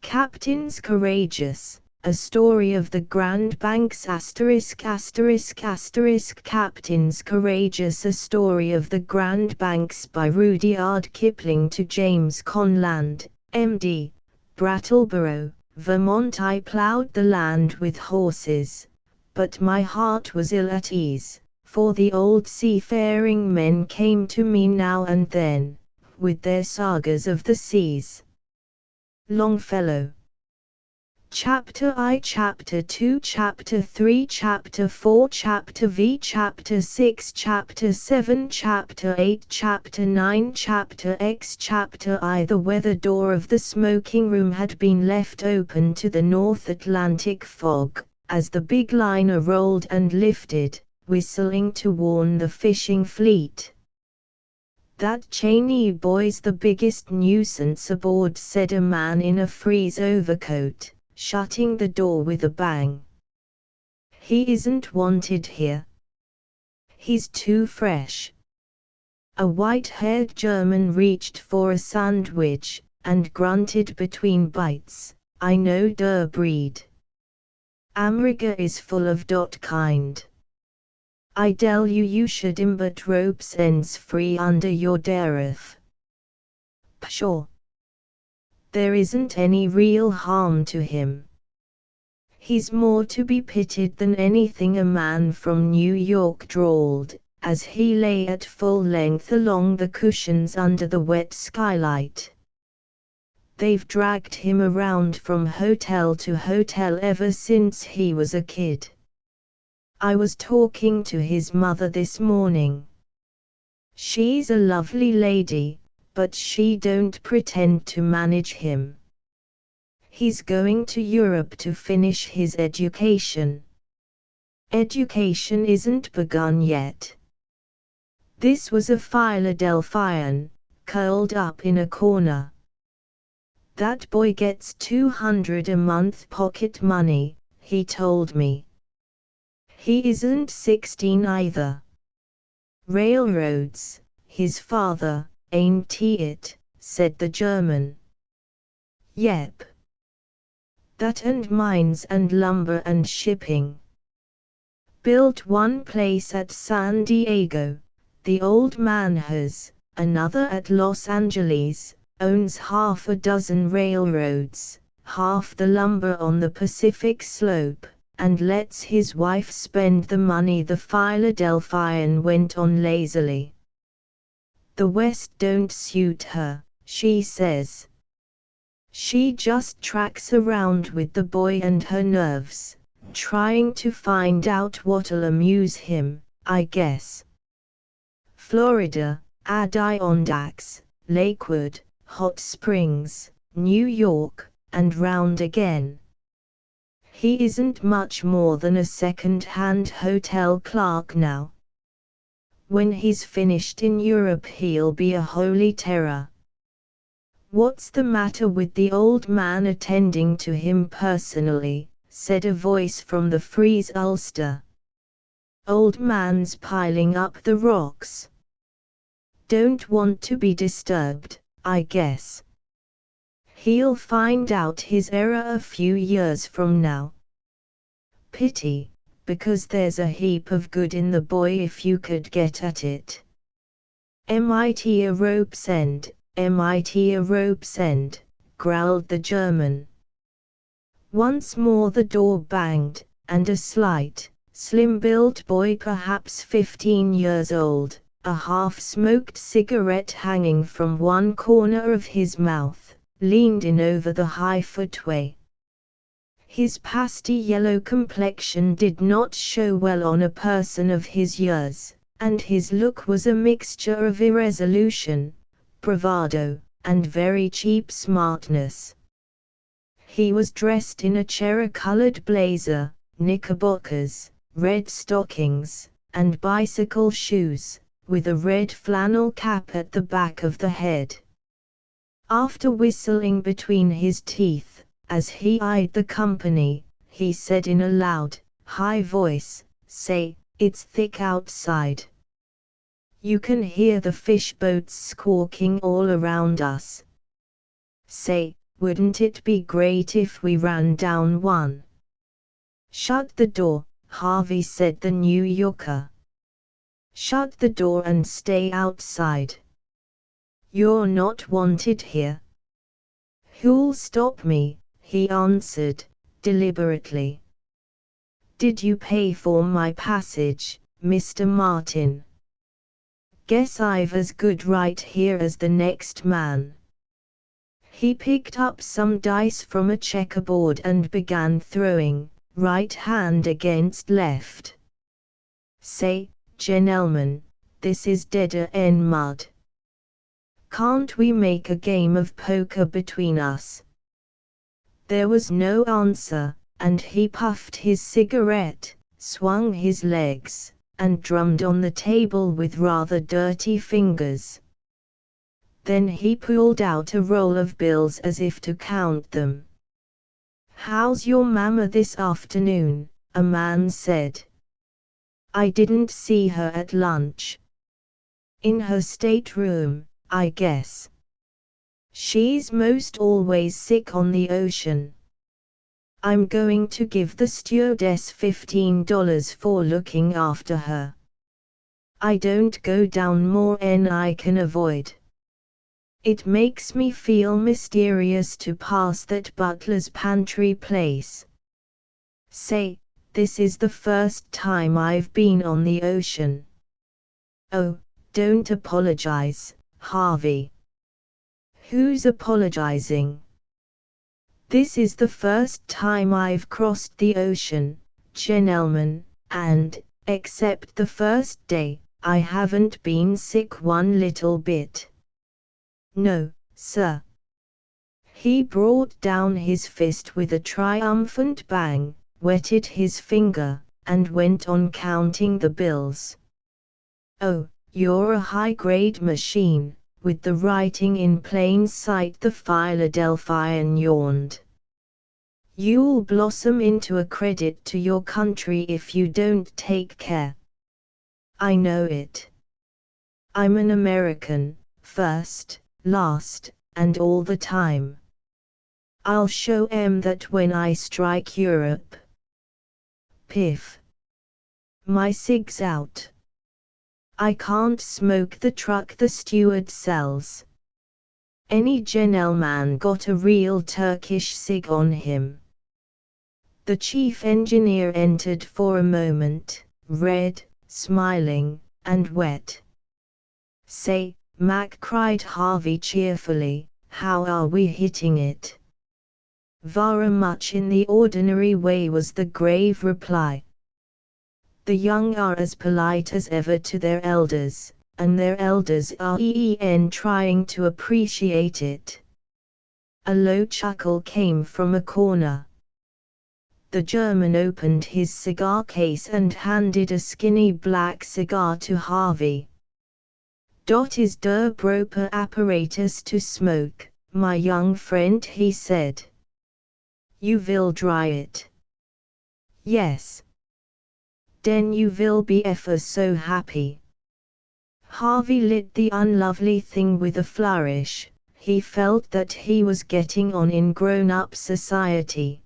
Captains Courageous, A Story of the Grand Banks *********************************************************************************************************************่:*****:::::::30 A Story of the Grand Banks by Rudyard Kipling to James Conland, M.D., Brattleboro, Vermont. I plowed the land with horses, but my heart was ill at ease, for the old seafaring men came to me now and then, with their sagas of the seas. Longfellow. Chapter I, Chapter 2, Chapter 3, Chapter 4, Chapter V, Chapter 6, Chapter 7, Chapter 8, Chapter 9, Chapter X, Chapter I. The weather door of the smoking room had been left open to the North Atlantic fog, as the big liner rolled and lifted, whistling to warn the fishing fleet. "That Cheney boy's the biggest nuisance aboard," said a man in a frieze overcoat, shutting the door with a bang. "He isn't wanted here. He's too fresh." A white-haired German reached for a sandwich, and grunted between bites, "I know der breed. America is full of dot kind. I tell you, you should but ropes ends free under your dereth." "Pshaw! There isn't any real harm to him. He's more to be pitied than anything," a man from New York drawled, as he lay at full length along the cushions under the wet skylight. "They've dragged him around from hotel to hotel ever since he was a kid. I was talking to his mother this morning. She's a lovely lady, but she don't pretend to manage him. He's going to Europe to finish his education. Education isn't begun yet." This was a Philadelphian, curled up in a corner. "That boy gets $200 a month pocket money," he told me. "He isn't 16 either." "Railroads, his father, ain't he it?" said the German. "Yep. That and mines and lumber and shipping. Built one place at San Diego, the old man has, another at Los Angeles, owns half a dozen railroads, half the lumber on the Pacific Slope, and lets his wife spend the money." The Philadelphian went on lazily. "The West don't suit her, she says. She just tracks around with the boy and her nerves, trying to find out what'll amuse him, I guess. Florida, Adirondacks, Lakewood, Hot Springs, New York, and round again. He isn't much more than a second-hand hotel clerk now. When he's finished in Europe he'll be a holy terror." "What's the matter with the old man attending to him personally?" said a voice from the frieze ulster. "Old man's piling up the rocks. Don't want to be disturbed, I guess. He'll find out his error a few years from now. Pity, because there's a heap of good in the boy if you could get at it. Might a rope's end, might a rope's end," growled the German. Once more the door banged, and a slight, slim-built boy perhaps 15 years old, a half-smoked cigarette hanging from one corner of his mouth, leaned in over the high footway. His pasty yellow complexion did not show well on a person of his years, and his look was a mixture of irresolution, bravado, and very cheap smartness. He was dressed in a cherry-colored blazer, knickerbockers, red stockings, and bicycle shoes, with a red flannel cap at the back of the head. After whistling between his teeth, as he eyed the company, he said in a loud, high voice, "Say, it's thick outside. You can hear the fish boats squawking all around us. Say, Wouldn't it be great if we ran down one? Shut the door, Harvey, said the New Yorker. Shut the door and stay outside. You're not wanted here. Who'll stop me? He answered, deliberately. Did you pay for my passage, Mr. Martin? Guess I've as good right here as the next man. He picked up some dice from a checkerboard and began throwing, right hand against left. Say, gentlemen, this is deader 'en mud. Can't we make a game of poker between us? There was no answer, and he puffed his cigarette, swung his legs, and drummed on the table with rather dirty fingers. Then he pulled out a roll of bills as if to count them. How's your mamma this afternoon? A man said. I didn't see her at lunch. In her stateroom, I guess. She's most always sick on the ocean. I'm going to give the stewardess $15 for looking after her. I don't go down more than I can avoid. It makes me feel mysterious to pass that butler's pantry place. Say, this is the first time I've been on the ocean. Oh, don't apologize, Harvey. Who's apologizing? This is the first time I've crossed the ocean, gentlemen, and, except the first day, I haven't been sick one little bit. No, sir. He brought down his fist with a triumphant bang, wetted his finger, and went on counting the bills. Oh, you're a high-grade machine, with the writing in plain sight, the Philadelphian yawned. You'll blossom into a credit to your country if you don't take care. I know it. I'm an American, first, last, and all the time. I'll show 'em that when I strike Europe. Piff. My cig's out. I can't smoke the truck the steward sells. Any gentleman got a real Turkish cig on him? The chief engineer entered for a moment, red, smiling, and wet. Say, Mac, cried Harvey cheerfully, how are we hitting it? Very much in the ordinary way, was the grave reply. The young are as polite as ever to their elders, and their elders are trying to appreciate it. A low chuckle came from a corner. The German opened his cigar case and handed a skinny black cigar to Harvey. Is der proper apparatus to smoke, my young friend, he said. You will dry it. Yes. Den you will be ever so happy. Harvey lit the unlovely thing with a flourish. He felt that he was getting on in grown-up society.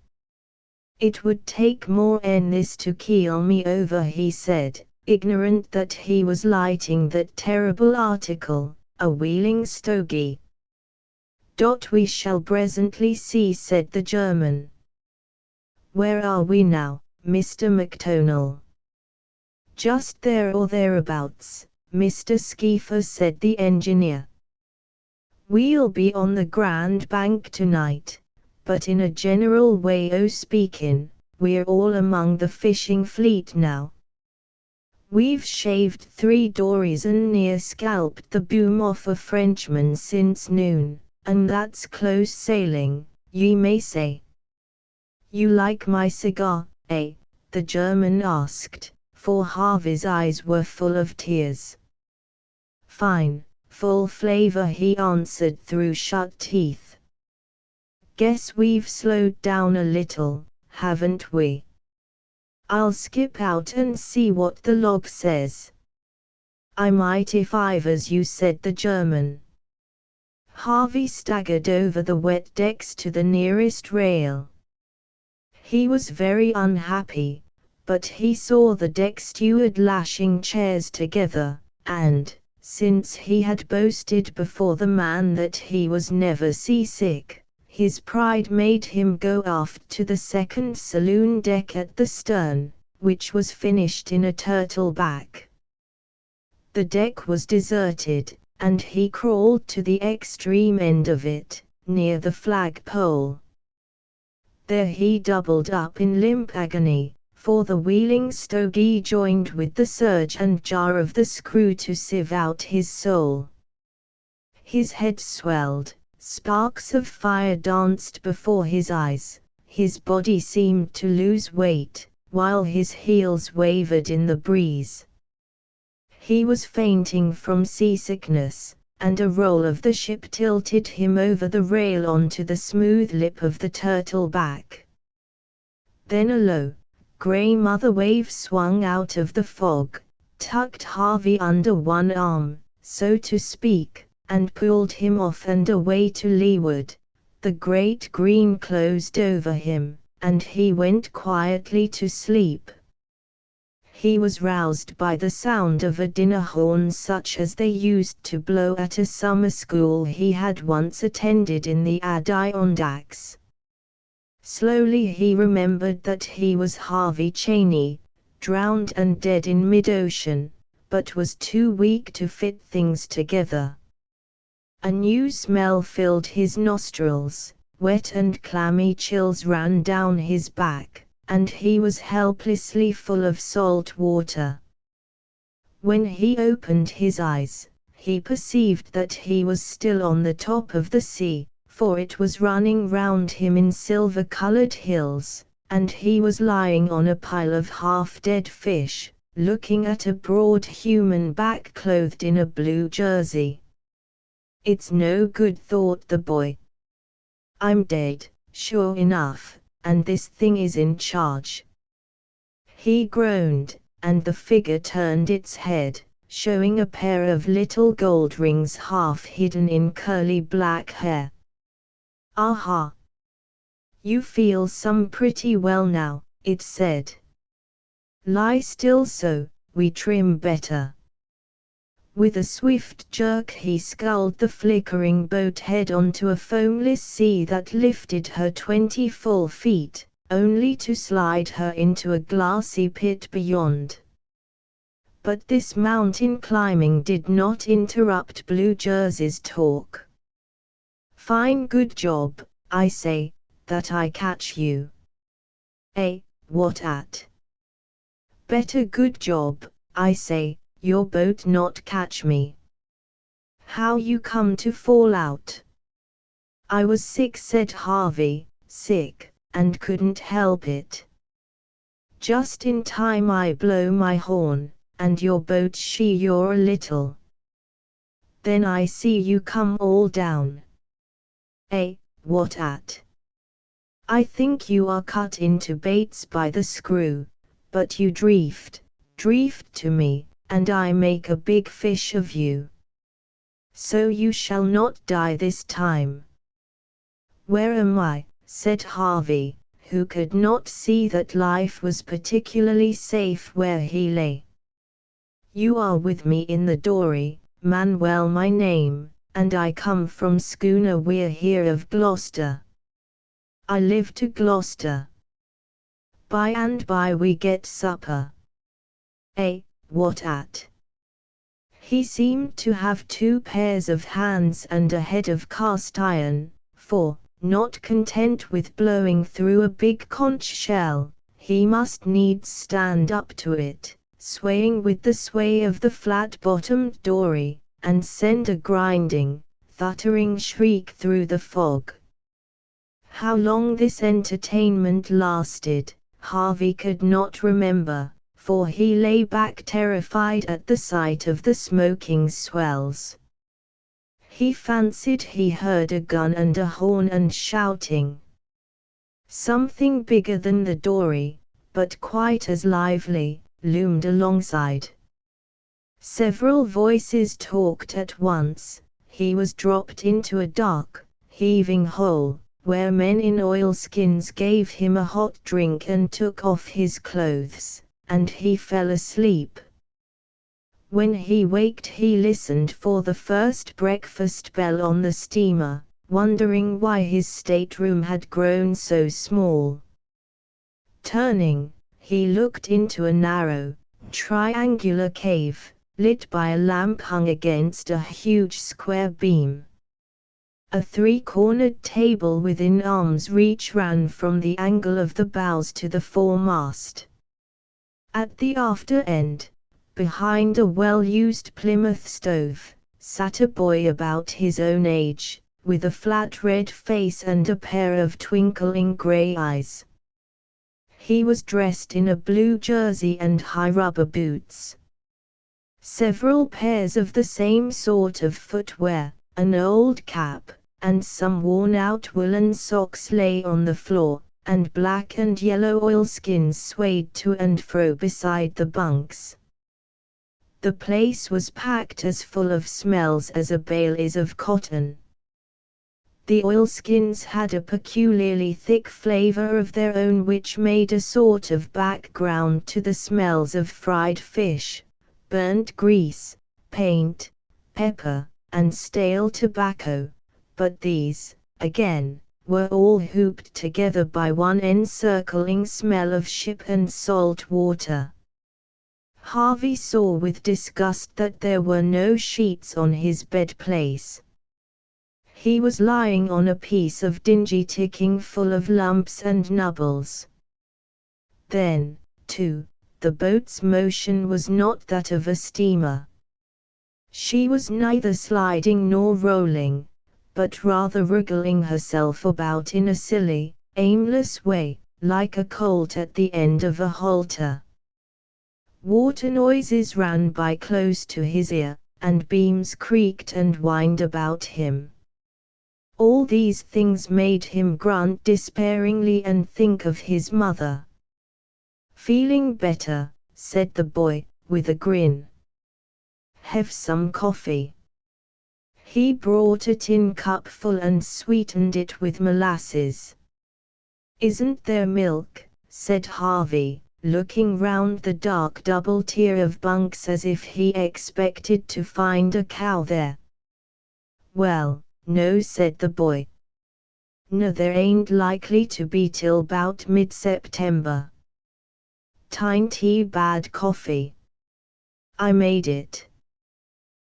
It would take more than this to keel me over, he said, ignorant that he was lighting that terrible article, a wheeling stogie. We shall presently see, said the German. Where are we now, Mr. McDonald? Just there or thereabouts, Mr. Skeefer, said the engineer. We'll be on the Grand Bank tonight, but in a general way o' speaking, we're all among the fishing fleet now. We've shaved 3 dories and near scalped the boom off a Frenchman since noon, and that's close sailing, ye may say. You like my cigar, eh? The German asked, for Harvey's eyes were full of tears. Fine, full flavor, he answered through shut teeth. Guess we've slowed down a little, haven't we? I'll skip out and see what the log says. I might if I was you, said the German. Harvey staggered over the wet decks to the nearest rail. He was very unhappy, but he saw the deck steward lashing chairs together, and, since he had boasted before the man that he was never seasick, his pride made him go aft to the second saloon deck at the stern, which was finished in a turtle-back. The deck was deserted, and he crawled to the extreme end of it, near the flagpole. There he doubled up in limp agony, for the wheeling stogie joined with the surge and jar of the screw to sieve out his soul. His head swelled, sparks of fire danced before his eyes, his body seemed to lose weight, while his heels wavered in the breeze. He was fainting from seasickness, and a roll of the ship tilted him over the rail onto the smooth lip of the turtle-back. Then a low, grey mother wave swung out of the fog, tucked Harvey under one arm, so to speak, and pulled him off and away to leeward. The great green closed over him, and he went quietly to sleep. He was roused by the sound of a dinner horn such as they used to blow at a summer school he had once attended in the Adirondacks. Slowly he remembered that he was Harvey Cheney, drowned and dead in mid-ocean, but was too weak to fit things together. A new smell filled his nostrils, wet and clammy chills ran down his back, and he was helplessly full of salt water. When he opened his eyes, he perceived that he was still on the top of the sea, for it was running round him in silver-colored hills, and he was lying on a pile of half-dead fish, looking at a broad human back clothed in a blue jersey. "It's no good," thought the boy. "I'm dead, sure enough, and this thing is in charge." He groaned, and the figure turned its head, showing a pair of little gold rings half hidden in curly black hair. "Aha! You feel some pretty well now," it said. "Lie still so, we trim better." With a swift jerk he sculled the flickering boat head onto a foamless sea that lifted her 20 full feet, only to slide her into a glassy pit beyond. But this mountain climbing did not interrupt Blue Jersey's talk. "Fine good job, I say, that I catch you." "Eh, what at?" "Better good job, I say, your boat not catch me." "How you come to fall out?" "I was sick," said Harvey, "sick, and couldn't help it. Just in time I blow my horn, and your boat she you're a little. Then I see you come all down." "Eh, what at?" "I think you are cut into baits by the screw, but you drift to me, and I make a big fish of you. So you shall not die this time." "Where am I?" said Harvey, who could not see that life was particularly safe where he lay. "You are with me in the dory, Manuel my name, and I come from schooner We're here of Gloucester. I live to Gloucester. By and by we get supper." "Eh, what at?" He seemed to have 2 pairs of hands and a head of cast iron, for, not content with blowing through a big conch shell, he must needs stand up to it, swaying with the sway of the flat-bottomed dory, and send a grinding, thuttering shriek through the fog. How long this entertainment lasted, Harvey could not remember, for he lay back terrified at the sight of the smoking swells. He fancied he heard a gun and a horn and shouting. Something bigger than the dory, but quite as lively, loomed alongside. Several voices talked at once. he was dropped into a dark, heaving hole, where men in oilskins gave him a hot drink and took off his clothes, and he fell asleep. When he waked, he listened for the first breakfast bell on the steamer, wondering why his stateroom had grown so small. Turning, he looked into a narrow, triangular cave, lit by a lamp hung against a huge square beam. A three-cornered table within arm's reach ran from the angle of the bows to the foremast. At the after end, behind a well-used Plymouth stove, sat a boy about his own age, with a flat red face and a pair of twinkling grey eyes. He was dressed in a blue jersey and high rubber boots. Several pairs of the same sort of footwear, an old cap, and some worn-out woolen socks lay on the floor, and black and yellow oilskins swayed to and fro beside the bunks. The place was packed as full of smells as a bale is of cotton. The oilskins had a peculiarly thick flavor of their own which made a sort of background to the smells of fried fish, burnt grease, paint, pepper, and stale tobacco, but these, again, were all hooped together by one encircling smell of ship and salt water. Harvey saw with disgust that there were no sheets on his bed place. He was lying on a piece of dingy ticking full of lumps and nubbles. Then, too, the boat's motion was not that of a steamer. She was neither sliding nor rolling, but rather wriggling herself about in a silly, aimless way, like a colt at the end of a halter. Water noises ran by close to his ear, and beams creaked and whined about him. All these things made him grunt despairingly and think of his mother. "Feeling better," said the boy, with a grin. "Have some coffee." He brought a tin cupful and sweetened it with molasses. "Isn't there milk?" said Harvey, looking round the dark double tier of bunks as if he expected to find a cow there. "Well, no," said the boy. "No, there ain't likely to be till 'bout mid-September. Tinty bad coffee. I made it."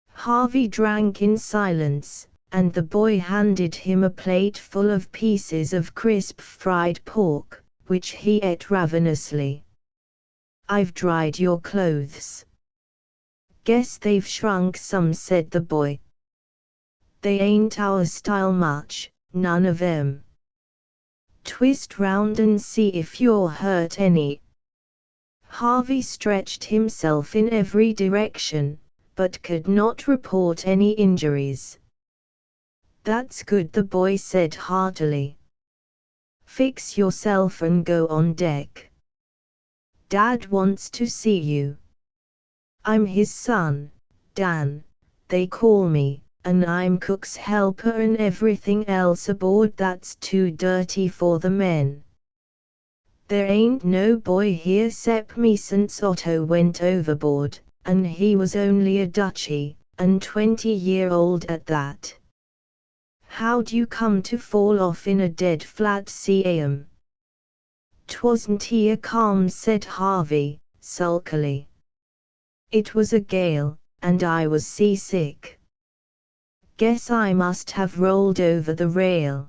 Harvey drank in silence, and the boy handed him a plate full of pieces of crisp fried pork, which he ate ravenously. "I've dried your clothes." "Guess they've shrunk some," said the boy. "They ain't our style much, none of 'em. Twist round and see if you're hurt any." Harvey stretched himself in every direction, but could not report any injuries. "That's good," the boy said heartily. "Fix yourself and go on deck. Dad wants to see you." "I'm his son, Dan, they call me, and I'm cook's helper and everything else aboard that's too dirty for the men. There ain't no boy here 'cept me since Otto went overboard, and he was only a Dutchie, and 20-year-old at that. How'd you come to fall off in a dead flat sea, Am?" "'Twasn't a calm," said Harvey, sulkily. "It was a gale, and I was seasick. Guess I must have rolled over the rail.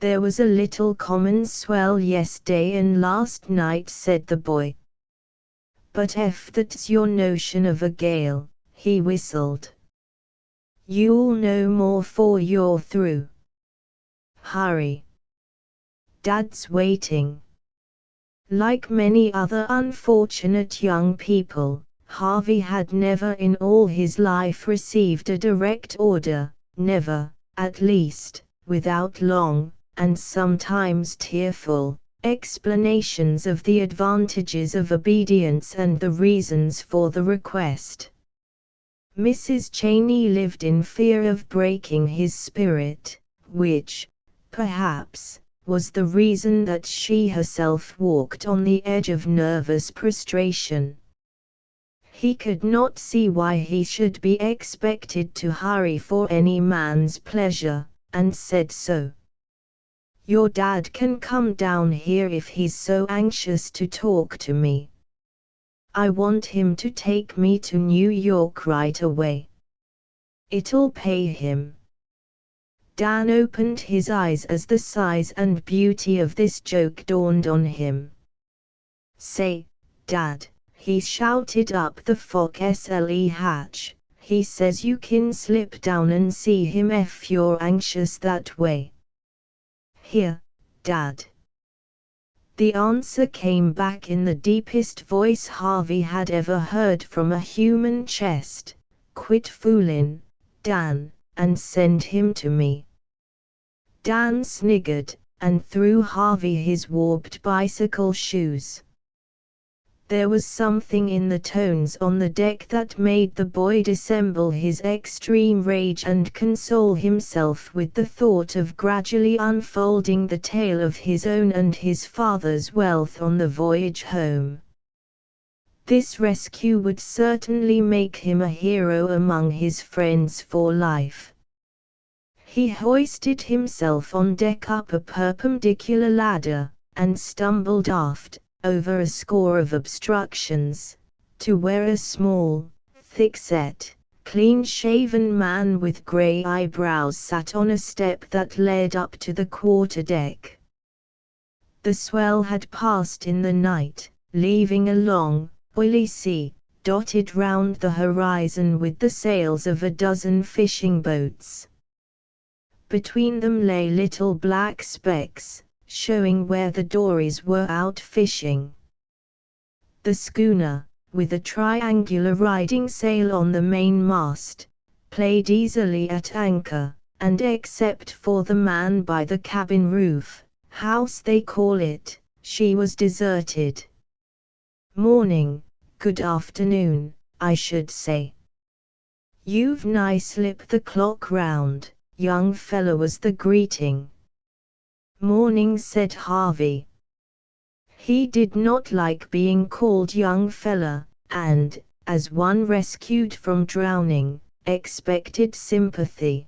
There was a little common swell yesterday and last night," said the boy. "But if that's your notion of a gale," he whistled, "you'll know more 'fore you're through. Hurry. Dad's waiting." Like many other unfortunate young people, Harvey had never in all his life received a direct order, never, at least, without long, and sometimes tearful, explanations of the advantages of obedience and the reasons for the request. Mrs. Cheney lived in fear of breaking his spirit, which, perhaps, was the reason that she herself walked on the edge of nervous prostration. He could not see why he should be expected to hurry for any man's pleasure, and said so. "Your dad can come down here if he's so anxious to talk to me. I want him to take me to New York right away. It'll pay him." Dan opened his eyes as the size and beauty of this joke dawned on him. "Say, Dad," he shouted up the forecastle hatch, "he says you can slip down and see him if you're anxious that way." "Here, Dad." The answer came back in the deepest voice Harvey had ever heard from a human chest: "Quit foolin', Dan, and send him to me." Dan sniggered, and threw Harvey his warped bicycle shoes. There was something in the tones on the deck that made the boy dissemble his extreme rage and console himself with the thought of gradually unfolding the tale of his own and his father's wealth on the voyage home. This rescue would certainly make him a hero among his friends for life. He hoisted himself on deck up a perpendicular ladder, and stumbled aft, over a score of obstructions, to where a small, thick-set, clean-shaven man with grey eyebrows sat on a step that led up to the quarterdeck. The swell had passed in the night, leaving a long, oily sea, dotted round the horizon with the sails of a dozen fishing boats. Between them lay little black specks, showing where the dories were out fishing. The schooner, with a triangular riding sail on the mainmast, played easily at anchor, and except for the man by the cabin roof, house they call it, she was deserted. "Morning, good afternoon, I should say. You've nigh slipped the clock round, young fella," was the greeting. "Morning," said Harvey. He did not like being called young fella, and, as one rescued from drowning, expected sympathy.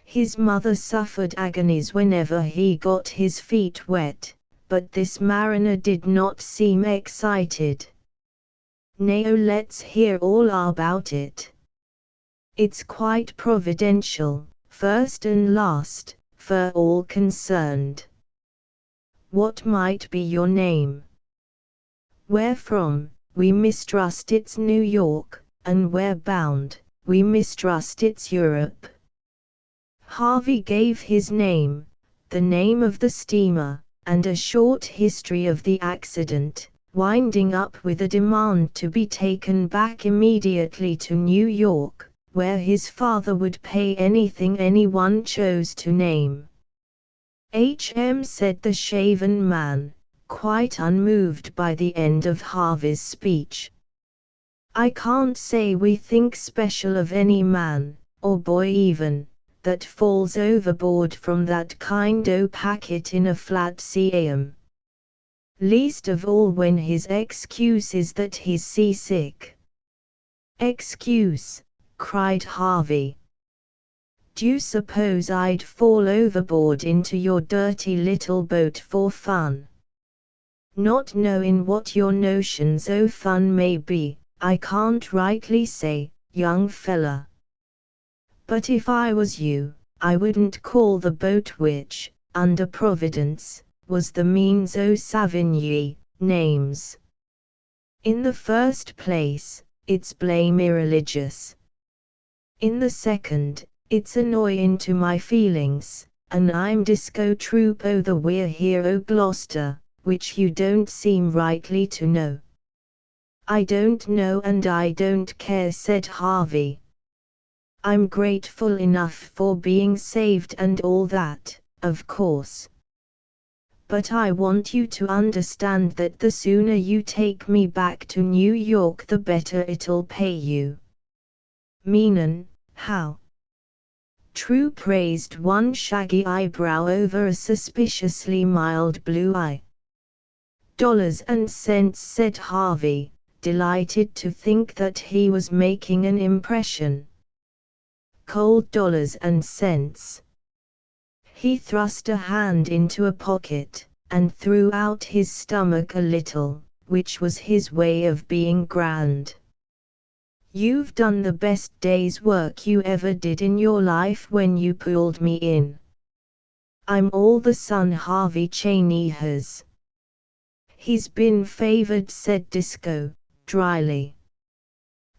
His mother suffered agonies whenever he got his feet wet, but this mariner did not seem excited. "Now let's hear all about it. It's quite providential, first and last, for all concerned. What might be your name? Where from? We mistrust it's New York, and where bound? We mistrust it's Europe." Harvey gave his name, the name of the steamer, and a short history of the accident, winding up with a demand to be taken back immediately to New York, where his father would pay anything anyone chose to name. Said the shaven man, quite unmoved by the end of Harvey's speech. "I can't say we think special of any man, or boy even, that falls overboard from that kind o' packet in a flat sea. Least of all when his excuse is that he's seasick." "Excuse?" cried Harvey. "D'you suppose I'd fall overboard into your dirty little boat for fun? Not knowing what your notions o' fun may be, I can't rightly say, young fella. But if I was you, I wouldn't call the boat which, under Providence, was the means o' savin' ye, names. In the first place, it's blame irreligious. In the second, it's annoyin' to my feelings, and I'm disco troop o' the We're here o' Gloucester, which you don't seem rightly to know." "I don't know and I don't care," said Harvey. "I'm grateful enough for being saved and all that, of course. But I want you to understand that the sooner you take me back to New York the better it'll pay you. Meanin', how? Troop raised one shaggy eyebrow over a suspiciously mild blue eye. Dollars and cents, said Harvey, delighted to think that he was making an impression. Cold dollars and cents. He thrust a hand into a pocket, and threw out his stomach a little, which was his way of being grand. You've done the best day's work you ever did in your life when you pulled me in. I'm all the son Harvey Cheney has. He's been favored, said Disco, dryly.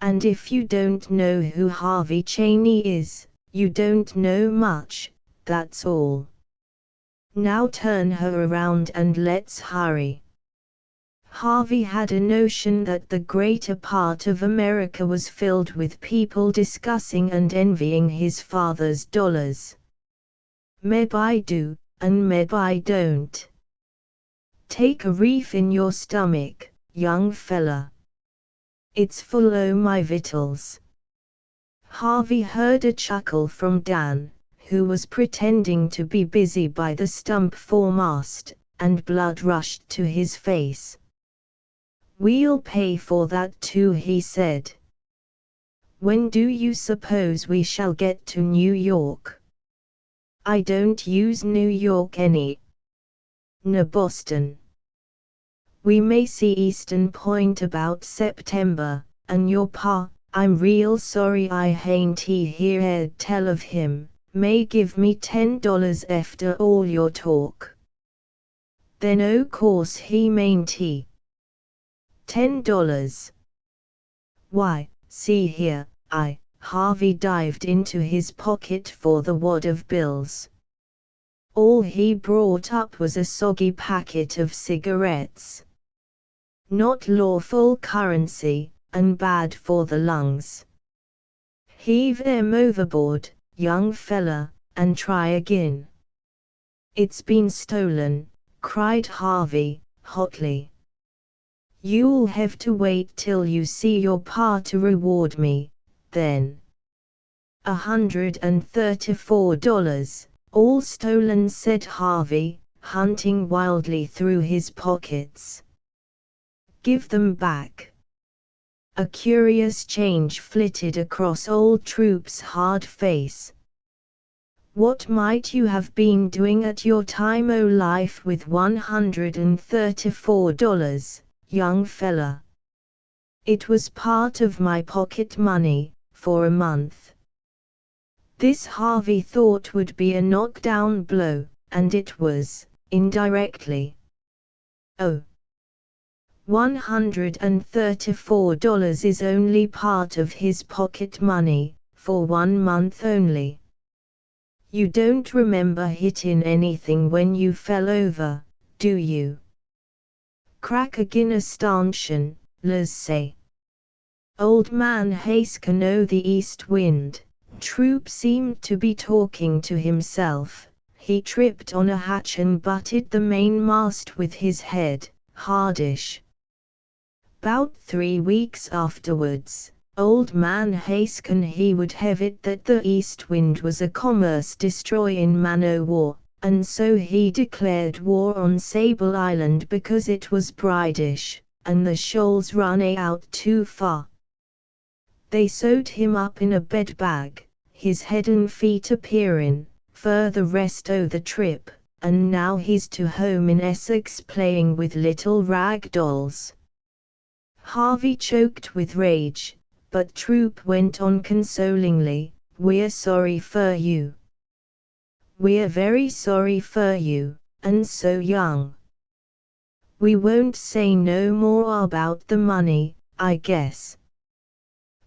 And if you don't know who Harvey Cheney is, you don't know much, that's all. Now turn her around and let's hurry. Harvey had a notion that the greater part of America was filled with people discussing and envying his father's dollars. Meb I do, and meb I don't. Take a reef in your stomach, young fella. It's full o' my victuals. Harvey heard a chuckle from Dan, who was pretending to be busy by the stump foremast, and blood rushed to his face. We'll pay for that too, he said. When do you suppose we shall get to New York? I don't use New York any. Nor Boston. We may see Eastern Point about September, and your pa, I'm real sorry I hain't heard tell of him, may give me $10 after all your talk. Then o' course he mayn't he. $10. Why, see here, Harvey dived into his pocket for the wad of bills. All he brought up was a soggy packet of cigarettes. Not lawful currency, and bad for the lungs. Heave them overboard, young fella, and try again. It's been stolen, cried Harvey, hotly. You'll have to wait till you see your pa to reward me, then. $134, all stolen, said Harvey, hunting wildly through his pockets. Give them back. A curious change flitted across old Troop's hard face. What might you have been doing at your time o' life with $134, young fella? It was part of my pocket money, for a month. This Harvey thought would be a knockdown blow, and it was, indirectly. Oh. $134 is only part of his pocket money, for 1 month only. You don't remember hitting anything when you fell over, do you? Crack agin a stanchion, les say. Old man Haskell o' the East Wind, Troop seemed to be talking to himself. He tripped on a hatch and butted the mainmast with his head, hardish. 'Bout 3 weeks afterwards, old man Haskell he would have it that the East Wind was a commerce-destroyin' man-o'-war, and so he declared war on Sable Island because it was bridish, and the shoals run out too far. They sewed him up in a bed bag, his head and feet appearin', for the rest o' the trip, and now he's to home in Essex playing with little rag dolls. Harvey choked with rage, but Troop went on consolingly, "We're sorry for you. We're very sorry for you, and so young. We won't say no more about the money, I guess."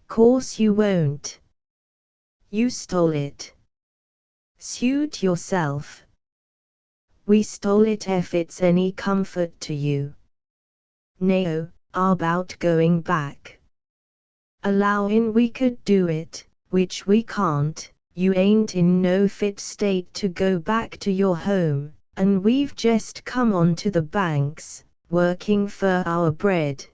"Course you won't. You stole it. Suit yourself. We stole it if it's any comfort to you. No, about going back. Allowin' we could do it, which we can't, you ain't in no fit state to go back to your home, and we've jest come on to the banks, working for our bread.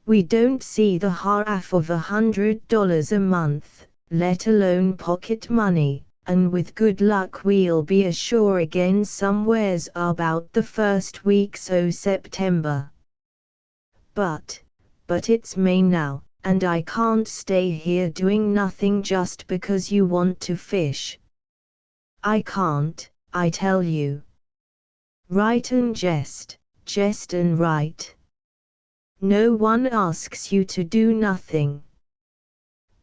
We don't see the half of $100 a month, let alone pocket money, and with good luck we'll be ashore again somewheres about the first weeks o' September. But it's May now, and I can't stay here doing nothing just because you want to fish. I can't, I tell you. Write and jest and write. No one asks you to do nothing.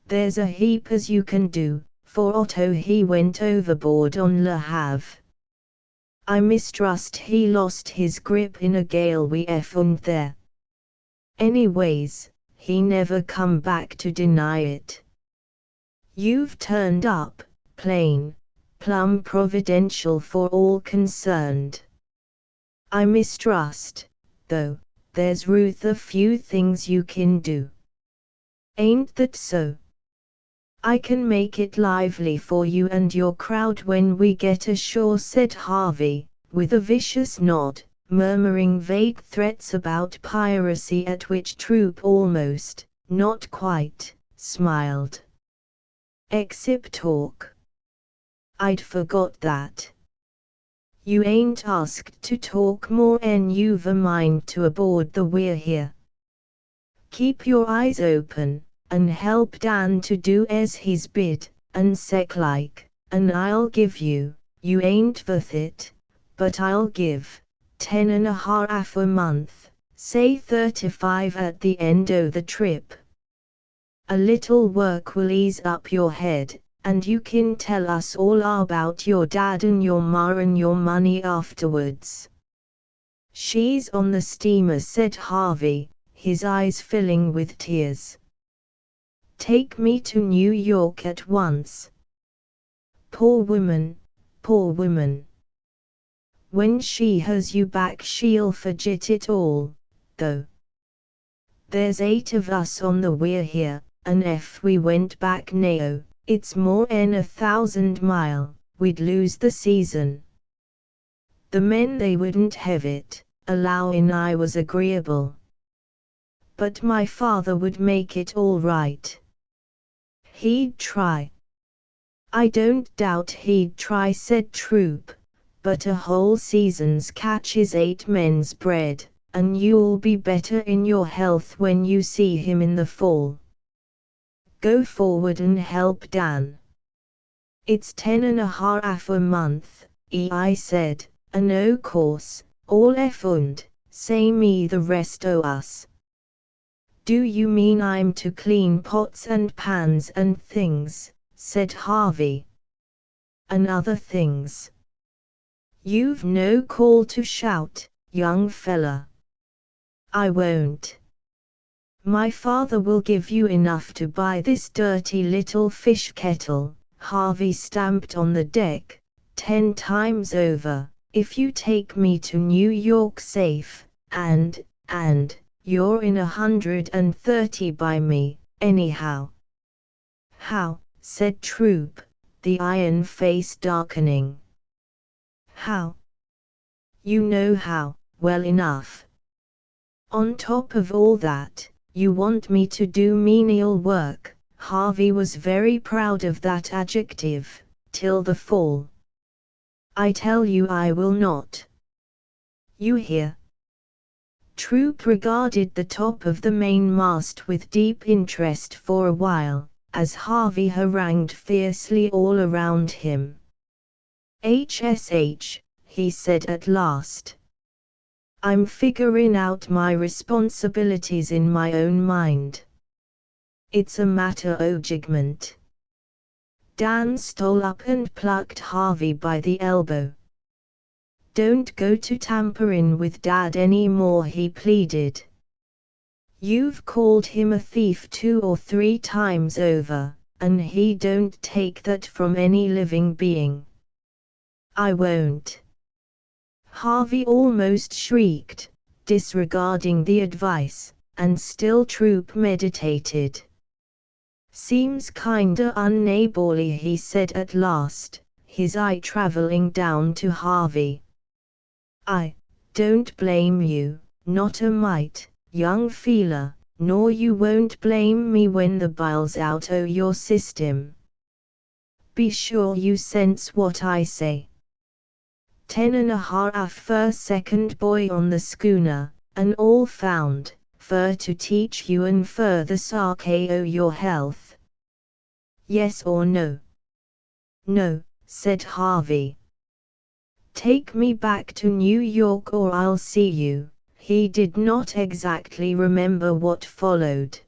There's a heap as you can do, for Otto he went overboard on Le Havre. I mistrust he lost his grip in a gale we found there. Anyways, he never come back to deny it. You've turned up, plain, plumb providential for all concerned. I mistrust, though, there's Ruth a few things you can do. Ain't that so? I can make it lively for you and your crowd when we get ashore, said Harvey, with a vicious nod, murmuring vague threats about piracy at which Troop almost, not quite, smiled. Except talk. I'd forgot that. You ain't asked to talk more 'en you've a mind to aboard the We're Here. Keep your eyes open, and help Dan to do as he's bid, and sec like, and I'll give you ain't worth it, but I'll give, 10.5 a month, say 35 at the end o' the trip. A little work will ease up your head, and you can tell us all about your dad and your ma and your money afterwards. She's on the steamer, said Harvey, his eyes filling with tears. Take me to New York at once. Poor woman, poor woman. When she has you back she'll forget it all, though. There's 8 of us on the We're Here, and if we went back now, it's more 'en 1,000 mile, we'd lose the season. The men they wouldn't have it, allowin' I was agreeable. But my father would make it all right. He'd try. I don't doubt he'd try, said Troop, but a whole season's catch is 8 men's bread, and you'll be better in your health when you see him in the fall. Go forward and help Dan. It's 10.5 a month, I said, and o' course, all and, say me the rest o' us. Do you mean I'm to clean pots and pans and things, said Harvey. And other things. You've no call to shout, young fella. I won't. My father will give you enough to buy this dirty little fish kettle, Harvey stamped on the deck, 10 times over, if you take me to New York safe, and, you're in 130 by me, anyhow. How, said Troop, the iron face darkening. How? You know how, well enough. On top of all that, you want me to do menial work. Harvey was very proud of that adjective, till the fall. I tell you I will not. You hear? Troop regarded the top of the mainmast with deep interest for a while, as Harvey harangued fiercely all around him. HSH, he said at last. I'm figuring out my responsibilities in my own mind. It's a matter o' judgment. Dan stole up and plucked Harvey by the elbow. Don't go to tampering with Dad any more, he pleaded. You've called him a thief 2 or 3 times over, and he don't take that from any living being. I won't. Harvey almost shrieked, disregarding the advice, and still Troop meditated. Seems kinda unneighborly, he said at last, his eye traveling down to Harvey. I don't blame you, not a mite, young feeler, nor you won't blame me when the bile's out o' your system. Be sure you sense what I say. 10.5 fur second boy on the schooner, and all found, fur to teach you and fur the sark o' your health. Yes or no? No, said Harvey. Take me back to New York or I'll see you. He did not exactly remember what followed.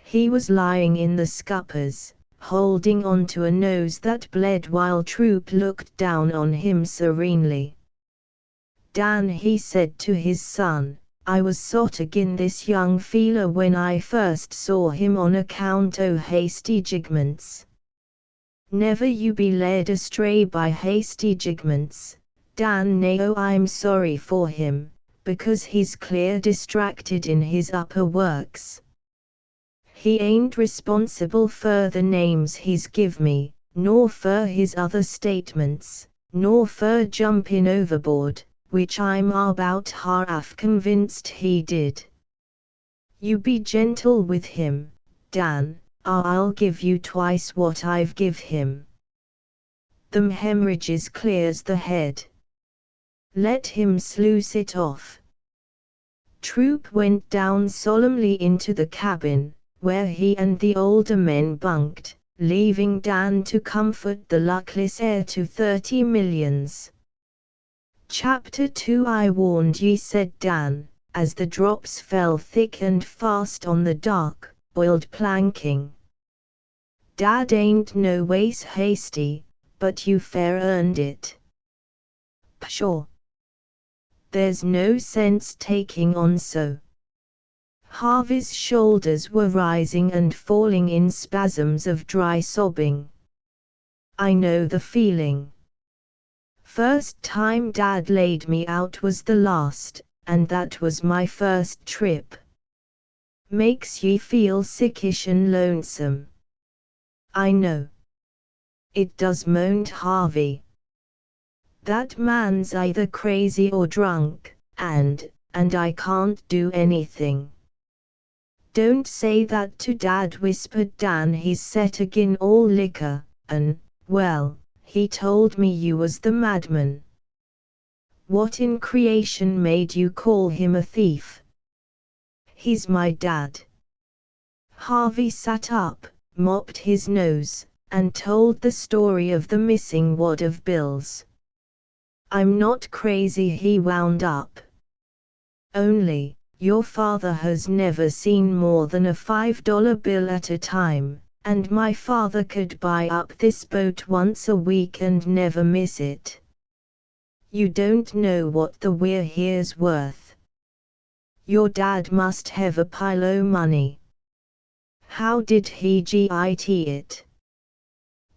He was lying in the scuppers, holding on to a nose that bled while Troop looked down on him serenely. Dan, he said to his son, I was sot agin this young feeler when I first saw him on account o' hasty jigments. Never you be led astray by hasty jigments, Dan. Nao, I'm sorry for him, because he's clear distracted in his upper works. He ain't responsible fer the names he's give me, nor fer his other statements, nor fer jumpin' overboard, which I'm about half convinced he did. You be gentle with him, Dan, or I'll give you twice what I've give him. Them hemorrhages clears the head. Let him sluice it off. Troop went down solemnly into the cabin, where he and the older men bunked, leaving Dan to comfort the luckless heir to 30 millions. Chapter 2 I warned ye, said Dan, as the drops fell thick and fast on the dark, oiled planking. Dad ain't no ways hasty, but you fair earned it. Pshaw! There's no sense taking on so. Harvey's shoulders were rising and falling in spasms of dry sobbing. I know the feeling. First time Dad laid me out was the last, and that was my first trip. Makes ye feel sickish and lonesome. I know. It does, moaned Harvey. That man's either crazy or drunk, and I can't do anything. Don't say that to Dad, whispered Dan. He's set agin all liquor, well, he told me you was the madman. What in creation made you call him a thief? He's my dad. Harvey sat up, mopped his nose, and told the story of the missing wad of bills. I'm not crazy, he wound up. Only, your father has never seen more than a $5 bill at a time, and my father could buy up this boat once a week and never miss it. You don't know what the we're here's worth. Your dad must have a pile o' money. How did he get it?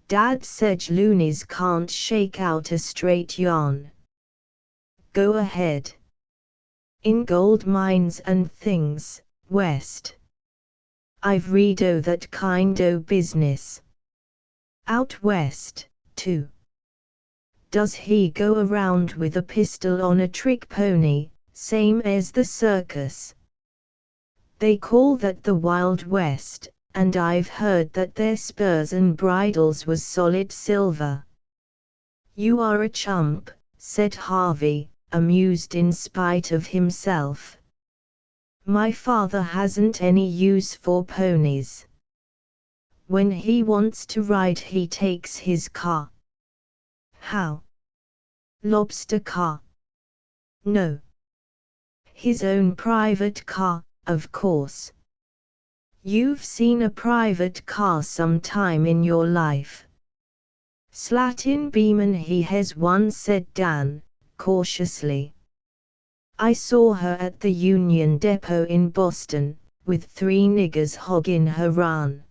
Dad said loonies can't shake out a straight yarn. Go ahead. In gold mines and things, West. I've read o' that kind o' business. Out West, too. Does he go around with a pistol on a trick pony, same as the circus? They call that the Wild West, and I've heard that their spurs and bridles was solid silver. You are a chump, said Harvey, amused in spite of himself. My father hasn't any use for ponies. When he wants to ride he takes his car. How? Lobster car? No. His own private car, of course. You've seen a private car sometime in your life. Slatin Beeman he has one, said Dan, cautiously. I saw her at the Union Depot in Boston, with 3 niggers hogging her run.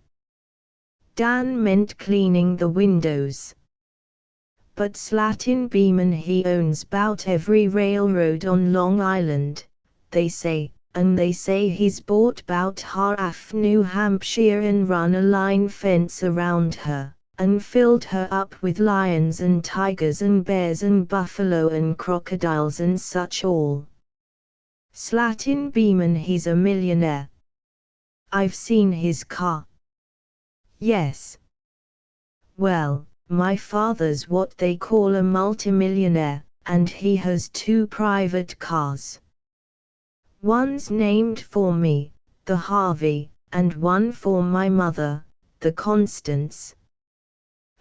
Dan meant cleaning the windows. But Slatin Beeman he owns 'bout every railroad on Long Island, they say, and they say he's bought 'bout half New Hampshire and run a line fence around her, and filled her up with lions and tigers and bears and buffalo and crocodiles and such all. Slatin Beeman he's a millionaire, I've seen his car. Yes. Well, my father's what they call a multimillionaire, and he has 2 private cars. One's named for me, the Harvey, and one for my mother, the Constance.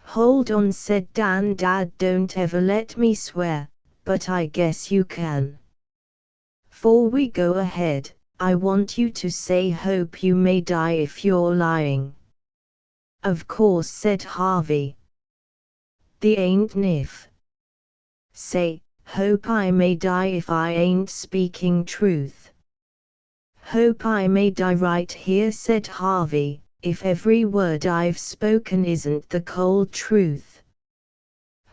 Hold on, said Dan. Dad, don't ever let me swear, but I guess you can. Before we go ahead, I want you to say hope you may die if you're lying. Of course, said Harvey. The ain't nif. Say, hope I may die if I ain't speaking truth. Hope I may die right here, said Harvey, if every word I've spoken isn't the cold truth.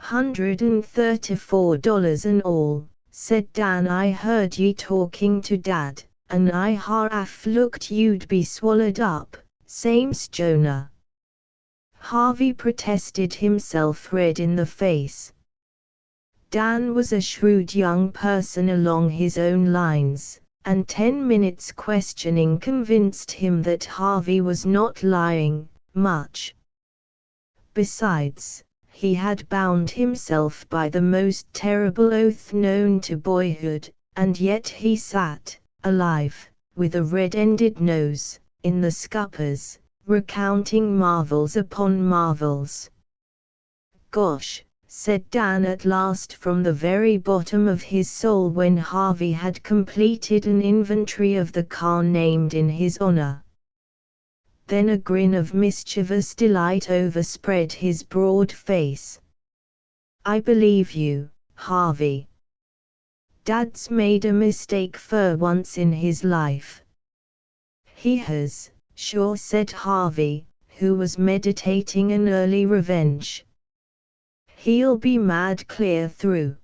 $134 and all, said Dan. I heard ye talking to Dad, and I half looked you'd be swallowed up, same's Jonah. Harvey protested, himself red in the face. Dan was a shrewd young person along his own lines, and 10 minutes questioning convinced him that Harvey was not lying much. Besides, he had bound himself by the most terrible oath known to boyhood, and yet he sat, alive, with a red-ended nose, in the scuppers, recounting marvels upon marvels. Gosh, said Dan at last from the very bottom of his soul when Harvey had completed an inventory of the car named in his honor. Then a grin of mischievous delight overspread his broad face. I believe you, Harvey. Dad's made a mistake for once in his life. He has, sure, said Harvey, who was meditating an early revenge. He'll be mad clear through.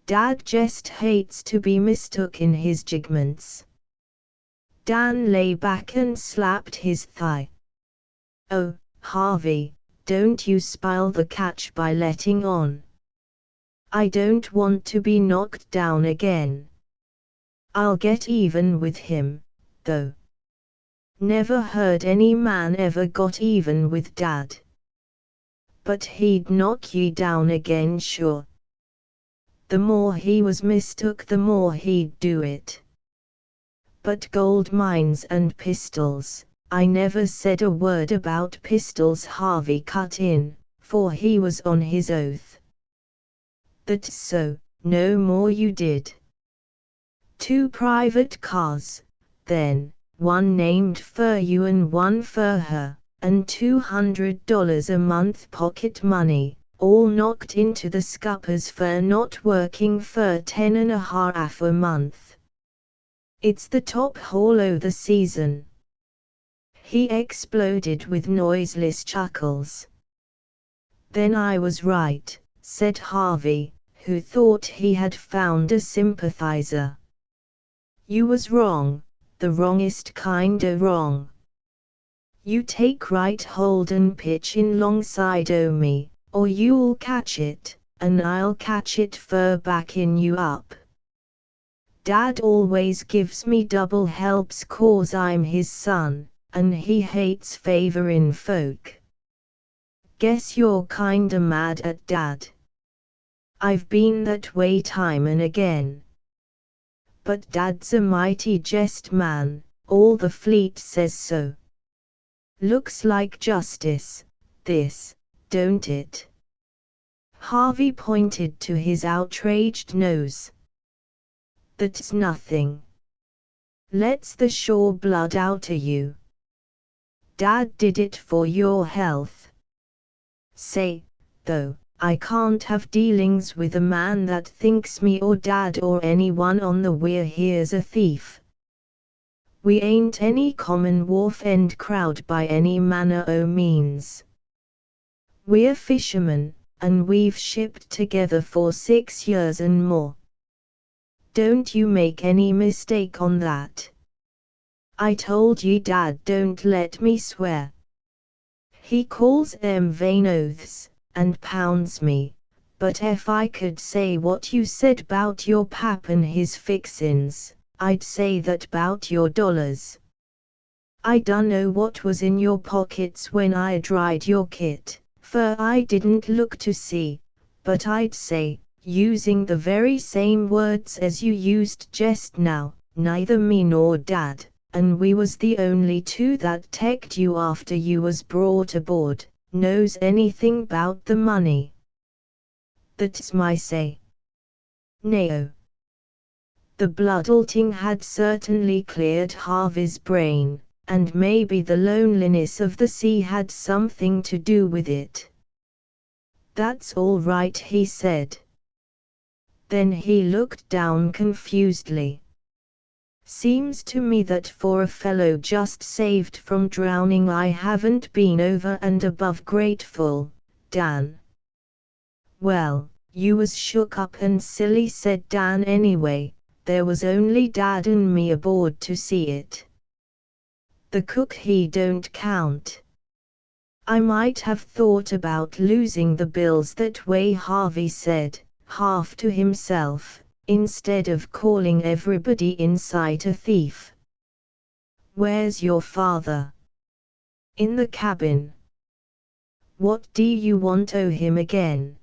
Dad just hates to be mistook in his judgments. Dan lay back and slapped his thigh. Oh, Harvey, don't you spoil the catch by letting on. I don't want to be knocked down again. I'll get even with him, though. Never heard any man ever got even with Dad. But he'd knock ye down again sure. The more he was mistook, the more he'd do it. But gold mines and pistols, I never said a word about pistols, Harvey cut in, for he was on his oath. That's so, no more you did. 2 private cars, then, one named for you and one for her, and $200 a month pocket money, all knocked into the scuppers for not working for 10.5 a month. It's the top haul o' the season. He exploded with noiseless chuckles. Then I was right, said Harvey, who thought he had found a sympathizer. You was wrong, the wrongest kind o' wrong. You take right hold and pitch in 'longside o' me, or you'll catch it, and I'll catch it for backing you up. Dad always gives me double helps 'cause I'm his son, and he hates favorin' folk. Guess you're kinda mad at Dad. I've been that way time and again. But Dad's a mighty just man, all the fleet says so. Looks like justice, this, don't it? Harvey pointed to his outraged nose. That's nothing. Let's the sure blood out o' you. Dad did it for your health. Say, though, I can't have dealings with a man that thinks me or Dad or anyone on the weir here's a thief. We ain't any common wharf-end crowd by any manner o' means. We're fishermen, and we've shipped together for 6 years and more. Don't you make any mistake on that. I told ye Dad don't let me swear. He calls them vain oaths, and pounds me, but if I could say what you said 'bout your pap and his fixin's, I'd say that 'bout your dollars. I dunno what was in your pockets when I dried your kit, for I didn't look to see, but I'd say, using the very same words as you used just now, neither me nor Dad, and we was the only two that teched you after you was brought aboard, knows anything 'bout the money. That's my say. Nao. The bloodletting had certainly cleared Harvey's brain, and maybe the loneliness of the sea had something to do with it. That's all right, he said. Then he looked down confusedly. Seems to me that for a fellow just saved from drowning I haven't been over and above grateful, Dan. Well, you was shook up and silly, said Dan. Anyway, there was only Dad and me aboard to see it. The cook, he don't count. I might have thought about losing the bills that way, Harvey said, half to himself, instead of calling everybody in sight a thief. Where's your father? In the cabin. What do you want o' him again?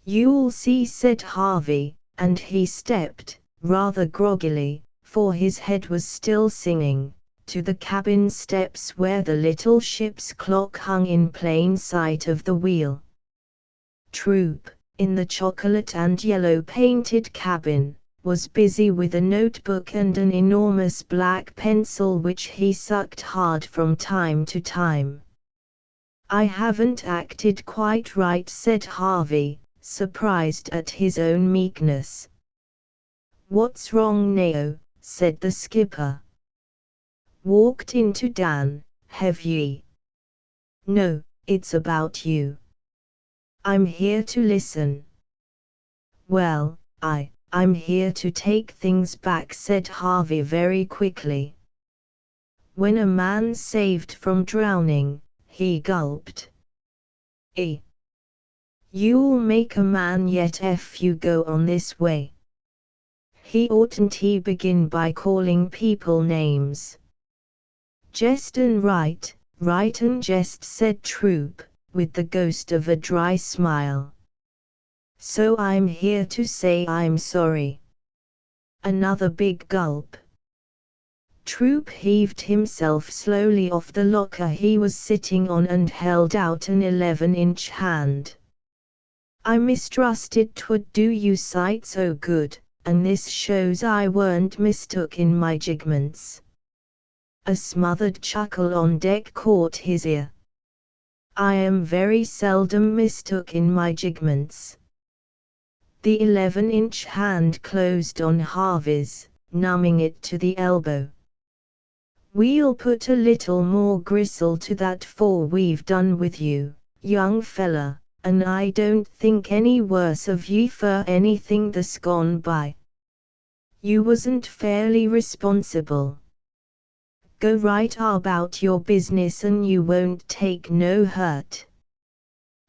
You'll see, said Harvey, and he stepped, rather groggily, for his head was still singing, to the cabin steps where the little ship's clock hung in plain sight of the wheel. Troop, in the chocolate and yellow painted cabin, was busy with a notebook and an enormous black pencil which he sucked hard from time to time. I haven't acted quite right, said Harvey, surprised at his own meekness. What's wrong, Nao? Said the skipper. Walked into Dan, have ye? No, it's about you. I'm here to listen. Well, I'm here to take things back, said Harvey very quickly. When a man's saved from drowning, he gulped. You'll make a man yet if you go on this way. Oughtn't he begin by calling people names? Jest and right and jest, said Troop, with the ghost of a dry smile. So I'm here to say I'm sorry. Another big gulp. Troop heaved himself slowly off the locker he was sitting on and held out an 11-inch hand. I mistrusted 'twould do you sight so good, and this shows I weren't mistook in my jigments. A smothered chuckle on deck caught his ear. I am very seldom mistook in my jigments. The 11-inch hand closed on Harvey's, numbing it to the elbow. We'll put a little more gristle to that 'fore we've done with you, young fella, and I don't think any worse of ye for anything that's gone by. You wasn't fairly responsible. Go right about your business and you won't take no hurt.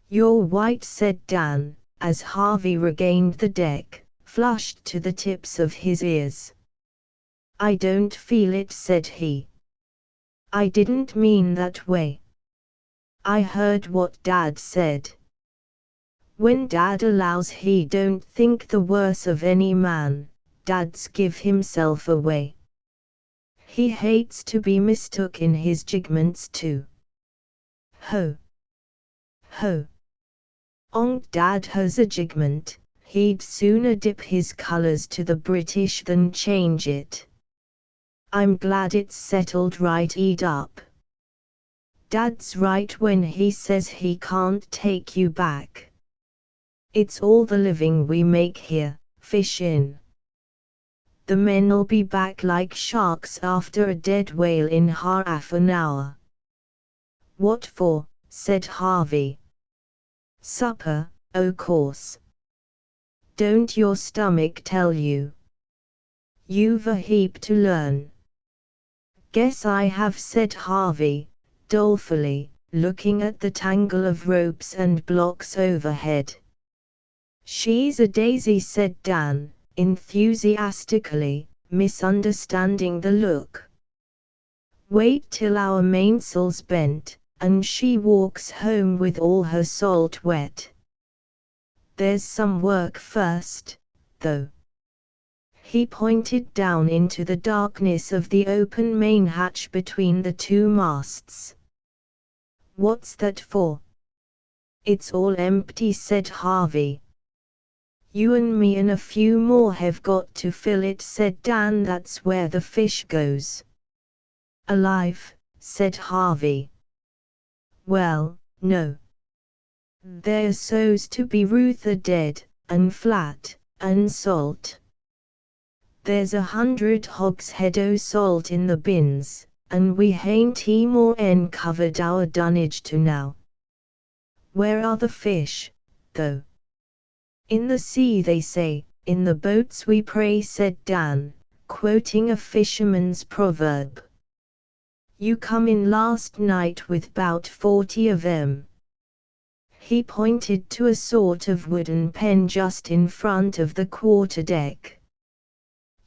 You're white, said Dan, as Harvey regained the deck, flushed to the tips of his ears. I don't feel it, said he. I didn't mean that way. I heard what Dad said. When Dad allows he don't think the worse of any man, Dad's give himself away. He hates to be mistook in his jigments too. Ho! Ho! On't Dad has a jigment, he'd sooner dip his colours to the British than change it. I'm glad it's settled right up. Dad's right when he says he can't take you back. It's all the living we make here, fish in. The men'll be back like sharks after a dead whale in half an hour. What for? Said Harvey. Supper, o' course. Don't your stomach tell you? You've a heap to learn. Guess I have, said Harvey, dolefully, looking at the tangle of ropes and blocks overhead. She's a daisy, said Dan, enthusiastically, misunderstanding the look. Wait till our mainsail's bent, and she walks home with all her salt wet. There's some work first, though." He pointed down into the darkness of the open main hatch between the two masts. "What's that for?" "It's all empty," said Harvey. "You and me and a few more have got to fill it," said Dan. "That's where the fish goes." "Alive," said Harvey. "Well, no. They're so's to be ruther dead, and flat, and salt. There's 100 hogshead o' salt in the bins, and we hain't more 'en covered our dunnage to now." "Where are the fish, though?" "In the sea, they say, in the boats we pray," said Dan, quoting a fisherman's proverb. "You come in last night with 'bout 40 of 'em." He pointed to a sort of wooden pen just in front of the quarterdeck.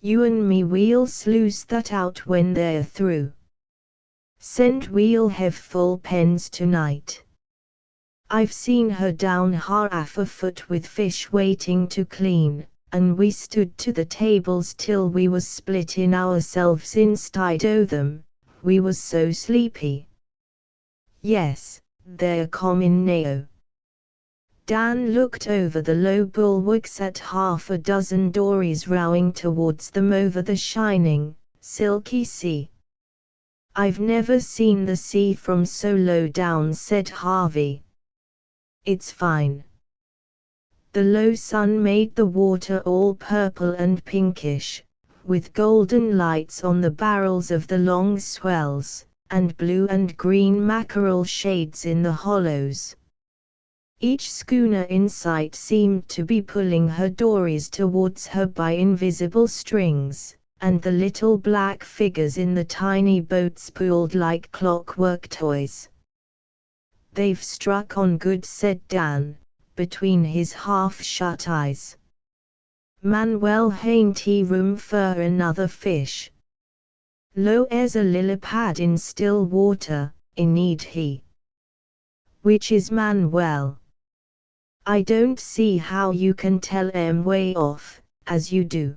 "You and me, we'll sluice that out when they're through. Send we'll have full pens tonight. I've seen her down half a foot with fish waiting to clean, and we stood to the tables till we was splitting ourselves inside o' them, we was so sleepy." "Yes, they're comin' now." Dan looked over the low bulwarks at half a dozen dories rowing towards them over the shining, silky sea. "I've never seen the sea from so low down," said Harvey. "It's fine." The low sun made the water all purple and pinkish, with golden lights on the barrels of the long swells, and blue and green mackerel shades in the hollows. Each schooner in sight seemed to be pulling her dories towards her by invisible strings, and the little black figures in the tiny boats pulled like clockwork toys. "They've struck on good," said Dan, between his half-shut eyes. "Manuel, hain't he room for another fish? Low as a lily pad in still water, indeed he." "Which is Manuel?" "I don't see how you can tell 'em way off, as you do."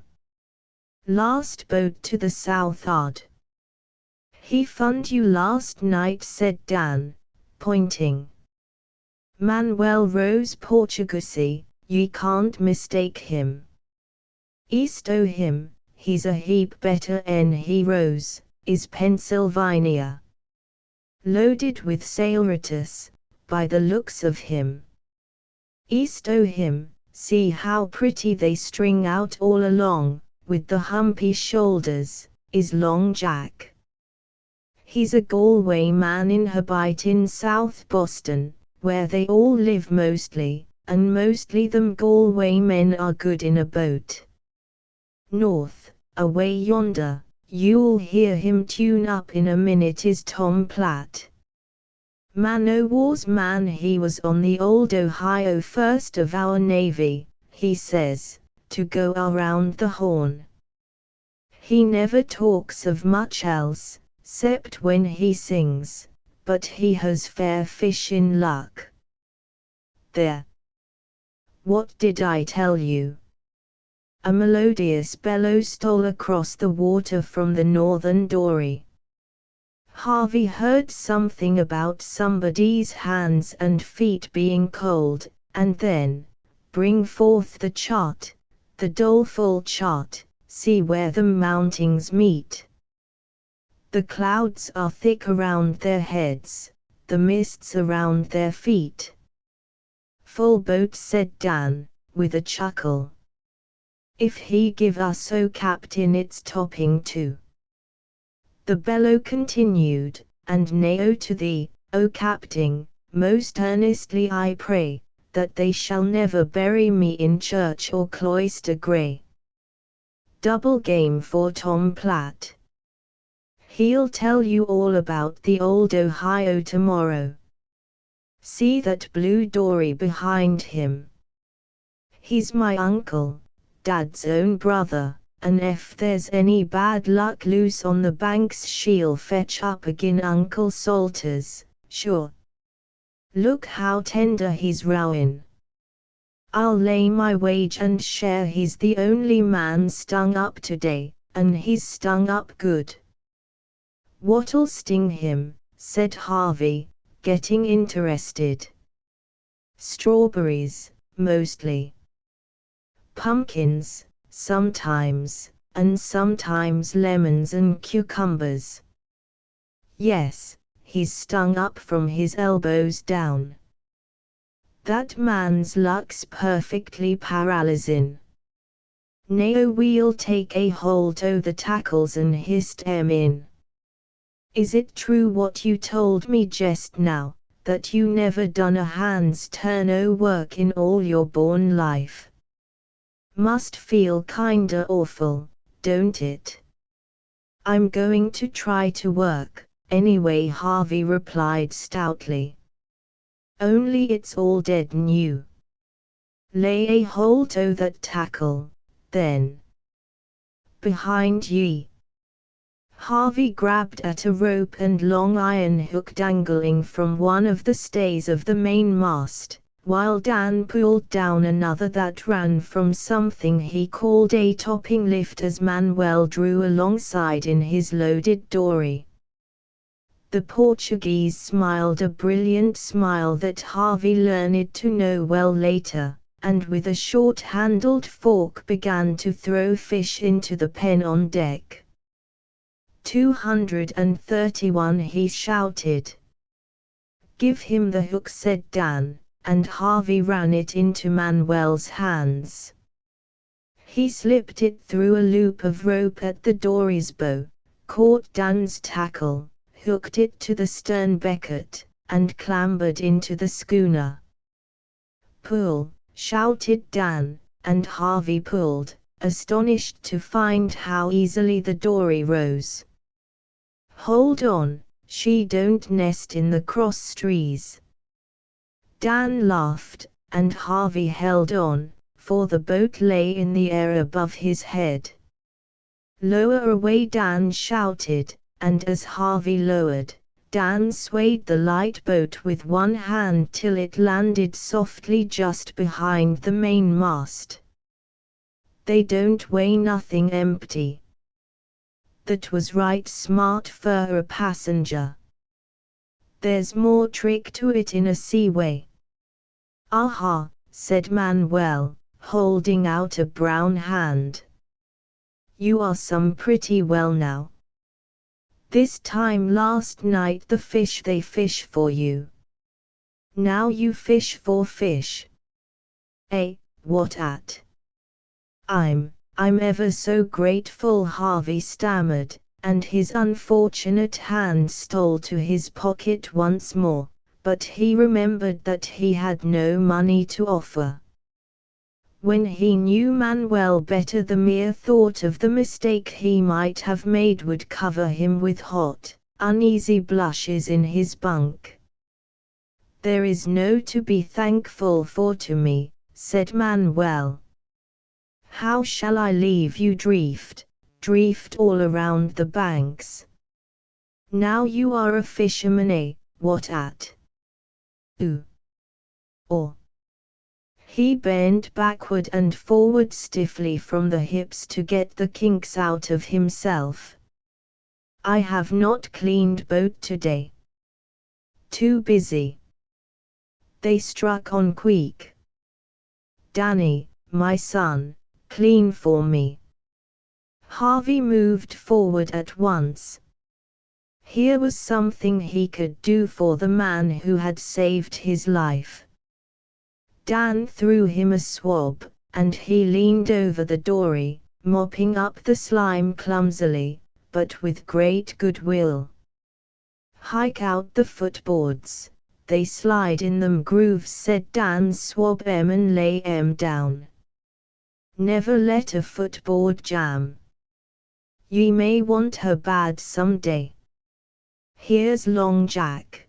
"Last boat to the south'ard. He found you last night," said Dan, pointing. "Manuel Rose Portuguese, ye can't mistake him. East o' him, he's a heap better 'en he Rose, is Pennsylvania. Loaded with saleratus, by the looks of him. East o' him, see how pretty they string out all along, with the humpy shoulders, is Long Jack. He's a Galway man inhabitin' South Boston, where they all live mostly, and mostly them Galway men are good in a boat. North, away yonder, you'll hear him tune up in a minute, is Tom Platt. Man o' war's man, he was on the old Ohio, first of our Navy, he says, to go around the Horn. He never talks of much else, 'cept when he sings, but he has fair fishin' luck. There. What did I tell you?" A melodious bellow stole across the water from the northern dory. Harvey heard something about somebody's hands and feet being cold, and then, "Bring forth the chart, the doleful chart, see where the mountings meet. The clouds are thick around their heads, the mists around their feet." "Full boat," said Dan, with a chuckle. "If he give us, oh captain, it's topping too." The bellow continued, "And now to thee, O captain, most earnestly I pray, that they shall never bury me in church or cloister grey." Double game for Tom Platt. He'll tell you all about the old Ohio tomorrow. See that blue dory behind him? He's my uncle, Dad's own brother, and if there's any bad luck loose on the banks she'll fetch up agin Uncle Salters, sure. Look how tender he's rowin'. I'll lay my wage and share he's the only man stung up today, and he's stung up good. What'll sting him? Said Harvey, getting interested. Strawberries, mostly. Pumpkins, sometimes, and sometimes lemons and cucumbers. Yes, he's stung up from his elbows down. That man's luck's perfectly paralyzin'. Now we'll take a holt o' the tackles and hist 'em in. Is it true what you told me just now, that you never done a hand's turn o' work in all your born life? Must feel kinda awful, don't it? I'm going to try to work, anyway, Harvey replied stoutly. Only it's all dead new. Lay a holt o' that tackle, then. Behind ye. Harvey grabbed at a rope and long iron hook dangling from one of the stays of the mainmast, while Dan pulled down another that ran from something he called a topping lift as Manuel drew alongside in his loaded dory. The Portuguese smiled a brilliant smile that Harvey learned to know well later, and with a short-handled fork began to throw fish into the pen on deck. 231, he shouted. Give him the hook, said Dan, and Harvey ran it into Manuel's hands. He slipped it through a loop of rope at the dory's bow, caught Dan's tackle, hooked it to the stern becket, and clambered into the schooner. Pull, shouted Dan, and Harvey pulled, astonished to find how easily the dory rose. Hold on, she don't nest in the cross trees. Dan laughed, and Harvey held on, for the boat lay in the air above his head. Lower away, Dan shouted, and as Harvey lowered, Dan swayed the light boat with one hand till it landed softly just behind the mainmast. They don't weigh nothing empty. That was right smart for a passenger. There's more trick to it in a seaway. Aha, said Manuel, holding out a brown hand. You are some pretty well now. This time last night the fish they fish for you. Now you fish for fish. Eh, what at? I'm ever so grateful, Harvey stammered, and his unfortunate hand stole to his pocket once more, but he remembered that he had no money to offer. When he knew Manuel better, the mere thought of the mistake he might have made would cover him with hot, uneasy blushes in his bunk. There is no to be thankful for to me, said Manuel. How shall I leave you drift all around the banks? Now you are a fisherman, eh, what at? Ooh. Or. He bent backward and forward stiffly from the hips to get the kinks out of himself. I have not cleaned boat today. Too busy. They struck on quick. Danny, my son, clean for me. Harvey moved forward at once. Here was something he could do for the man who had saved his life. Dan threw him a swab, and he leaned over the dory, mopping up the slime clumsily, but with great goodwill. Hike out the footboards, they slide in them grooves, said Dan. Swab 'em and lay 'em down. Never let a footboard jam. Ye may want her bad some day. Here's Long Jack.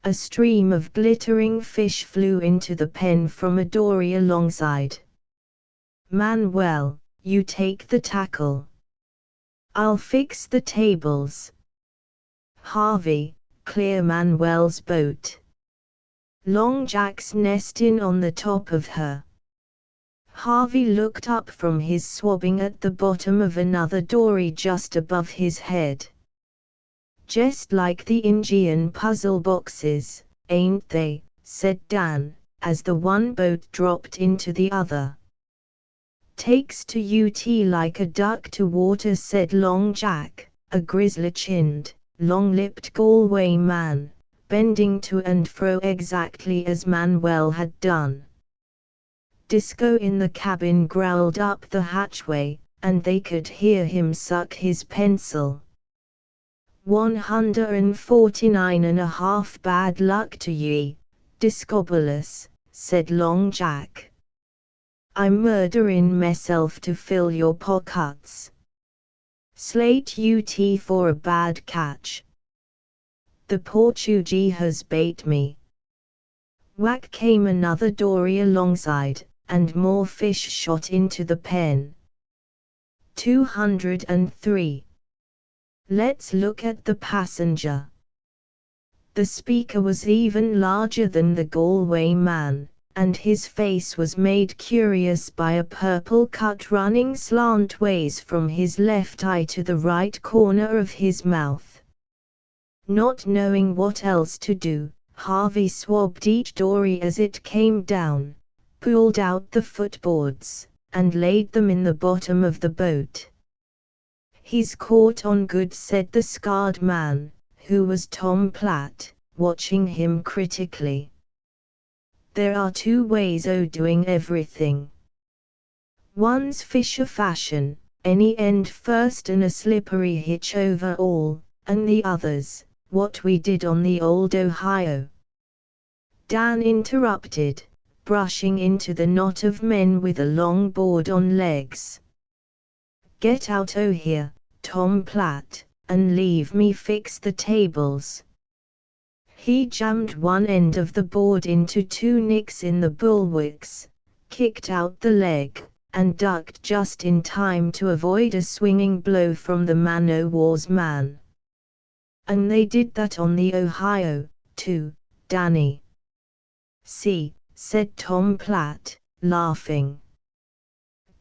A stream of glittering fish flew into the pen from a dory alongside. Manuel, you take the tackle. I'll fix the tables. Harvey, clear Manuel's boat. Long Jack's nesting on the top of her. Harvey looked up from his swabbing at the bottom of another dory just above his head. Just like the Indian puzzle boxes, ain't they? Said Dan, as the one boat dropped into the other. Takes to UT like a duck to water, said Long Jack, a grizzly-chinned, long-lipped Galway man, bending to and fro exactly as Manuel had done. Disco in the cabin growled up the hatchway, and they could hear him suck his pencil. 149.5 bad luck to ye, Discobolus, said Long Jack. I'm murderin' meself to fill your pockets. Slate UT for a bad catch. The Portuguese has bait me. Whack came another dory alongside, and more fish shot into the pen. 203. Let's look at the passenger. The speaker was even larger than the Galway man, and his face was made curious by a purple cut running slantways from his left eye to the right corner of his mouth. Not knowing what else to do, Harvey swabbed each dory as it came down, pulled out the footboards, and laid them in the bottom of the boat. He's caught on good, said the scarred man, who was Tom Platt, watching him critically. There are two ways o' doing everything. One's fisher fashion, any end first and a slippery hitch over all, and the other's what we did on the old Ohio. Dan interrupted, brushing into the knot of men with a long board on legs. Get out o' here, Tom Platt, and leave me fix the tables. He jammed one end of the board into two nicks in the bulwarks, kicked out the leg, and ducked just in time to avoid a swinging blow from the man-o'-war's man. And they did that on the Ohio, too, Danny. See, said Tom Platt, laughing.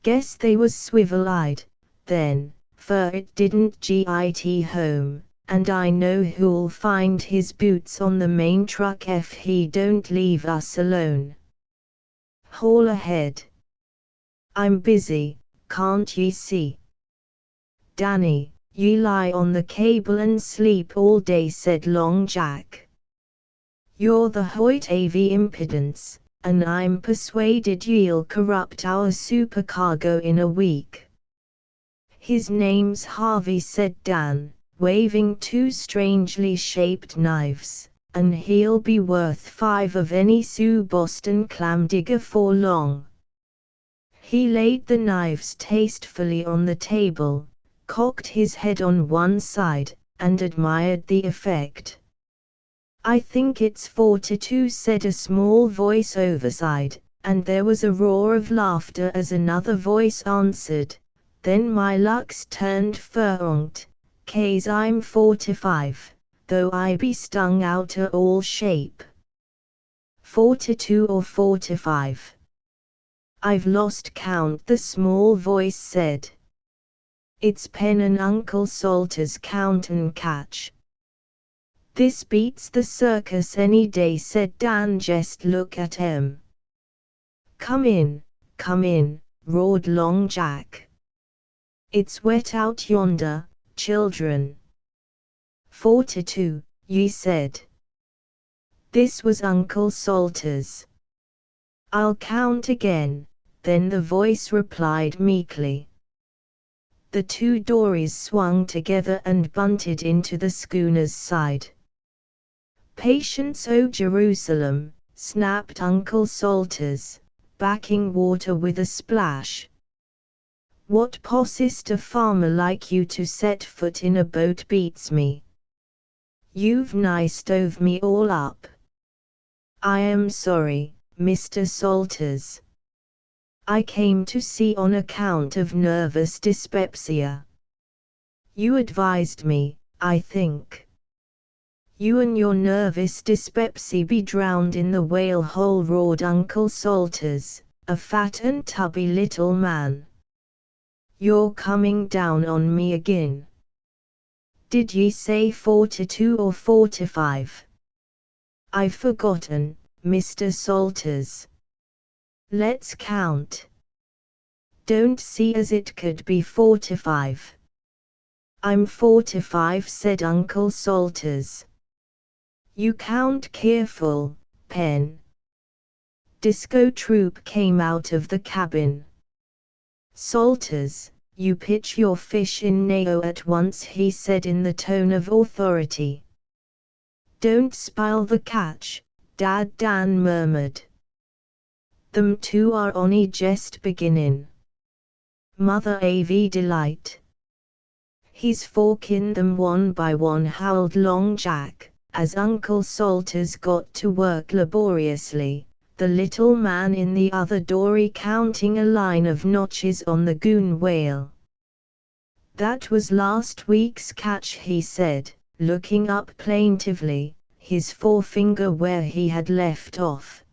Guess they was swivel-eyed, then, for it didn't git home, and I know who'll find his boots on the main truck if he don't leave us alone. Haul ahead. I'm busy, can't ye see? Danny, ye lie on the cable and sleep all day, said Long Jack. You're the hoit-avy impudence, and I'm persuaded ye'll corrupt our supercargo in a week. His name's Harvey, said Dan, waving two strangely shaped knives, and he'll be worth 5 of any Sioux Boston clam digger for long. He laid the knives tastefully on the table, cocked his head on one side, and admired the effect. I think it's 42, said a small voice overside, and there was a roar of laughter as another voice answered, then my luck's turned furlonged, 'case I'm 45, though I be stung out o' all shape. 42 or 45. I've lost count, the small voice said. It's Pen and Uncle Salter's count and catch. This beats the circus any day, said Dan. Just look at 'em. Come in, roared Long Jack. It's wet out yonder, children. 42, ye said. This was Uncle Salter's. I'll count again, then the voice replied meekly. The two dories swung together and bunted into the schooner's side. Patience, O Jerusalem, snapped Uncle Salters, backing water with a splash. What possessed a farmer like you to set foot in a boat beats me. You've nigh stove me all up. I am sorry, Mr. Salters. I came to see on account of nervous dyspepsia. You advised me, I think. You and your nervous dyspepsy be drowned in the whale hole, roared Uncle Salters, a fat and tubby little man. You're coming down on me again. Did ye say 42 or 45? I've forgotten, Mr. Salters. Let's count. Don't see as it could be 45. I'm 45, said Uncle Salters. You count careful, Pen. Disco Troop came out of the cabin. Salters, you pitch your fish in Nao at once, he said in the tone of authority. Don't spile the catch, Dad, Dan murmured. Them two are only just beginning. Mother AV delight. He's forkin' them one by one, howled Long Jack, as Uncle Salters got to work laboriously, the little man in the other dory counting a line of notches on the goon whale. That was last week's catch, he said, looking up plaintively, his forefinger where he had left off.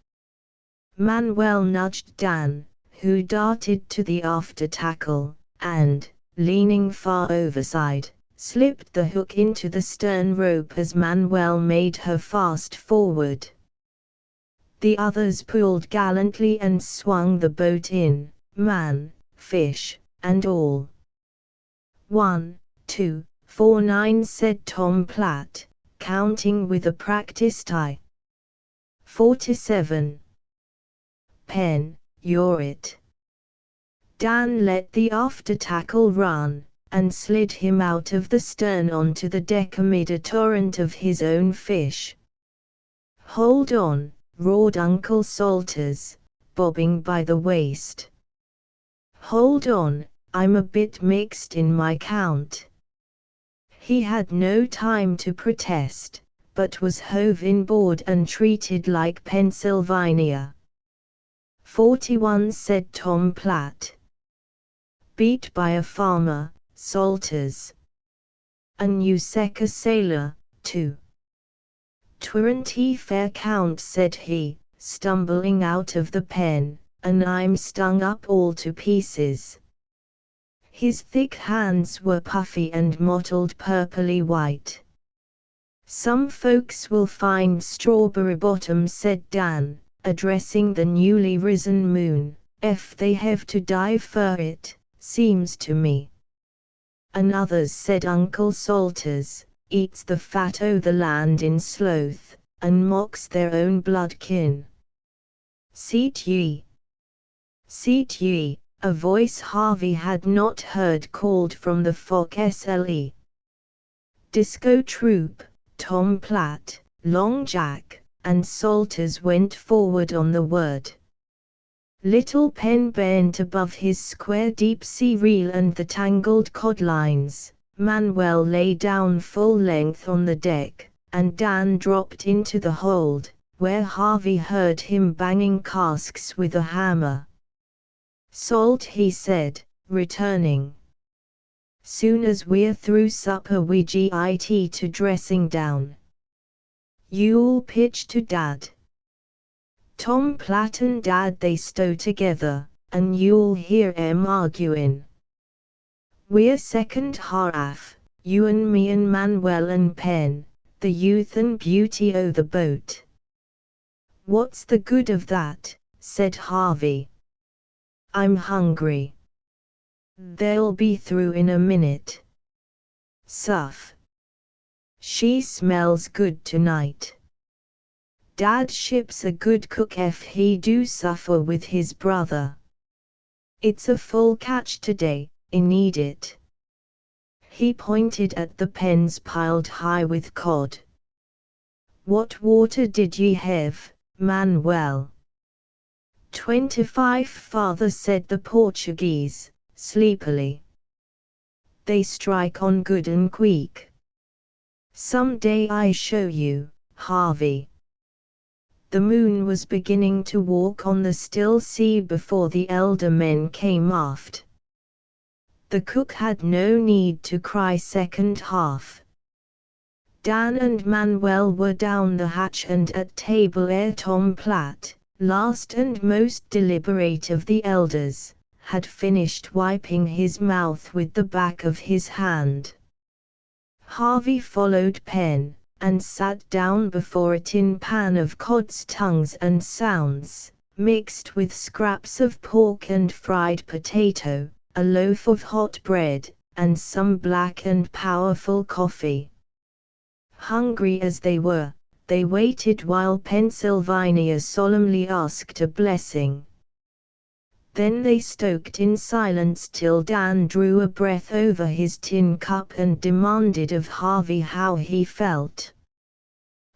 Manuel nudged Dan, who darted to the after tackle, and, leaning far overside, slipped the hook into the stern rope as Manuel made her fast forward. The others pulled gallantly and swung the boat in, man, fish, and all. 1, 2, 4, 9, said Tom Platt, counting with a practiced eye. 47. Pen, you're it. Dan let the after tackle run, and slid him out of the stern onto the deck amid a torrent of his own fish. Hold on, roared Uncle Salters, bobbing by the waist. Hold on, I'm a bit mixed in my count. He had no time to protest, but was hove inboard and treated like Pennsylvania. 41, said Tom Platt. Beat by a farmer, Salters. A New Secker sailor, too. 20 fair count, said he, stumbling out of the pen, and I'm stung up all to pieces. His thick hands were puffy and mottled purpley white. Some folks will find Strawberry Bottom, said Dan, addressing the newly risen moon, if they have to dive for it, seems to me. And others, said Uncle Salters, eats the fat o' the land in sloth, and mocks their own blood kin. Seat ye! Seat ye! A voice Harvey had not heard called from the forecastle. Disco Troop, Tom Platt, Long Jack, and Salters went forward on the word. Little Pen bent above his square deep-sea reel and the tangled codlines. Manuel lay down full length on the deck, and Dan dropped into the hold, where Harvey heard him banging casks with a hammer. Salt, he said, returning. Soon as we're through supper we git to dressing down. You'll pitch to Dad. Tom Platt and Dad they stow together, and you'll hear 'em arguin'. We're second half, you and me and Manuel and Pen, the youth and beauty o' the boat. What's the good of that, said Harvey. I'm hungry. They'll be through in a minute. Suff. She smells good tonight. Dad ship's a good cook if he do suffer with his brother. It's a full catch today, I need it. He pointed at the pens piled high with cod. What water did ye have, Manuel? 25, father, said the Portuguese, sleepily. They strike on good and quick. Some day I show you, Harvey. The moon was beginning to walk on the still sea before the elder men came aft. The cook had no need to cry second half. Dan and Manuel were down the hatch and at table ere Tom Platt, last and most deliberate of the elders, had finished wiping his mouth with the back of his hand. Harvey followed Penn, and sat down before a tin pan of cod's tongues and sounds, mixed with scraps of pork and fried potato, a loaf of hot bread, and some black and powerful coffee. Hungry as they were, they waited while Pennsylvania solemnly asked a blessing. Then they stoked in silence till Dan drew a breath over his tin cup and demanded of Harvey how he felt.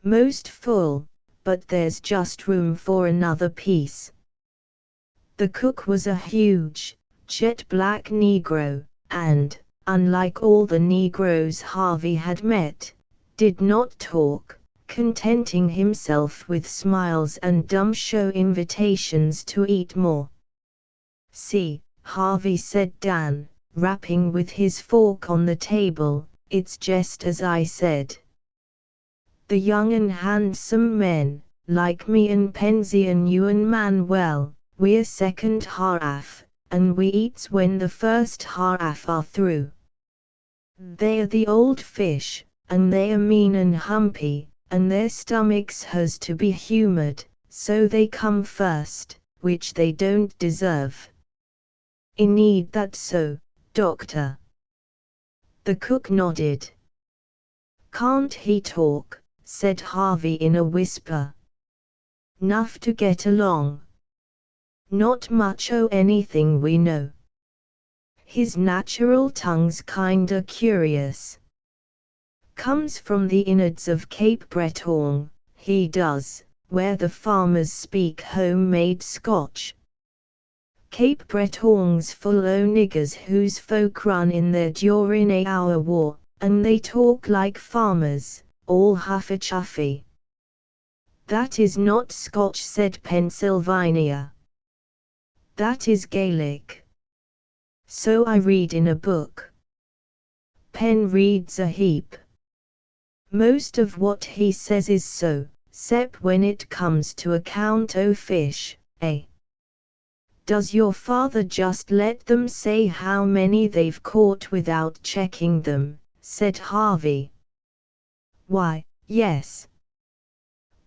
"Most full, but there's just room for another piece." The cook was a huge, jet-black Negro, and, unlike all the Negroes Harvey had met, did not talk, contenting himself with smiles and dumb show invitations to eat more. "See, Harvey," said Dan, rapping with his fork on the table, "it's just as I said. The young and handsome men, like me and Penzie and you and Manuel, we're second half, and we eats when the first half are through. They're the old fish, and they're mean and humpy, and their stomachs has to be humoured, so they come first, which they don't deserve. Indeed that's so, Doctor." The cook nodded. "Can't he talk?" said Harvey in a whisper. "'Nough to get along. Not much o' anything we know. His natural tongue's kinda curious. Comes from the innards of Cape Breton, he does, where the farmers speak home-made Scotch. Cape Breton's full o' niggers whose folk run in there during our war, and they talk like farmers, all huffy-chuffy." "That is not Scotch," said Pennsylvania. "That is Gaelic. So I read in a book." Penn reads a heap. "Most of what he says is so, 'cept when it comes to account o' fish, eh?" "Does your father just let them say how many they've caught without checking them?" said Harvey. "Why, yes.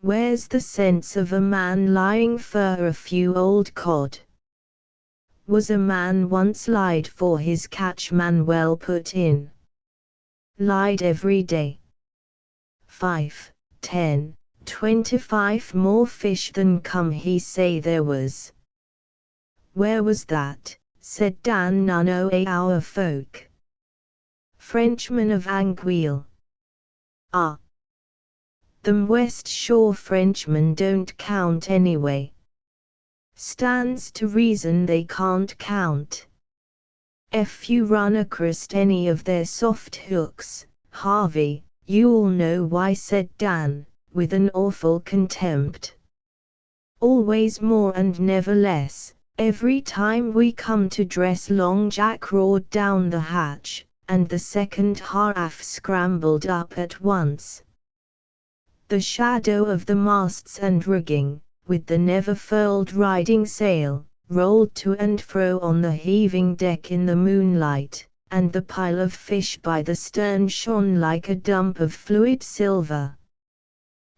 Where's the sense of a man lying for a few old cod?" "Was a man once lied for his catch?" Manuel put in. "Lied every day. 5, 10, 25 more fish than come he say there was." "Where was that?" said Dan. "None o' our folk." "Frenchmen of Anguille." "Ah. Them West Shore Frenchmen don't count anyway." "Stands to reason they can't count. If you run across any of their soft hooks, Harvey, you'll know why," said Dan, with an awful contempt. "Always more and never less. Every time we come to dress Long Jack roared down the hatch, and the second half scrambled up at once. The shadow of the masts and rigging, with the never-furled riding sail, rolled to and fro on the heaving deck in the moonlight, and the pile of fish by the stern shone like a dump of fluid silver.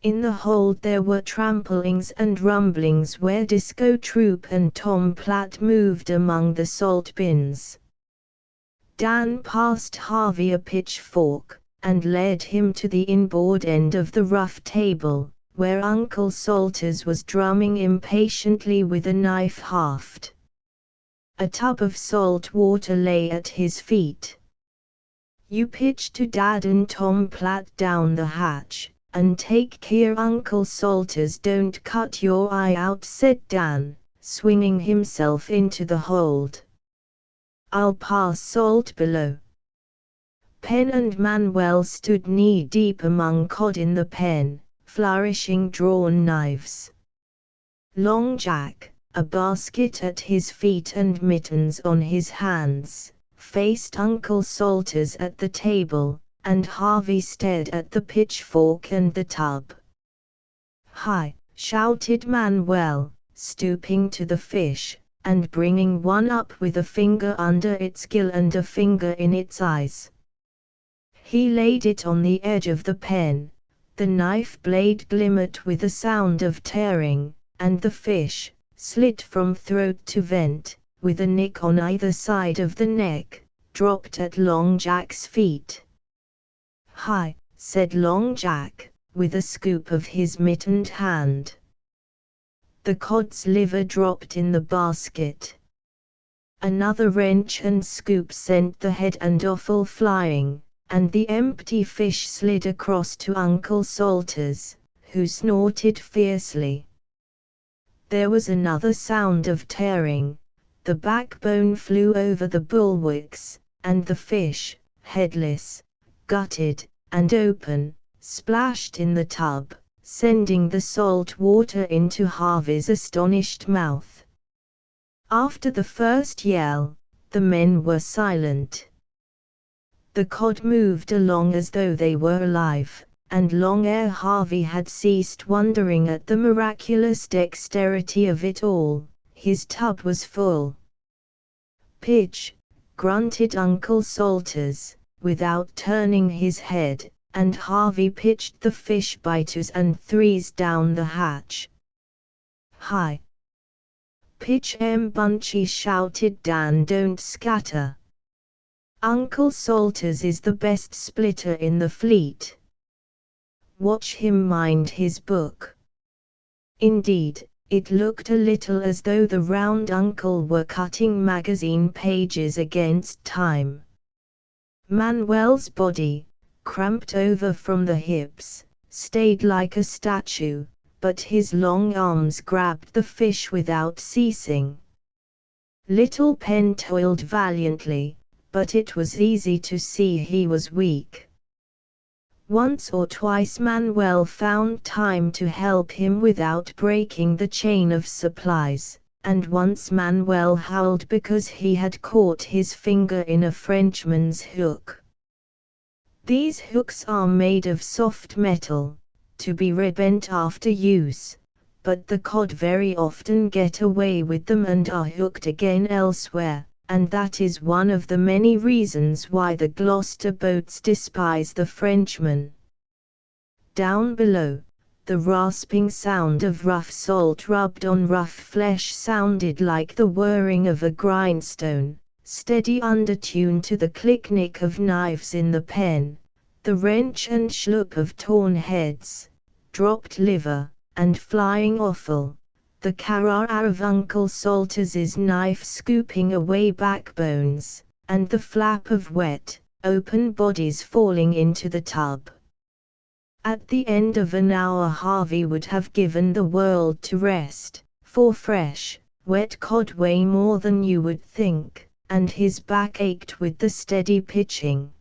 In the hold there were tramplings and rumblings where Disco Troop and Tom Platt moved among the salt bins. Dan passed Harvey a pitchfork, and led him to the inboard end of the rough table, where Uncle Salters was drumming impatiently with a knife haft. A tub of salt water lay at his feet. "You pitch to Dad and Tom Platt down the hatch, and take care Uncle Salters don't cut your eye out," said Dan, swinging himself into the hold. "I'll pass salt below." Penn and Manuel stood knee-deep among cod in the pen, flourishing drawn knives. Long Jack, a basket at his feet and mittens on his hands, faced Uncle Salters at the table, and Harvey stared at the pitchfork and the tub. "Hi!" shouted Manuel, stooping to the fish, and bringing one up with a finger under its gill and a finger in its eyes. He laid it on the edge of the pen. The knife blade glimmered with a sound of tearing, and the fish, slit from throat to vent, with a nick on either side of the neck, dropped at Long Jack's feet. "Hi!" said Long Jack, with a scoop of his mittened hand. The cod's liver dropped in the basket. Another wrench and scoop sent the head and offal flying, and the empty fish slid across to Uncle Salters, who snorted fiercely. There was another sound of tearing. The backbone flew over the bulwarks, and the fish, headless, gutted, and open, splashed in the tub, sending the salt water into Harvey's astonished mouth. After the first yell, the men were silent. The cod moved along as though they were alive, and long ere Harvey had ceased wondering at the miraculous dexterity of it all, his tub was full. "Pitch!" grunted Uncle Salters, without turning his head, and Harvey pitched the fish by twos and threes down the hatch. "Hi! Pitch 'em bunchy!" shouted Dan. "Don't scatter. Uncle Salters is the best splitter in the fleet. Watch him mind his book." Indeed, it looked a little as though the round uncle were cutting magazine pages against time. Manuel's body, cramped over from the hips, stayed like a statue, but his long arms grabbed the fish without ceasing. Little Pen toiled valiantly, but it was easy to see he was weak. Once or twice Manuel found time to help him without breaking the chain of supplies, and once Manuel howled because he had caught his finger in a Frenchman's hook. These hooks are made of soft metal, to be rebent after use, but the cod very often get away with them and are hooked again elsewhere, and that is one of the many reasons why the Gloucester boats despise the Frenchman. Down below, the rasping sound of rough salt rubbed on rough flesh sounded like the whirring of a grindstone, steady undertune to the click-nick of knives in the pen, the wrench and schloop of torn heads, dropped liver, and flying offal, the carrara of Uncle Salters's knife scooping away backbones, and the flap of wet, open bodies falling into the tub. At the end of an hour Harvey would have given the world to rest, for fresh, wet cod weigh more than you would think, and his back ached with the steady pitching.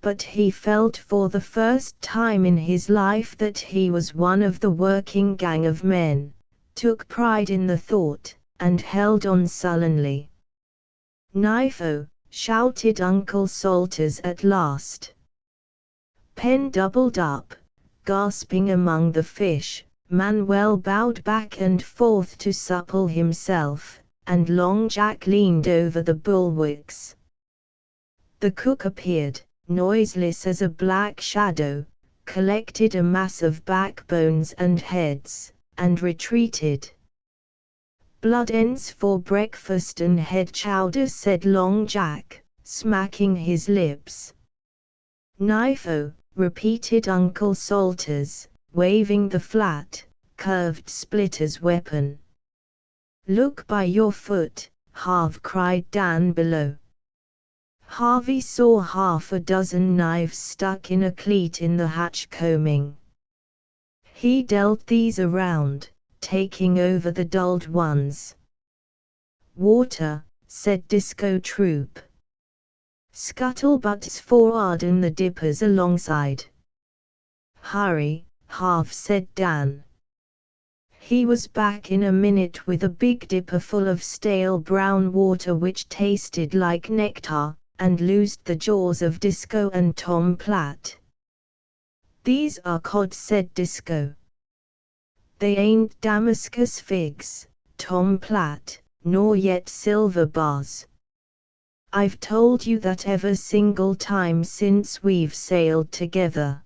But he felt for the first time in his life that he was one of the working gang of men, took pride in the thought, and held on sullenly. "Knife-o!" shouted Uncle Salters at last. Pen doubled up, gasping among the fish. Manuel bowed back and forth to supple himself, and Long Jack leaned over the bulwarks. The cook appeared, noiseless as a black shadow, collected a mass of backbones and heads, and retreated. "Blood ends for breakfast and head chowder," said Long Jack, smacking his lips. "Knife-o!" repeated Uncle Salters, waving the flat, curved splitter's weapon. "Look by your foot," half cried Dan below. Harvey saw half a dozen knives stuck in a cleat in the hatch combing. He dealt these around, taking over the dulled ones. "Water," said Disco Troop. "Scuttlebutts forward and the dippers alongside." "Hurry," half said Dan. He was back in a minute with a big dipper full of stale brown water which tasted like nectar, and loosed the jaws of Disco and Tom Platt. "These are cod," said Disco. "They ain't Damascus figs, Tom Platt, nor yet silver bars. I've told you that every single time since we've sailed together."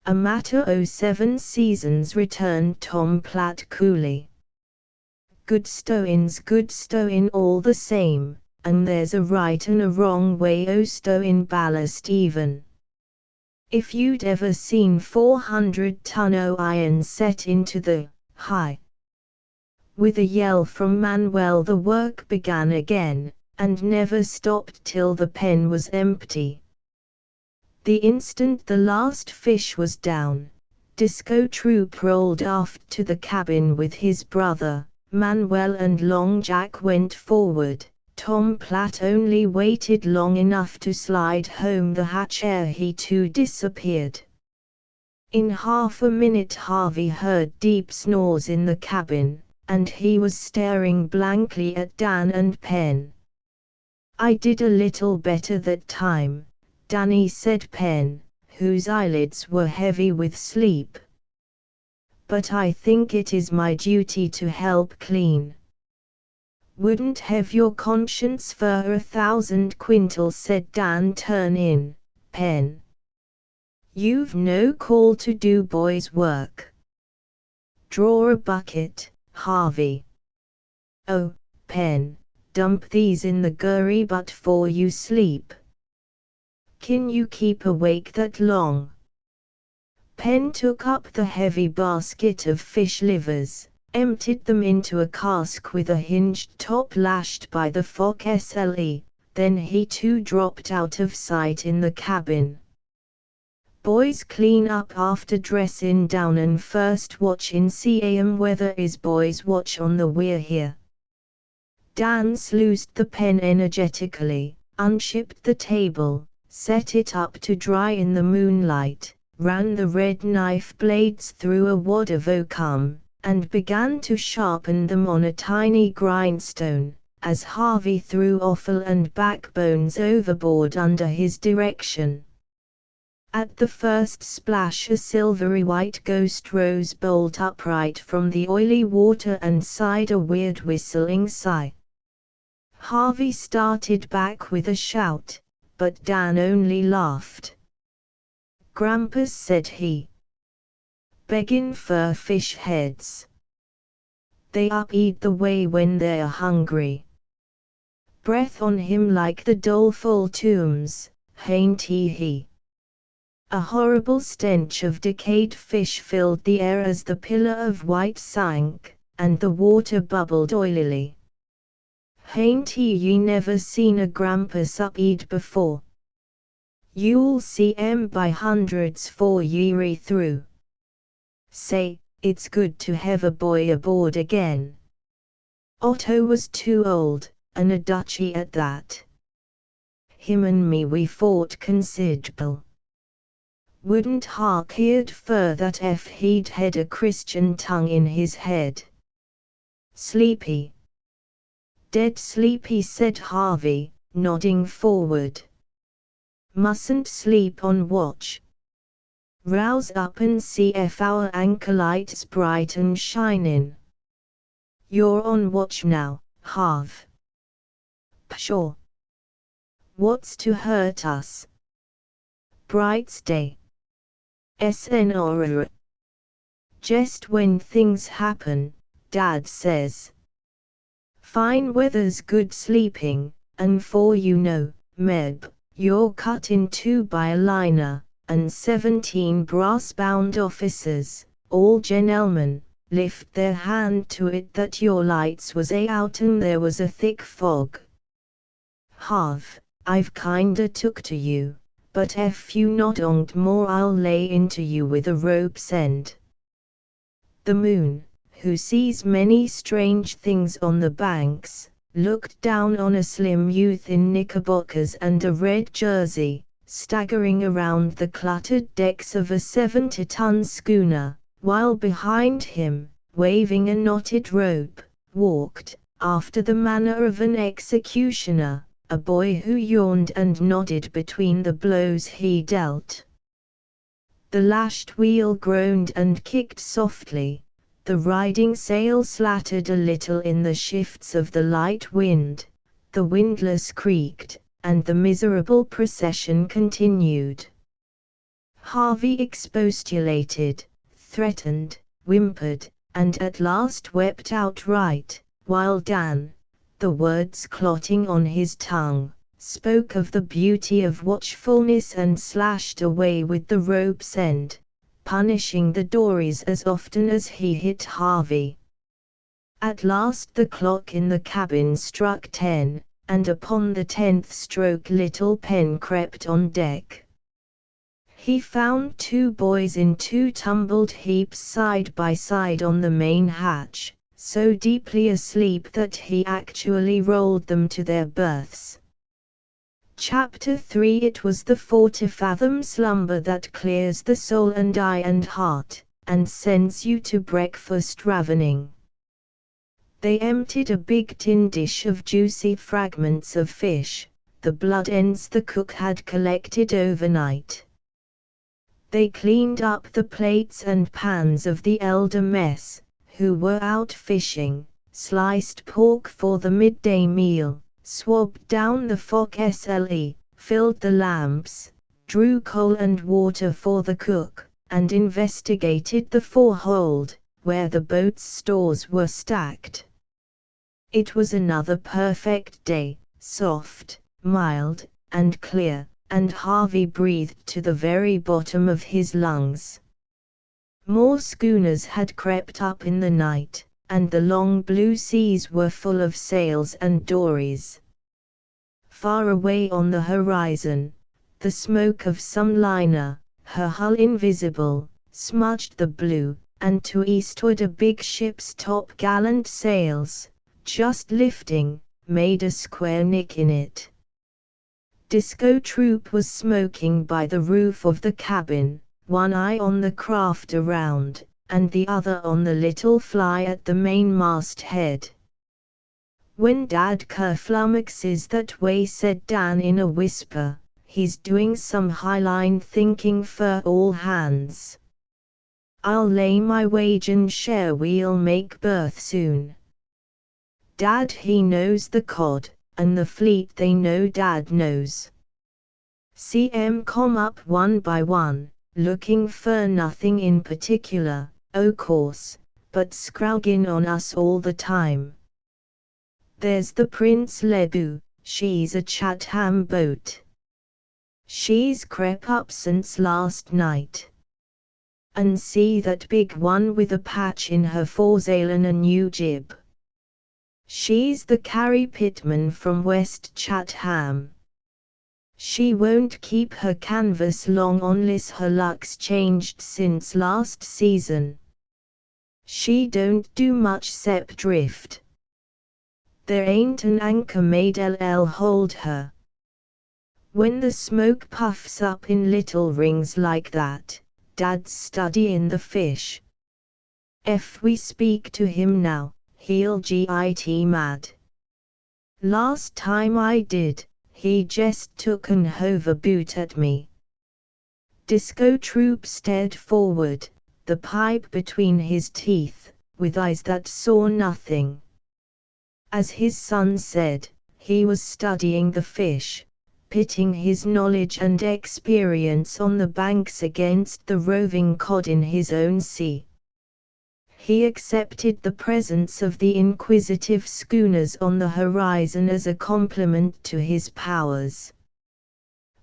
"A matter o' 7 seasons," returned Tom Platt coolly. "Good stowin' all the same, and there's a right and a wrong way o' stowin' ballast even. If you'd ever seen 400 ton o' iron set into the high." With a yell from Manuel the work began again, and never stopped till the pen was empty. The instant the last fish was down, Disco Troop rolled aft to the cabin with his brother. Manuel and Long Jack went forward. Tom Platt only waited long enough to slide home the hatch ere he too disappeared. In half a minute Harvey heard deep snores in the cabin, and he was staring blankly at Dan and Pen. "I did a little better that time," Danny said. Pen, whose eyelids were heavy with sleep. "But I think it is my duty to help clean." "Wouldn't have your conscience for 1,000 quintals," said Dan. "Turn in, Pen. You've no call to do boys' work. Draw a bucket, Harvey. Oh, Pen, dump these in the gurry butt 'fore you sleep. Can you keep awake that long?" Pen took up the heavy basket of fish livers, emptied them into a cask with a hinged top lashed by the forecastle, then he too dropped out of sight in the cabin. "Boys clean up after dressin' down and first watch in CAM weather is boys' watch on the weir here." Dan sluiced the pen energetically, unshipped the table, set it up to dry in the moonlight, ran the red knife blades through a wad of oakum, and began to sharpen them on a tiny grindstone, as Harvey threw offal and backbones overboard under his direction. At the first splash a silvery white ghost rose bolt upright from the oily water and sighed a weird whistling sigh. Harvey started back with a shout, but Dan only laughed. "Grampus," said he. "Beggin' fer fish heads. They up eat the way when they're hungry. Breath on him like the doleful tombs, hain't he?" A horrible stench of decayed fish filled the air as the pillar of white sank, and the water bubbled oilily. "Hain't ye never seen a grampus up eat before? You'll see 'em by hundreds 'fore ye re through. Say, it's good to have a boy aboard again." Otto was too old, and a Dutchie at that. "Him and me we fought considerable. Wouldn't hark heerd fur that ef he'd had a Christian tongue in his head. Sleepy. Dead sleepy," said Harvey, nodding forward. "Mustn't sleep on watch. Rouse up and see ef our anchor light's bright and shinin'. You're on watch now, Harv." "Pshaw. What's to hurt us? Bright's day. SNR. Just when things happen, Dad says. Fine weather's good sleeping, and 'fore you know, Meb, you're cut in two by a liner, and 17 brass-bound officers, all gentlemen, lift their hand to it that your lights was out and there was a thick fog. Harv, I've kinda took to you, but ef you not onged more I'll lay into you with a rope's end." The moon, who sees many strange things on the banks, looked down on a slim youth in knickerbockers and a red jersey, staggering around the cluttered decks of a 70-ton schooner, while behind him, waving a knotted rope, walked, after the manner of an executioner, a boy who yawned and nodded between the blows he dealt. The lashed wheel groaned and kicked softly, the riding sail slattered a little in the shifts of the light wind, the windlass creaked, and the miserable procession continued. Harvey expostulated, threatened, whimpered, and at last wept outright, while Dan, the words clotting on his tongue, spoke of the beauty of watchfulness and slashed away with the rope's end, punishing the dories as often as he hit Harvey. At last the clock in the cabin struck 10, and upon the 10th stroke little Pen crept on deck. He found 2 boys in 2 tumbled heaps side by side on the main hatch, so deeply asleep that he actually rolled them to their berths. Chapter 3 It was the 40-fathom slumber that clears the soul and eye and heart, and sends you to breakfast ravening. They emptied a big tin dish of juicy fragments of fish, the blood ends the cook had collected overnight. They cleaned up the plates and pans of the elder mess, who were out fishing, sliced pork for the midday meal, swabbed down the forecastle, filled the lamps, drew coal and water for the cook, and investigated the forehold, where the boat's stores were stacked. It was another perfect day, soft, mild, and clear, and Harvey breathed to the very bottom of his lungs. More schooners had crept up in the night, and the long blue seas were full of sails and dories. Far away on the horizon, the smoke of some liner, her hull invisible, smudged the blue, and to eastward a big ship's top-gallant sails, just lifting, made a square nick in it. Disco Troop was smoking by the roof of the cabin, one eye on the craft around, and the other on the little fly at the mainmast head. "When Dad kerflummoxes that way," said Dan in a whisper, "he's doing some highline thinking for all hands. I'll lay my wage and share we'll make berth soon. Dad he knows the cod, and the fleet they know Dad knows. See 'em come up one by one, looking for nothing in particular, o' course, but scrouging on us all the time. There's the Prince Lebu, she's a Chatham boat. She's crep up since last night. And see that big one with a patch in her foresail and a new jib. She's the Carrie Pittman from West Chatham. She won't keep her canvas long unless her luck's changed since last season. She don't do much 'cept drift. There ain't an anchor made LL hold her. When the smoke puffs up in little rings like that, Dad's studying the fish. If we speak to him now, he'll git mad. Last time I did, he jest took an hove a boot at me." Disco Troop stared forward, the pipe between his teeth, with eyes that saw nothing. As his son said, he was studying the fish, pitting his knowledge and experience on the banks against the roving cod in his own sea. He accepted the presence of the inquisitive schooners on the horizon as a compliment to his powers.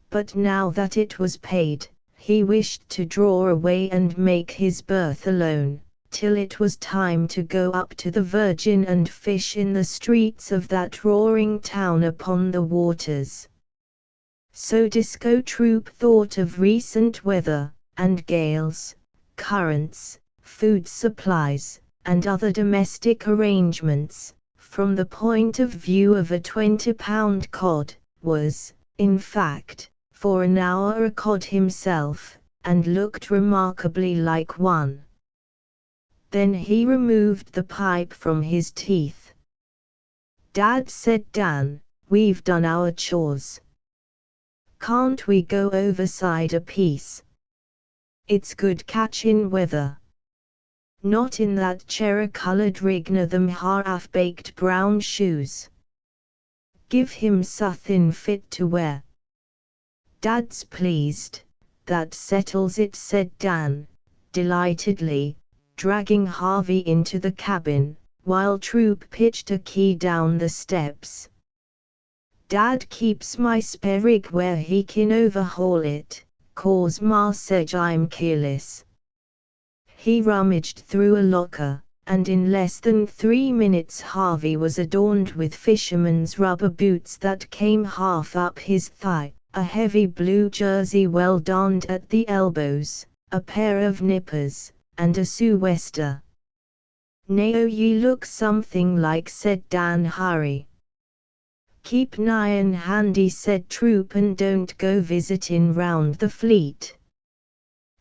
But now that it was paid, he wished to draw away and make his berth alone, till it was time to go up to the Virgin and fish in the streets of that roaring town upon the waters. So Disco Troop thought of recent weather, and gales, currents, food supplies, and other domestic arrangements, from the point of view of a 20-pound cod, was, in fact, for an hour a cod himself, and looked remarkably like one. Then he removed the pipe from his teeth. "Dad," said Dan, "we've done our chores. Can't we go overside a piece? It's good catchin' weather." "Not in that cherry-coloured rig nor them half-baked brown shoes. Give him suthin' fit to wear." "Dad's pleased, that settles it," said Dan, delightedly, dragging Harvey into the cabin, while Troop pitched a key down the steps. "Dad keeps my spare rig where he kin overhaul it, 'cause Ma said I'm keerless." He rummaged through a locker, and in less than 3 minutes Harvey was adorned with fisherman's rubber boots that came half up his thigh, a heavy blue jersey well darned at the elbows, a pair of nippers, and a sou'wester. "Now ye look something like," said Dan. "Hurry. Keep nigh handy," said Troop, "and don't go visitin' round the fleet.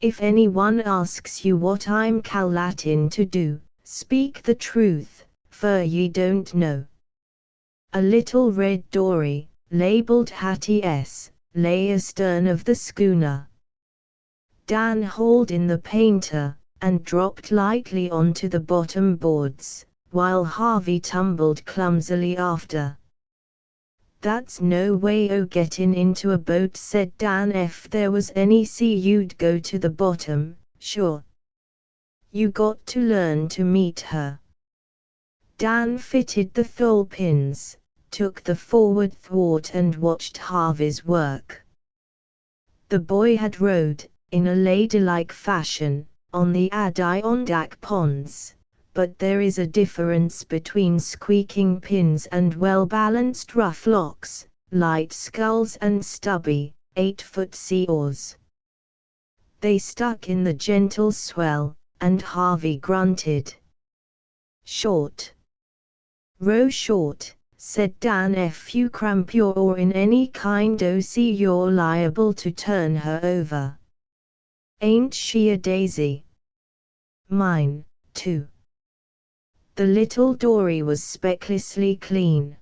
If anyone asks you what I'm calatin' to do, speak the truth, fer ye don't know." A little red dory, labeled Hattie S., lay astern of the schooner. Dan hauled in the painter, and dropped lightly onto the bottom boards, while Harvey tumbled clumsily after. "That's no way o' gettin' into a boat," said Dan. "Ef there was any sea you'd go to the bottom, sure. You got to learn to meet her." Dan fitted the thole pins, took the forward thwart and watched Harvey's work. The boy had rowed, in a ladylike fashion, on the Adirondack ponds, but there is a difference between squeaking pins and well-balanced rough locks, light sculls and stubby, 8-foot sea oars. They stuck in the gentle swell, and Harvey grunted. "Short. Row short," said Dan. "If you cramp your oar in any kind o' sea you're liable to turn her over. Ain't she a daisy?" "Mine, too." The little dory was specklessly clean.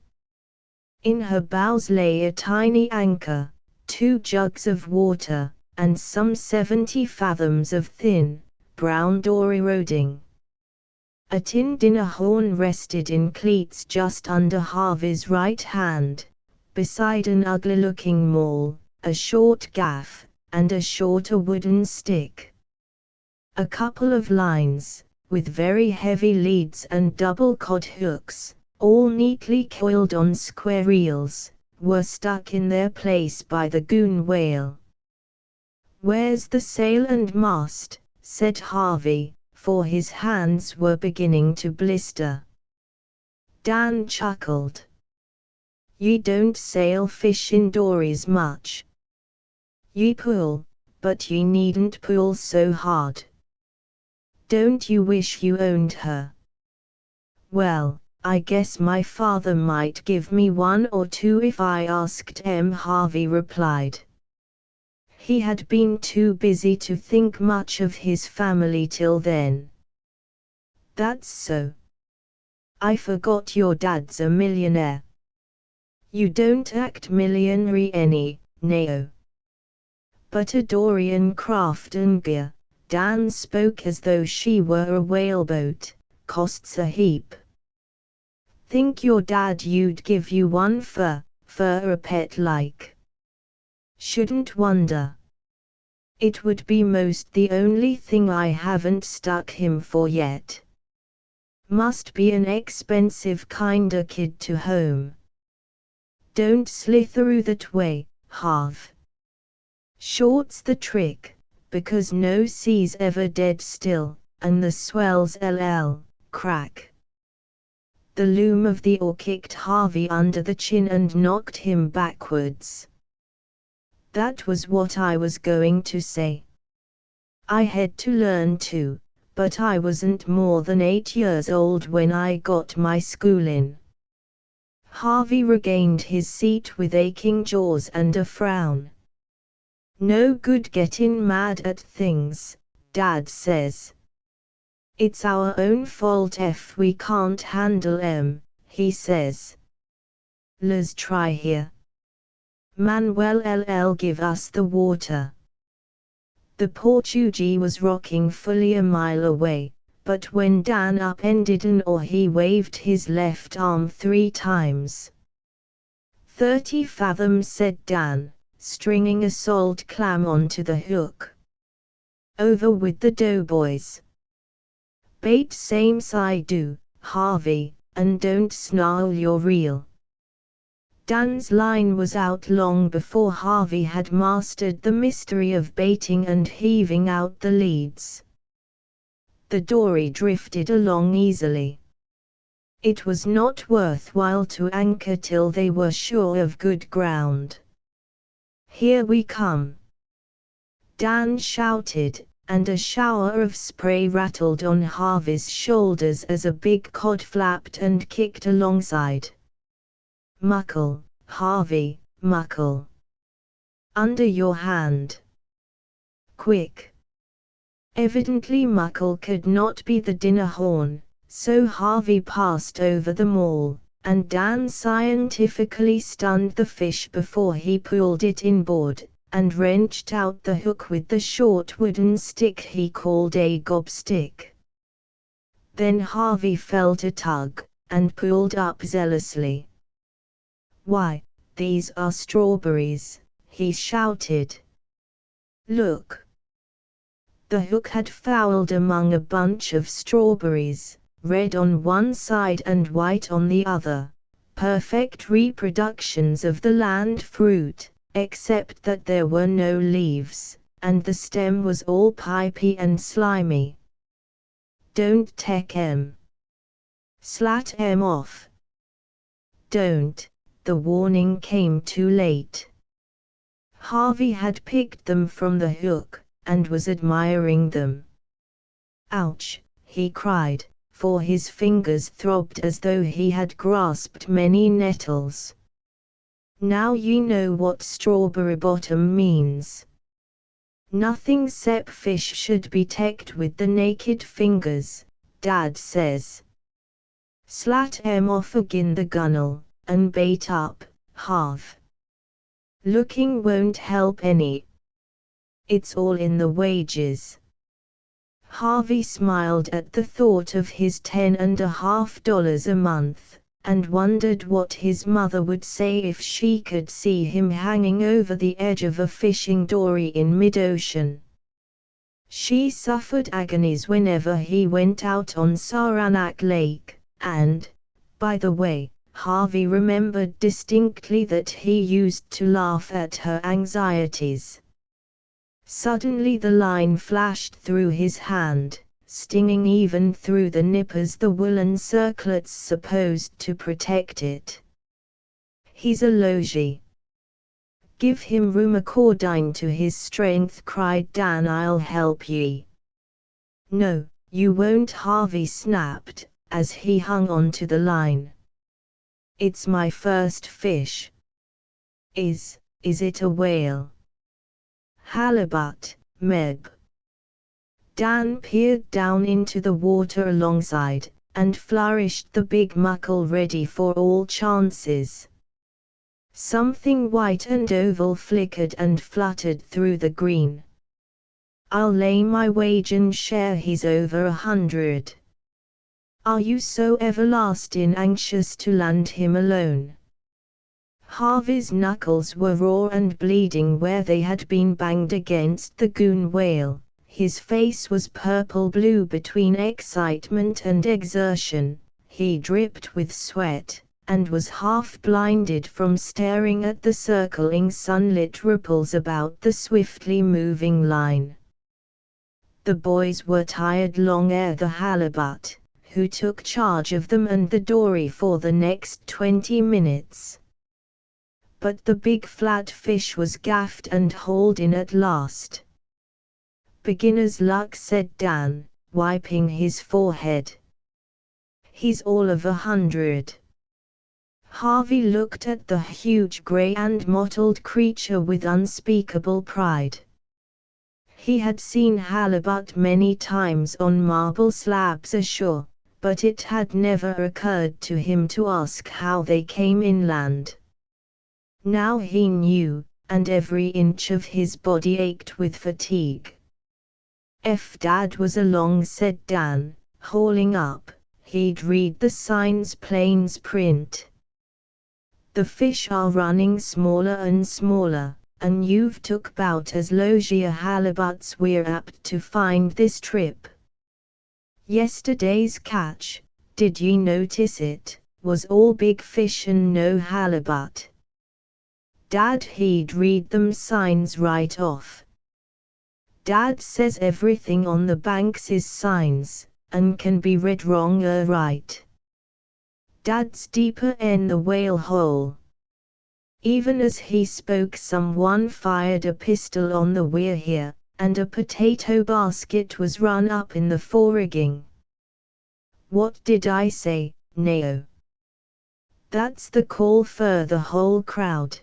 In her bows lay a tiny anchor, 2 jugs of water, and some 70 fathoms of thin, brown dory roding. A tin dinner horn rested in cleats just under Harvey's right hand, beside an ugly-looking maul, a short gaff, and a shorter wooden stick. A couple of lines, with very heavy leads and double cod hooks, all neatly coiled on square reels, were stuck in their place by the goon whale. "Where's the sail and mast?" said Harvey, for his hands were beginning to blister. Dan chuckled. "Ye don't sail fishin' dories much. Ye pull, but ye needn't pull so hard. Don't you wish you owned her?" "Well, I guess my father might give me 1 or 2 if I asked him," Harvey replied. He had been too busy to think much of his family till then. "That's so. I forgot your dad's a millionaire." "You don't act millionary any, Nao." "But a Dorian craft and gear," Dan spoke as though she were a whaleboat, "costs a heap. Think your dad you'd give you one for a pet like?" "Shouldn't wonder. It would be most the only thing I haven't stuck him for yet. Must be an expensive kinda kid to home. Don't slither that way, Harv. Short's the trick, because no sea's ever dead still, and the swells crack." The loom of the oar kicked Harvey under the chin and knocked him backwards. "That was what I was going to say. I had to learn too, but I wasn't more than 8 years old when I got my schoolin'." Harvey regained his seat with aching jaws and a frown. "No good gettin' mad at things, Dad says. It's our own fault if we can't handle 'em, he says. Let's try here. Manuel LL give us the water. The Portuguese was rocking fully a mile away, but when Dan upended an oar he waved his left arm 3 times. 30 fathoms, said Dan, stringing a salt clam onto the hook. Over with the doughboys. Bait same side do, Harvey, and don't snarl your reel. Dan's line was out long before Harvey had mastered the mystery of baiting and heaving out the leads. The dory drifted along easily. It was not worthwhile to anchor till they were sure of good ground. Here we come, Dan shouted, and a shower of spray rattled on Harvey's shoulders as a big cod flapped and kicked alongside. Muckle, Harvey, muckle. Under your hand. Quick. Evidently muckle could not be the dinner horn, so Harvey passed over them all, and Dan scientifically stunned the fish before he pulled it inboard, and wrenched out the hook with the short wooden stick he called a gobstick. Then Harvey felt a tug, and pulled up zealously. Why, these are strawberries, he shouted. Look. The hook had fouled among a bunch of strawberries, red on one side and white on the other, perfect reproductions of the land fruit, except that there were no leaves, and the stem was all pipey and slimy. Don't take 'em. Slat 'em off. Don't. The warning came too late. Harvey had picked them from the hook, and was admiring them. Ouch, he cried, for his fingers throbbed as though he had grasped many nettles. Now you know what strawberry bottom means. Nothing 'cept fish should be teched with the naked fingers, Dad says. Slat 'em off agin the gunnel, and bait up, Harv. Looking won't help any. It's all in the wages. Harvey smiled at the thought of his $10.50 a month, and wondered what his mother would say if she could see him hanging over the edge of a fishing dory in mid-ocean. She suffered agonies whenever he went out on Saranac Lake, and, by the way, Harvey remembered distinctly that he used to laugh at her anxieties. Suddenly the line flashed through his hand, stinging even through the nip as the woolen circlets supposed to protect it. He's a logie. Give him room according to his strength, cried Dan. I'll help ye. No, you won't, Harvey snapped, as he hung onto the line. It's my first fish. Is it a whale? Halibut, Meb. Dan peered down into the water alongside, and flourished the big muckle ready for all chances. Something white and oval flickered and fluttered through the green. I'll lay my wager share he's over 100. Are you so everlasting anxious to land him alone? Harvey's knuckles were raw and bleeding where they had been banged against the goon whale. His face was purple-blue between excitement and exertion, he dripped with sweat, and was half-blinded from staring at the circling sunlit ripples about the swiftly moving line. The boys were tired long ere the halibut, who took charge of them and the dory for the next 20 minutes. But the big flat fish was gaffed and hauled in at last. Beginner's luck, said Dan, wiping his forehead. He's all of 100. Harvey looked at the huge grey and mottled creature with unspeakable pride. He had seen halibut many times on marble slabs ashore, but it had never occurred to him to ask how they came inland. Now he knew, and every inch of his body ached with fatigue. "If Dad was along," said Dan, hauling up, "he'd read the signs plane's print. The fish are running smaller and smaller, and you've took 'bout as logia halibuts we're apt to find this trip. Yesterday's catch, did ye notice it, was all big fish and no halibut. Dad he'd read them signs right off. Dad says everything on the banks is signs, and can be read wrong or right. Dad's deeper in the whale hole." Even as he spoke, someone fired a pistol on the weir here, and a potato basket was run up in the forerigging. "What did I say, Nao? That's the call for the whole crowd.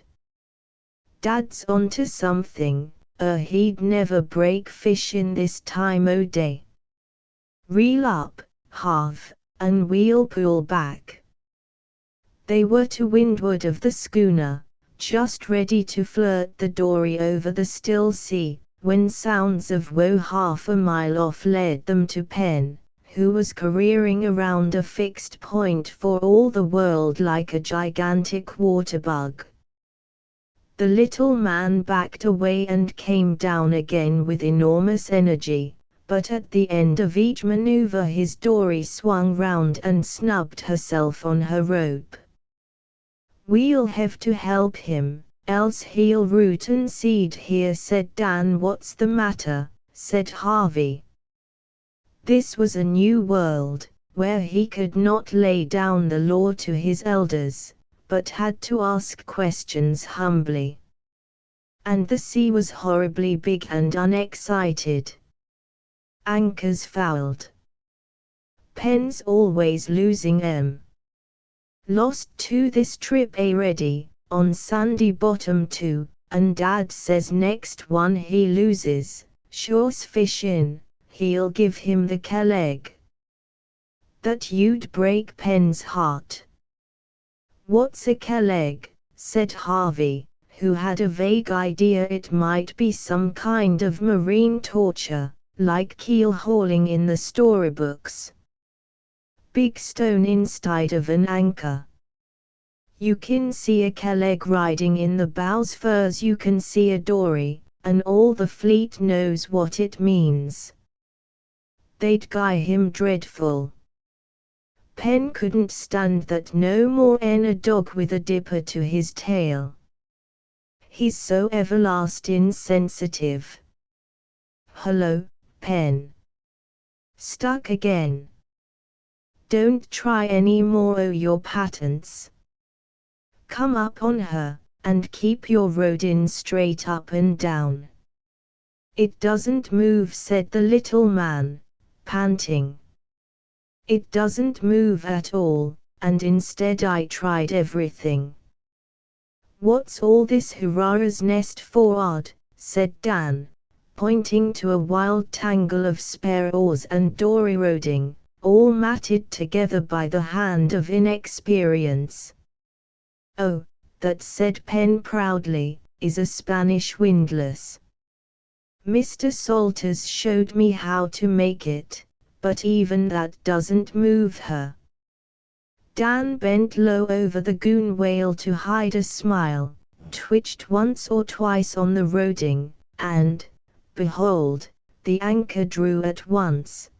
Dad's onto something, he'd never break fish in this time o' day. Reel up, Harv, and we'll pull back." They were to windward of the schooner, just ready to flirt the dory over the still sea, when sounds of woe half a mile off led them to Penn, who was careering around a fixed point for all the world like a gigantic water-bug. The little man backed away and came down again with enormous energy, but at the end of each maneuver his dory swung round and snubbed herself on her rope. "We'll have to help him, else he'll root and seed here," said Dan. "What's the matter?" said Harvey. This was a new world, where he could not lay down the law to his elders, but had to ask questions humbly. And the sea was horribly big and unexcited. "Anchors fouled. Penn's always losing 'em. Lost 2 this trip already, on Sandy Bottom too, and Dad says next one he loses, sure's fish in, he'll give him the keleg. That you'd break Penn's heart." "What's a keleg?" said Harvey, who had a vague idea it might be some kind of marine torture, like keel hauling in the storybooks. "Big stone inside of an anchor. You can see a keleg riding in the bows fur's you can see a dory, and all the fleet knows what it means. They'd guy him dreadful. Penn couldn't stand that no more 'en a dog with a dipper to his tail. He's so everlastin' sensitive. Hullo, Penn. Stuck again. Don't try any more o' your patents. Come up on her, and keep your rodin straight up and down." "It doesn't move," said the little man, panting. "It doesn't move at all, and instead I tried everything." "What's all this hurrah's nest for, Odd?" said Dan, pointing to a wild tangle of spare oars and dory roding, all matted together by the hand of inexperience. "Oh, that," said Penn proudly, "is a Spanish windlass. Mr. Salters showed me how to make it, but even that doesn't move her." Dan bent low over the goon whale to hide a smile, twitched once or twice on the roding, and, behold, the anchor drew at once.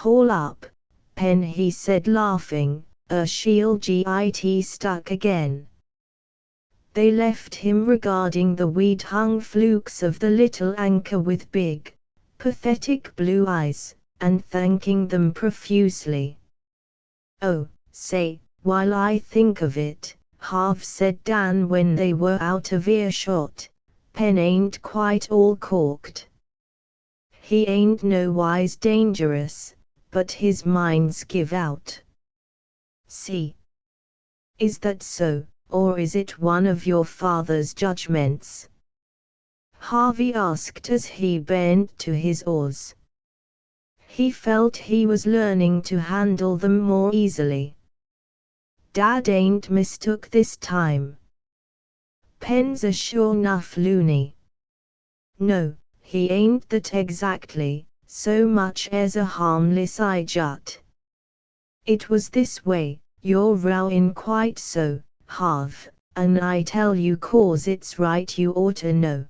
"Haul up, Penn," he said laughing, "she'll get stuck again." They left him regarding the weed-hung flukes of the little anchor with big, pathetic blue eyes, and thanking them profusely. "Oh, say, while I think of it," Harv said Dan when they were out of earshot, "Penn ain't quite all corked. He ain't nowise dangerous, but his minds give out. See? Is that so, or is it one of your father's judgments?" Harvey asked as he bent to his oars. He felt he was learning to handle them more easily. Dad ain't mistook this time. Pen's a sure nuff loony. No, he ain't that exactly, so much as a harmless eye-jut. It was this way, you're rowin' quite so, Harv, and I tell you 'cause it's right you oughta know.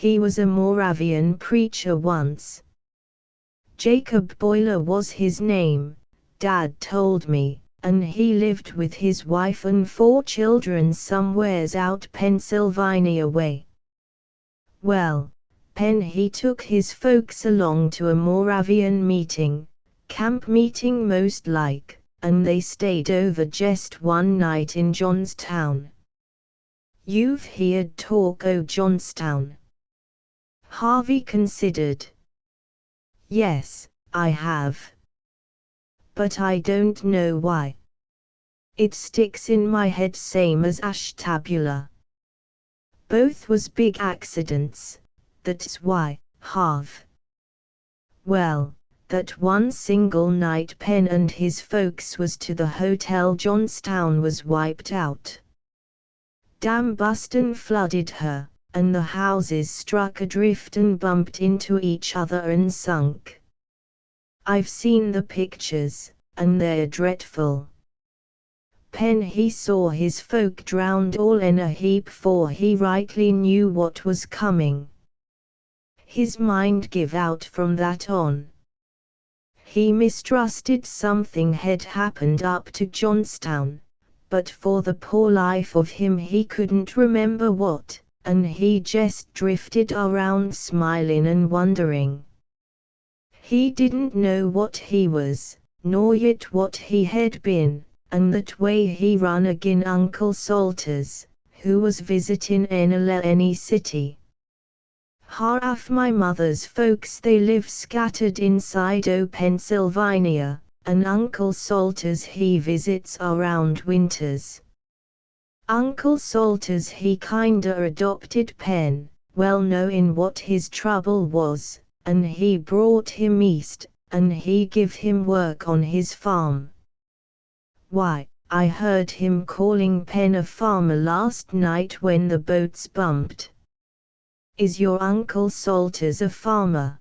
He was a Moravian preacher once. Jacob Boiler was his name, Dad told me, and he lived with his wife and 4 children somewheres out Pennsylvania way. Well, Penn he took his folks along to a Moravian meeting, camp meeting most like, and they stayed over just one night in Johnstown. You've heard talk o' Johnstown? Harvey considered. Yes, I have. But I don't know why. It sticks in my head same as Ashtabula. Both was big accidents, that's why, Harv. Well, that one single night Penn and his folks was to the hotel Johnstown was wiped out. Dam bustin' flooded her, and the houses struck adrift and bumped into each other and sunk. I've seen the pictures, and they're dreadful. Penn he saw his folk drowned all in a heap 'fore he rightly knew what was coming. His mind give out from that on. He mistrusted something had happened up to Johnstown, but for the poor life of him he couldn't remember what, and he just drifted around smilin' and wondering. He didn't know what he was, nor yet what he had been, and that way he run agin Uncle Salters, who was visitin' in any city. Half my mother's folks they live scattered inside o' Pennsylvania, and Uncle Salters he visits around winters. Uncle Salters he kinda adopted Penn, well knowin' what his trouble was, and he brought him east, and he give him work on his farm. Why, I heard him calling Penn a farmer last night when the boats bumped. Is your Uncle Salters a farmer?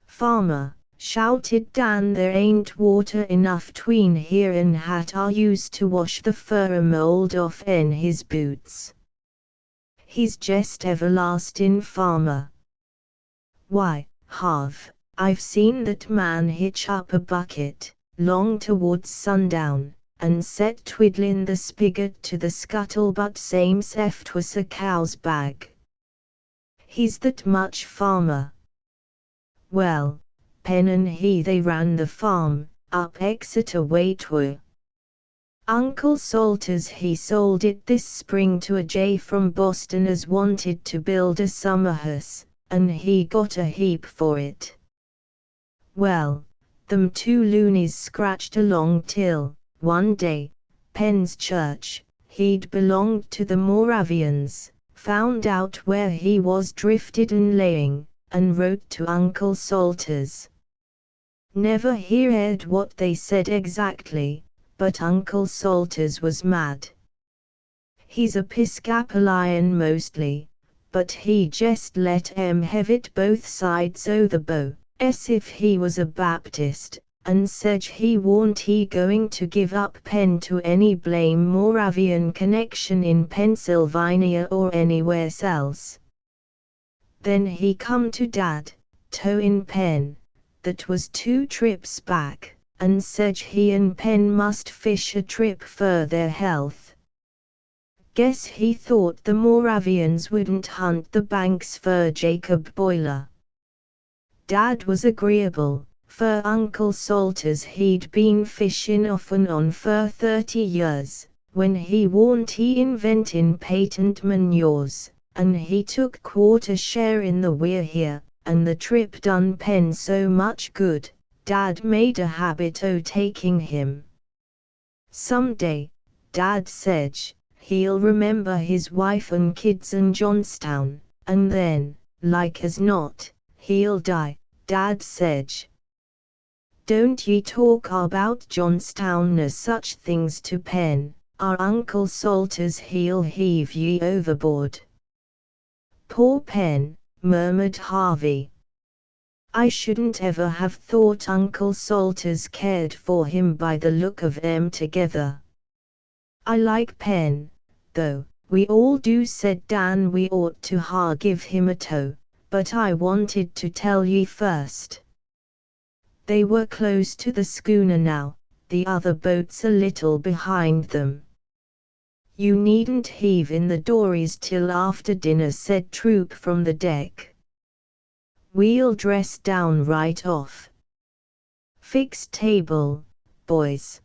Farmer, shouted Dan, there ain't water enough tween here and hat I used to wash the fur mold off in his boots. He's jest everlastin' farmer. Why, Harv, I've seen that man hitch up a bucket, long towards sundown, and set twiddlin' the spigot to the scuttlebutt same's if 'twas a cow's bag. He's that much farmer. Well, Penn and he they ran the farm, up Exeter way twere. Uncle Salters he sold it this spring to a J from Boston as wanted to build a summer house, and he got a heap for it. Well, them 2 loonies scratched along till, one day, Penn's church, he'd belonged to the Moravians, found out where he was drifted and laying, and wrote to Uncle Salters. Never heard what they said exactly, but Uncle Salters was mad. He's Episcopalian mostly, but he jest let 'em have it both sides o' the bow, as if he was a Baptist, and said he warn't he going to give up Penn to any blame Moravian connection in Pennsylvania or anywhere else. Then he come to Dad, towin' Penn, that was 2 trips back, and said he and Penn must fish a trip for their health. Guess he thought the Moravians wouldn't hunt the banks for Jacob Boiler. Dad was agreeable, for Uncle Salters he'd been fishin' off and on for 30 years, when he warn't he inventin' patent manures, and he took quarter share in the weir here, and the trip done Penn so much good, Dad made a habit o' taking him. Someday, Dad said, he'll remember his wife and kids and Johnstown, and then, like as not, he'll die, Dad said. Don't ye talk about Johnstown nor such things to Pen, our Uncle Salters he'll heave ye overboard. Poor Pen, murmured Harvey. I shouldn't ever have thought Uncle Salters cared for him by the look of 'em together. I like Pen, though, we all do, said Dan. We ought to give him a tow, but I wanted to tell ye first. They were close to the schooner now, the other boats a little behind them. You needn't heave in the dories till after dinner, said Troop from the deck. We'll dress down right off. Fix table, boys.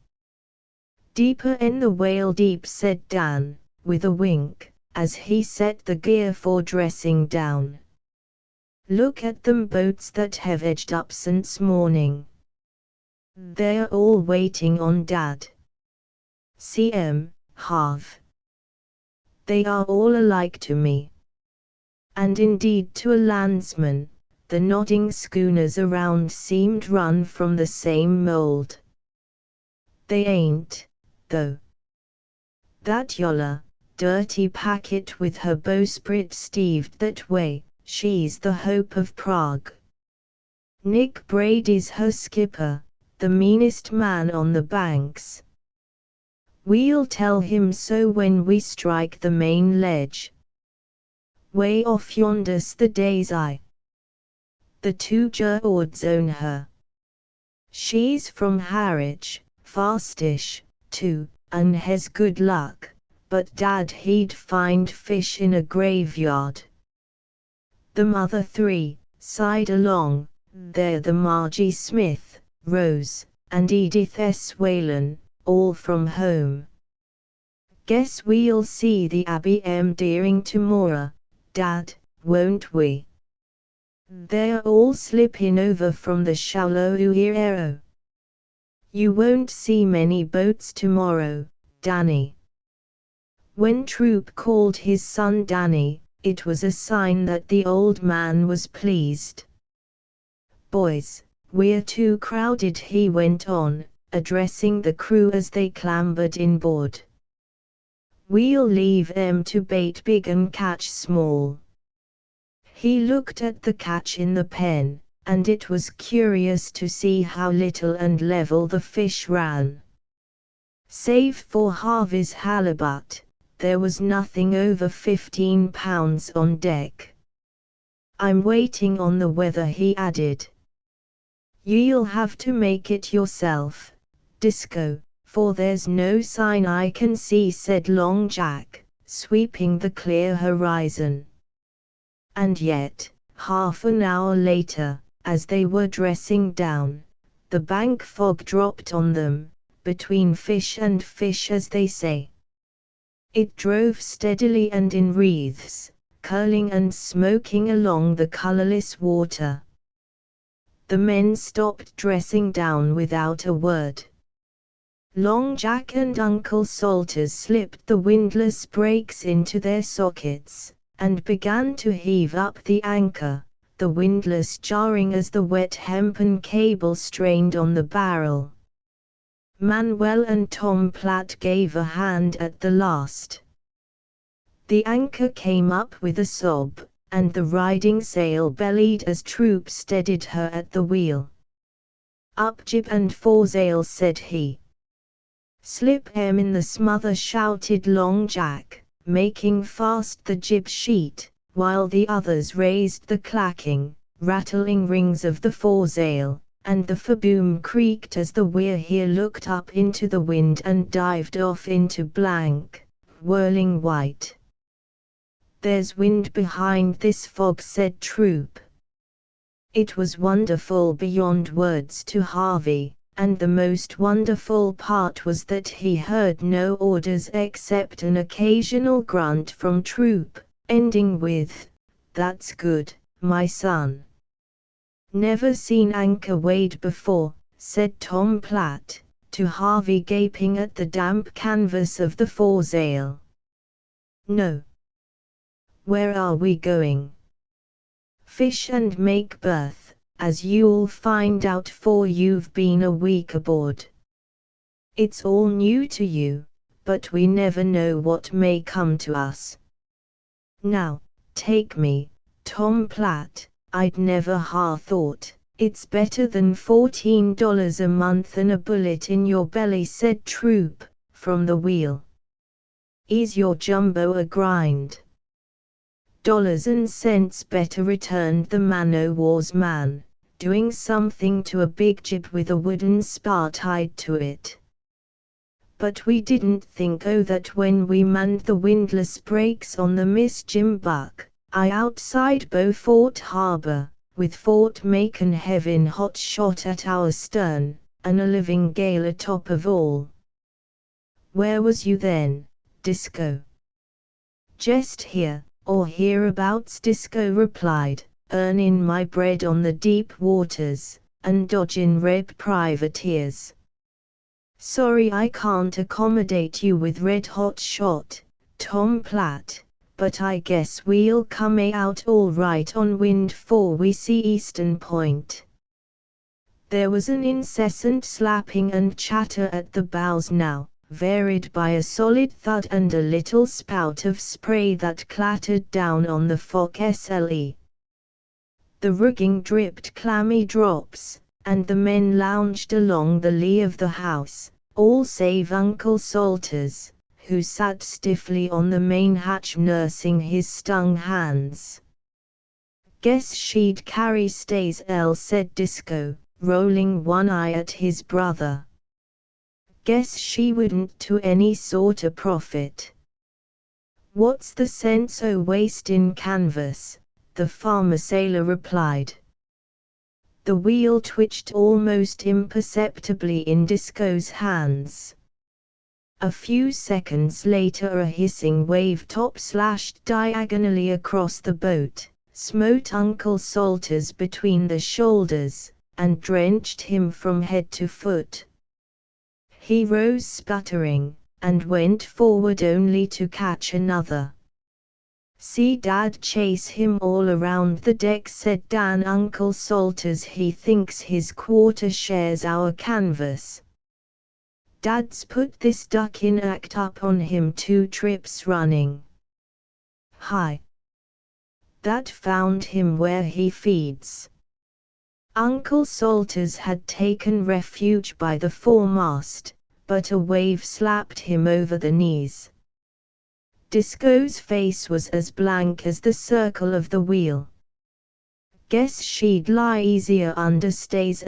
Deeper in the whale deep, said Dan, with a wink, as he set the gear for dressing down. Look at them boats that have edged up since morning. They're all waiting on Dad. See 'em, Harv. They are all alike to me. And indeed to a landsman, the nodding schooners around seemed run from the same mould. They ain't, though. That Yola, dirty packet with her bowsprit steved that way, she's the Hope of Prague. Nick Brady's her skipper, the meanest man on the banks. We'll tell him so when we strike the main ledge. Way off yonder's the Day's Eye. The two Gerards own her. She's from Harwich, fastish, too, and has good luck, but Dad he'd find fish in a graveyard. The mother three, sighed along, they're the Margie Smith, Rose, and Edith S. Whalen, all from home. Guess we'll see the Abby M. Deering tomorrow, Dad, won't we? They're all slipping over from the shallow Uirero. You won't see many boats tomorrow, Danny. When Troop called his son Danny, it was a sign that the old man was pleased. Boys, we're too crowded, he went on, addressing the crew as they clambered inboard. We'll leave 'em to bait big and catch small. He looked at the catch in the pen, and it was curious to see how little and level the fish ran. Save for Harvey's halibut, there was nothing over 15 pounds on deck. I'm waiting on the weather, he added. You'll have to make it yourself, Disco, for there's no sign I can see, said Long Jack, sweeping the clear horizon. And yet, half an hour later, as they were dressing down, the bank fog dropped on them, between fish and fish as they say. It drove steadily and in wreaths, curling and smoking along the colorless water. The men stopped dressing down without a word. Long Jack and Uncle Salters slipped the windlass brakes into their sockets, and began to heave up the anchor, the windlass jarring as the wet hempen cable strained on the barrel. Manuel and Tom Platt gave a hand at the last. The anchor came up with a sob, and the riding sail bellied as Troop steadied her at the wheel. Up jib and foresail, said he. Slip 'em in the smother, shouted Long Jack, making fast the jib sheet, while the others raised the clacking, rattling rings of the foresail, and the foreboom creaked as the We're Here looked up into the wind and dived off into blank, whirling white. There's wind behind this fog, said Troop. It was wonderful beyond words to Harvey, and the most wonderful part was that he heard no orders except an occasional grunt from Troop, ending with, "That's good, my son." "Never seen anchor weighed before," said Tom Platt, to Harvey gaping at the damp canvas of the foresail. "No. Where are we going? Fish and make berth, as you'll find out for you've been a week aboard. It's all new to you, but we never know what may come to us. Now, take me, Tom Platt, I'd never ha thought. It's better than $14 a month and a bullet in your belly, said Troop, from the wheel. Is your jumbo a grind? Dollars and cents better, returned the man-o'-war's man, doing something to a big jib with a wooden spar tied to it. But we didn't think that when we manned the windlass brakes on the Miss Jim Buck, outside Beaufort Harbor, with Fort Macon heaving hot shot at our stern, and a living gale atop of all. Where was you then, Disco? Just here, or hereabouts, Disco replied, earning my bread on the deep waters, and dodging red privateers. Sorry I can't accommodate you with red hot shot, Tom Platt, but I guess we'll come out all right on wind 4 we see Eastern Point. There was an incessant slapping and chatter at the bows now, varied by a solid thud and a little spout of spray that clattered down on the forecastle. The rigging dripped clammy drops, and the men lounged along the lee of the house, all save Uncle Salters, who sat stiffly on the main hatch nursing his stung hands. Guess she'd carry stays, said Disco, rolling one eye at his brother. Guess she wouldn't to any sort o' profit. What's the sense o' wastin' canvas? The farmer sailor replied. The wheel twitched almost imperceptibly in Disco's hands. A few seconds later a hissing wave top slashed diagonally across the boat, smote Uncle Salters between the shoulders, and drenched him from head to foot. He rose sputtering, and went forward only to catch another. See Dad chase him all around the deck, said Dan. Uncle Salters, he thinks his quarter shares our canvas. Dad's put this duck in act up on him 2 trips running. Hi! That found him where he feeds. Uncle Salters had taken refuge by the foremast, but a wave slapped him over the knees. Disco's face was as blank as the circle of the wheel. Guess she'd lie easier under stays,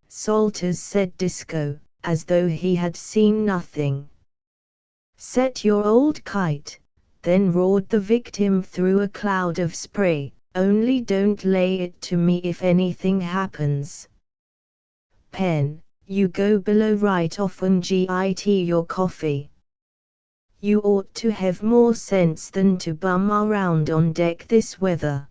Salters, said Disco, as though he had seen nothing. Set your old kite, then roared the victim through a cloud of spray, only don't lay it to me if anything happens. Pen, you go below right off and git your coffee. You ought to have more sense than to bum around on deck this weather.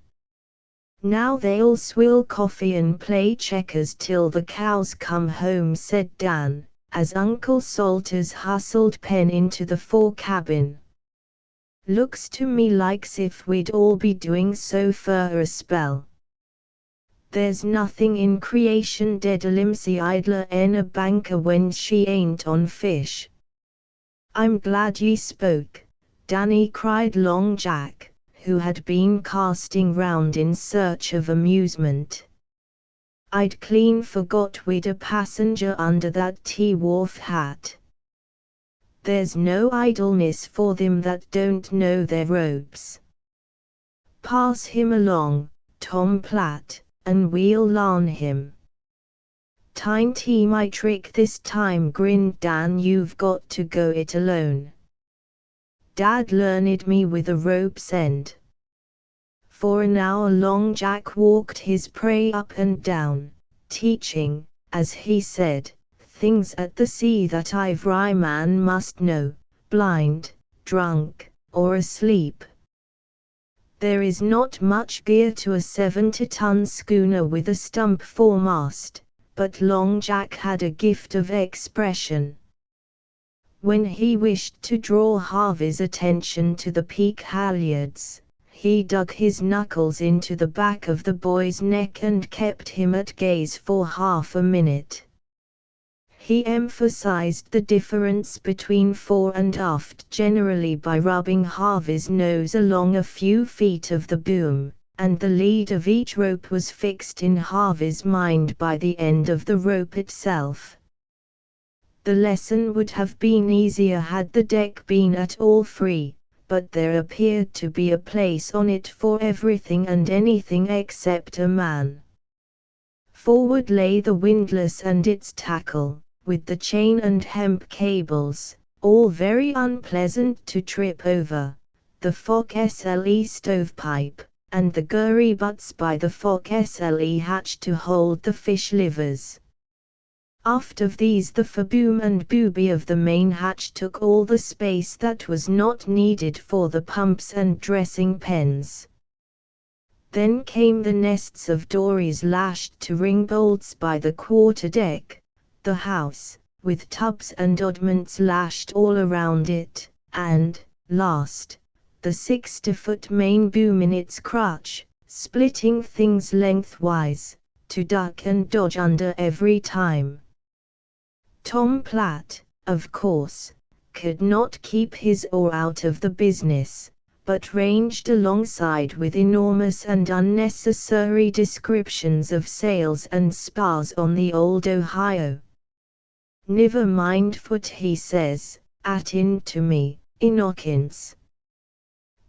Now they'll swill coffee and play checkers till the cows come home, said Dan, as Uncle Salters hustled Pen into the fore cabin. Looks to me like's if we'd all be doing so for a spell. There's nothing in creation dead limsy idler en a banker when she ain't on fish. I'm glad ye spoke, Danny, cried Long Jack, who had been casting round in search of amusement. I'd clean forgot we'd a passenger under that T-wharf hat. There's no idleness for them that don't know their ropes. Pass him along, Tom Platt, and we'll larn him. Tinty my trick this time, grinned Dan, you've got to go it alone. Dad learned me with a rope's end. For an hour Long Jack walked his prey up and down, teaching, as he said, things at the sea that every man must know, blind, drunk, or asleep. There is not much gear to a 70-ton schooner with a stump foremast, but Long Jack had a gift of expression. When he wished to draw Harvey's attention to the peak halyards, He dug his knuckles into the back of the boy's neck and kept him at gaze for half a minute. He emphasized the difference between fore and aft generally by rubbing Harvey's nose along a few feet of the boom, and the lead of each rope was fixed in Harvey's mind by the end of the rope itself. The lesson would have been easier had the deck been at all free, but there appeared to be a place on it for everything and anything except a man. Forward lay the windlass and its tackle, with the chain and hemp cables, all very unpleasant to trip over, the forecastle stovepipe, and the gurry butts by the forecastle hatch to hold the fish livers. Aft of these the foreboom and booby of the main hatch took all the space that was not needed for the pumps and dressing pens. Then came the nests of dories lashed to ring bolts by the quarter-deck, the house, with tubs and oddments lashed all around it, and, last, the 60-foot main boom in its crutch, splitting things lengthwise, to duck and dodge under every time. Tom Platt, of course, could not keep his oar out of the business, but ranged alongside with enormous and unnecessary descriptions of sails and spars on the old Ohio. "Niver mind foot," he says, "attin to me, Inokins.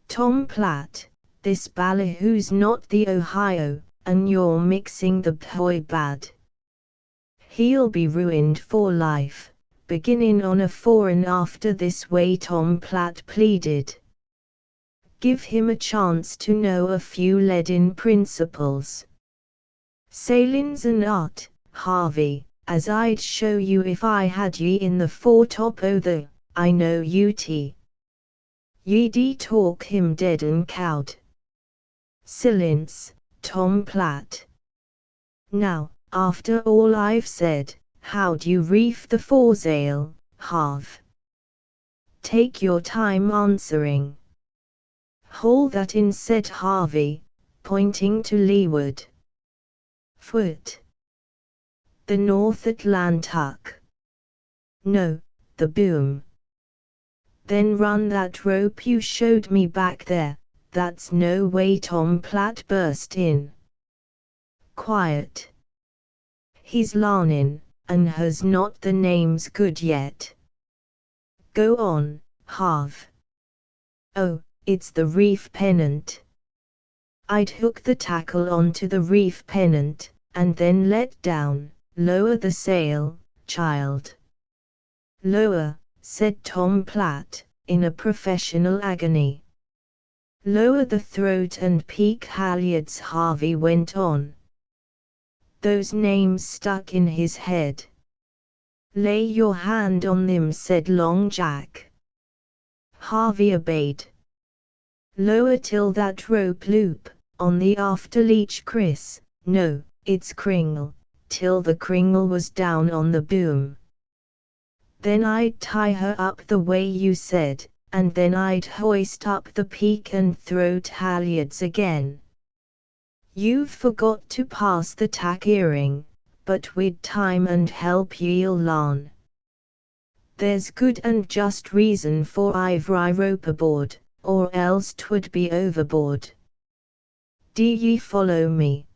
Tom Platt, this ballyhoo's not the Ohio, and you're mixing the poi bad. He'll be ruined for life, beginning on a fore and after this way," Tom Platt pleaded. "Give him a chance to know a few leadin' principles. Sailin's an art, Harvey, as I'd show you if I had ye in the foretop o' the, I know you'd. Ye'd talk him dead and cowed." "Silence, Tom Platt. Now, after all I've said, how'd you reef the foresail, Harv? Take your time answering." "Haul that in," said Harvey, pointing to leeward. "Foot. The North Atlantic." "No, the boom." "Then run that rope you showed me back there." "That's no way," Tom Platt burst in. "Quiet. He's larnin', and has not the names good yet. Go on, Harv." "Oh, it's the reef pennant. I'd hook the tackle onto the reef pennant, and then let down. Lower the sail, child." "Lower," said Tom Platt, in a professional agony. "Lower the throat and peak halyards," Harvey went on. Those names stuck in his head. "Lay your hand on them," said Long Jack. Harvey obeyed. "Lower till that rope loop, on the after leech, Chris." "No, it's cringle, till the cringle was down on the boom. Then I'd tie her up the way you said, and then I'd hoist up the peak and throat halyards again. You've forgot to pass the tack earring, but wid time and help ye'll larn. There's good and just reason for ivory rope aboard, or else 'twould be overboard. D'ye follow me?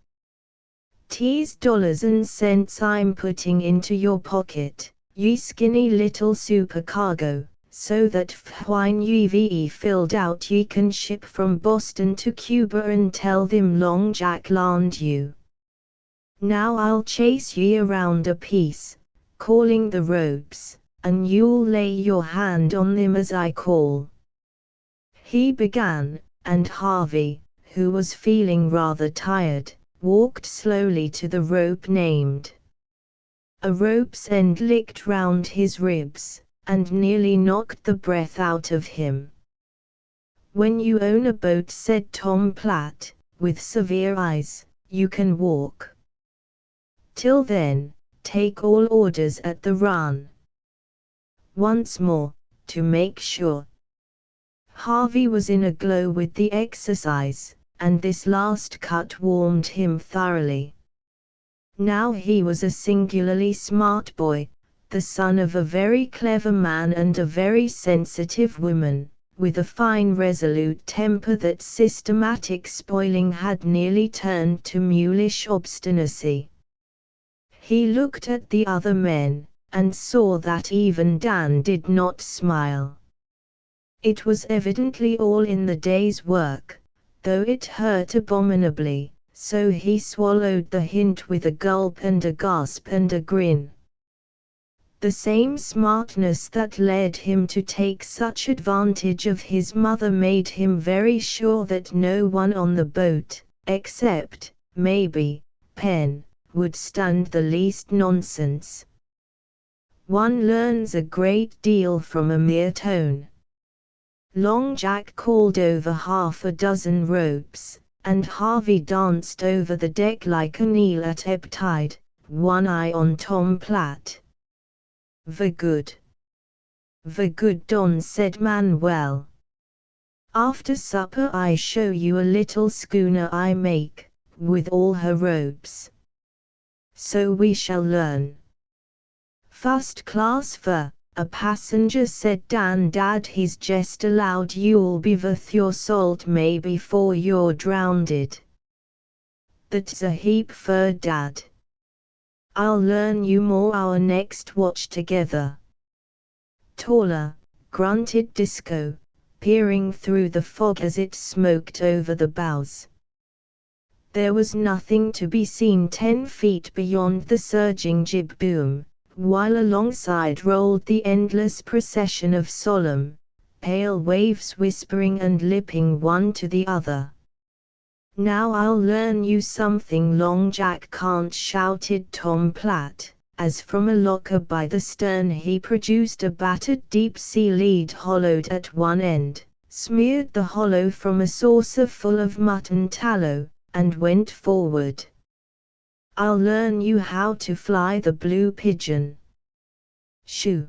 T's dollars and cents I'm putting into your pocket, ye skinny little supercargo, so that when you've filled out ye can ship from Boston to Cuba and tell them Long Jack larned you. Now I'll chase ye around a piece, calling the ropes, and you'll lay your hand on them as I call." He began, and Harvey, who was feeling rather tired, walked slowly to the rope named. A rope's end licked round his ribs, and nearly knocked the breath out of him. "When you own a boat," said Tom Platt, with severe eyes, "you can walk. Till then, take all orders at the run. Once more, to make sure." Harvey was in a glow with the exercise, and this last cut warmed him thoroughly. Now he was a singularly smart boy, the son of a very clever man and a very sensitive woman, with a fine resolute temper that systematic spoiling had nearly turned to mulish obstinacy. He looked at the other men, and saw that even Dan did not smile. It was evidently all in the day's work, though it hurt abominably, so he swallowed the hint with a gulp and a gasp and a grin. The same smartness that led him to take such advantage of his mother made him very sure that no one on the boat, except, maybe, Penn, would stand the least nonsense. One learns a great deal from a mere tone. Long Jack called over half a dozen ropes, and Harvey danced over the deck like an eel at ebb tide, one eye on Tom Platt. "Very good. Very good, Don," said Manuel. "After supper I show you a little schooner I make, with all her ropes. So we shall learn." "First class for a passenger," said Dan. "Dad, he's jest allowed you'll be worth your salt may before you're drownded." "That's a heap fur, Dad. I'll learn you more our next watch together." "Taller," grunted Disco, peering through the fog as it smoked over the bows. There was nothing to be seen 10 feet beyond the surging jib boom, while alongside rolled the endless procession of solemn, pale waves whispering and lipping one to the other. "Now I'll learn you something Long Jack can't," shouted Tom Platt, as from a locker by the stern he produced a battered deep-sea lead hollowed at one end, smeared the hollow from a saucer full of mutton tallow, and went forward. "I'll learn you how to fly the Blue Pigeon." Shoo!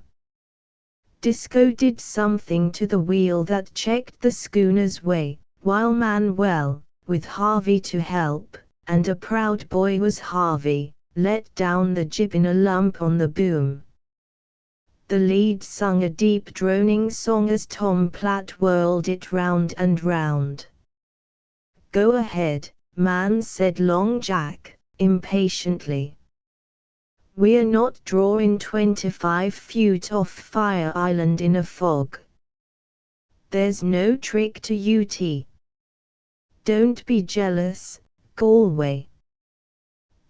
Disco did something to the wheel that checked the schooner's way, while Manuel, with Harvey to help, and a proud boy was Harvey, let down the jib in a lump on the boom. The lead sung a deep droning song as Tom Platt whirled it round and round. "Go ahead, man," said Long Jack, impatiently. "We're not drawing 25 feet off Fire Island in a fog. There's no trick to UT. Don't be jealous, Galway."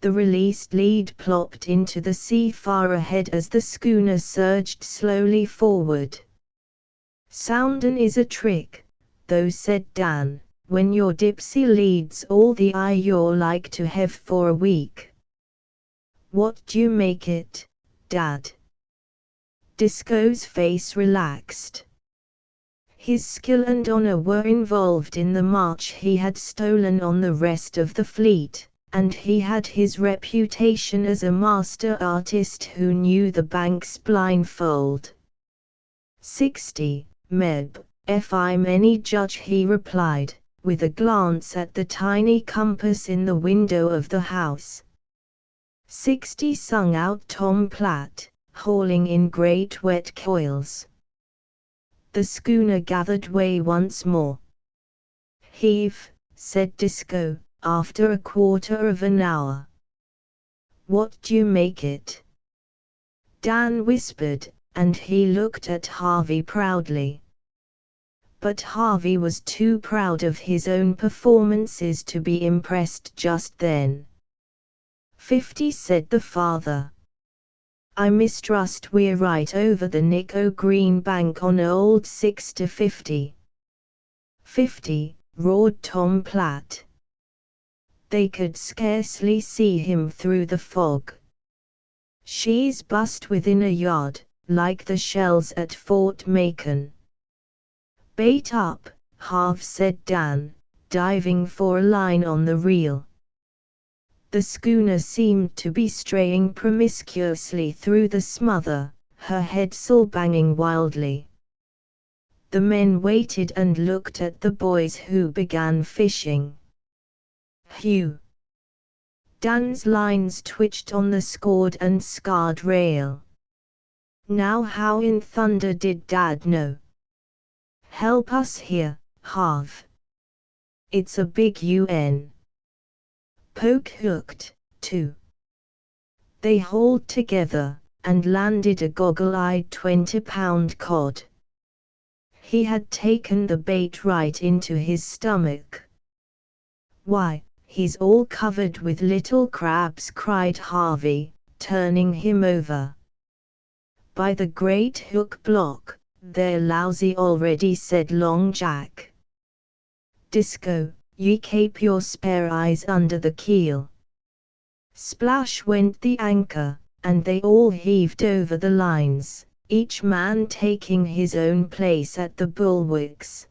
The released lead plopped into the sea far ahead as the schooner surged slowly forward. "Soundin' is a trick, though," said Dan, "when your dipsy leads all the eye you're like to have for a week. What d'you make it, Dad?" Disco's face relaxed. His skill and honor were involved in the march he had stolen on the rest of the fleet, and he had his reputation as a master artist who knew the banks blindfold. 60, Meb, if I'm any judge," he replied, with a glance at the tiny compass in the window of the house. 60, sung out Tom Platt, hauling in great wet coils. The schooner gathered way once more. "Heave," said Disco, after a quarter of an hour. "What d'you make it?" Dan whispered, and he looked at Harvey proudly. But Harvey was too proud of his own performances to be impressed just then. 50, said the father. "I mistrust we're right over the Nico Green Bank on old 6 to 50. 50, roared Tom Platt. They could scarcely see him through the fog. "She's bust within a yard, like the shells at Fort Macon." "Bait up," half said Dan, diving for a line on the reel. The schooner seemed to be straying promiscuously through the smother, her headsail banging wildly. The men waited and looked at the boys who began fishing. Phew! Dan's lines twitched on the scored and scarred rail. Now how in thunder did Dad know? Help us here, Harv. It's a big UN. Poke hooked, too. They hauled together, and landed a goggle-eyed 20-pound cod. He had taken the bait right into his stomach. Why, he's all covered with little crabs, cried Harvey, turning him over. By the great hook block, they're lousy already, said Long Jack. Disco, ye keep your spare eyes under the keel. Splash went the anchor, and they all heaved over the lines, each man taking his own place at the bulwarks.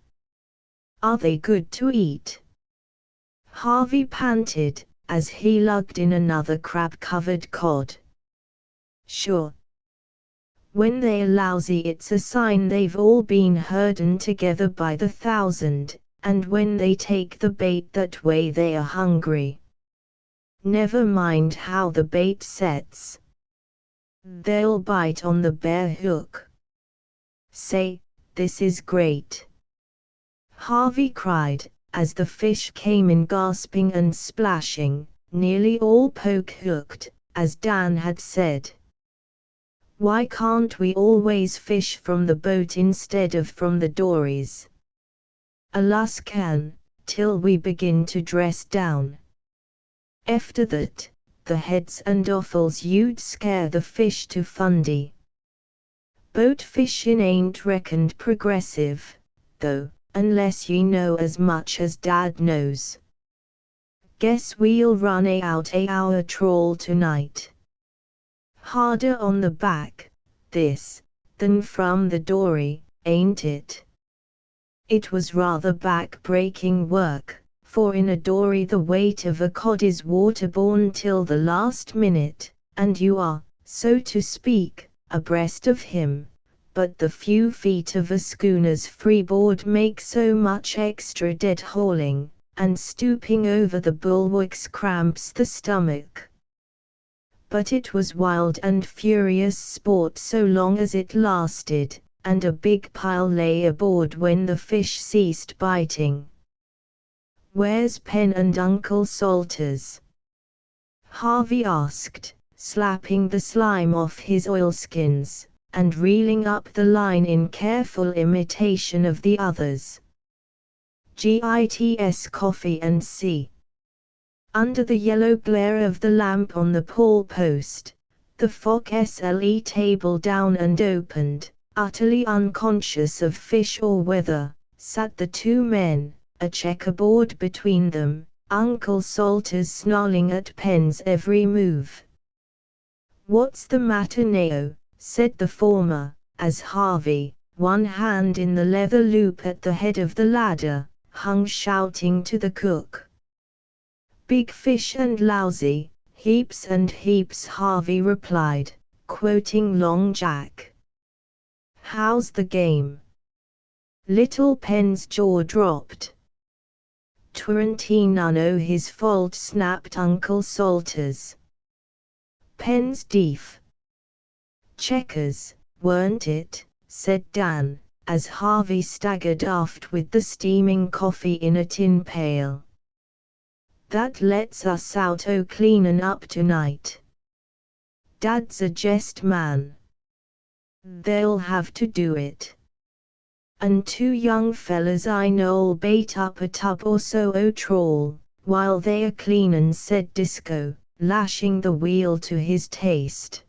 Are they good to eat? Harvey panted, as he lugged in another crab-covered cod. Sure. When they're lousy it's a sign they've all been herden together by the thousand, and when they take the bait that way they are hungry. Never mind how the bait sets. They'll bite on the bare hook. Say, this is great! Harvey cried, as the fish came in gasping and splashing, nearly all poke-hooked, as Dan had said. Why can't we always fish from the boat instead of from the dories? Alas can, till we begin to dress down. After that, the heads and offals you'd scare the fish to fundy. Boat fishin' ain't reckoned progressive, though, unless ye know as much as Dad knows. Guess we'll run out our trawl tonight. Harder on the back, this, than from the dory, ain't it? It was rather back-breaking work, for in a dory the weight of a cod is waterborne till the last minute, and you are, so to speak, abreast of him, but the few feet of a schooner's freeboard make so much extra dead hauling, and stooping over the bulwarks cramps the stomach. But it was wild and furious sport so long as it lasted, and a big pile lay aboard when the fish ceased biting. Where's Pen and Uncle Salters? Harvey asked, slapping the slime off his oilskins, and reeling up the line in careful imitation of the others. Gits coffee and C. Under the yellow glare of the lamp on the pole post, the Fock SLE table down and opened, utterly unconscious of fish or weather, sat the two men, a checkerboard between them, Uncle Salters snarling at Pen's every move. What's the matter now? Said the former, as Harvey, one hand in the leather loop at the head of the ladder, hung shouting to the cook. Big fish and lousy, heaps and heaps, Harvey replied, quoting Long Jack. How's the game? Little Pen's jaw dropped. "'Twarn't his fault," snapped Uncle Salters. "Pen's deef." "Checkers, weren't it?" said Dan, as Harvey staggered aft with the steaming coffee in a tin pail. "That lets us out cleanin' up tonight. Dad's a jest man. They'll have to do it. And two young fellas I know'll bait up a tub or so o' trawl, while they are cleanin'," said Disco, lashing the wheel to his taste.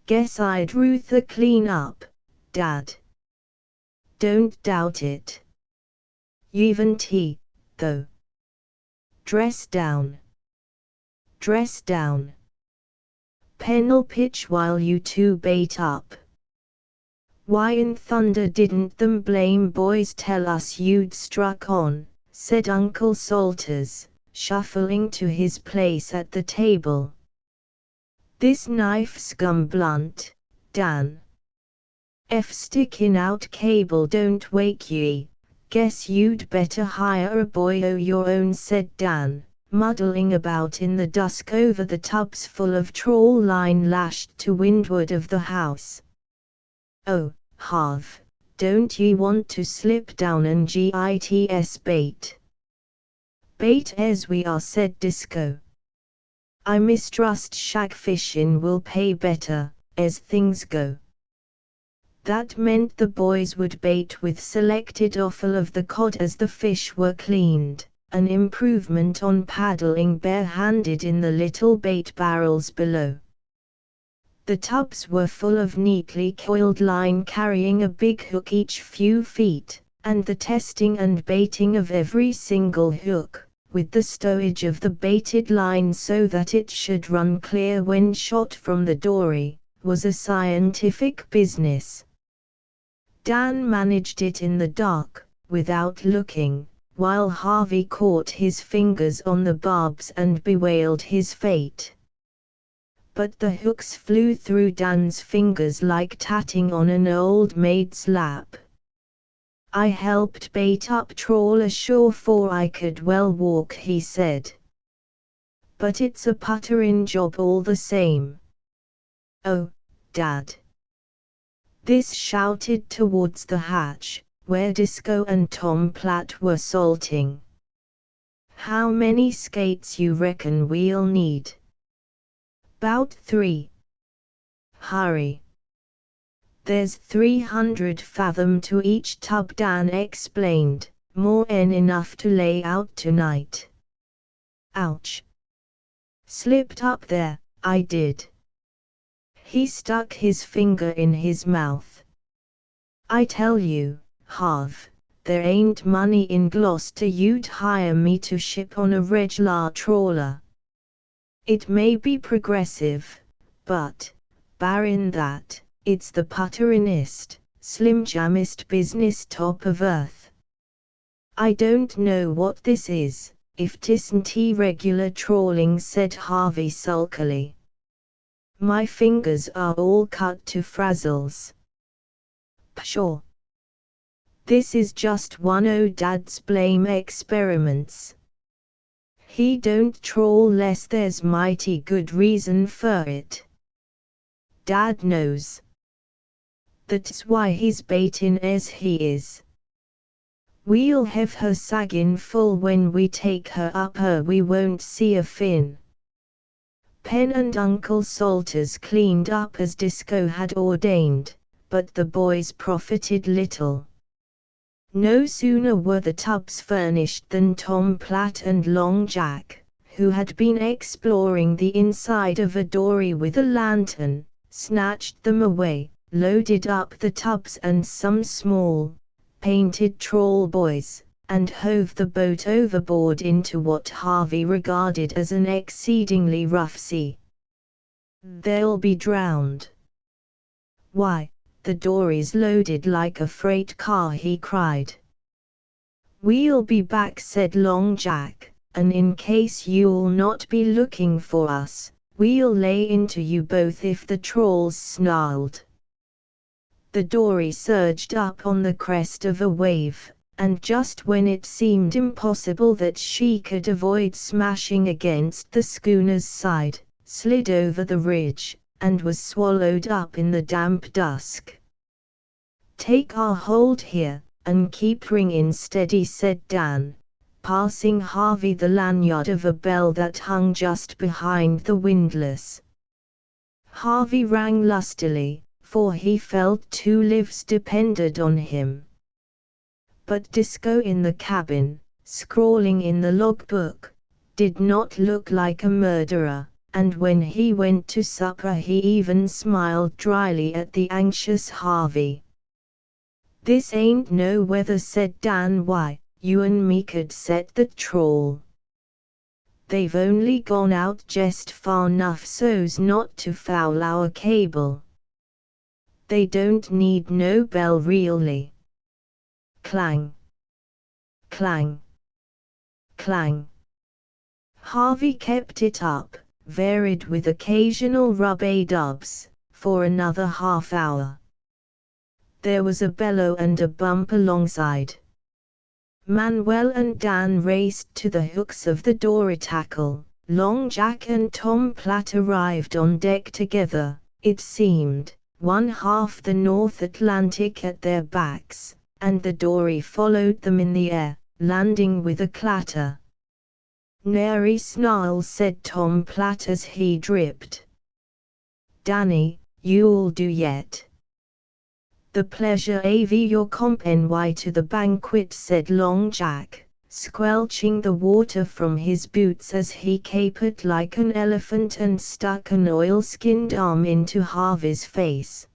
Guess I'd ruther clean up, Dad." "Don't doubt it. You'ven tea, though. Dress down. Dress down. Pen'll pitch while you two bait up." "Why in thunder didn't them blame boys tell us you'd struck on?" said Uncle Salters, shuffling to his place at the table. "This knife's gum blunt, Dan." F sticking out cable don't wake ye. Guess you'd better hire a boy o' your own, said Dan, muddling about in the dusk over the tubs full of trawl line lashed to windward of the house. Oh, Harv, don't ye want to slip down and gits bait? Bait as we are, said Disco. I mistrust shag fishin' will pay better, as things go. That meant the boys would bait with selected offal of the cod as the fish were cleaned, an improvement on paddling bare-handed in the little bait barrels below. The tubs were full of neatly coiled line carrying a big hook each few feet, and the testing and baiting of every single hook, with the stowage of the baited line so that it should run clear when shot from the dory, was a scientific business. Dan managed it in the dark, without looking, while Harvey caught his fingers on the barbs and bewailed his fate. But the hooks flew through Dan's fingers like tatting on an old maid's lap. I helped bait up trawl ashore 'fore I could well walk, he said. But it's a putterin' job all the same. Oh, Dad. This shouted towards the hatch, where Disco and Tom Platt were salting. How many skates you reckon we'll need? 'Bout 3. Hurry. There's 300 fathom to each tub, Dan explained, more'n enough to lay out tonight. Ouch. Slipped up there, I did. He stuck his finger in his mouth. I tell you, Harv, there ain't money in Gloucester you'd hire me to ship on a reg'lar trawler. It may be progressive, but, barrin' that, it's the putterin'est, slim-jammest business top of earth. I don't know what this is, if 'tisn't regular trawling, said Harvey sulkily. My fingers are all cut to frazzles. Pshaw. This is just one o' Dad's blame experiments. He don't trawl less there's mighty good reason fer it. Dad knows. That's why he's baitin' as he is. We'll have her saggin' full when we take her up we won't see a fin. Pen and Uncle Salters cleaned up as Disco had ordained, but the boys profited little. No sooner were the tubs furnished than Tom Platt and Long Jack, who had been exploring the inside of a dory with a lantern, snatched them away, loaded up the tubs and some small, painted trawl buoys, and hove the boat overboard into what Harvey regarded as an exceedingly rough sea. They'll be drowned. Why, the dory's loaded like a freight car, he cried. We'll be back, said Long Jack, and in case you'll not be looking for us, we'll lay into you both if the trawl's snarled. The dory surged up on the crest of a wave, and just when it seemed impossible that she could avoid smashing against the schooner's side, slid over the ridge, and was swallowed up in the damp dusk. Take our hold here, and keep ringing steady, said Dan, passing Harvey the lanyard of a bell that hung just behind the windlass. Harvey rang lustily, for he felt 2 lives depended on him. But Disco in the cabin, scrawling in the logbook, did not look like a murderer, and when he went to supper he even smiled dryly at the anxious Harvey. This ain't no weather, said Dan. Why, you and me could set the trawl. They've only gone out jest far 'nough so's not to foul our cable. They don't need no bell really. Clang. Clang. Clang. Harvey kept it up, varied with occasional rub-a-dubs, for another half hour. There was a bellow and a bump alongside. Manuel and Dan raced to the hooks of the dory tackle. Long Jack and Tom Platt arrived on deck together, it seemed, one half the North Atlantic at their backs, and the dory followed them in the air, landing with a clatter. "Nary snarl," said Tom Platt as he dripped. "Danny, you'll do yet." "The pleasure av your company to the banquet," said Long Jack, squelching the water from his boots as he capered like an elephant and stuck an oil-skinned arm into Harvey's face.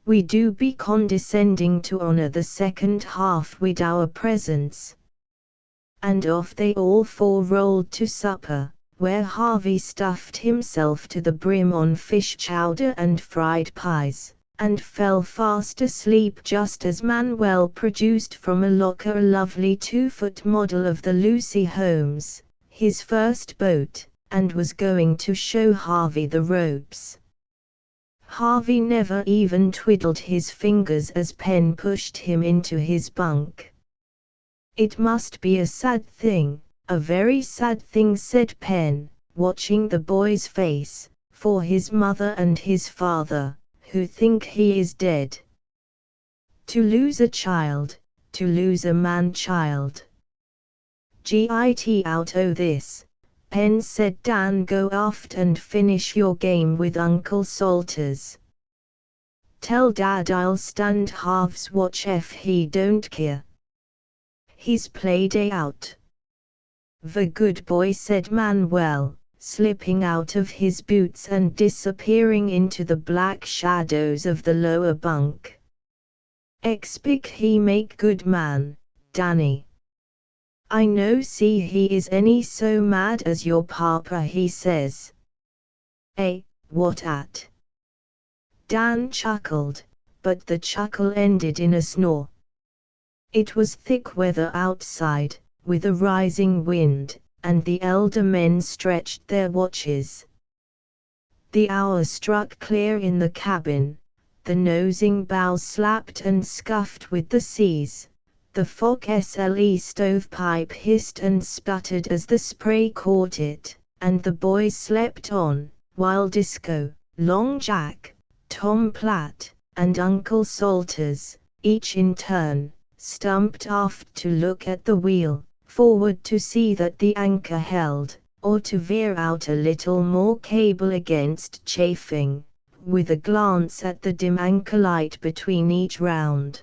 "We do be condescending to honor the second half with our presence." And off they all four rolled to supper, where Harvey stuffed himself to the brim on fish chowder and fried pies, and fell fast asleep just as Manuel produced from a locker a lovely 2-foot model of the Lucy Holmes, his first boat, and was going to show Harvey the ropes. Harvey never even twiddled his fingers as Penn pushed him into his bunk. "It must be a sad thing, a very sad thing," said Penn, watching the boy's face, "for his mother and his father, who think he is dead. To lose a child, to lose a man-child." "Git out o' this," Penn said. "Dan, go aft and finish your game with Uncle Salters. Tell Dad I'll stand halves watch if he don't care. He's play-day out." "The good boy," said Manuel, slipping out of his boots and disappearing into the black shadows of the lower bunk. "Expect he make good man, Danny. I no see he is any so mad as your papa he says." "Eh, what at?" Dan chuckled, but the chuckle ended in a snore. It was thick weather outside, with a rising wind, and the elder men stretched their watches. The hour struck clear in the cabin, the nosing bow slapped and scuffed with the seas, the forecastle stovepipe hissed and sputtered as the spray caught it, and the boys slept on, while Disco, Long Jack, Tom Platt, and Uncle Salters, each in turn, stumped aft to look at the wheel, forward to see that the anchor held, or to veer out a little more cable against chafing, with a glance at the dim anchor light between each round.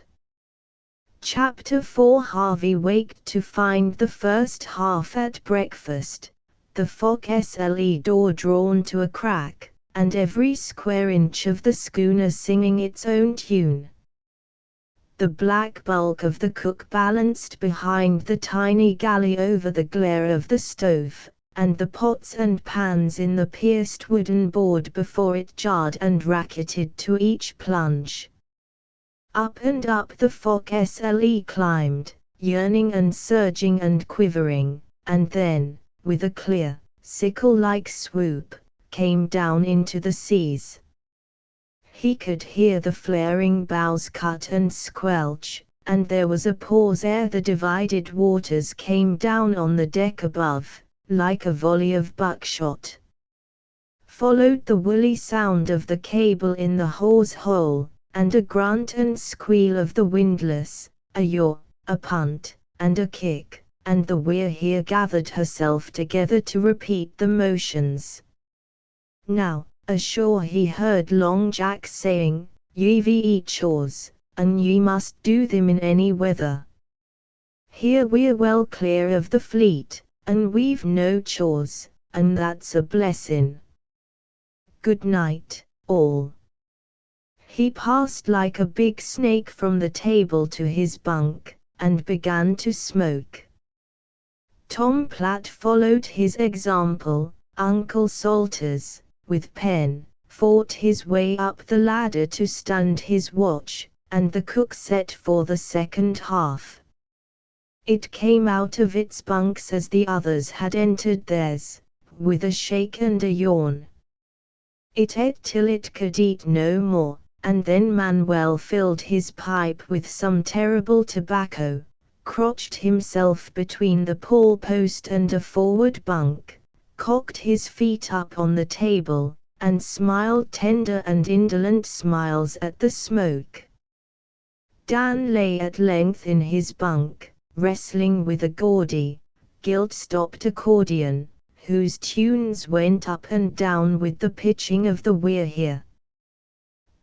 Chapter 4. Harvey waked to find the first half at breakfast, the forecastle door drawn to a crack, and every square inch of the schooner singing its own tune. The black bulk of the cook balanced behind the tiny galley over the glare of the stove, and the pots and pans in the pierced wooden board before it jarred and racketed to each plunge. Up and up the forecastle climbed, yearning and surging and quivering, and then, with a clear, sickle-like swoop, came down into the seas. He could hear the flaring bows cut and squelch, and there was a pause ere the divided waters came down on the deck above, like a volley of buckshot. Followed the woolly sound of the cable in the hawse hole, and a grunt and squeal of the windlass, a yaw, a punt, and a kick, and the Weir here gathered herself together to repeat the motions. Now, ashore he heard Long Jack saying, "Ye've chores, and ye must do them in any weather. Here we're well clear of the fleet, and we've no chores, and that's a blessin'. Good night, all." He passed like a big snake from the table to his bunk, and began to smoke. Tom Platt followed his example. Uncle Salters, with Penn, fought his way up the ladder to stand his watch, and the cook set for the second half. It came out of its bunks as the others had entered theirs, with a shake and a yawn. It ate till it could eat no more, and then Manuel filled his pipe with some terrible tobacco, crouched himself between the pole post and a forward bunk, cocked his feet up on the table, and smiled tender and indolent smiles at the smoke. Dan lay at length in his bunk, wrestling with a gaudy, gilt-stopped accordion, whose tunes went up and down with the pitching of the weir here.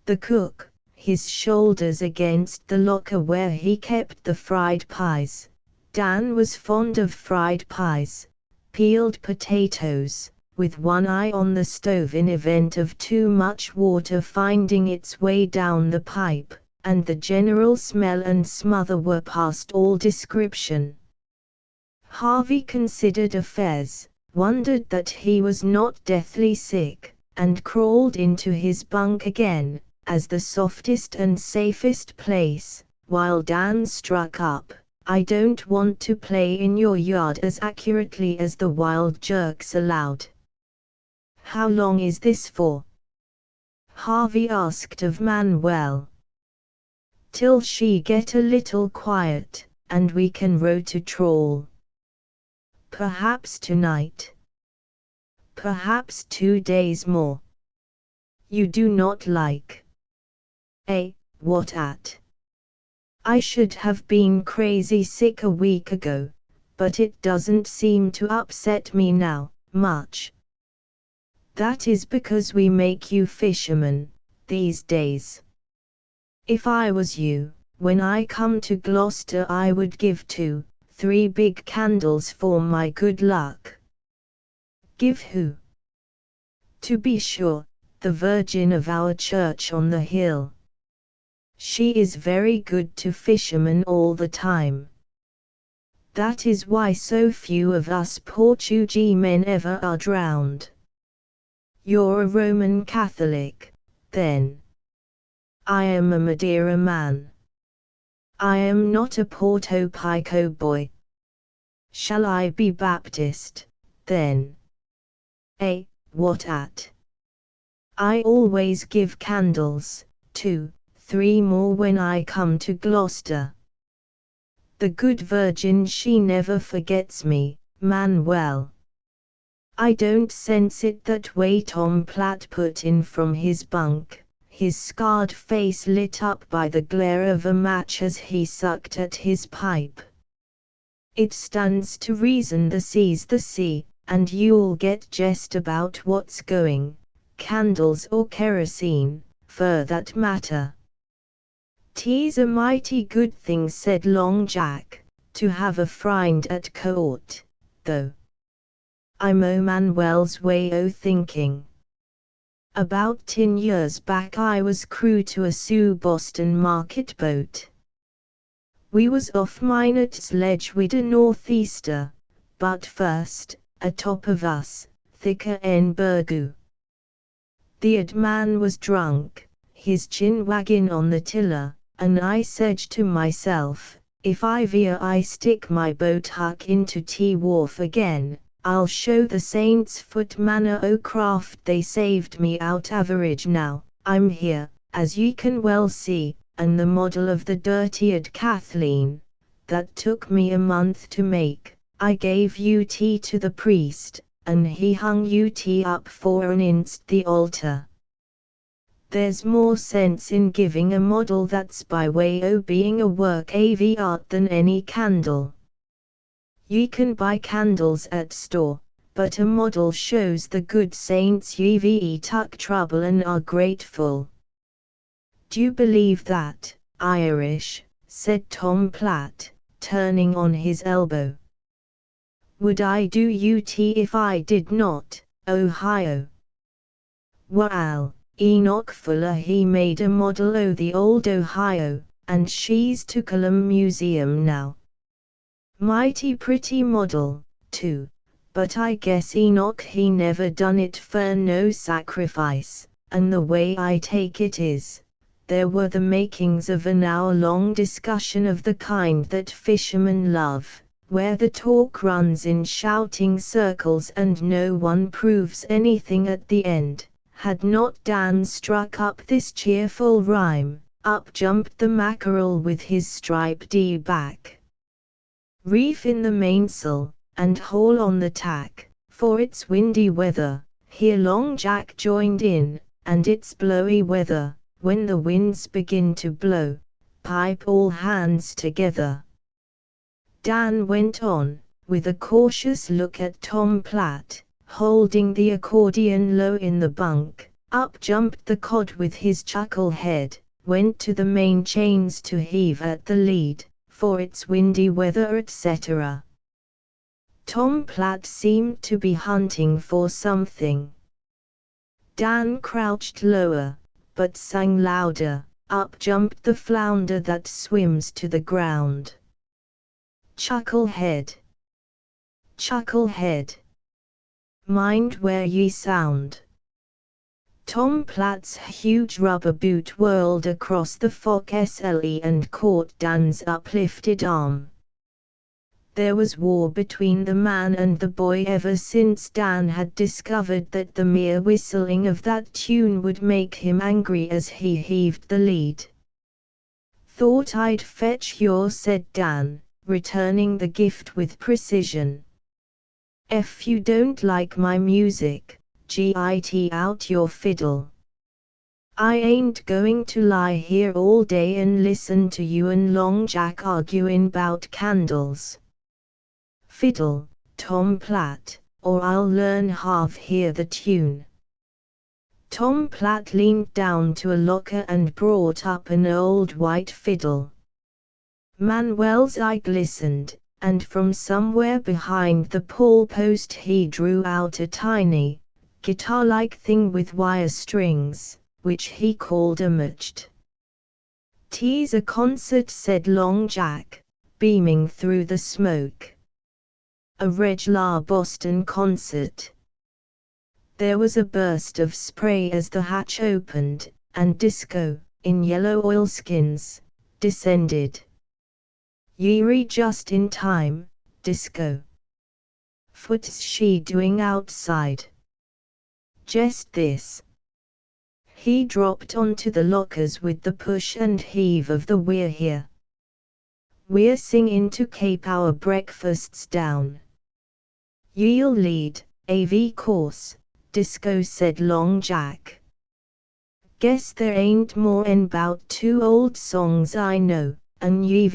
The cook, his shoulders against the locker where he kept the fried pies. Dan was fond of fried pies, peeled potatoes, with one eye on the stove in event of too much water finding its way down the pipe, and the general smell and smother were past all description. Harvey considered affairs, wondered that he was not deathly sick, and crawled into his bunk again, as the softest and safest place, while Dan struck up, "I don't want to play in your yard," as accurately as the wild jerks allowed. "How long is this for?" Harvey asked of Manuel. "Till she get a little quiet, and we can row to trawl." "Perhaps tonight. Perhaps 2 days more." "You do not like?" What at?" "I should have been crazy sick a week ago, but it doesn't seem to upset me now, much." "That is because we make you fishermen, these days. If I was you, when I come to Gloucester I would give 2-3 big candles for my good luck." "Give who?" "To be sure, the Virgin of our church on the hill. She is very good to fishermen all the time. That is why so few of us Portuguese men ever are drowned." "You're a Roman Catholic, then?" "I am a Madeira man. I am not a Porto Pico boy." "Shall I be Baptist, then?" What at?" "I always give candles, 2-3 more when I come to Gloucester. The good Virgin she never forgets me, Manuel." "I don't sense it that way," Tom Platt put in from his bunk, his scarred face lit up by the glare of a match as he sucked at his pipe. "It stands to reason the sea's the sea, and you'll get jest about what's going, candles or kerosene, for that matter." "'Tis a mighty good thing," said Long Jack, "to have a friend at court, though. I'm o' Manuel's way o' thinking. About 10 years back I was crew to a Sioux Boston market boat. We was off Minot sledge wid a northeaster, but first, atop of us, thicker en burgoo. The odd man was drunk, his chin waggin' on the tiller, and I said to myself, if I stick my boat huck into T-Wharf again, I'll show the Saints Foot manner o' craft they saved me out average. Now, I'm here, as ye can well see, and the model of the dirty-odd Kathleen, that took me a month to make, I gave UT to the priest, and he hung UT up for an inst the altar. There's more sense in giving a model that's by way o' being a work av art than any candle. Ye can buy candles at store, but a model shows the good saints ye tuck trouble and are grateful." "D'you believe that, Irish?" said Tom Platt, turning on his elbow. "Would I do UT if I did not, Ohio?" "Wa'al, Enoch Fuller he made a model o' the old Ohio, and she's to Colum Museum now. Mighty pretty model, too, but I guess Enoch he never done it fer no sacrifice, and the way I take it is, there were the makings of an hour-long discussion of the kind that fishermen love, where the talk runs in shouting circles and no one proves anything at the end, Had not Dan struck up this cheerful rhyme, up jumped the mackerel with his striped back. Reef in the mainsail, and haul on the tack, for it's windy weather. Here Long Jack joined in, and it's blowy weather. When the winds begin to blow, pipe all hands together. Dan went on, with a cautious look at Tom Platt, holding the accordion low in the bunk. Up jumped the cod with his chuckle head, went to the main chains to heave at the lead, for it's windy weather, etc. Tom Platt seemed to be hunting for something. Dan crouched lower, but sang louder. Up jumped the flounder that swims to the ground. Chucklehead, chucklehead, mind where ye sound. Tom Platt's huge rubber boot whirled across the forecastle and caught Dan's uplifted arm. There was war between the man and the boy ever since Dan had discovered that the mere whistling of that tune would make him angry as he heaved the lead. "Thought I'd fetch yours," said Dan, returning the gift with precision. "If you don't like my music, git out your fiddle. I ain't going to lie here all day and listen to you and Long Jack arguing 'bout candles. Fiddle, Tom Platt, or I'll learn half hear the tune." Tom Platt leaned down to a locker and brought up an old white fiddle. Manuel's eye glistened, and from somewhere behind the pole post he drew out a tiny, guitar-like thing with wire strings, which he called a matched. "'Tis a concert," said Long Jack, beaming through the smoke. "A regular Boston concert." There was a burst of spray as the hatch opened, and Disco, in yellow oilskins, descended. "Ye're just in time, Disco. What's she doing outside?" "Just this." He dropped onto the lockers with the push and heave of the "We're here. We're singing to keep our breakfasts down." "Ye'll lead, AV course," Disco said Long Jack. "Guess there ain't more'n 'bout 2 old songs I know, and you've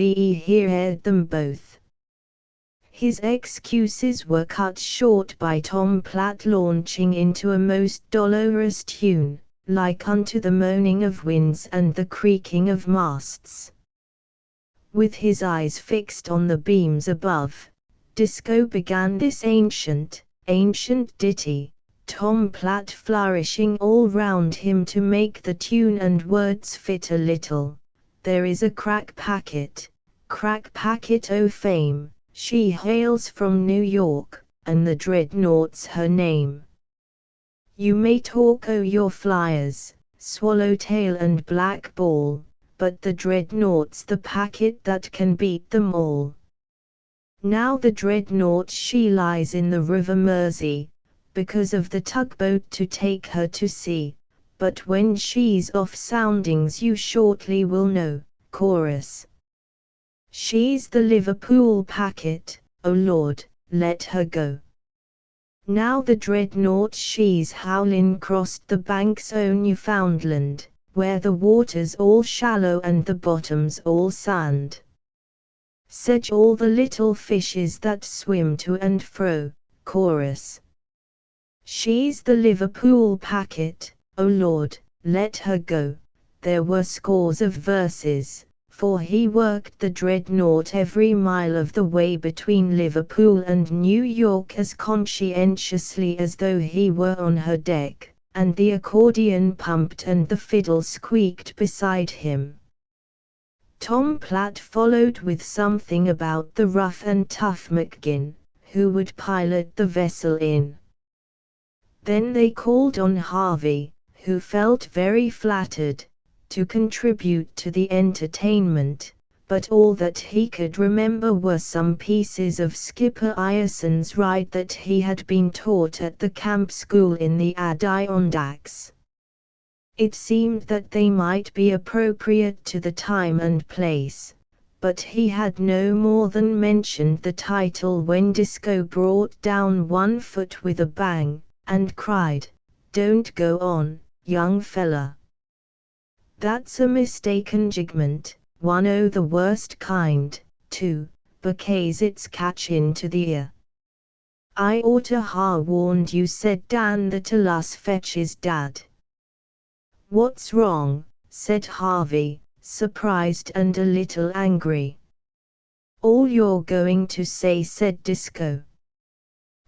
heard them both." His excuses were cut short by Tom Platt launching into a most dolorous tune, like unto the moaning of winds and the creaking of masts. With his eyes fixed on the beams above, Disco began this ancient ditty, Tom Platt flourishing all round him to make the tune and words fit a little. "There is a crack packet o' fame, she hails from New York, and the Dreadnought's her name. You may talk o' your flyers, Swallowtail and Black Ball, but the Dreadnought's the packet that can beat them all. Now the Dreadnought she lies in the River Mersey, because of the tugboat to take her to sea, but when she's off soundings you shortly will know." Chorus. "She's the Liverpool packet, oh Lord, let her go. Now the Dreadnought she's howlin' crossed the banks o' Newfoundland, where the water's all shallow and the bottom's all sand. Sedge all the little fishes that swim to and fro." Chorus. "She's the Liverpool packet, oh Lord, let her go." There were scores of verses, for he worked the Dreadnought every mile of the way between Liverpool and New York as conscientiously as though he were on her deck, and the accordion pumped and the fiddle squeaked beside him. Tom Platt followed with something about the rough and tough McGinn, who would pilot the vessel in. Then they called on Harvey, who felt very flattered, to contribute to the entertainment, but all that he could remember were some pieces of Skipper Ireson's ride that he had been taught at the camp school in the Adirondacks. It seemed that they might be appropriate to the time and place, but he had no more than mentioned the title when Disco brought down one foot with a bang, and cried, "Don't go on, young fella. That's a mistaken jigment, one o' the worst kind, too, because it's catchin' to the ear." "I oughter ha' warned you," said Dan, "that'll us fetch his dad." "What's wrong?" said Harvey, surprised and a little angry. "All you're going to say," said Disco.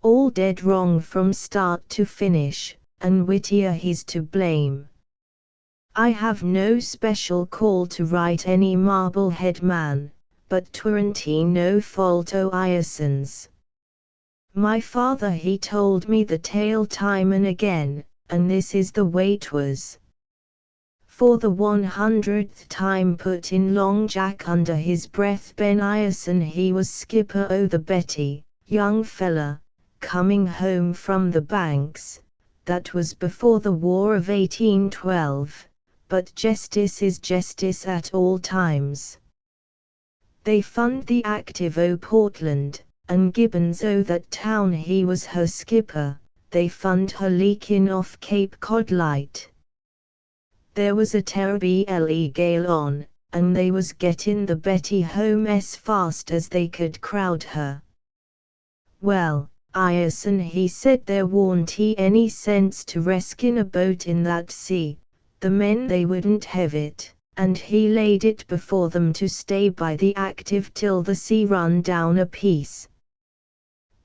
"All dead wrong from start to finish, and Whittier he's to blame. I have no special call to right any Marblehead man, but 'tweren't no fault o' Ireson's. My father he told me the tale time and again, and this is the way 'twas. For the 100th time," put in Long Jack under his breath, "Ben Ireson he was skipper o' the Betty, young fella, coming home from the Banks. That was before the War of 1812, but justice is justice at all times. They fund the Active o' Portland, and Gibbons o' that town he was her skipper, they fund her leakin' off Cape Cod Light. There was a terrible gale on, and they was gettin' the Betty home as fast as they could crowd her. Well, Ireson he said there warn't any sense to reskin a boat in that sea, the men they wouldn't have it, and he laid it before them to stay by the Active till the sea run down a piece.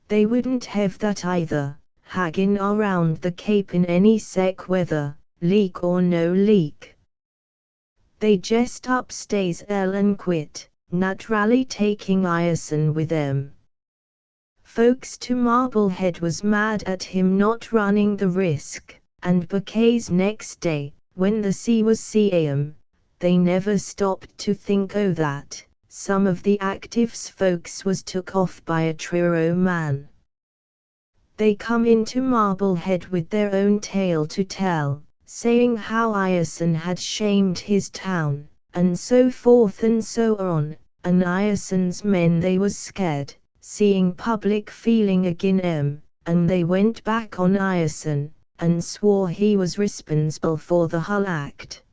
They wouldn't have that either, haggin' around the Cape in any sec weather, leak or no leak. They jest upstays and quit, naturally taking Ireson with them. Folks to Marblehead was mad at him not running the risk, and because next day, when the sea was seeing, they never stopped to think o' that, some of the Active's folks was took off by a Truro man. They come into Marblehead with their own tale to tell, saying how Ireson had shamed his town, and so forth and so on, and Ireson's men they was scared, seeing public feeling agin 'em, and they went back on Ireson, and swore he was responsible for the hull act.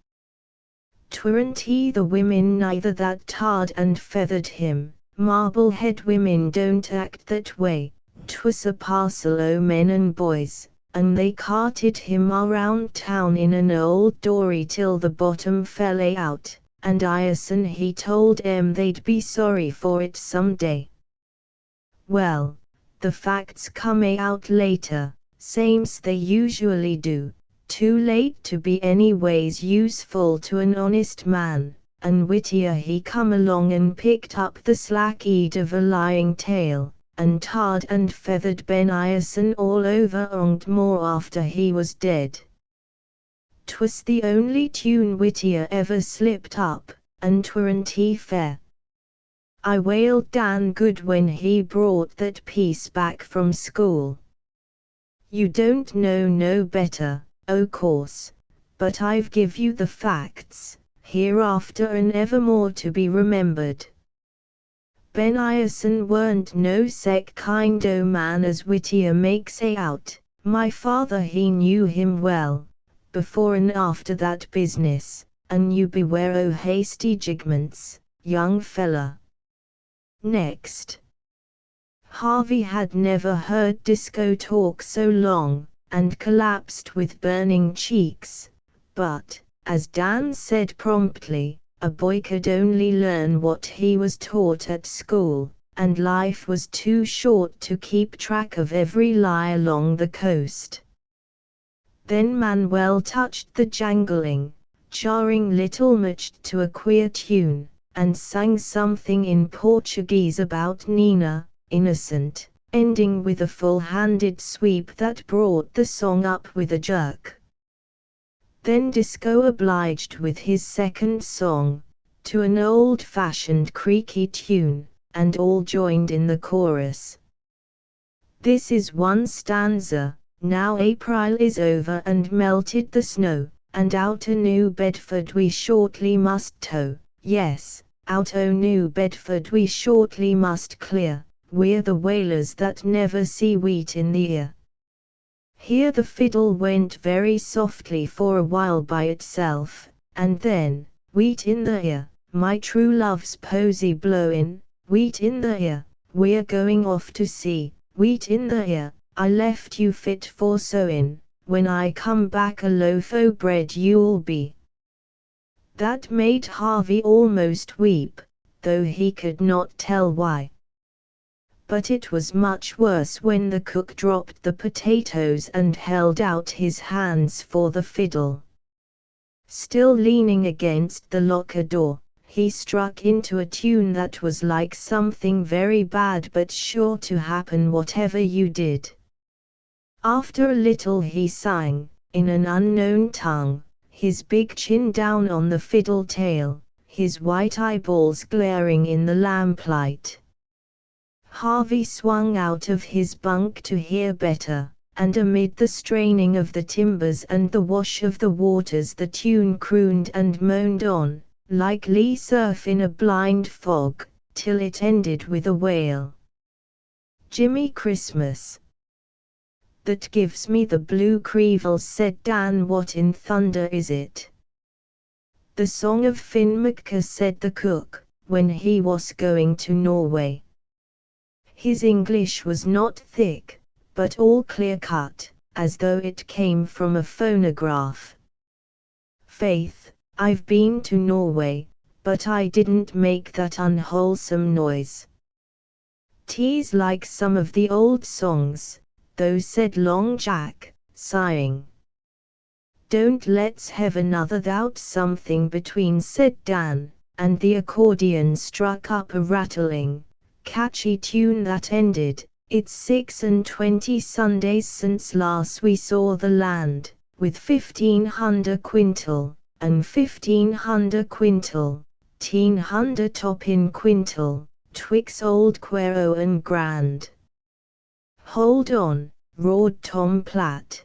'Tweren't he the women neither that tarred and feathered him, Marblehead women don't act that way, 'twas a parcel o' men and boys, and they carted him around town in an old dory till the bottom fell out, and Ireson he told 'em they'd be sorry for it some day. Well, the facts come out later, same's they usually do, too late to be anyways useful to an honest man, and Whittier he come along and picked up the slack end of a lying tale, and tarred and feathered Ben Ireson all over and more after he was dead. 'Twas the only tune Whittier ever slipped up, and 'tweren't he fair. I whaled Dan good when he brought that piece back from school. You don't know no better, o' course, but I've give you the facts, hereafter and evermore to be remembered. Ben Ireson weren't no sec kind o' man as Whittier makes out, my father he knew him well, before and after that business, and you beware o' hasty jigments, young fella. Next. Harvey had never heard Disco talk so long, and collapsed with burning cheeks, but, as Dan said promptly, a boy could only learn what he was taught at school, and life was too short to keep track of every lie along the coast. Then Manuel touched the jangling, jarring little match to a queer tune, and sang something in Portuguese about Nina, innocent, ending with a full-handed sweep that brought the song up with a jerk. Then Disco obliged with his second song, to an old-fashioned creaky tune, and all joined in the chorus. This is one stanza: now April is over and melted the snow, and out o' New Bedford we shortly must tow. Yes, out o' New Bedford we shortly must clear. We're the whalers that never see wheat in the ear. Here the fiddle went very softly for a while by itself, and then, wheat in the ear, my true love's posy blowin', wheat in the ear, we're going off to sea, wheat in the ear, I left you fit for sewin', when I come back a loaf o' bread you'll be. That made Harvey almost weep, though he could not tell why. But it was much worse when the cook dropped the potatoes and held out his hands for the fiddle. Still leaning against the locker door, he struck into a tune that was like something very bad but sure to happen whatever you did. After a little he sang, in an unknown tongue, his big chin down on the fiddle tail, his white eyeballs glaring in the lamplight. Harvey swung out of his bunk to hear better, and amid the straining of the timbers and the wash of the waters the tune crooned and moaned on, like lee surf in a blind fog, till it ended with a wail. Jimmy Christmas. That gives me the blue creevils, said Dan. What in thunder is it? The song of Finn McCa, said the cook, when he was going to Norway. His English was not thick, but all clear-cut, as though it came from a phonograph. Faith, I've been to Norway, but I didn't make that unwholesome noise. 'Tis like some of the old songs, though, said Long Jack, sighing. Don't let's have another without something between, said Dan, and the accordion struck up a rattling, catchy tune that ended, it's 26 Sundays since last we saw the land, with 1500 quintal, and 1500 quintal, 1,500 top in quintal, twixt old Quero and Grand. Hold on, roared Tom Platt.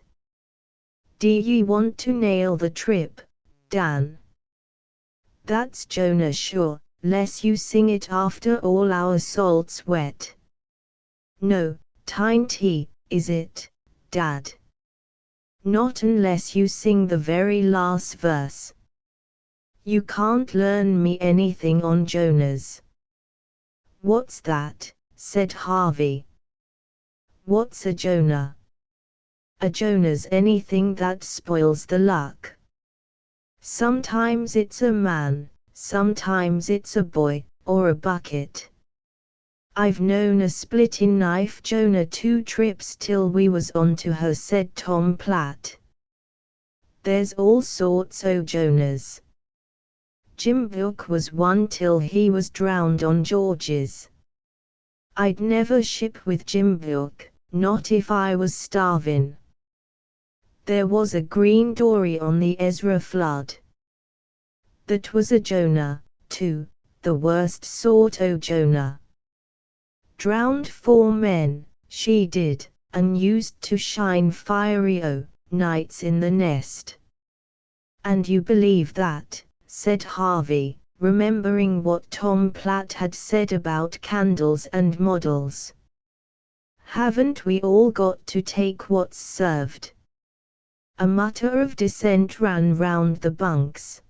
Do ye want to nail the trip, Dan? That's Jonah sure, less you sing it after all our salt's wet. No, Tiny, is it, Dad? Not unless you sing the very last verse. You can't learn me anything on Jonahs. What's that? Said Harvey. What's a Jonah? A Jonah's anything that spoils the luck. Sometimes it's a man, sometimes it's a boy, or a bucket. I've known a splittin' knife Jonah 2 trips till we was on to her, said Tom Platt. There's all sorts o' Jonahs. Jim Book was one till he was drowned on George's. I'd never ship with Jim Book, not if I was starvin'. There was a green dory on the Ezra flood. That was a Jonah, too, the worst sort o' Jonah. Drowned 4 men, she did, and used to shine fiery o' nights in the nest. And you believe that, said Harvey, remembering what Tom Platt had said about candles and models. Haven't we all got to take what's served? A mutter of dissent ran round the bunks.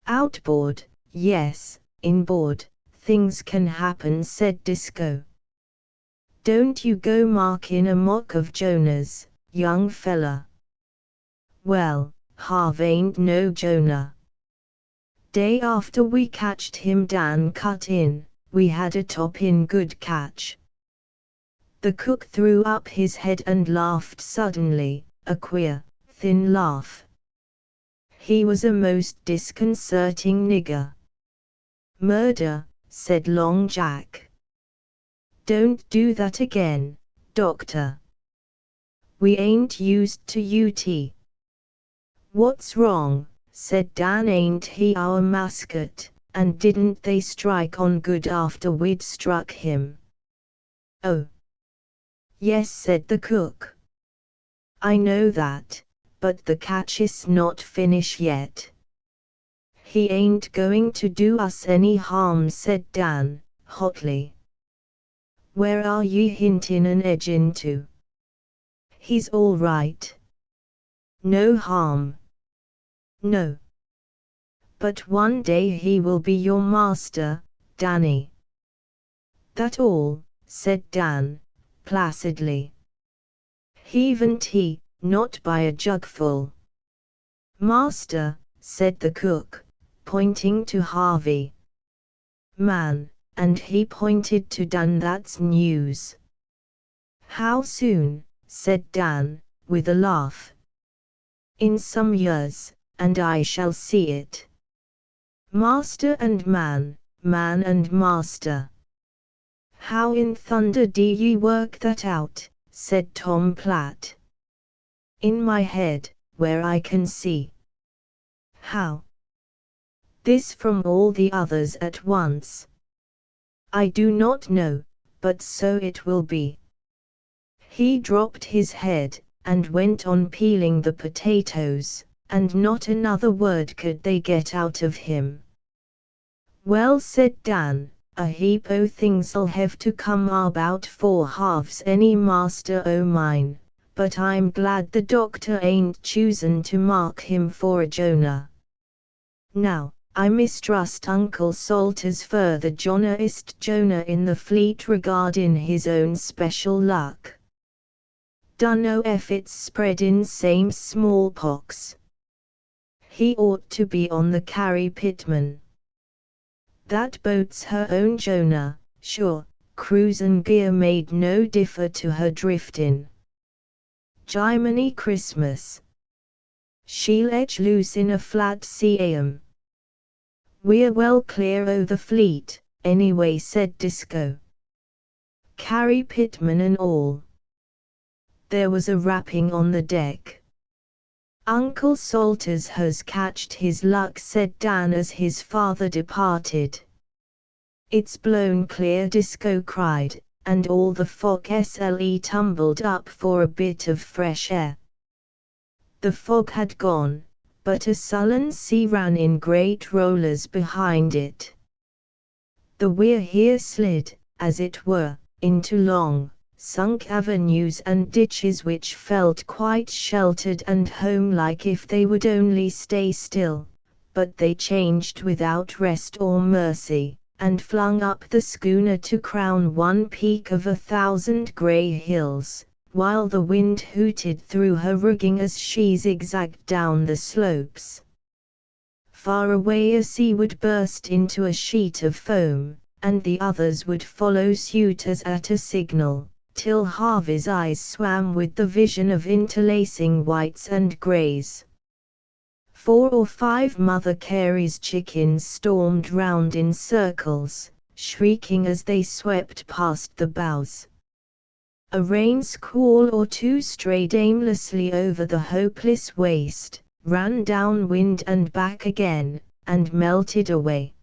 Outboard, yes, inboard, things can happen, said Disco. Don't you go markin' a mock of Jonahs, young fella. Well, Harv ain't no Jonah. Day after we catched him, Dan cut in, we had a top-in good catch. The cook threw up his head and laughed suddenly, a queer, thin laugh. He was a most disconcerting nigger. Murder, said Long Jack. Don't do that again, Doctor. We ain't used to UT. What's wrong, said Dan. Ain't he our mascot, and didn't they strike on good after we'd struck him? Oh. Yes, said the cook. I know that, but the catch is not finished yet. He ain't going to do us any harm, said Dan, hotly. Where are ye hintin' an edgin' to? He's all right. No harm. No. But one day he will be your master, Danny. That all, said Dan, placidly. Heaven't he, not by a jugful. Master, said the cook, pointing to Harvey. Man, and he pointed to Dan. That's news. How soon, said Dan, with a laugh. In some years, and I shall see it. Master and man, man and master. How in thunder do ye work that out, said Tom Platt. In my head, where I can see. How? This from all the others at once. I do not know, but so it will be. He dropped his head, and went on peeling the potatoes, and not another word could they get out of him. Well, said Dan, a heap o' things'll have to come about 4 halves any master o' mine, but I'm glad the doctor ain't choosen to mark him for a Jonah. Now, I mistrust Uncle Salters further Jonahist Jonah in the fleet regardin' his own special luck. Dunno if it's spreadin' same smallpox. He ought to be on the Carrie Pitman. That boat's her own Jonah, sure, cruisin' gear made no differ to her driftin'. Jiminy Christmas! She'll edge loose in a flat sea. We're well clear o' the fleet, anyway, said Disco. Carrie Pitman and all. There was a rapping on the deck. Uncle Salters has catched his luck, said Dan as his father departed. It's blown clear, Disco cried, and all the forecastle tumbled up for a bit of fresh air. The fog had gone, but a sullen sea ran in great rollers behind it. The weir here slid, as it were, into long, sunk avenues and ditches which felt quite sheltered and home-like if they would only stay still, but they changed without rest or mercy, and flung up the schooner to crown one peak of 1,000 grey hills, while the wind hooted through her rigging as she zigzagged down the slopes. Far away a sea would burst into a sheet of foam, and the others would follow suit as at a signal, till Harvey's eyes swam with the vision of interlacing whites and greys. 4 or 5 Mother Carey's chickens stormed round in circles, shrieking as they swept past the bows. A rain squall or 2 strayed aimlessly over the hopeless waste, ran downwind and back again, and melted away.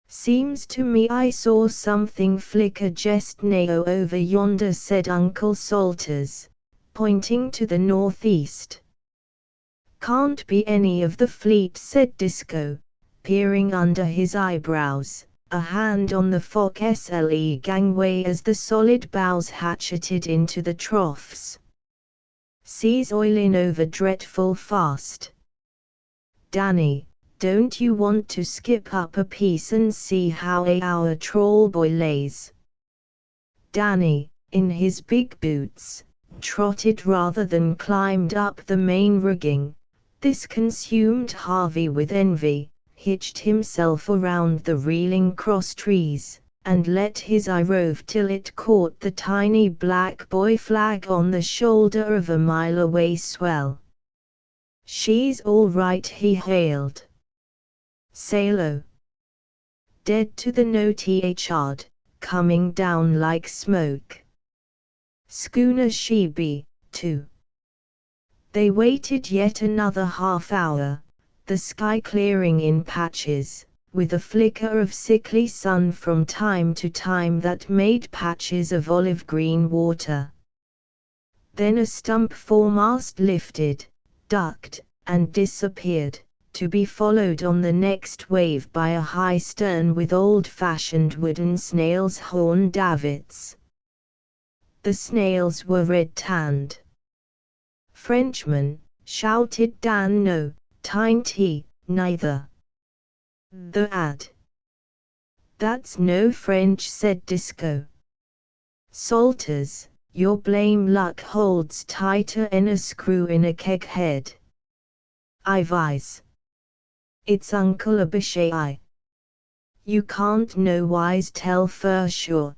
Seems to me I saw something flicker just now over yonder, said Uncle Salters, pointing to the northeast. Can't be any of the fleet, said Disco, peering under his eyebrows, a hand on the forecastle gangway as the solid bows hatcheted into the troughs. Sea's oilin' over dreadful fast. Danny, don't you want to skip up a piece and see how our trawl boy lays? Danny, in his big boots, trotted rather than climbed up the main rigging. This consumed Harvey with envy, hitched himself around the reeling cross trees, and let his eye rove till it caught the tiny black buoy flag on the shoulder of a mile-away swell. She's all right, he hailed. Sail-o. Dead to the no th'ard, coming down like smoke. Schooner she be, too. They waited yet another half hour, the sky clearing in patches, with a flicker of sickly sun from time to time that made patches of olive-green water. Then a stump foremast lifted, ducked, and disappeared, to be followed on the next wave by a high stern with old-fashioned wooden snails' horn davits. The snails were red-tanned. "Frenchman," shouted Dan. "No, tain't he, neither." "The ad." "That's no French," said Disco. "Salters, your blame luck holds tighter 'en a screw in a keg head. I vise. It's Uncle Abishai. You can't no wise tell for sure."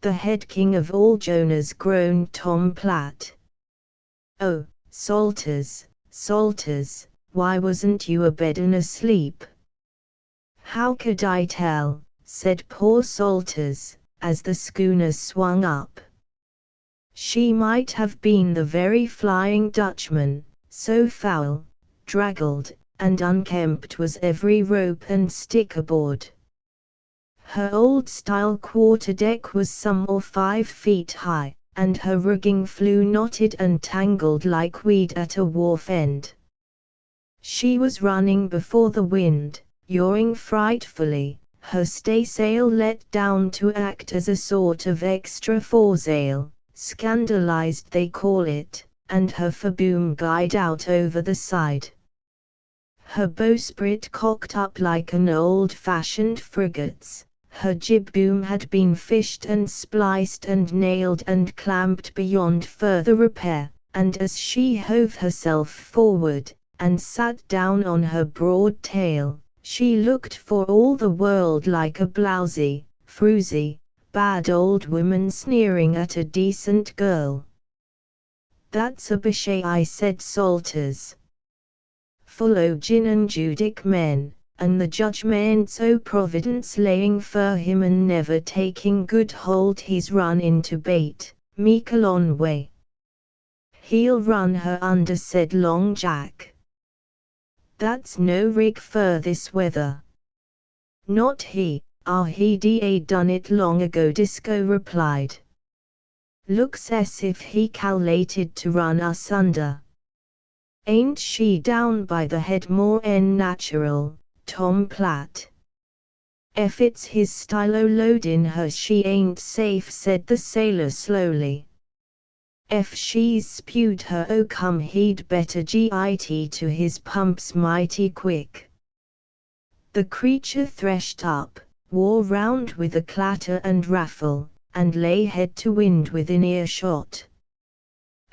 "The head king of all Jonahs," groaned Tom Platt. "Oh, Salters, Salters, why wasn't you abed and asleep?" "How could I tell?" said poor Salters, as the schooner swung up. "She might have been the very Flying Dutchman, so foul, draggled, and unkempt was every rope and stick aboard. Her old-style quarterdeck was some 5 feet high, and her rigging flew knotted and tangled like weed at a wharf end. She was running before the wind, yawing frightfully, her staysail let down to act as a sort of extra foresail, scandalized they call it, and her foreboom guyed out over the side. Her bowsprit cocked up like an old-fashioned frigate's. Her jib-boom had been fished and spliced and nailed and clamped beyond further repair, and as she hove herself forward, and sat down on her broad tail, she looked for all the world like a blousy, fruzy, bad old woman sneering at a decent girl. "That's Abishai," said Salters. "Full o' gin and Judic men, and the judgments o' Providence laying for him and never taking good hold he's run into bait, meekle on way." "He'll run her under," said Long Jack. "That's no rig for this weather." "Not he, he'd done it long ago," Disco replied. "Looks as if he cal'lated to run us under." "Ain't she down by the head more 'en natural, Tom Platt?" "Ef it's his style o' loadin' her she ain't safe," said the sailor slowly. "Ef she's spewed her come he'd better git to his pumps mighty quick." The creature threshed up, wore round with a clatter and raffle, and lay head to wind within earshot.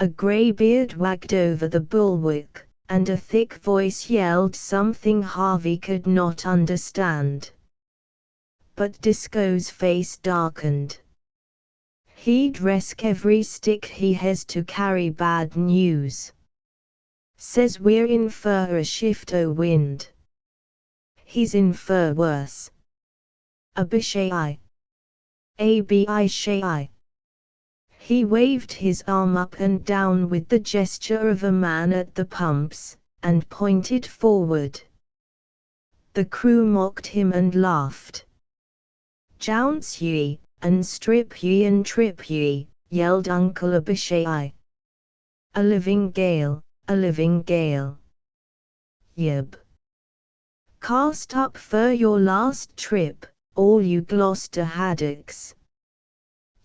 A grey beard wagged over the bulwark, and a thick voice yelled something Harvey could not understand. But Disco's face darkened. "He'd resk every stick he has to carry bad news. Says we're in for a shift o' wind." "He's in for worse." "Abishai. Abishai." He waved his arm up and down with the gesture of a man at the pumps, and pointed forward. The crew mocked him and laughed. "Jounce ye, and strip ye and trip ye," yelled Uncle Abishai. "A living gale, a living gale. Yib. Cast up for your last trip, all you Gloucester haddocks.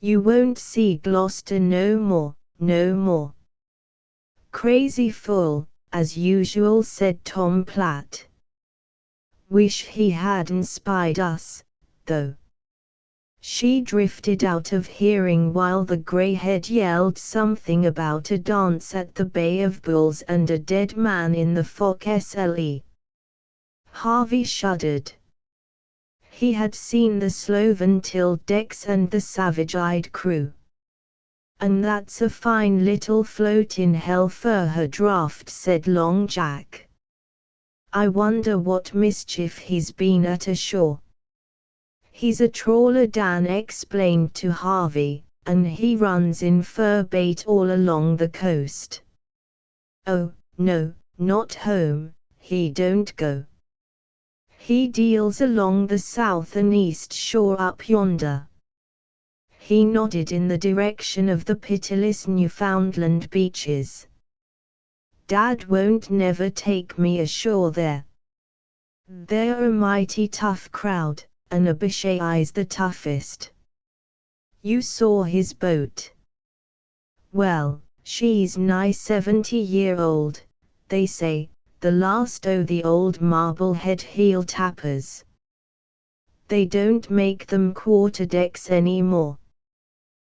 You won't see Gloucester no more, no more." "Crazy fool, as usual," said Tom Platt. "Wish he hadn't spied us, though." She drifted out of hearing while the grey-head yelled something about a dance at the Bay of Bulls and a dead man in the forecastle. Harvey shuddered. He had seen the Sloven tilt decks and the savage-eyed crew. "And that's a fine little float in hell for her draft," said Long Jack. "I wonder what mischief he's been at ashore." "He's a trawler," Dan explained to Harvey, "and he runs in fur bait all along the coast." "Oh, no, not home, he don't go. He deals along the south and east shore up yonder." He nodded in the direction of the pitiless Newfoundland beaches. Dad won't never take me ashore there. They're a mighty tough crowd, and Abishai's the toughest. You saw his boat. Well, she's nigh 70-year-old, they say, the last o' the old Marblehead heel tappers. They don't make them quarter-decks any more.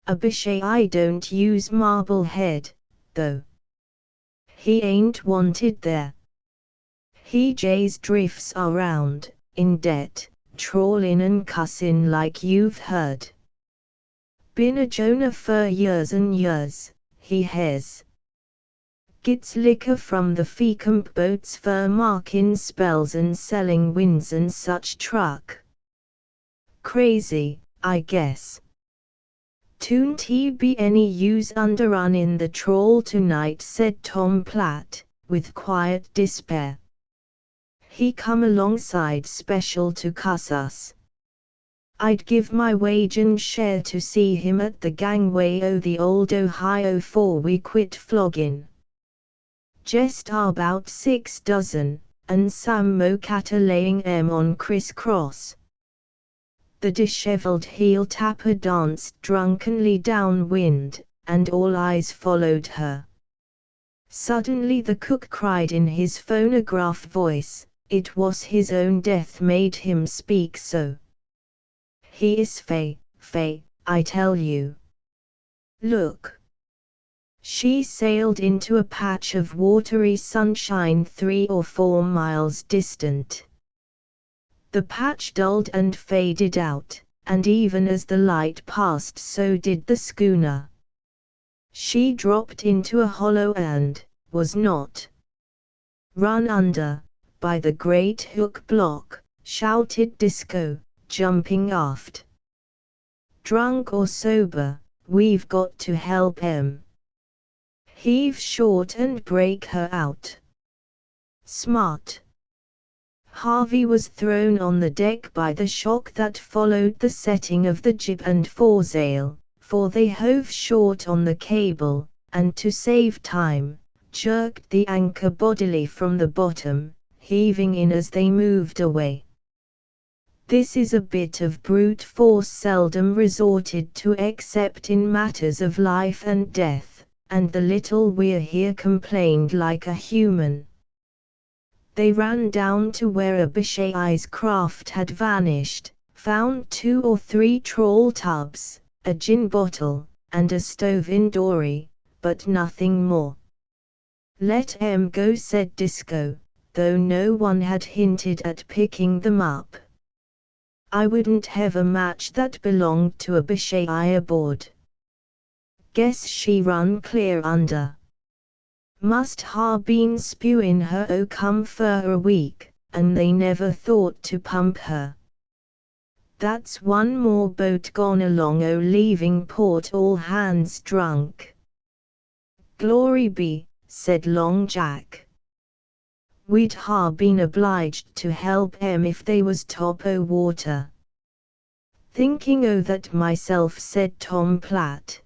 Abishai don't use Marblehead, though. He ain't wanted there. He jays drifts around, in debt, trawlin' and cussin' like you've heard. Been a Jonah for years and years, he has. Gets liquor from the Feecamp boats for markin' spells and selling winds and such truck. Crazy, I guess. Toon't he be any use underrun in the trawl tonight, said Tom Platt, with quiet despair. He come alongside special to cuss us. I'd give my wage and share to see him at the gangway o' the old Ohio 'fore we quit floggin'. Jest about 6 dozen, and Sam Mocatta laying 'em on criss-cross. The dishevelled heel tapper danced drunkenly downwind, and all eyes followed her. Suddenly the cook cried in his phonograph voice, it was his own death made him speak so. He is Fay, I tell you. Look. She sailed into a patch of watery sunshine 3 or 4 miles distant. The patch dulled and faded out, and even as the light passed so did the schooner. She dropped into a hollow and was not run under by the great hook block, shouted Disco, jumping aft. Drunk or sober, we've got to help 'em. Heave short and break her out. Smart. Harvey was thrown on the deck by the shock that followed the setting of the jib and foresail, for they hove short on the cable, and to save time, jerked the anchor bodily from the bottom, heaving in as they moved away. This is a bit of brute force seldom resorted to except in matters of life and death, and the little weir here complained like a human. They ran down to where Abishai's craft had vanished, found 2 or 3 trawl tubs, a gin bottle, and a stove in dory, but nothing more. Let 'em go, said Disco, though no one had hinted at picking them up. I wouldn't have a match that belonged to Abishai aboard. Guess she run clear under. Must ha' been spewin' her o come for a week, and they never thought to pump her. That's one more boat gone along o leaving port all hands drunk. Glory be, said Long Jack. We'd ha' been obliged to help 'em if they was top o water. Thinking o that myself, said Tom Platt.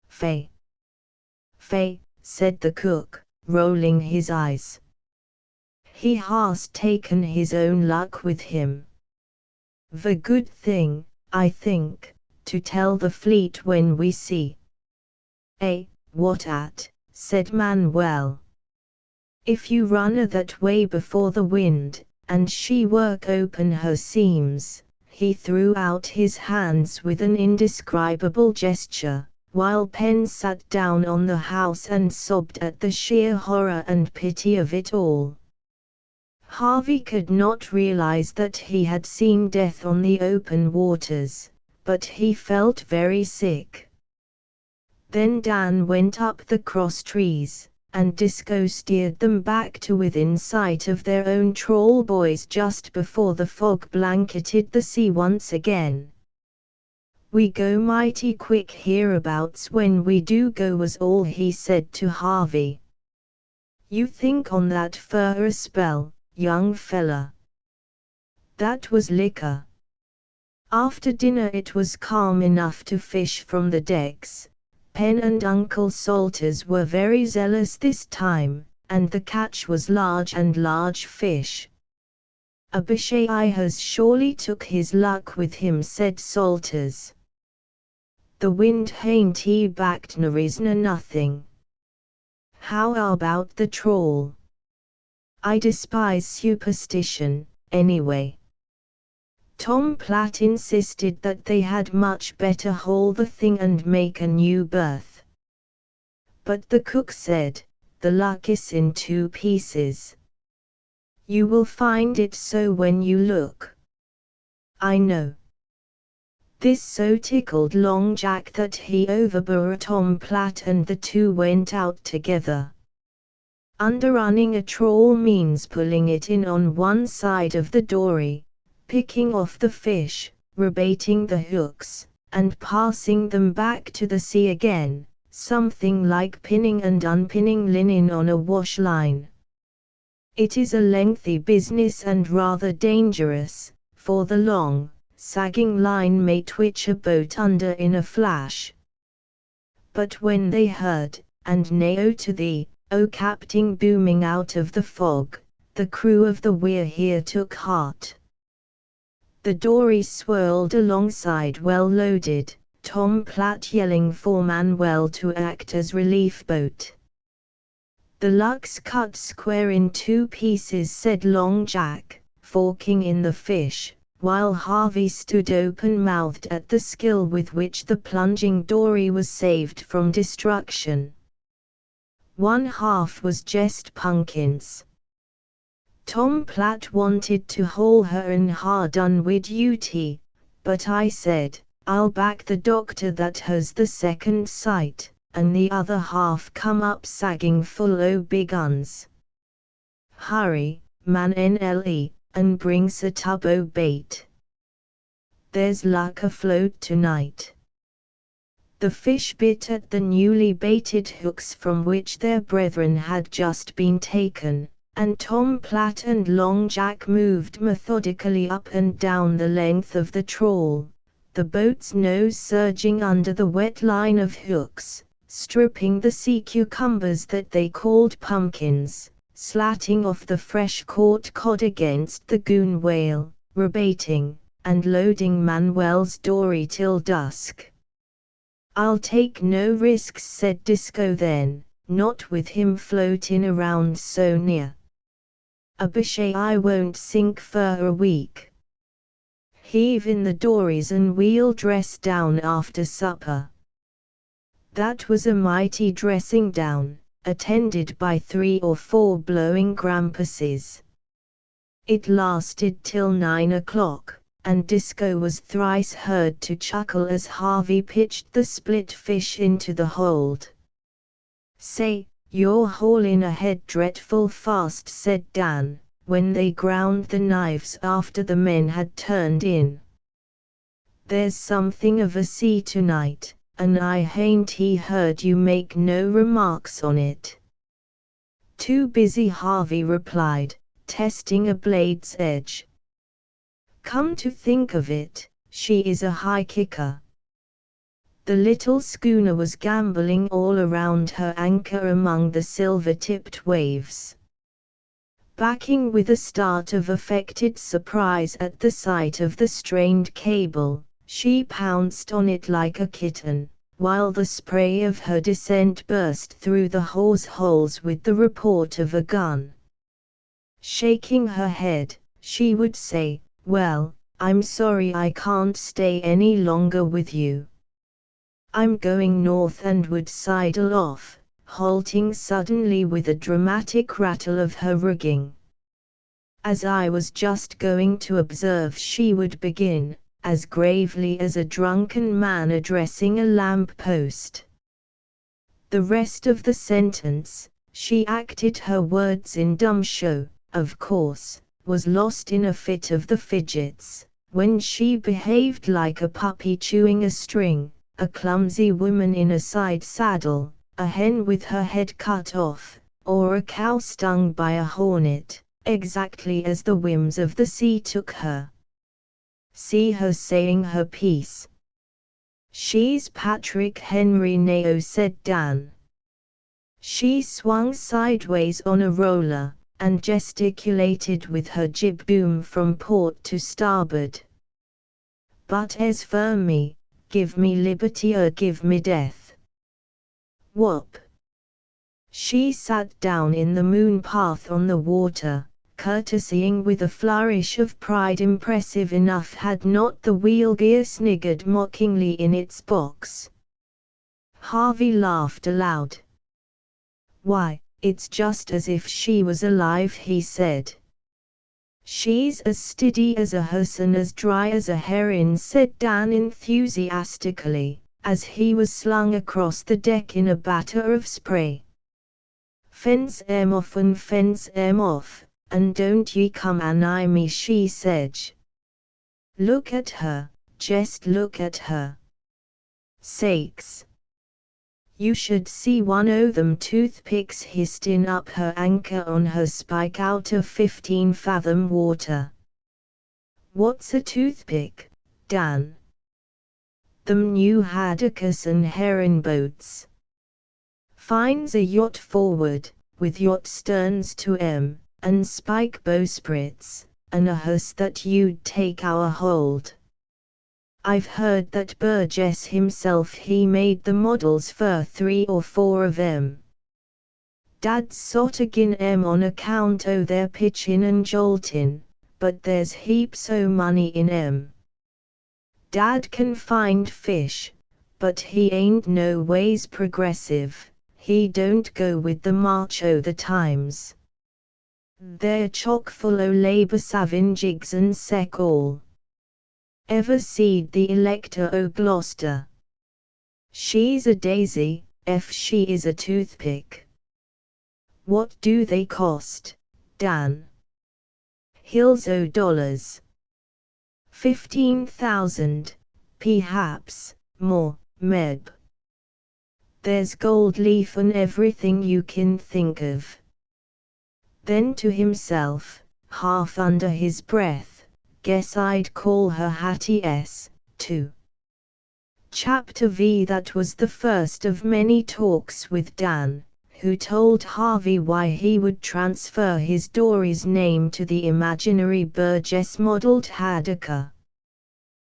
Fay, said the cook, rolling his eyes. He has taken his own luck with him. The good thing, I think, to tell the fleet when we see. What at, said Manuel. If you run her that way before the wind, and she work open her seams, he threw out his hands with an indescribable gesture, while Penn sat down on the house and sobbed at the sheer horror and pity of it all. Harvey could not realize that he had seen death on the open waters, but he felt very sick. Then Dan went up the cross trees, and Disco steered them back to within sight of their own trawl buoys just before the fog blanketed the sea once again. We go mighty quick hereabouts when we do go, was all he said to Harvey. You think on that for a spell, young fella. That was liquor. After dinner it was calm enough to fish from the decks, Pen and Uncle Salters were very zealous this time, and the catch was large fish. "Abishai has surely took his luck with him," said Salters. "The wind hain't he backed nor nothing. How about the trawl? I despise superstition, anyway." Tom Platt insisted that they had much better haul the thing and make a new berth. But the cook said, "The luck is in two pieces. You will find it so when you look." "I know." This so tickled Long Jack that he overbore Tom Platt, and the two went out together. Underrunning a trawl means pulling it in on one side of the dory, picking off the fish, rebaiting the hooks, and passing them back to the sea again, something like pinning and unpinning linen on a wash line. It is a lengthy business and rather dangerous, for the long, sagging line may twitch a boat under in a flash. But when they heard, "And now to thee, O Captain," booming out of the fog, the crew of the Weir here took heart. The dory swirled alongside well loaded, Tom Platt yelling for Manuel to act as relief boat. "The luck's cut square in two pieces," said Long Jack, forking in the fish, while Harvey stood open-mouthed at the skill with which the plunging dory was saved from destruction. "One half was jest pumpkins. Tom Platt wanted to haul her in hard done wid duty, but I said, I'll back the doctor that has the second sight, and the other half come up sagging full o' big uns. Hurry, man NLE, and brings a tub o' bait. There's luck afloat tonight." The fish bit at the newly baited hooks from which their brethren had just been taken, and Tom Platt and Long Jack moved methodically up and down the length of the trawl, the boat's nose surging under the wet line of hooks, stripping the sea cucumbers that they called pumpkins, slatting off the fresh-caught cod against the goon whale, rebaiting, and loading Manuel's dory till dusk. "I'll take no risks," said Disco then, "not with him floatin' around so near. Abishai won't sink for a week. Heave in the dories and we'll dress down after supper." That was a mighty dressing down, attended by 3 or 4 blowing grampuses. It lasted till 9 o'clock, and Disco was thrice heard to chuckle as Harvey pitched the split fish into the hold. "Say, you're haulin' ahead dreadful fast," said Dan, when they ground the knives after the men had turned in. "There's something of a sea tonight, and I hain't heard you make no remarks on it." "Too busy," Harvey replied, testing a blade's edge. "Come to think of it, she is a high kicker." The little schooner was gambolling all around her anchor among the silver-tipped waves. Backing with a start of affected surprise at the sight of the strained cable, she pounced on it like a kitten, while the spray of her descent burst through the hawse holes with the report of a gun. Shaking her head, she would say, "Well, I'm sorry I can't stay any longer with you. I'm going north," and would sidle off, halting suddenly with a dramatic rattle of her rigging. "As I was just going to observe," she would begin, as gravely as a drunken man addressing a lamp-post. The rest of the sentence, she acted her words in dumb show, of course, was lost in a fit of the fidgets, when she behaved like a puppy chewing a string, a clumsy woman in a side saddle, a hen with her head cut off, or a cow stung by a hornet, exactly as the whims of the sea took her. See her saying her piece. She's Patrick Henry Neo, said Dan. She swung sideways on a roller, and gesticulated with her jib boom from port to starboard. But as for me, give me liberty or give me death. Whoop! She sat down in the moon path on the water, courtesying with a flourish of pride impressive enough had not the wheel gear sniggered mockingly in its box. Harvey laughed aloud. Why, it's just as if she was alive, he said. She's as steady as a hearse and as dry as a herring, said Dan enthusiastically, as he was slung across the deck in a batter of spray. Fence 'em off and fence 'em off, and don't ye come anigh me, she said. Look at her, just look at her. Sakes! You should see one o' them toothpicks histin' up her anchor on her spike out of 15-fathom water. What's a toothpick, Dan? Them new haddockers and herring boats. Finds a yacht forward, with yacht sterns to 'em, and spike bowsprits, and a hearse that you'd take our hold. I've heard that Burgess himself he made the models for 3 or 4 of 'em. Dad's sot agin 'em on account o' their pitchin' and joltin', but there's heaps o' money in 'em. Dad can find fish, but he ain't no ways progressive, he don't go with the march o' the times. They're chock full o' labour-savin' jigs and sec all. Ever seed the Elector o' Gloucester? She's a daisy, if she is a toothpick. What do they cost, Dan? Hills o' dollars. 15,000, perhaps, more, meb. There's gold leaf and everything you can think of. Then to himself, half under his breath, guess I'd call her Hattie S, too. Chapter V. That was the first of many talks with Dan, who told Harvey why he would transfer his Dory's name to the imaginary Burgess-modelled haddocker.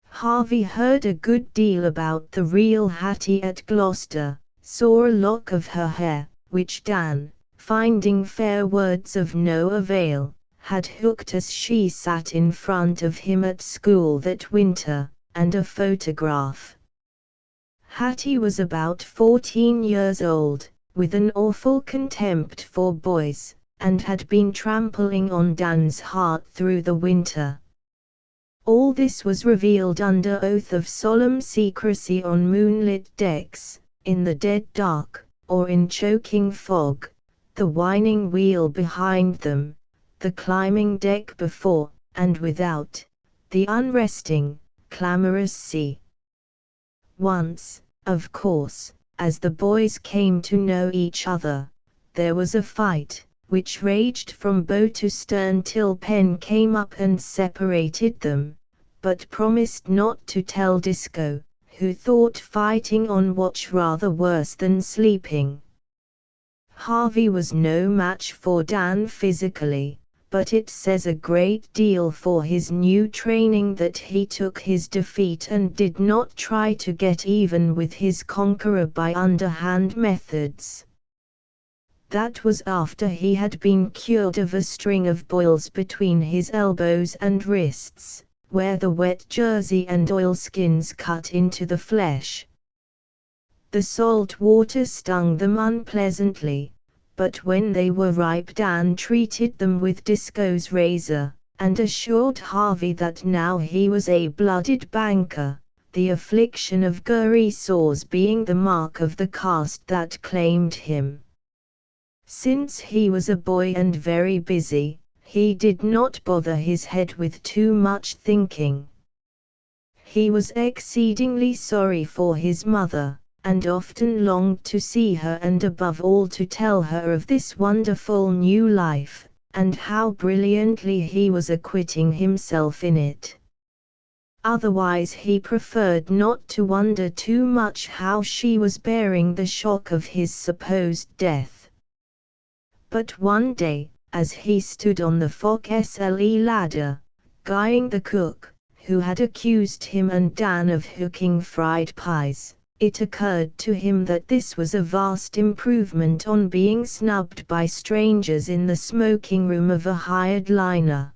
Harvey heard a good deal about the real Hattie at Gloucester, saw a lock of her hair, which Dan, finding fair words of no avail, had hooked as she sat in front of him at school that winter, and a photograph. Hattie was about 14 years old, with an awful contempt for boys, and had been trampling on Dan's heart through the winter. All this was revealed under oath of solemn secrecy on moonlit decks, in the dead dark, or in choking fog, the whining wheel behind them, the climbing deck before, and without, the unresting, clamorous sea. Once, of course, as the boys came to know each other, there was a fight, which raged from bow to stern till Penn came up and separated them, but promised not to tell Disco, who thought fighting on watch rather worse than sleeping. Harvey was no match for Dan physically, but it says a great deal for his new training that he took his defeat and did not try to get even with his conqueror by underhand methods. That was after he had been cured of a string of boils between his elbows and wrists, where the wet jersey and oilskins cut into the flesh. The salt water stung them unpleasantly, but when they were ripe Dan treated them with Disco's razor, and assured Harvey that now he was a blooded banker, the affliction of gory sores being the mark of the caste that claimed him. Since he was a boy and very busy, he did not bother his head with too much thinking. He was exceedingly sorry for his mother, and often longed to see her and above all to tell her of this wonderful new life, and how brilliantly he was acquitting himself in it. Otherwise he preferred not to wonder too much how she was bearing the shock of his supposed death. But one day, as he stood on the forecastle ladder, guying the cook, who had accused him and Dan of hooking fried pies, it occurred to him that this was a vast improvement on being snubbed by strangers in the smoking room of a hired liner.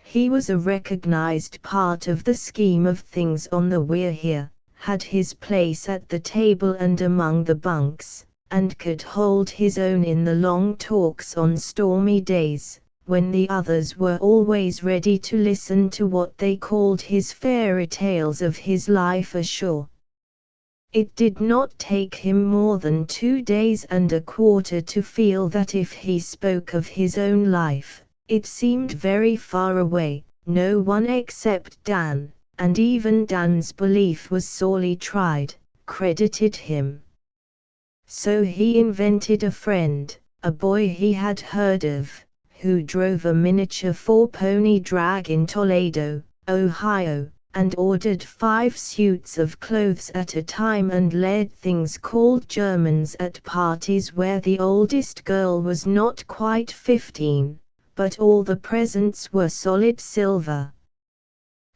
He was a recognized part of the scheme of things on the Weir here, had his place at the table and among the bunks, and could hold his own in the long talks on stormy days, when the others were always ready to listen to what they called his fairy tales of his life ashore. It did not take him more than 2 days and a quarter to feel that if he spoke of his own life, it seemed very far away. No one except Dan, and even Dan's belief was sorely tried, credited him. So he invented a friend, a boy he had heard of, who drove a miniature 4-pony drag in Toledo, Ohio, and ordered 5 suits of clothes at a time and led things called Germans at parties where the oldest girl was not quite 15, but all the presents were solid silver.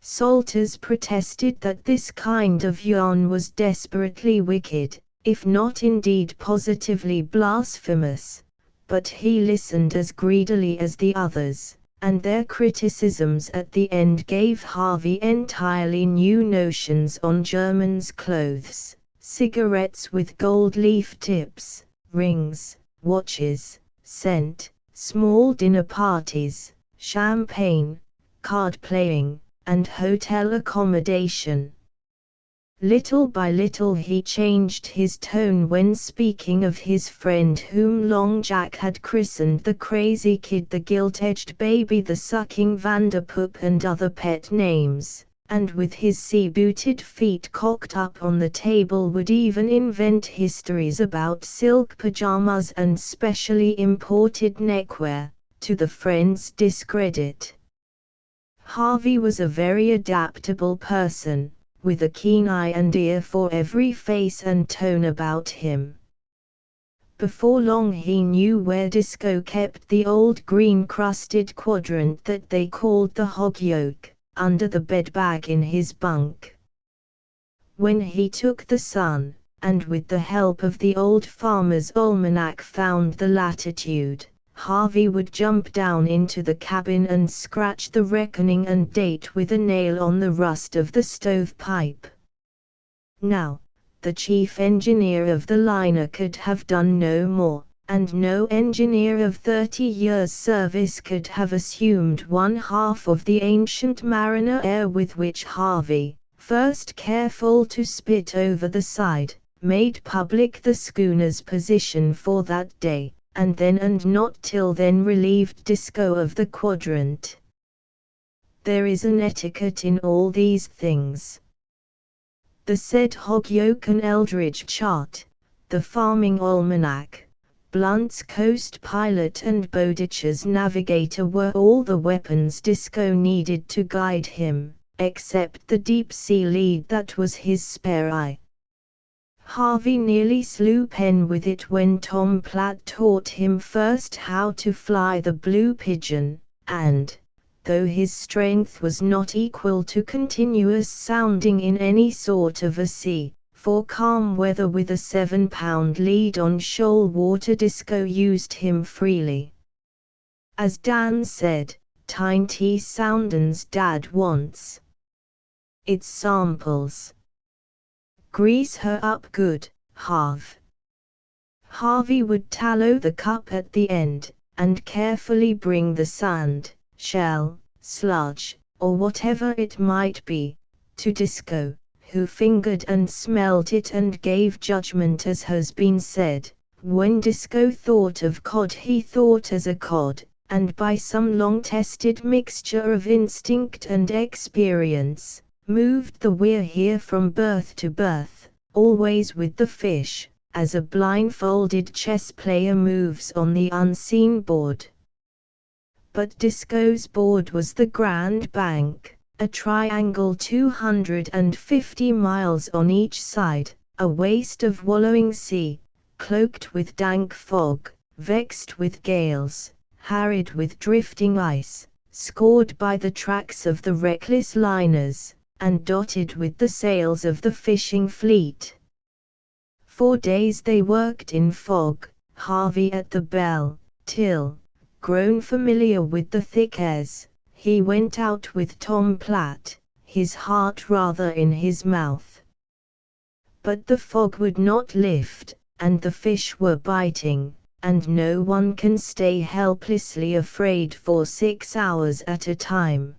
Salters protested that this kind of yarn was desperately wicked, if not indeed positively blasphemous, but he listened as greedily as the others, and their criticisms at the end gave Harvey entirely new notions on Germans' clothes, cigarettes with gold leaf tips, rings, watches, scent, small dinner parties, champagne, card playing, and hotel accommodation. Little by little he changed his tone when speaking of his friend whom Long Jack had christened the Crazy Kid, the Gilt-Edged Baby, the Sucking Vanderpoop, and other pet names, and with his sea-booted feet cocked up on the table would even invent histories about silk pajamas and specially imported neckwear, to the friend's discredit. Harvey was a very adaptable person, with a keen eye and ear for every face and tone about him. Before long he knew where Disco kept the old green-crusted quadrant that they called the hog yoke, under the bed-bag in his bunk. When he took the sun, and with the help of the old farmer's almanac found the latitude, Harvey would jump down into the cabin and scratch the reckoning and date with a nail on the rust of the stovepipe. Now, the chief engineer of the liner could have done no more, and no engineer of 30 years' service could have assumed one half of the ancient mariner air with which Harvey, first careful to spit over the side, made public the schooner's position for that day, and then and not till then relieved Disco of the quadrant. There is an etiquette in all these things. The said hog yoke and Eldridge chart, the farming almanac, Blunt's coast pilot and Bowditch's navigator were all the weapons Disco needed to guide him, except the deep-sea lead that was his spare eye. Harvey nearly slew Penn with it when Tom Platt taught him first how to fly the Blue Pigeon, and, though his strength was not equal to continuous sounding in any sort of a sea, for calm weather with a 7-pound lead on shoal water, Disco used him freely. As Dan said, "Tinty soundin's Dad wants. It's samples. Grease her up good, Harv." Harvey would tallow the cup at the end, and carefully bring the sand, shell, sludge, or whatever it might be, to Disco, who fingered and smelt it and gave judgment. As has been said, when Disco thought of cod he thought as a cod, and by some long-tested mixture of instinct and experience, moved the Weir here from berth to berth, always with the fish, as a blindfolded chess player moves on the unseen board. But Disco's board was the Grand Bank, a triangle 250 miles on each side, a waste of wallowing sea, cloaked with dank fog, vexed with gales, harried with drifting ice, scored by the tracks of the reckless liners, and dotted with the sails of the fishing fleet. 4 days they worked in fog, Harvey at the bell, till, grown familiar with the thick airs, he went out with Tom Platt, his heart rather in his mouth. But the fog would not lift, and the fish were biting, and no one can stay helplessly afraid for 6 hours at a time.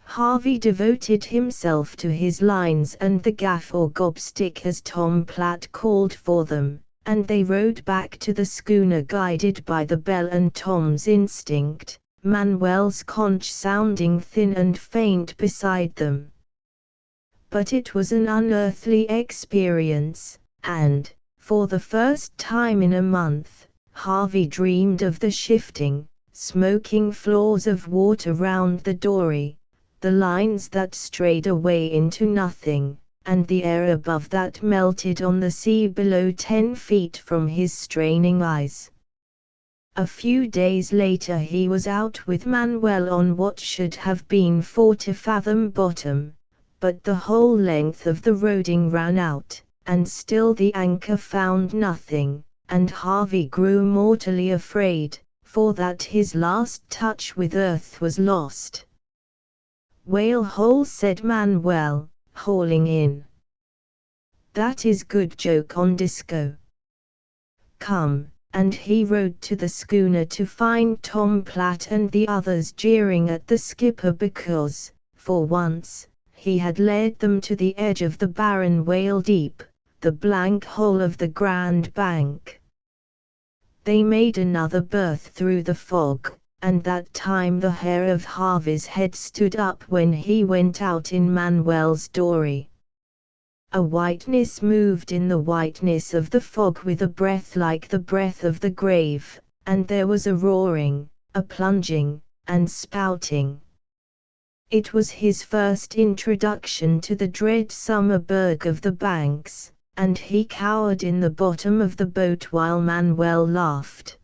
Harvey devoted himself to his lines and the gaff or gobstick as Tom Platt called for them, and they rowed back to the schooner guided by the bell and Tom's instinct, Manuel's conch sounding thin and faint beside them. But it was an unearthly experience, and, for the first time in a month, Harvey dreamed of the shifting, smoking floors of water round the dory, the lines that strayed away into nothing, and the air above that melted on the sea below 10 feet from his straining eyes. A few days later he was out with Manuel on what should have been 40-fathom bottom, but the whole length of the roding ran out, and still the anchor found nothing, and Harvey grew mortally afraid, for that his last touch with earth was lost. "Whale hole," said Manuel, hauling in. "That is good joke on Disco. Come," and he rowed to the schooner to find Tom Platt and the others jeering at the skipper because, for once, he had led them to the edge of the barren whale deep, the blank hole of the Grand Bank. They made another berth through the fog, and that time the hair of Harvey's head stood up when he went out in Manuel's dory. A whiteness moved in the whiteness of the fog with a breath like the breath of the grave, and there was a roaring, a plunging, and spouting. It was his first introduction to the dread summer berg of the banks, and he cowered in the bottom of the boat while Manuel laughed.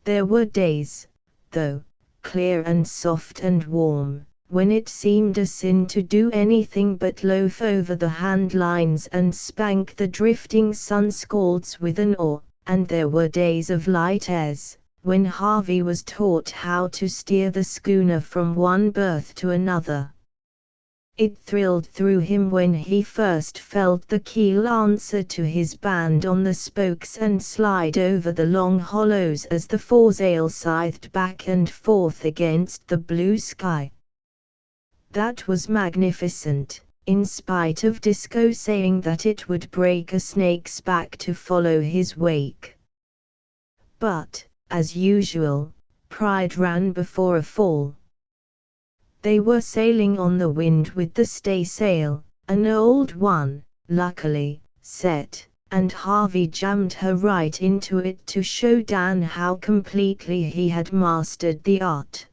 There were days, though, clear and soft and warm, when it seemed a sin to do anything but loaf over the hand lines and spank the drifting sun-scalds with an oar, and there were days of light airs, when Harvey was taught how to steer the schooner from one berth to another. It thrilled through him when he first felt the keel answer to his band on the spokes and slide over the long hollows as the foresail scythed back and forth against the blue sky. That was magnificent, in spite of Disco saying that it would break a snake's back to follow his wake. But, as usual, pride ran before a fall. They were sailing on the wind with the staysail, an old one, luckily, set, and Harvey jammed her right into it to show Dan how completely he had mastered the art.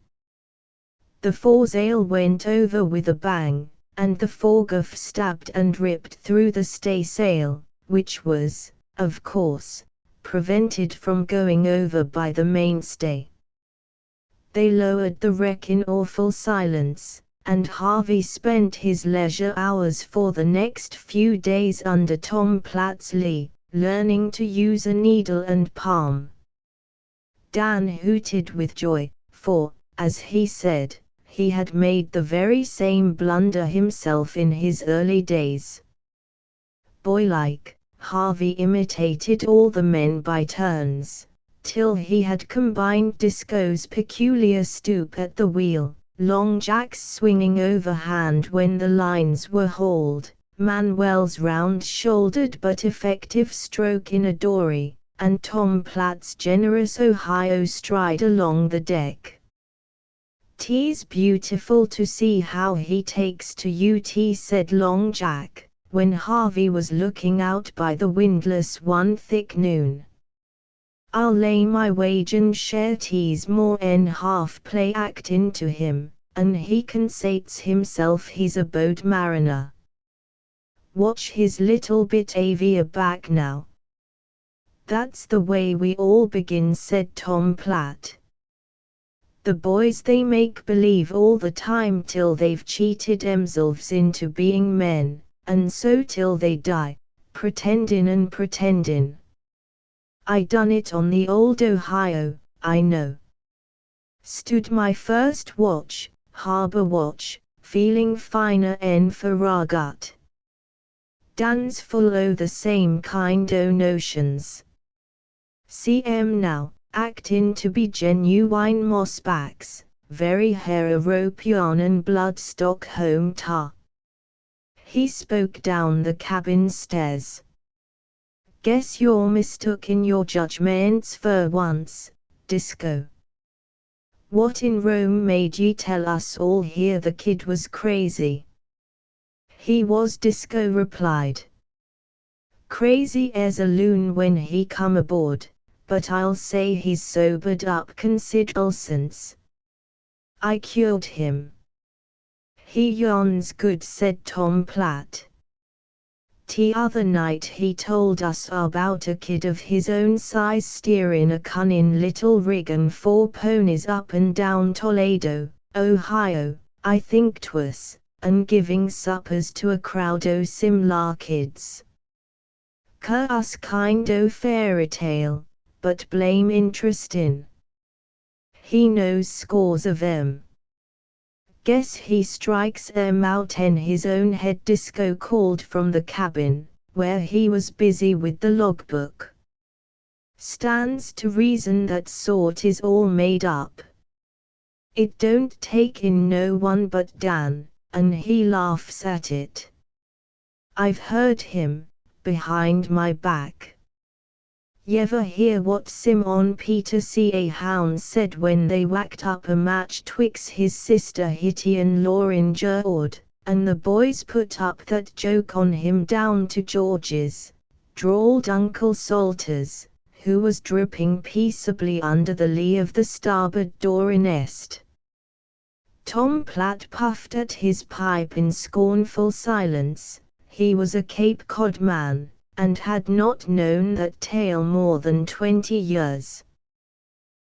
The foresail went over with a bang, and the foregaff stabbed and ripped through the staysail, which was, of course, prevented from going over by the mainstay. They lowered the wreck in awful silence, and Harvey spent his leisure hours for the next few days under Tom Platt's lee, learning to use a needle and palm. Dan hooted with joy, for, as he said, he had made the very same blunder himself in his early days. Boylike, Harvey imitated all the men by turns, till he had combined Disco's peculiar stoop at the wheel, Long Jack's swinging overhand when the lines were hauled, Manuel's round-shouldered but effective stroke in a dory, and Tom Platt's generous Ohio stride along the deck. "'Tis beautiful to see how he takes to you," said Long Jack, when Harvey was looking out by the windlass one thick noon. "I'll lay my wage and share 'tis more 'en half play act into him, and he consates himself he's a boat mariner. Watch his little bit avia back now. That's the way we all begin, said Tom Platt. The boys they make believe all the time till they've cheated themselves into being men, and so till they die, pretendin' and pretendin'. I done it on the old Ohio, I know. Stood my first watch, harbor watch, feeling finer en Farragut. Dan's full o' the same kind o' notions. See 'em now, actin' to be genuine mossbacks, very European and bloodstock home tar. He spoke down the cabin stairs. Guess you're mistook in your judgments for once, Disco. What in Rome made ye tell us all here the kid was crazy? He was, Disco replied. Crazy as a loon when he come aboard, but I'll say he's sobered up considerable since. I cured him. He yawns good, said Tom Platt. T'other night he told us about a kid of his own size steerin' a cunnin' little rig and 4 ponies up and down Toledo, Ohio, I think 'twas, and giving suppers to a crowd o' simlar kids. Us kind o' fairy tale, but blame interestin'. He knows scores of 'em. Guess he strikes 'em out in his own head, Disco called from the cabin, where he was busy with the logbook. Stands to reason that sort is all made up. It don't take in no one but Dan, and he laughs at it. I've heard him, behind my back. Y'ever hear what Simon Peter C.A. Hound said when they whacked up a match twixt his sister Hitty and Lauren Gerard, and the boys put up that joke on him down to George's, drawled Uncle Salters, who was dripping peaceably under the lee of the starboard door nest. Tom Platt puffed at his pipe in scornful silence. He was a Cape Cod man, and had not known that tale more than 20 years.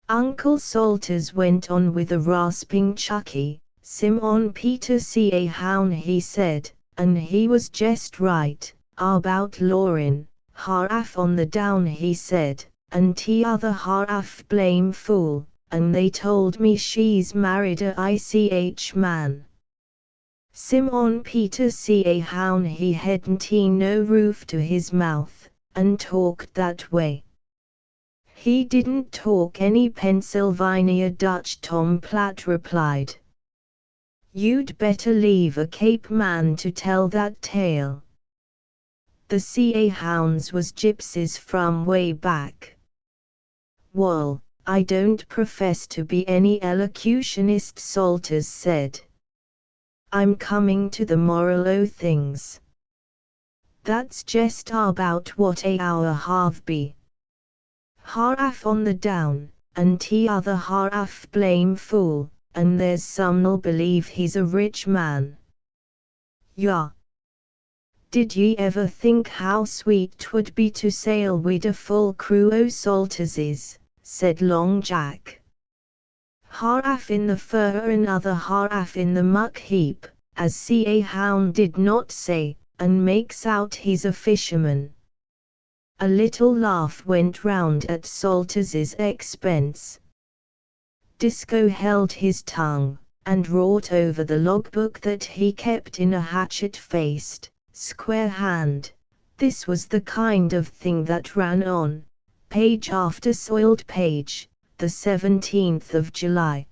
Uncle Salters went on with a rasping chucky. Simon Peter C.A. Hound, he said, and he was jest right, about Lauren, half on the down, he said, and t'other half blame fool, and they told me she's married a ich man. Simon Peter C.A. Hound, he hadn't no roof to his mouth, and talked that way. He didn't talk any Pennsylvania Dutch, Tom Platt replied. You'd better leave a Cape man to tell that tale. The C.A. Hounds was gypsies from way back. Wall, I don't profess to be any elocutionist, Salters said. I'm coming to the moral o' things. That's jest about what our half be. Half on the down, and t'other half blame fool, and there's some'll believe he's a rich man. Ya. Did ye ever think how sweet 'twould be to sail wid a full crew o' Salterses, said Long Jack. Half in the fur, another half in the muck heap, as C.A. Hound did not say, and makes out he's a fisherman. A little laugh went round at Salters's expense. Disco held his tongue, and wrought over the logbook that he kept in a hatchet-faced, square hand. This was the kind of thing that ran on, page after soiled page. The 17th of July.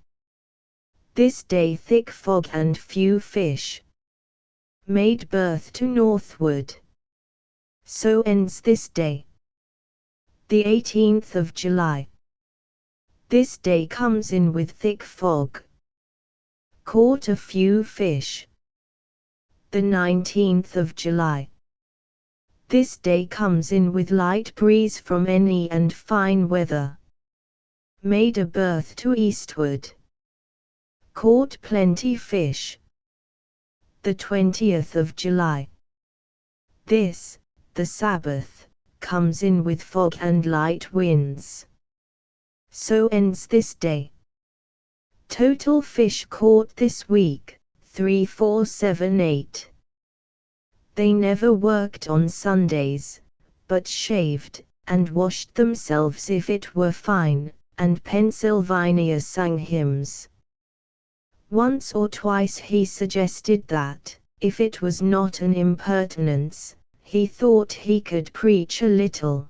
This day thick fog and few fish. Made berth to northward. So ends this day. The 18th of July. This day comes in with thick fog. Caught a few fish. The 19th of July. This day comes in with light breeze from any and fine weather. Made a berth to eastward. caught plenty fish. The 20th of July. This, the Sabbath, comes in with fog and light winds. So ends this day. Total fish caught this week, 3478. They never worked on Sundays, but shaved, and washed themselves if it were fine, and Pennsylvania sang hymns. Once or twice he suggested that, if it was not an impertinence, he thought he could preach a little.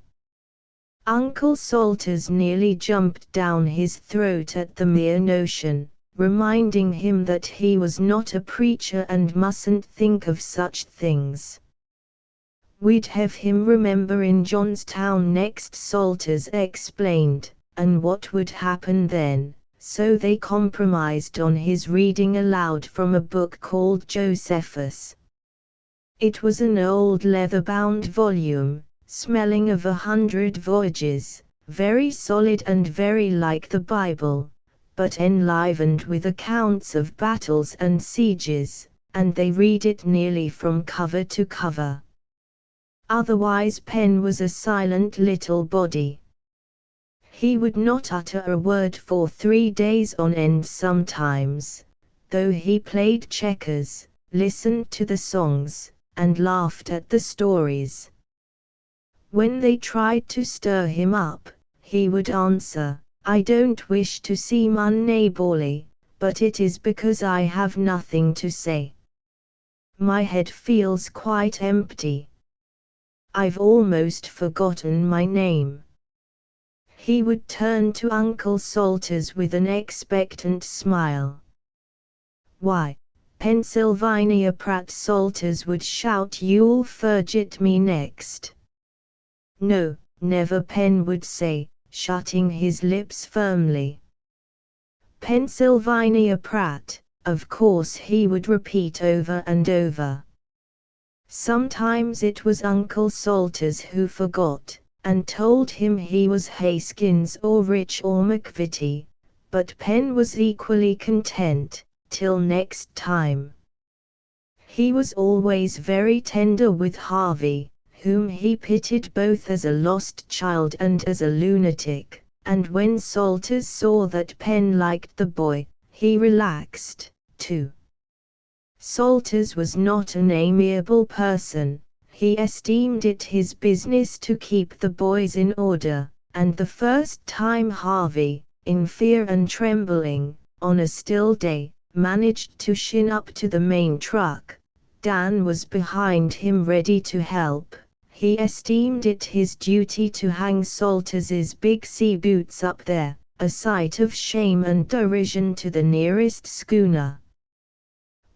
Uncle Salters nearly jumped down his throat at the mere notion, reminding him that he was not a preacher and mustn't think of such things. We'd have him remember in Johnstown next, Salters explained, and what would happen then. So they compromised on his reading aloud from a book called Josephus. It was an old leather-bound volume, smelling of 100 voyages, very solid and very like the Bible, but enlivened with accounts of battles and sieges, and they read it nearly from cover to cover. Otherwise Penn was a silent little body. He would not utter a word for 3 days on end sometimes, though he played checkers, listened to the songs, and laughed at the stories. When they tried to stir him up, he would answer, "I don't wish to seem unneighborly, but it is because I have nothing to say. My head feels quite empty. I've almost forgotten my name." He would turn to Uncle Salters with an expectant smile. "Why, Pennsylvania Pratt," Salters would shout, "you'll forget me next." "No, never," Penn would say, shutting his lips firmly. "Pennsylvania Pratt," of course he would repeat over and over. Sometimes it was Uncle Salters who forgot, and told him he was Haskins or Rich or McVitie, but Penn was equally content, till next time. He was always very tender with Harvey, whom he pitied both as a lost child and as a lunatic, and when Salters saw that Penn liked the boy, he relaxed, too. Salters was not an amiable person. He esteemed it his business to keep the boys in order, and the first time Harvey, in fear and trembling, on a still day, managed to shin up to the main truck, Dan was behind him ready to help. He esteemed it his duty to hang Salters's big sea boots up there, a sight of shame and derision to the nearest schooner.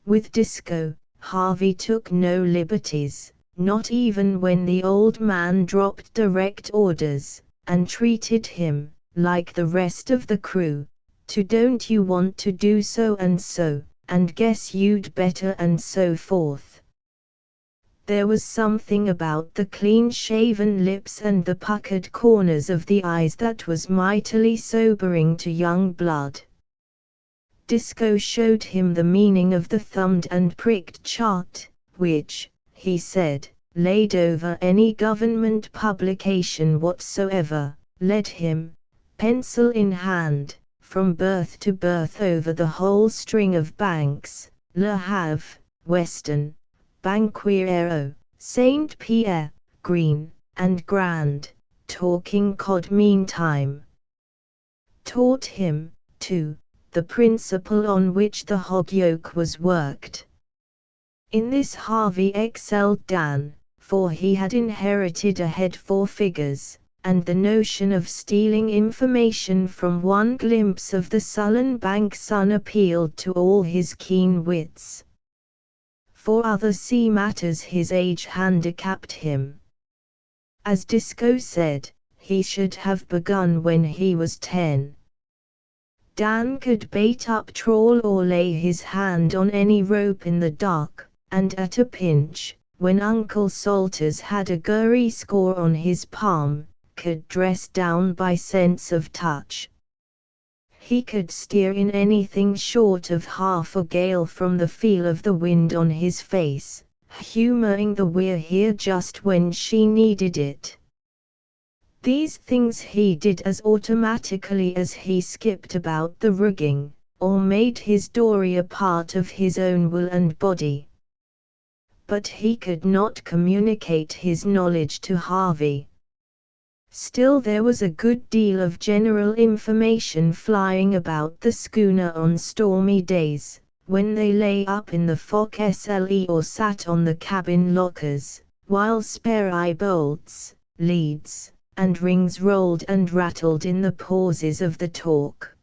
With Disco, Harvey took no liberties, not even when the old man dropped direct orders, and treated him, like the rest of the crew, to "don't you want to do so, and guess you'd better," and so forth. There was something about the clean-shaven lips and the puckered corners of the eyes that was mightily sobering to young blood. Disco showed him the meaning of the thumbed and pricked chart, which, he said, laid over any government publication whatsoever, led him, pencil in hand, from berth to berth over the whole string of banks, Le Havre, Weston, Banquero, St. Pierre, Green, and Grand, talking cod meantime. Taught him, too, the principle on which the hog yoke was worked. In this Harvey excelled Dan, for he had inherited a head for figures, and the notion of stealing information from one glimpse of the sullen bank sun appealed to all his keen wits. For other sea matters his age handicapped him. As Disco said, he should have begun when he was 10. Dan could bait up trawl or lay his hand on any rope in the dark, and at a pinch, when Uncle Salters had a gurry score on his palm, could dress down by sense of touch. He could steer in anything short of half a gale from the feel of the wind on his face, humoring the weir here just when she needed it. These things he did as automatically as he skipped about the rigging, or made his dory a part of his own will and body. But he could not communicate his knowledge to Harvey. Still there was a good deal of general information flying about the schooner on stormy days, when they lay up in the forecastle or sat on the cabin lockers, while spare eye bolts, leads, and rings rolled and rattled in the pauses of the talk.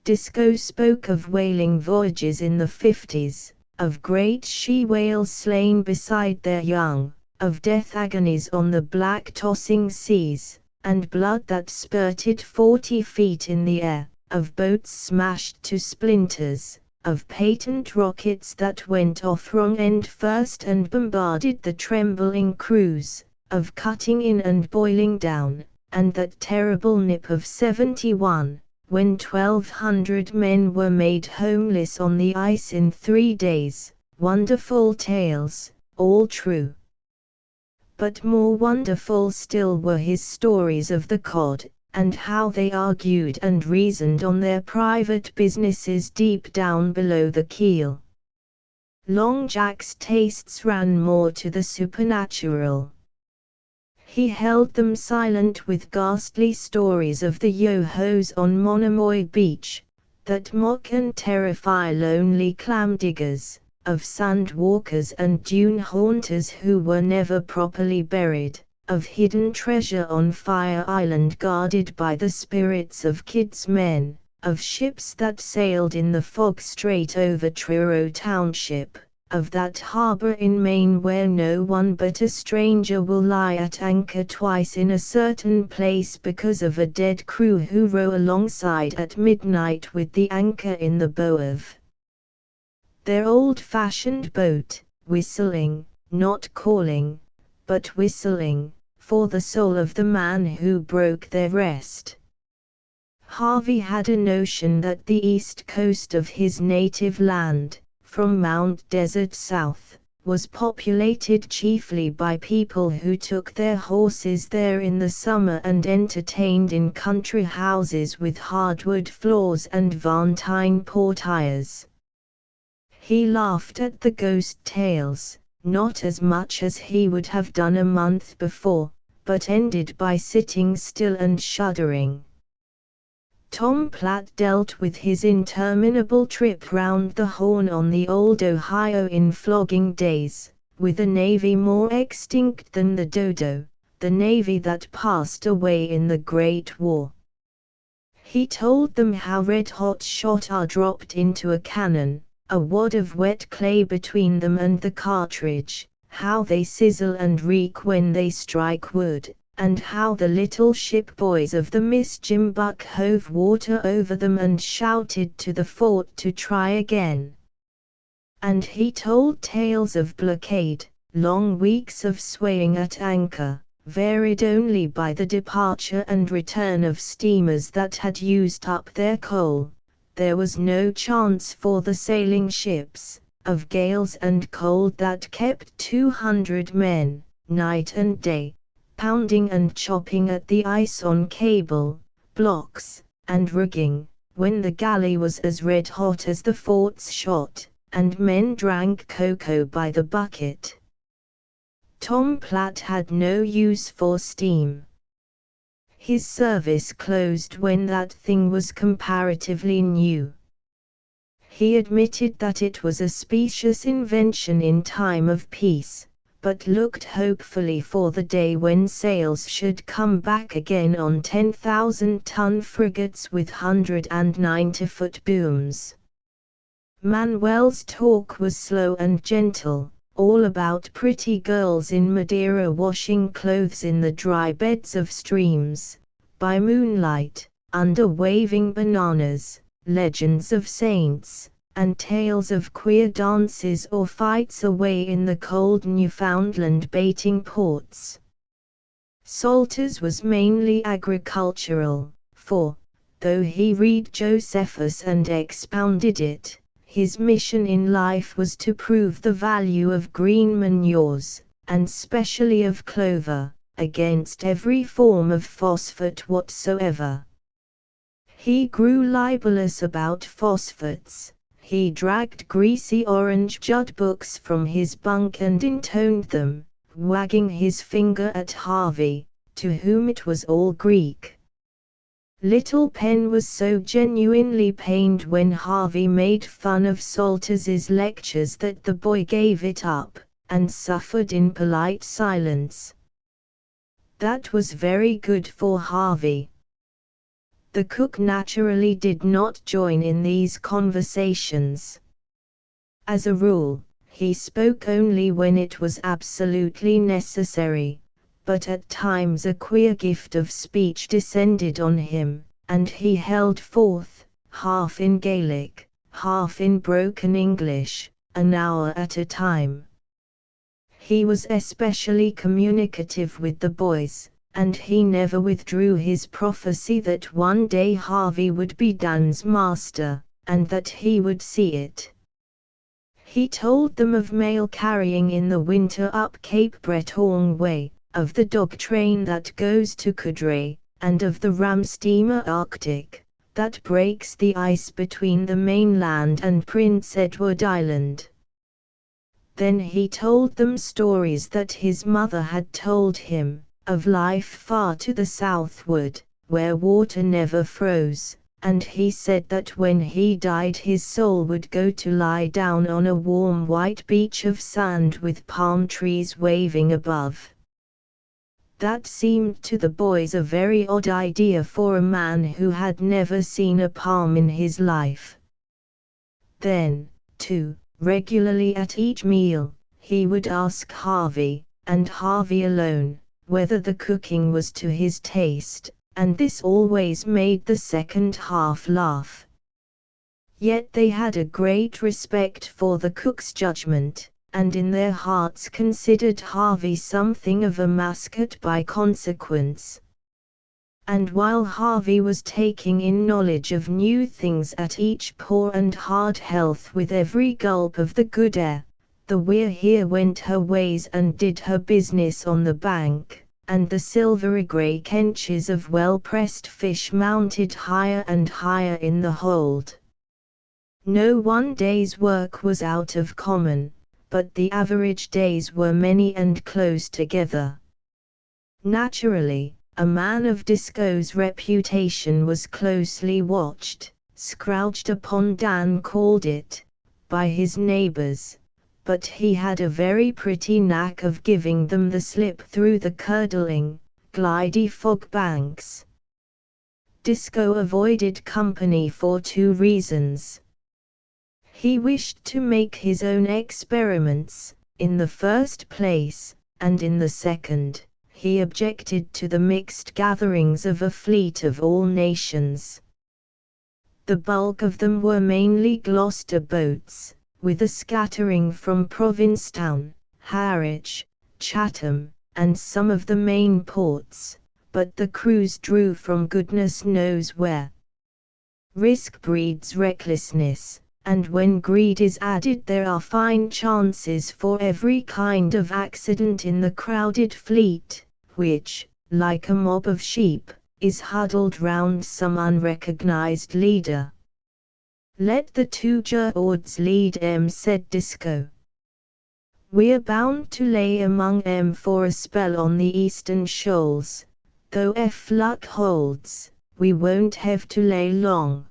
Disco spoke of whaling voyages in the 50s, of great she-whales slain beside their young, of death agonies on the black tossing seas, and blood that spurted 40 feet in the air, of boats smashed to splinters, of patent rockets that went off wrong end first and bombarded the trembling crews, of cutting in and boiling down, and that terrible nip of 71, when 1,200 men were made homeless on the ice in 3 days. Wonderful tales, all true. But more wonderful still were his stories of the cod, and how they argued and reasoned on their private businesses deep down below the keel. Long Jack's tastes ran more to the supernatural. He held them silent with ghastly stories of the yo-hos on Monomoy Beach, that mock and terrify lonely clam diggers, of sand walkers and dune haunters who were never properly buried, of hidden treasure on Fire Island guarded by the spirits of Kidd's men, of ships that sailed in the fog straight over Truro Township, of that harbor in Maine where no one but a stranger will lie at anchor twice in a certain place because of a dead crew who row alongside at midnight with the anchor in the bow of their old-fashioned boat, whistling, not calling, but whistling, for the soul of the man who broke their rest. Harvey had a notion that the east coast of his native land, from Mount Desert south, was populated chiefly by people who took their horses there in the summer and entertained in country houses with hardwood floors and Vantine portieres. He laughed at the ghost tales, not as much as he would have done a month before, but ended by sitting still and shuddering. Tom Platt dealt with his interminable trip round the Horn on the old Ohio in flogging days, with a navy more extinct than the dodo, the navy that passed away in the Great War. He told them how red-hot shot are dropped into a cannon, a wad of wet clay between them and the cartridge, how they sizzle and reek when they strike wood, and how the little ship boys of the Miss Jimbuck hove water over them and shouted to the fort to try again. And he told tales of blockade, long weeks of swaying at anchor, varied only by the departure and return of steamers that had used up their coal. There was no chance for the sailing ships, of gales and cold that kept 200 men, night and day, pounding and chopping at the ice on cable, blocks, and rigging, when the galley was as red-hot as the fort's shot, and men drank cocoa by the bucket. Tom Platt had no use for steam. His service closed when that thing was comparatively new. He admitted that it was a specious invention in time of peace, but looked hopefully for the day when sails should come back again on 10,000-ton frigates with 190-foot booms. Manuel's talk was slow and gentle, all about pretty girls in Madeira washing clothes in the dry beds of streams, by moonlight, under waving bananas, legends of saints, and tales of queer dances or fights away in the cold Newfoundland baiting ports. Salters was mainly agricultural, for, though he read Josephus and expounded it, his mission in life was to prove the value of green manures, and specially of clover, against every form of phosphate whatsoever. He grew libellous about phosphates. He dragged greasy orange jud books from his bunk and intoned them, wagging his finger at Harvey, to whom it was all Greek. Little Pen was so genuinely pained when Harvey made fun of Salters's lectures that the boy gave it up, and suffered in polite silence. That was very good for Harvey. The cook naturally did not join in these conversations. As a rule, he spoke only when it was absolutely necessary, but at times a queer gift of speech descended on him, and he held forth, half in Gaelic, half in broken English, an hour at a time. He was especially communicative with the boys, and he never withdrew his prophecy that one day Harvey would be Dan's master, and that he would see it. He told them of mail carrying in the winter up Cape Breton way, of the dog train that goes to Coudray, and of the ram steamer Arctic, that breaks the ice between the mainland and Prince Edward Island. Then he told them stories that his mother had told him, of life far to the southward, where water never froze, and he said that when he died his soul would go to lie down on a warm white beach of sand with palm trees waving above. That seemed to the boys a very odd idea for a man who had never seen a palm in his life. Then, too, regularly at each meal, he would ask Harvey, and Harvey alone, whether the cooking was to his taste, and this always made the second half laugh. Yet they had a great respect for the cook's judgment, and in their hearts considered Harvey something of a mascot by consequence. And while Harvey was taking in knowledge of new things at each poor and hard health with every gulp of the good air, the Weir here went her ways and did her business on the bank, and the silvery grey kenches of well-pressed fish mounted higher and higher in the hold. No one day's work was out of common, but the average days were many and close together. Naturally, a man of Disco's reputation was closely watched, scrouged upon Dan called it, by his neighbours, but he had a very pretty knack of giving them the slip through the curdling, glidy fog banks. Disco avoided company for two reasons. He wished to make his own experiments, in the first place, and in the second, he objected to the mixed gatherings of a fleet of all nations. The bulk of them were mainly Gloucester boats, with a scattering from Provincetown, Harwich, Chatham, and some of the main ports, but the crews drew from goodness knows where. Risk breeds recklessness, and when greed is added there are fine chances for every kind of accident in the crowded fleet, which, like a mob of sheep, is huddled round some unrecognized leader. "Let the two Geords lead 'em," said Disco. "We're bound to lay among 'em for a spell on the eastern shoals, though if luck holds, we won't have to lay long.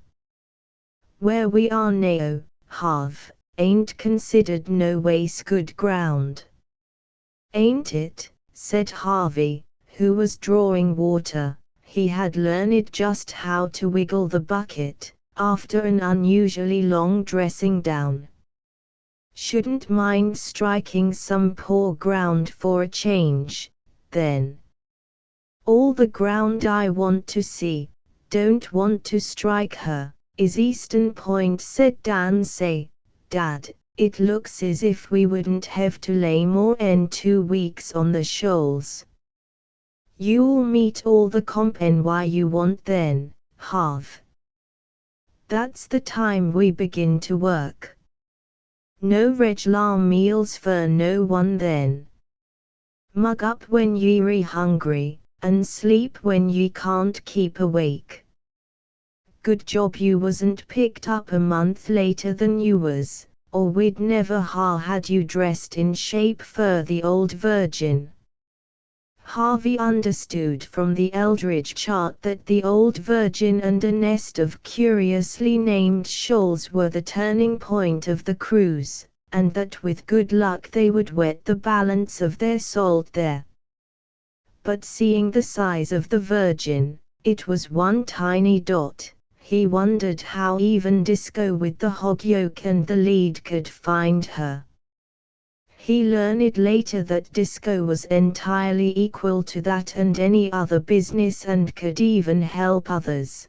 Where we are now, Harv, ain't considered no ways good ground." "Ain't it?" said Harvey, who was drawing water. He had learned just how to wiggle the bucket, after an unusually long dressing down. "Shouldn't mind striking some poor ground for a change, then." "All the ground I want to see, don't want to strike her, is Eastern Point," said Dan. "Say, Dad, it looks as if we wouldn't have to lay more 'en 2 weeks on the shoals." "You'll meet all the company you want then, Harv. That's the time we begin to work. No regular meals for no one then. Mug up when ye re hungry, and sleep when ye can't keep awake. Good job you wasn't picked up a month later than you was, or we'd never ha had you dressed in shape for the old Virgin. Harvey understood from the Eldridge chart that the Old Virgin and a nest of curiously named shoals were the turning point of the cruise, and that with good luck they would wet the balance of their salt there. But seeing the size of the Virgin, it was one tiny dot, he wondered how even Disco with the hog yoke and the lead could find her. He learned later that Disco was entirely equal to that and any other business and could even help others.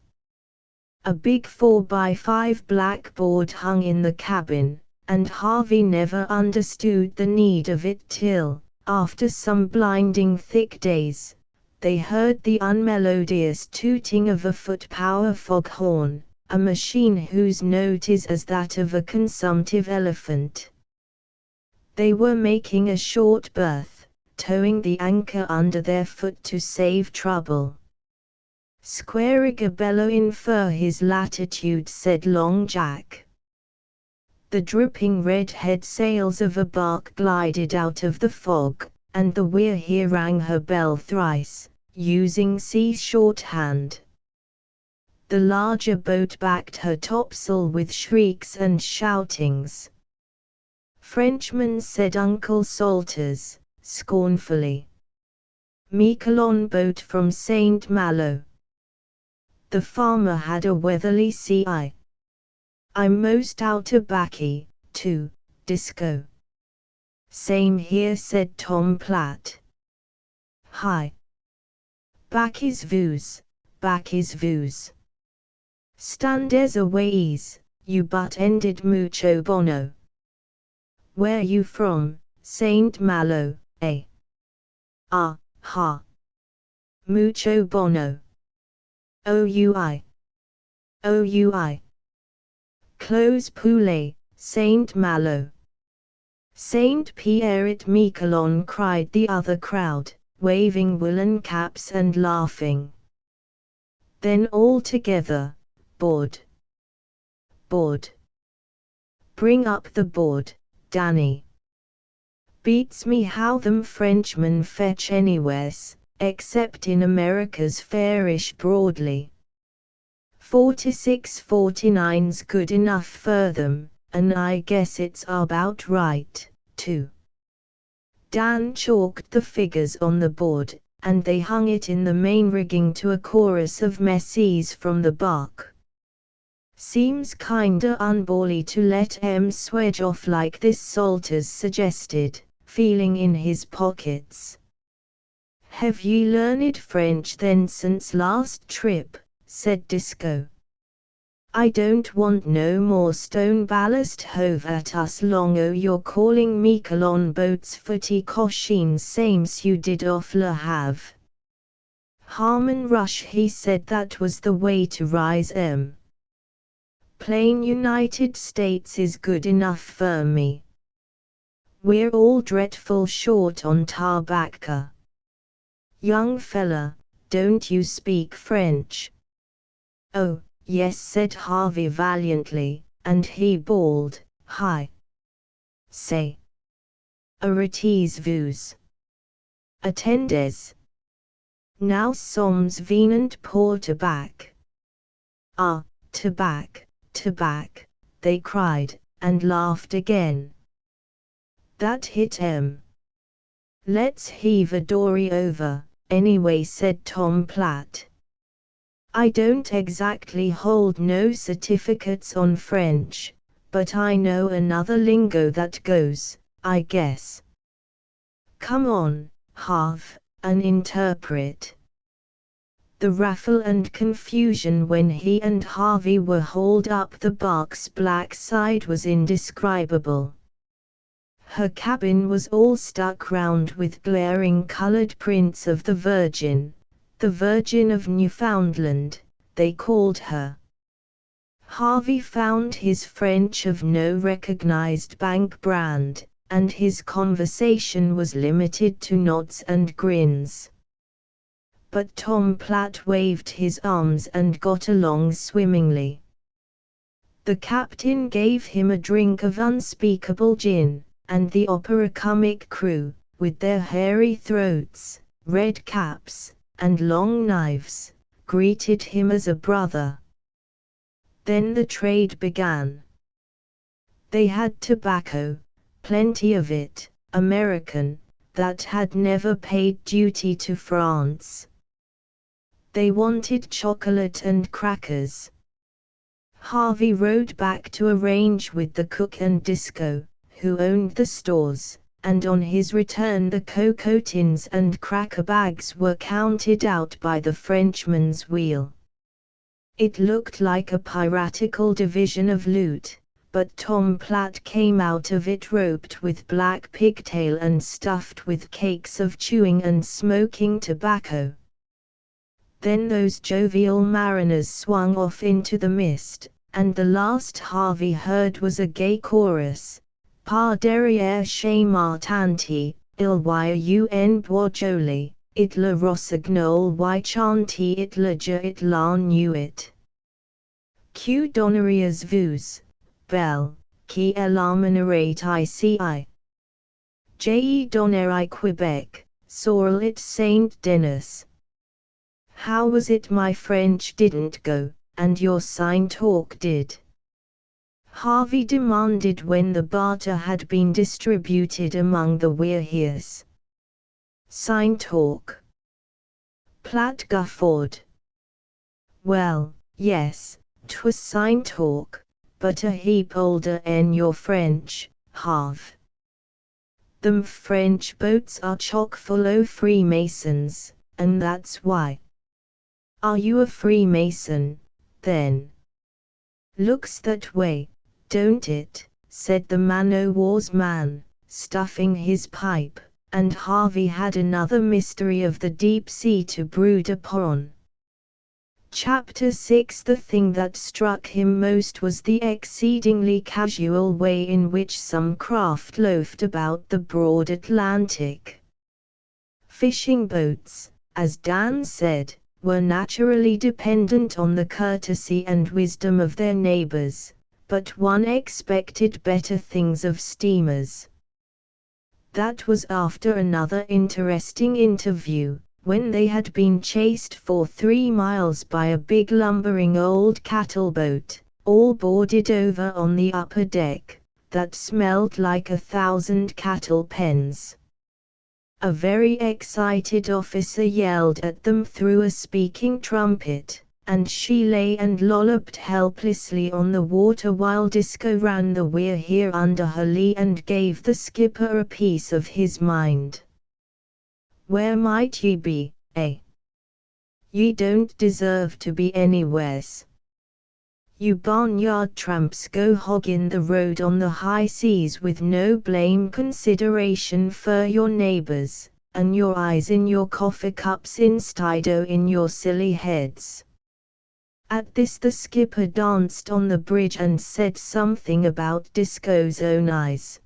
A big 4x5 blackboard hung in the cabin, and Harvey never understood the need of it till, after some blinding thick days, they heard the unmelodious tooting of a foot-power foghorn, a machine whose note is as that of a consumptive elephant. They were making a short berth, towing the anchor under their foot to save trouble. "Squaring a bellow in for his latitude," said Long Jack. The dripping red-head sails of a bark glided out of the fog, and the Weir here rang her bell thrice, using sea shorthand. The larger boat backed her topsail with shrieks and shoutings. "Frenchman," said Uncle Salters, scornfully. "Miquelon boat from St. Malo." The farmer had a weatherly sea eye. "I'm most out o' baccy, too, Disco." "Same here," said Tom Platt. "Hi. Baccy's views, baccy's views. Standes a ways, you but ended mucho bono." "Where you from, Saint Malo, eh?" "Ah, ha. Mucho bono. OUI. OUI. Close poulet, Saint Malo." "Saint Pierre at Miquelon," cried the other crowd, waving woolen caps and laughing. Then all together, "Board. Board. Bring up the board, Danny. Beats me how them Frenchmen fetch anywheres, except in America's fairish broadly. 46-49's good enough for them, and I guess it's about right, too." Dan chalked the figures on the board, and they hung it in the main rigging to a chorus of messes from the bark. "Seems kinda unbally to let 'em swedge off like this," Salters suggested, feeling in his pockets. "Have ye learned French then since last trip?" said Disco. "I don't want no more stone ballast hove at us long o' your calling Miquelon boats footy cochines same's you did off Le Havre. Harmon Rush he said that was the way to rise 'em. Plain United States is good enough for me. We're all dreadful short on tarbacca." "Young fella, don't you speak French?" "Oh, yes," said Harvey valiantly, and he bawled, "Hi. Say. Arites vus. Attendes. Now soms venant pour tabac." "Ah, tabac, tabac," they cried, and laughed again. "That hit 'em. Let's heave a dory over, anyway," said Tom Platt. "I don't exactly hold no certificates on French, but I know another lingo that goes, I guess. Come on, Harv, and interpret." The raffle and confusion when he and Harvey were hauled up the bark's black side was indescribable. Her cabin was all stuck round with glaring colored prints of the Virgin of Newfoundland, they called her. Harvey found his French of no recognized bank brand, and his conversation was limited to nods and grins. But Tom Platt waved his arms and got along swimmingly. The captain gave him a drink of unspeakable gin, and the opera comic crew, with their hairy throats, red caps, and long knives, greeted him as a brother. Then the trade began. They had tobacco, plenty of it, American, that had never paid duty to France. They wanted chocolate and crackers. Harvey rode back to arrange with the cook and Disco, who owned the stores, and on his return the cocoa tins and cracker bags were counted out by the Frenchman's wheel. It looked like a piratical division of loot, but Tom Platt came out of it roped with black pigtail and stuffed with cakes of chewing and smoking tobacco. Then those jovial mariners swung off into the mist, and the last Harvey heard was a gay chorus, Par derrière chez ma tante, il y a un bois joli, it le rossignol y chanty it le je it la nuit. Que donneriez vous, belle, qui l'amenerait ici? Je donnerai Quebec, sur it Saint-Denis. How was it my French didn't go, and your sign talk did? Harvey demanded when the barter had been distributed among the Weirheers. Sign talk. Platt guffawed. Well, yes, 'twas sign talk, but a heap older en your French, Harv. Them French boats are chock full o' Freemasons, and that's why. Are you a Freemason, then? Looks that way, don't it? Said the man-o'-war's man, stuffing his pipe, and Harvey had another mystery of the deep sea to brood upon. Chapter 6. The thing that struck him most was the exceedingly casual way in which some craft loafed about the broad Atlantic. Fishing boats, as Dan said, were naturally dependent on the courtesy and wisdom of their neighbors, but one expected better things of steamers. That was after another interesting interview, when they had been chased for 3 miles by a big lumbering old cattle boat, all boarded over on the upper deck, that smelled like 1,000 cattle pens. A very excited officer yelled at them through a speaking trumpet, and she lay and lolloped helplessly on the water while Disco ran the Weirheer under her lee and gave the skipper a piece of his mind. Where might ye be, eh? Ye don't deserve to be anywheres. You barnyard tramps go hogging the road on the high seas with no blame consideration for your neighbors, and your eyes in your coffee cups instead o' in your silly heads. At this the skipper danced on the bridge and said something about Disco's own eyes.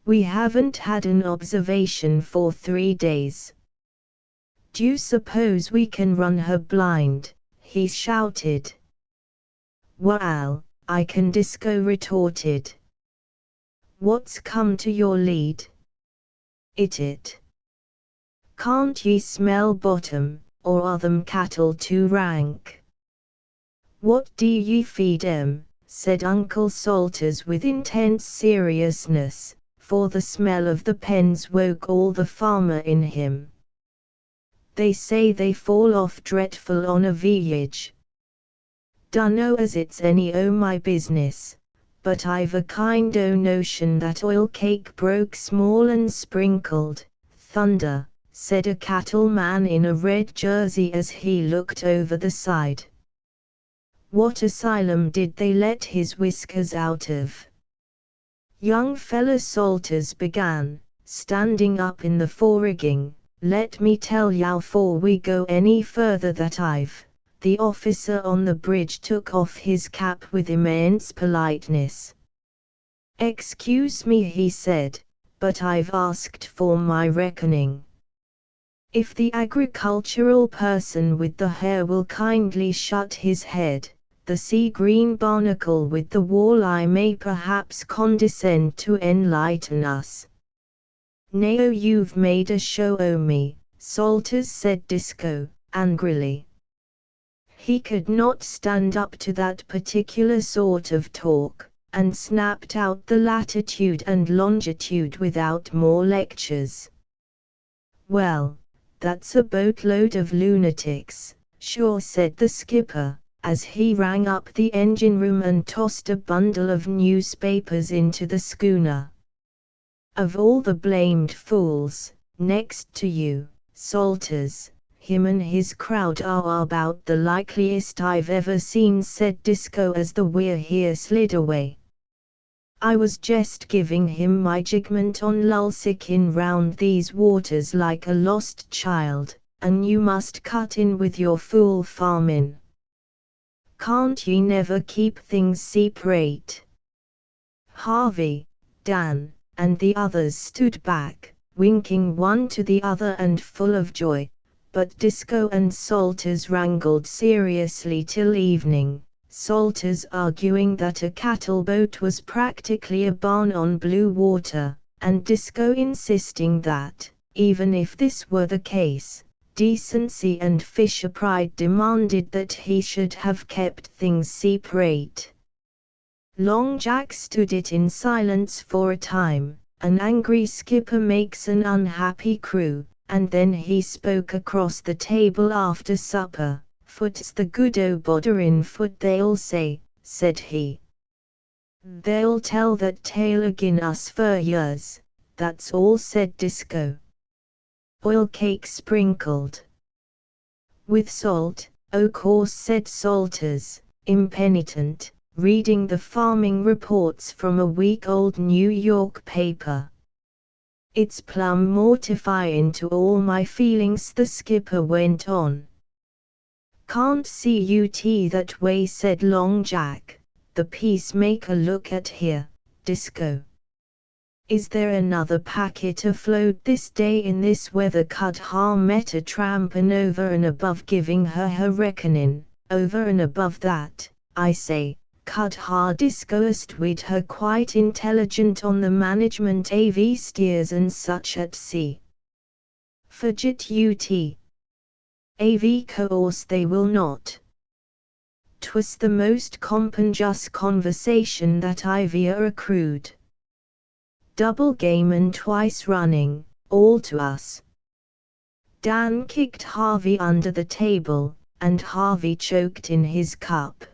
We haven't had an observation for 3 days. D'you suppose we can run her blind? He shouted. Well, I can, Disco retorted. What's come to your lead? It. Can't ye smell bottom, or are them cattle too rank? What do ye feed 'em? Said Uncle Salters with intense seriousness, for the smell of the pens woke all the farmer in him. They say they fall off dreadful on a voyage. Dunno as it's any o' my business, but I've a kind o' notion that oil cake broke small and sprinkled. Thunder, said a cattleman in a red jersey as he looked over the side. What asylum did they let his whiskers out of? Young fella Salters began, standing up in the forerigging. Let me tell y'all 'fore we go any further that I've The officer on the bridge took off his cap with immense politeness. "Excuse me," he said, "but I've asked for my reckoning. If the agricultural person with the hair will kindly shut his head, the sea-green barnacle with the walleye may perhaps condescend to enlighten us." "Nao, you've made a show o' me," Salters said Disco, angrily. He could not stand up to that particular sort of talk, and snapped out the latitude and longitude without more lectures. "Well, that's a boatload of lunatics, sure," said the skipper, as he rang up the engine room and tossed a bundle of newspapers into the schooner. "Of all the blamed fools, next to you, Salters, him and his crowd are about the likeliest I've ever seen," said Disco as the weir here slid away. "I was just giving him my jigment on Lulsikin round these waters like a lost child, and you must cut in with your fool farmin'. Can't ye never keep things separate?" Harvey, Dan, and the others stood back, winking one to the other and full of joy, but Disco and Salters wrangled seriously till evening, Salters arguing that a cattle boat was practically a barn on blue water, and Disco insisting that, even if this were the case, decency and fisher pride demanded that he should have kept things separate. Long Jack stood it in silence for a time. An angry skipper makes an unhappy crew, and then he spoke across the table after supper. "Foot's the good o' bodderin' foot, they'll say," said he. "They'll tell that tale agin us for years, that's all," said Disco. "Oil cake sprinkled with salt, o' course," said Salters, impenitent, reading the farming reports from a week-old New York paper. "It's plumb mortifyin' to all my feelings," the skipper went on. "Can't see you that way," said Long Jack, the peacemaker. "Look at here, Disco. Is there another packet afloat this day in this weather? Cut ha met a trampin' over and above giving her reckonin', over and above that, I say, Cud ha discussed wid her quite intelligent on the management av steers and such at sea. Forget ut. Av course they will not. 'Twas the most companjus conversation that I've e'er accrued. Double game and twice running, all to us." Dan kicked Harvey under the table, and Harvey choked in his cup.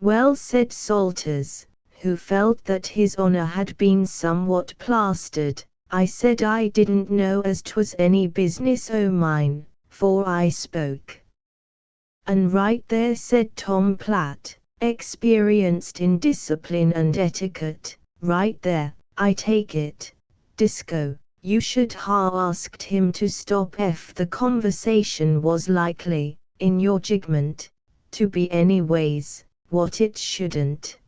"Well," said Salters, who felt that his honor had been somewhat plastered, "I said I didn't know as 'twas any business o' mine, 'fore I spoke." "And right there," said Tom Platt, experienced in discipline and etiquette, "right there, I take it, Disco, you should ha asked him to stop if the conversation was likely, in your judgment, to be anyways what it shouldn't."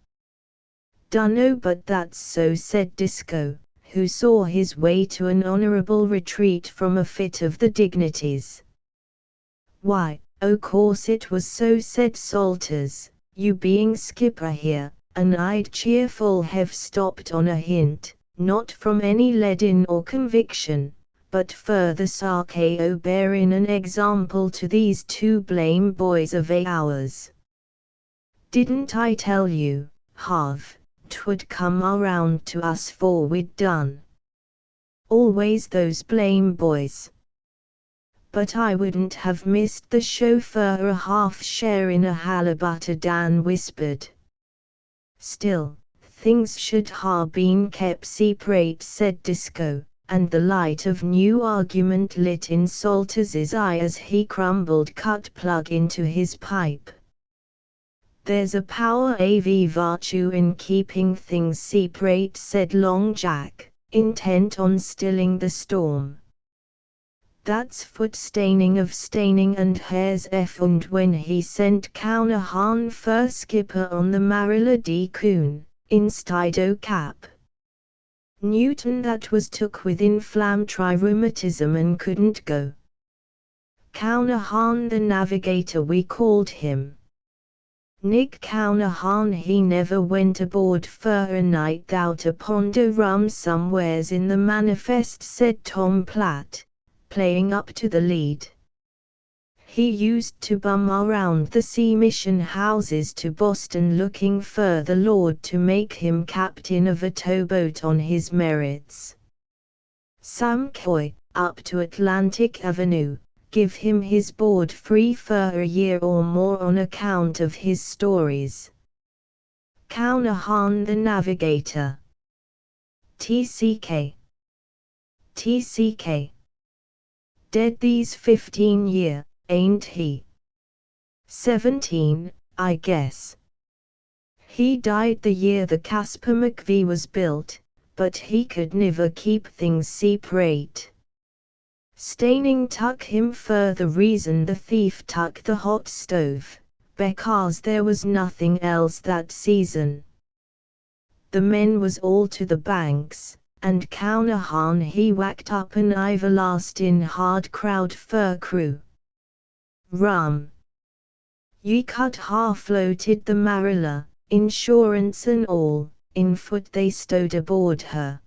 "Dunno but that's so," said Disco, who saw his way to an honorable retreat from a fit of the dignities. "Why, o' course it was so," said Salters, "you being skipper here, and I'd cheerful have stopped on a hint, not from any leadin' or conviction, but fur the sark o' bearin' an example to these two blame boys of ours. Didn't I tell you, Harv, 'twould come around to us 'fore we'd done? Always those blame boys. But I wouldn't have missed the show for a half share in a halibut," Dan whispered. "Still, things should ha been kept separate," said Disco, and the light of new argument lit in Salters's eye as he crumbled cut plug into his pipe. "There's a power av virtue in keeping things separate," said Long Jack, intent on stilling the storm. That's foot staining of staining and hair's and when he sent Cownahan fur skipper on the Marilla D. Coon, instead o' Cap. Newton that was took with inflammatory rheumatism and couldn't go. Cownahan the navigator we called him. Nick Cownahan he never went aboard for a night out a pond o' rum somewheres in the manifest said Tom Platt, playing up to the lead. He used to bum around the sea mission houses to Boston looking for the Lord to make him captain of a towboat on his merits. Sam Coy, up to Atlantic Avenue, give him his board free for a year or more on account of his stories. Cownahan the navigator. TCK. TCK. Dead these 15 year, ain't he? 17, I guess. He died the year the Casper McVie was built, but he could never keep things separate. Staining took him for the reason the thief took the hot stove, because there was nothing else that season. The men was all to the banks, and Cownahan he whacked up an everlasting hard crowd for crew. Rum. Ye could half floated the Marilla, insurance and all, in foot they stowed aboard her.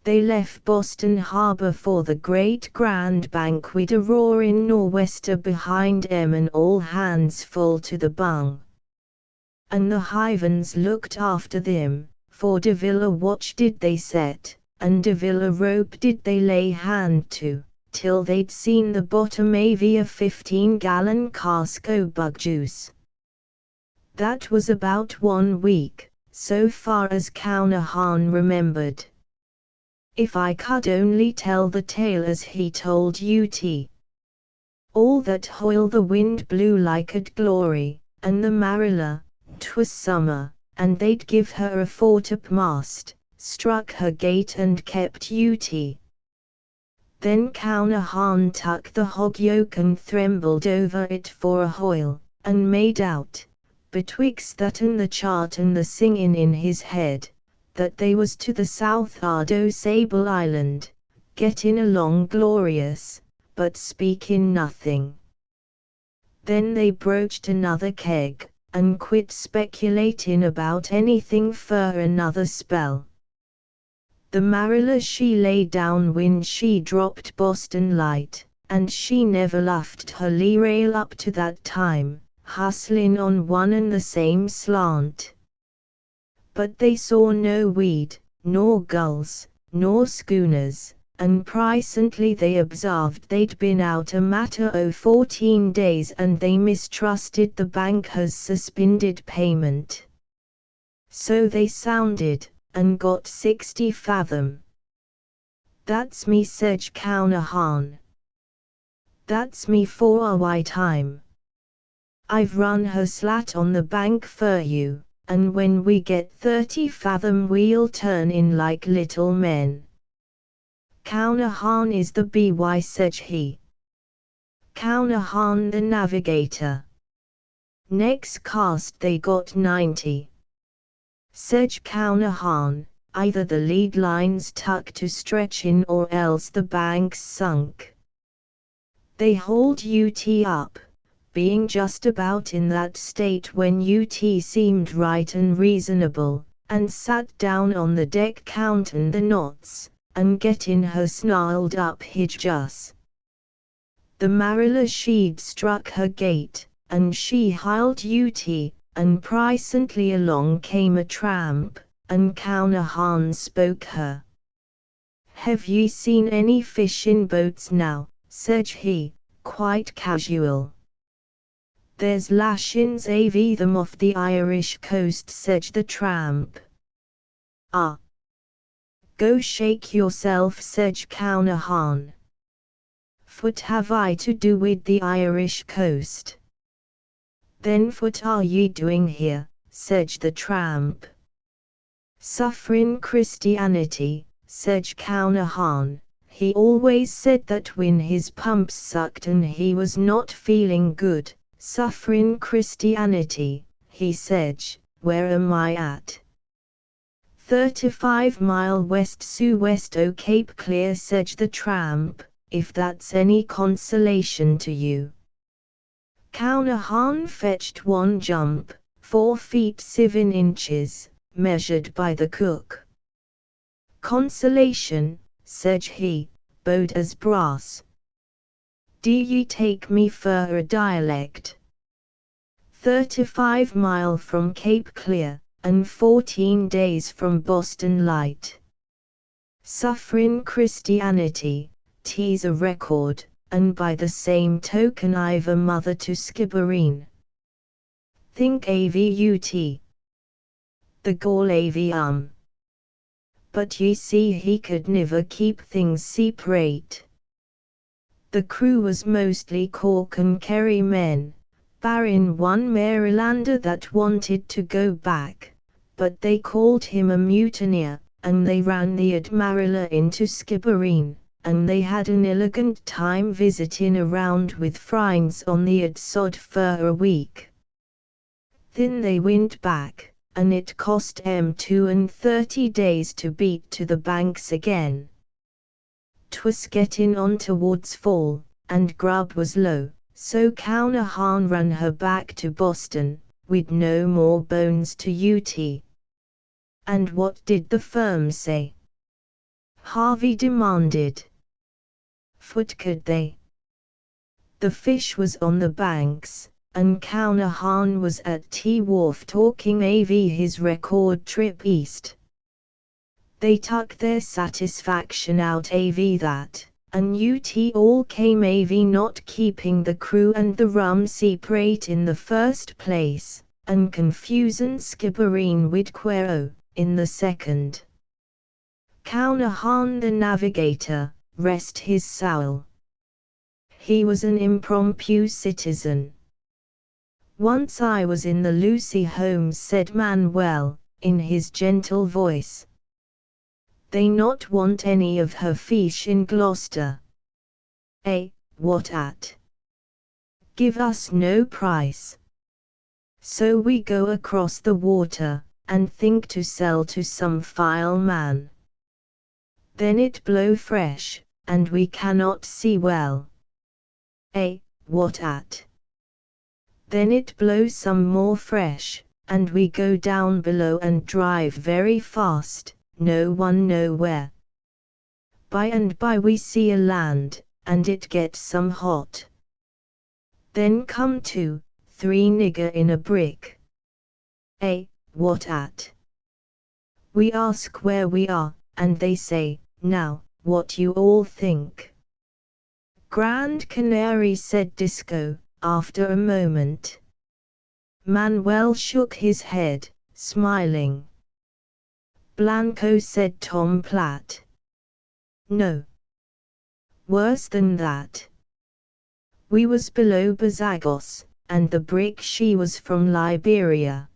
They left Boston Harbor for the great grand bank with a roaring nor'wester behind 'em and all hands full to the bung. And the Hyvens looked after them, for de Villa watch did they set, and de Villa rope did they lay hand to, till they'd seen the bottom av a 15-gallon cask o' bug juice. That was about 1 week, so far as Cownahan remembered. If I could only tell the tale as he told Ut. All that while the wind blew like a glory, and the Marilla, 'twas summer, and they'd give her a foretopmast, struck her gate and kept Ut. Then Cownahan tuck the hog yoke and thrembled over it for a while, and made out, betwixt that and the chart and the singin' in his head, that they was to the south'ard o' Sable Island, gettin' along glorious, but speakin' nothing. Then they broached another keg, and quit speculatin' about anything for another spell. The Marilla she lay down when she dropped Boston Light, and she never left her lee rail up to that time, hustlin' on one and the same slant. But they saw no weed, nor gulls, nor schooners, and presently they observed they'd been out a matter o' 14 days and they mistrusted the bankers' suspended payment. So they sounded, and got 60 fathom. That's me, said Cownahan. That's me for a white time. I've run her slat on the bank for you, and when we get 30 fathom we'll turn in like little men. Cownahan is the by, said he. Cownahan the navigator. Next cast they got 90. Said Cownahan, either the lead lines tuck to stretchin' or else the banks sunk. They hauled Ut up, being just about in that state when Ut seemed right and reasonable, and sat down on the deck countin' the knots, and gettin' her snarled up hijjus. The Marilla she'd struck her gait, and she hiled Ut, and presently along came a tramp, and Cownahan spoke her. Have ye seen any fishin' boats now, said he, quite casual. There's lashin's av them off the Irish coast, said the tramp. Ah! Go shake yourself, said Cownahan. What have I to do with the Irish coast? Then what are ye doing here, said the tramp. Suffering Christianity, said Cownahan, He always said that when his pumps sucked and he was not feeling good, suffering Christianity, he said, "Where am I at? 35 mile west west o Cape Clear," said the tramp, "if that's any consolation to you." Cownahan fetched one jump, 4 feet 7 inches, measured by the cook. "Consolation," said he, bowed as brass. "Do ye take me for a dialect? 35 mile from Cape Clear, and 14 days from Boston Light. Sufferin' Christianity, 'tis a record, and by the same token I've a mother to Skibbereen. Think avut. The gall av But ye see he could niver keep things separate. The crew was mostly Cork and Kerry men, barrin' one Marylander that wanted to go back, but they called him a mutineer, and they ran the Admarilla into Skibbereen, and they had an elegant time visitin' around with frinds on the Adsod for a week. Then they went back, and it cost 'em 32 days to beat to the banks again. 'Twas gettin' on towards fall, and grub was low, so Cownahan run her back to Boston, with no more bones to ut. And what did the firm say?" Harvey demanded. "Foot could they? The fish was on the banks, and Cownahan was at T-Wharf talking av his record trip east. They took their satisfaction out av that, and ut all came av not keeping the crew and the rum separate in the first place, and confusin' Skibbereen wid Quero, in the second. Cownahan the navigator, rest his soul. He was an impromptu citizen. Once I was in the Lucy Holmes," said Manuel, in his gentle voice. "They not want any of her fish in Gloucester." "Eh, what at? Give us no price. So we go across the water, and think to sell to some file man. Then it blow fresh, and we cannot see well. Eh, what at? Then it blow some more fresh, and we go down below and drive very fast, no one know where. By and by we see a land, and it get some hot. Then come 2, 3 nigger in a brick. Eh, what at? We ask where we are, and they say, 'Now, what you all think?'" "Grand Canary," said Disco, after a moment. Manuel shook his head, smiling. "Blanco," said Tom Platt. "No. Worse than that. We was below Bazagos, and the brick she was from Liberia.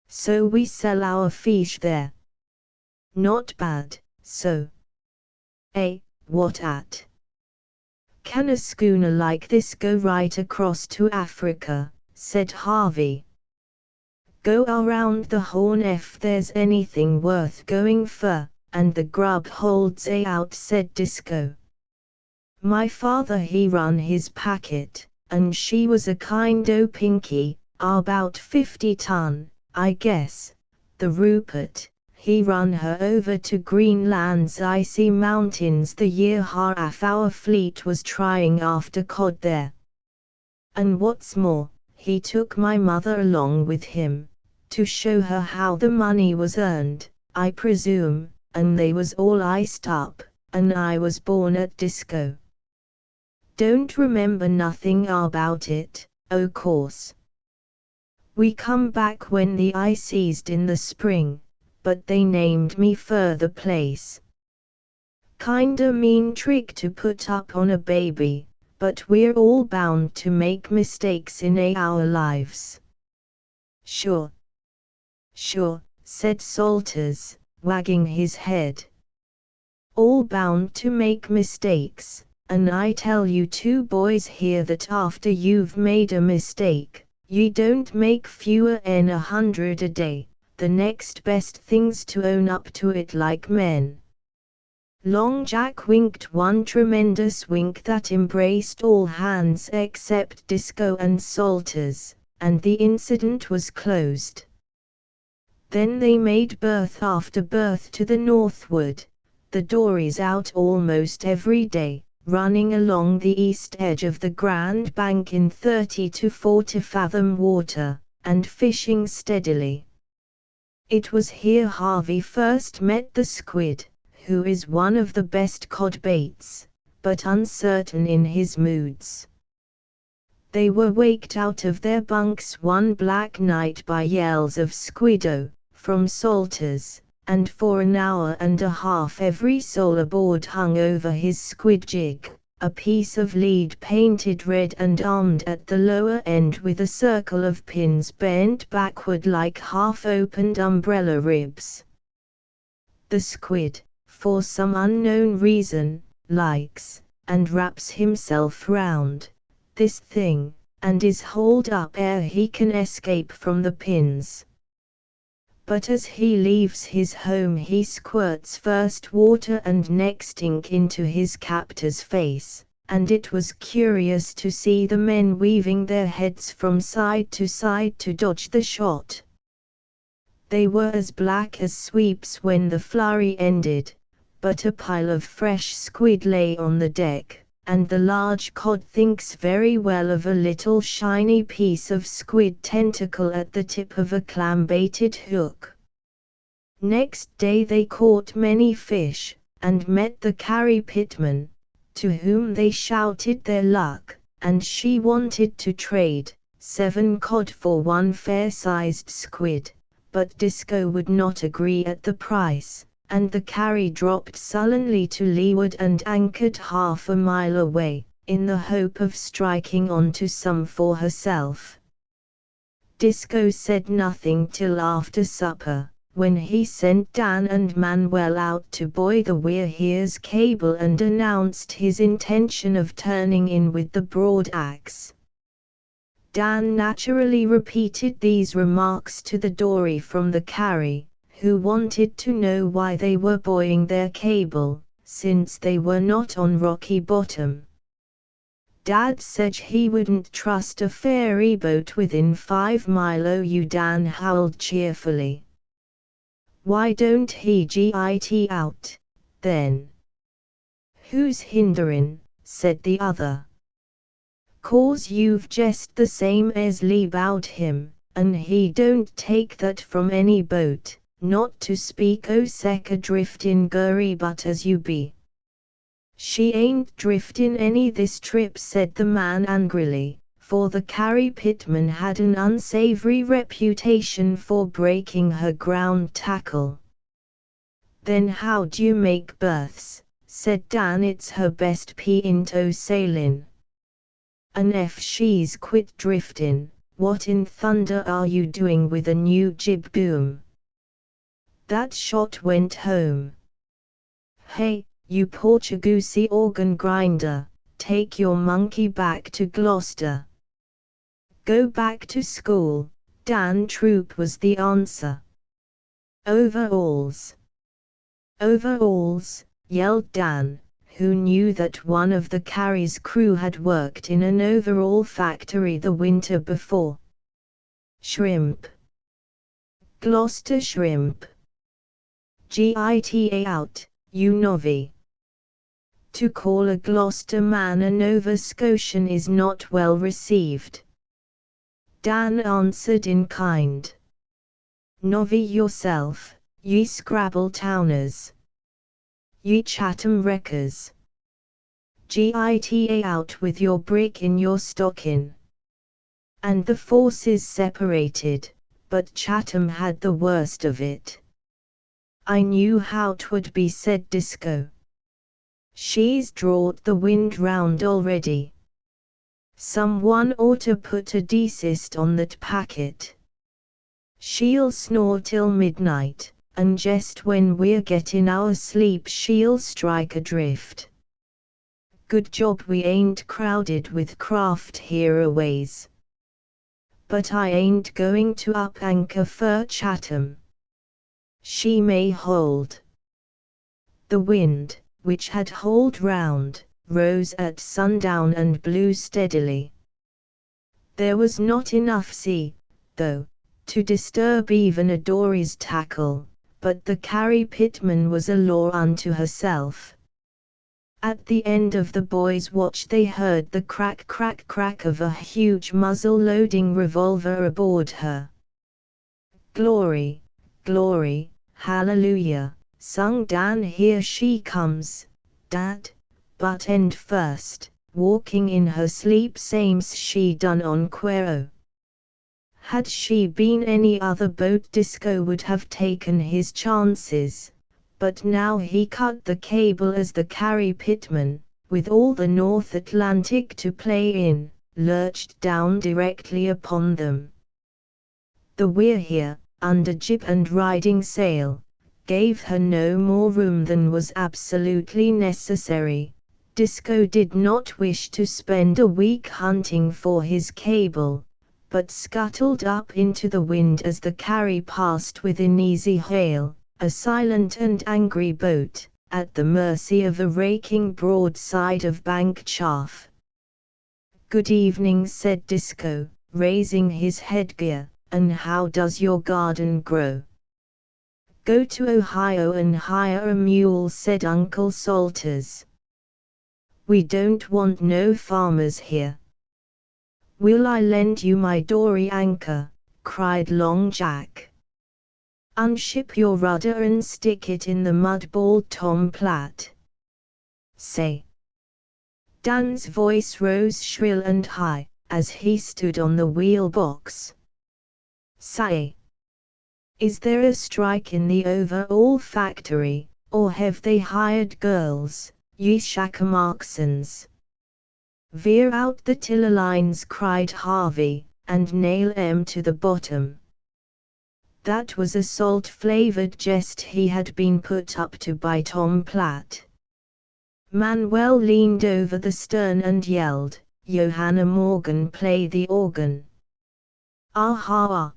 So we sell our fish there. Not bad, so. Eh, what at? Can a schooner like this go right across to Africa?" said Harvey. "Go around the Horn if there's anything worth going for, and the grub holds out," said Disco. "My father he run his packet, and she was a kind o' pinky, about 50 ton, I guess. The Rupert, he run her over to Greenland's icy mountains the year half our fleet was trying after cod there. And what's more, he took my mother along with him, to show her how the money was earned, I presume, and they was all iced up, and I was born at Disco. Don't remember nothing about it, o' course. We come back when the ice eased in the spring, but they named me fer the place. Kinda mean trick to put up on a baby, but we're all bound to make mistakes in our lives." Sure, said Salters, wagging his head. all bound to make mistakes, and I tell you two boys here that after you've made a mistake, ye don't make fewer 100 a day, the next best thing's to own up to it like men. Long Jack winked one tremendous wink that embraced all hands except Disco and Salters, and the incident was closed. Then they made berth after berth to the northward, the dories out almost every day, running along the east edge of the Grand Bank in 30 to 40 fathom water, and fishing steadily. It was here Harvey first met the squid, who is one of the best cod baits, but uncertain in his moods. They were waked out of their bunks one black night by yells of "Squiddo" from Salters, and for an hour and a half every soul aboard hung over his squid jig, a piece of lead painted red and armed at the lower end with a circle of pins bent backward like half-opened umbrella ribs. The squid, for some unknown reason, likes, and wraps himself round, this thing, and is hauled up ere he can escape from the pins. But as he leaves his home he squirts first water and next ink into his captor's face, and it was curious to see the men weaving their heads from side to dodge the shot. They were as black as sweeps when the flurry ended, but a pile of fresh squid lay on the deck, and the large cod thinks very well of a little shiny piece of squid tentacle at the tip of a clam-baited hook. Next day they caught many fish, and met the Carrie Pitman, to whom they shouted their luck, and she wanted to trade 7 cod for 1 fair-sized squid, but Disco would not agree at the price, and the Carrie dropped sullenly to leeward and anchored half a mile away, in the hope of striking onto some for herself. Disco said nothing till after supper, when he sent Dan and Manuel out to buoy the We're Here's cable and announced his intention of turning in with the broad axe. Dan naturally repeated these remarks to the dory from the Carrie, who wanted to know why they were buoying their cable, since they were not on rocky bottom. Dad said he wouldn't trust a ferry boat within 5 mile o' you, Dan howled cheerfully. Why don't he git out, then? Who's hinderin', said the other. "'Cause you've jest the same as lee 'bout him, and he don't take that from any boat, not to speak o' sech a driftin' gurry but as you be." "She ain't driftin' any this trip," said the man angrily, for the Carrie Pitman had an unsavory reputation for breaking her ground tackle. "Then how'd you make berths?" said Dan. "It's her best pinto sailin'. And if she's quit driftin', what in thunder are you doing with a new jib boom?" That shot went home. "Hey, you Portugoosey organ grinder, take your monkey back to Gloucester." "Go back to school, Dan Troop," was the answer. "Overalls." "Overalls," yelled Dan, who knew that one of the Carrie's crew had worked in an overall factory the winter before. "Shrimp. Gloucester shrimp. Gita out, you novvy." To call a Gloucester man a Nova Scotian is not well received. Dan answered in kind. "Novvy yourself, ye Scrabble towners. Ye Chatham wreckers. Gita out with your brick in your stockin'." And the forces separated, but Chatham had the worst of it. "I knew how 'twould be," said Disco. "She's drawed the wind round already. Someone oughter put a desist on that packet. She'll snore till midnight, and just when we're getting our sleep she'll strike adrift. Good job we ain't crowded with craft hereaways. But I ain't going to up anchor for Chatham. She may hold. The wind, which had hauled round, rose at sundown and blew steadily. There was not enough sea, though, to disturb even a dory's tackle, but the Carrie Pitman was a law unto herself. At the end of the boys' watch they heard the crack crack crack of a huge muzzle-loading revolver aboard her. "Glory, glory, hallelujah," sung Dan. "Here she comes, Dad, butt end first, walking in her sleep same's she done on Quero." Had she been any other boat Disco would have taken his chances, but now he cut the cable as the Carrie Pitman, with all the North Atlantic to play in, lurched down directly upon them. The We're Here, under jib and riding sail, gave her no more room than was absolutely necessary. Disco did not wish to spend a week hunting for his cable, but scuttled up into the wind as the Carrie passed within easy hail, a silent and angry boat, at the mercy of a raking broadside of bank chaff. "Good evening," said Disco, raising his headgear, "and how does your garden grow?" "Go to Ohio and hire a mule," said Uncle Salters. "We don't want no farmers here." "Will I lend you my dory anchor?" cried Long Jack. "Unship your rudder and stick it in the mud," bawled Tom Platt. "Say!" Dan's voice rose shrill and high, as he stood on the wheel box. "Say! Is there a strike in the overall factory, or have they hired girls, ye shakamarksons?" "Veer out the tiller lines," cried Harvey, "and nail 'em to the bottom." That was a salt-flavored jest he had been put up to by Tom Platt. Manuel leaned over the stern and yelled, "Johanna Morgan, play the organ." "Aha!"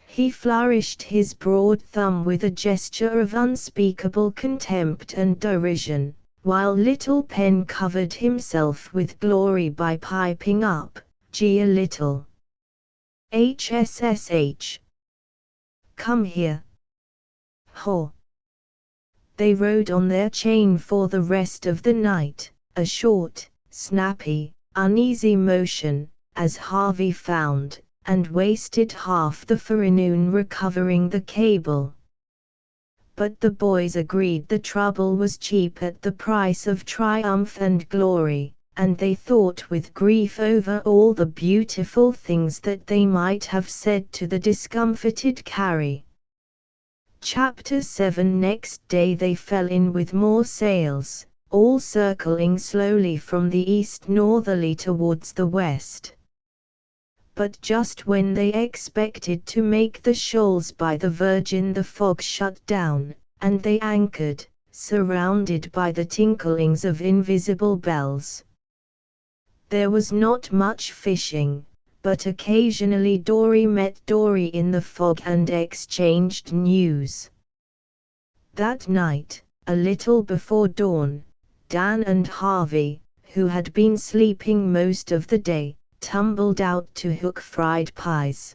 He flourished his broad thumb with a gesture of unspeakable contempt and derision, while Little Pen covered himself with glory by piping up, "Gee a little HSSH. Come here." Haw! They rode on their chain for the rest of the night, a short, snappy, uneasy motion, as Harvey found, and wasted half the forenoon recovering the cable. But the boys agreed the trouble was cheap at the price of triumph and glory, and they thought with grief over all the beautiful things that they might have said to the discomfited Carrie. Chapter 7. Next day they fell in with more sails, all circling slowly from the east northerly towards the west. But just when they expected to make the shoals by the Virgin, the fog shut down, and they anchored, surrounded by the tinklings of invisible bells. There was not much fishing, but occasionally dory met dory in the fog and exchanged news. That night, a little before dawn, Dan and Harvey, who had been sleeping most of the day, tumbled out to hook fried pies.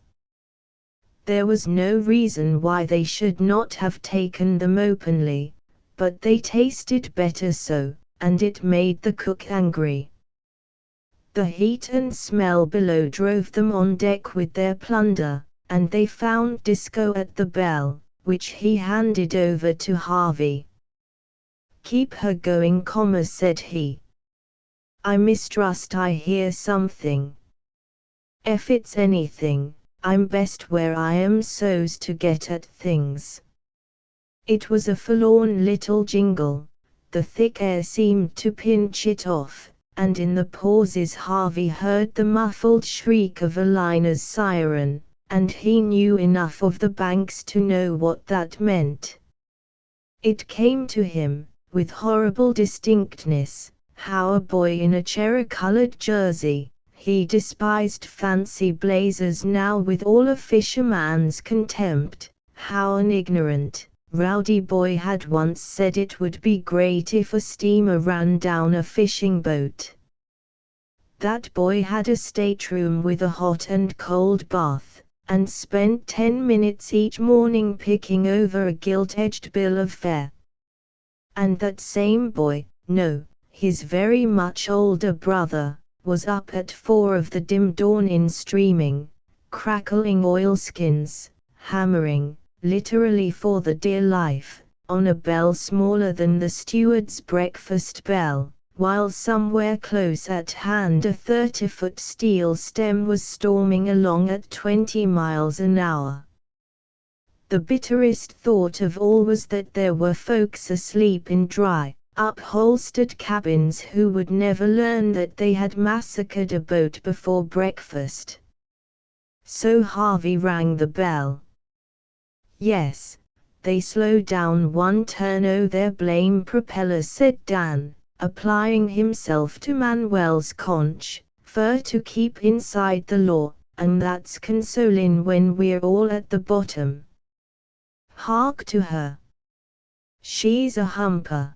There was no reason why they should not have taken them openly, but they tasted better so, and it made the cook angry. The heat and smell below drove them on deck with their plunder, and they found Disco at the bell, which he handed over to Harvey. "Keep her going," said he. "I mistrust I hear something. If it's anything, I'm best where I am so's to get at things." It was a forlorn little jingle, the thick air seemed to pinch it off, and in the pauses Harvey heard the muffled shriek of a liner's siren, and he knew enough of the banks to know what that meant. It came to him, with horrible distinctness, how a boy in a cherry-colored jersey, he despised fancy blazers now with all a fisherman's contempt, how an ignorant, rowdy boy had once said it would be great if a steamer ran down a fishing boat. That boy had a stateroom with a hot and cold bath, and spent 10 minutes each morning picking over a gilt-edged bill of fare. And that same boy, no, his very much older brother, was up at 4 of the dim dawn in streaming, crackling oilskins, hammering, literally for the dear life, on a bell smaller than the steward's breakfast bell, while somewhere close at hand a 30-foot steel stem was storming along at 20 miles an hour. The bitterest thought of all was that there were folks asleep in dry, upholstered cabins who would never learn that they had massacred a boat before breakfast. So Harvey rang the bell. "Yes, they slow down one turn o' their blame propeller," said Dan, applying himself to Manuel's conch, "fur to keep inside the law, and that's consolin' when we're all at the bottom. Hark to her. She's a humper."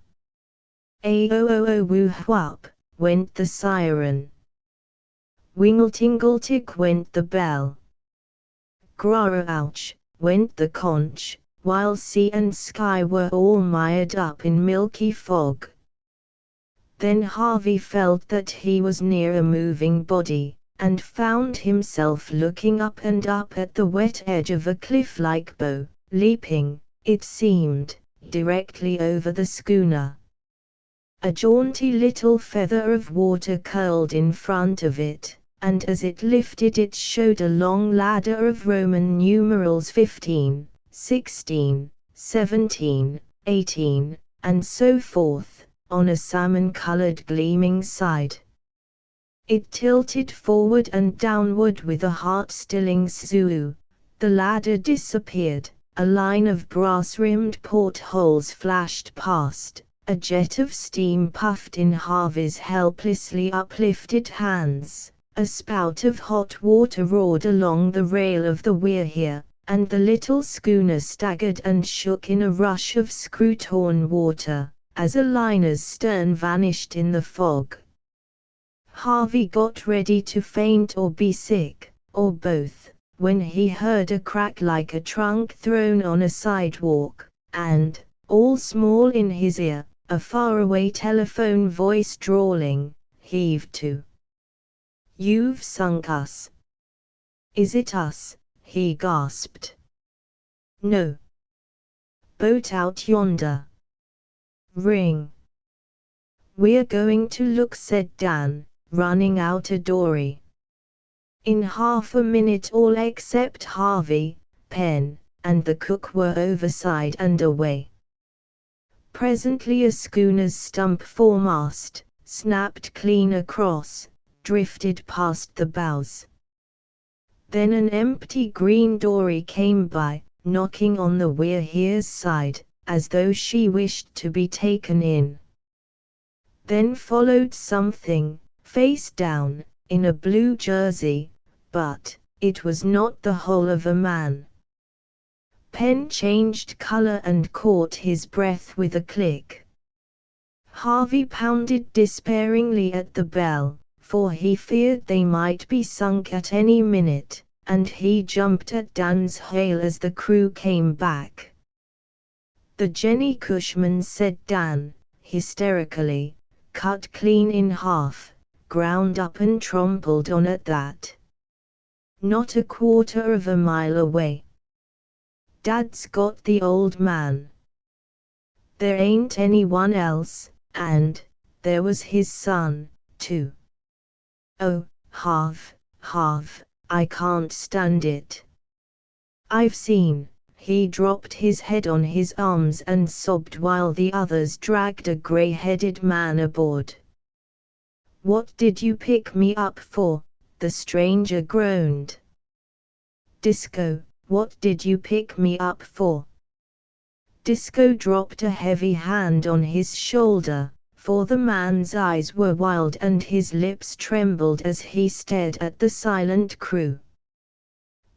"A-o-o-o-woo-whop," went the siren. Wingle-tingle-tick went the bell. Gra-ouch, went the conch, while sea and sky were all mired up in milky fog. Then Harvey felt that he was near a moving body, and found himself looking up and up at the wet edge of a cliff-like bow, leaping, it seemed, directly over the schooner. A jaunty little feather of water curled in front of it, and as it lifted it showed a long ladder of Roman numerals 15, 16, 17, 18, and so forth, on a salmon-colored gleaming side. It tilted forward and downward with a heart-stilling zoo. The ladder disappeared, a line of brass-rimmed portholes flashed past, a jet of steam puffed in Harvey's helplessly uplifted hands, a spout of hot water roared along the rail of the weir here, and the little schooner staggered and shook in a rush of screw-torn water, as a liner's stern vanished in the fog. Harvey got ready to faint or be sick, or both, when he heard a crack like a trunk thrown on a sidewalk, and, all small in his ear, a faraway telephone voice drawling, "Heave to. You've sunk us." "Is it us?" he gasped. "No. Boat out yonder. Ring." "We're going to look," said Dan, running out a dory. In half a minute all except Harvey, Penn, and the cook were overside and away. Presently a schooner's stump foremast, snapped clean across, drifted past the bows. Then an empty green dory came by, knocking on the We're Here's side, as though she wished to be taken in. Then followed something, face down, in a blue jersey, but it was not the whole of a man. Penn changed color and caught his breath with a click. Harvey pounded despairingly at the bell, for he feared they might be sunk at any minute, and he jumped at Dan's hail as the crew came back. "The Jenny Cushman," said Dan, hysterically, "cut clean in half, ground up and trampled on at that. Not a quarter of a mile away. Dad's got the old man. There ain't anyone else, and there was his son, too. Oh, Harv, I can't stand it. I've seen." He dropped his head on his arms and sobbed while the others dragged a gray-headed man aboard. "What did you pick me up for?" the stranger groaned. Disco, what did you pick me up for? Disco dropped a heavy hand on his shoulder, for the man's eyes were wild and his lips trembled as he stared at the silent crew.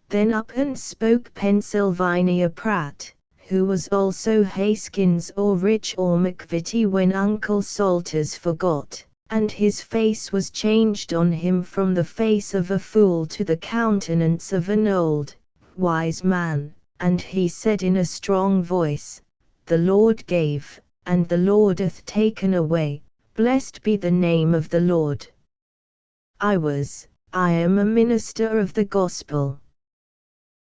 Then up and spoke Pennsylvania Pratt, who was also Haskins or Rich or McVitie when Uncle Salters forgot, and his face was changed on him from the face of a fool to the countenance of an old, wise man, and he said in a strong voice, "The Lord gave, and the Lord hath taken away, blessed be the name of the Lord. I am a minister of the gospel.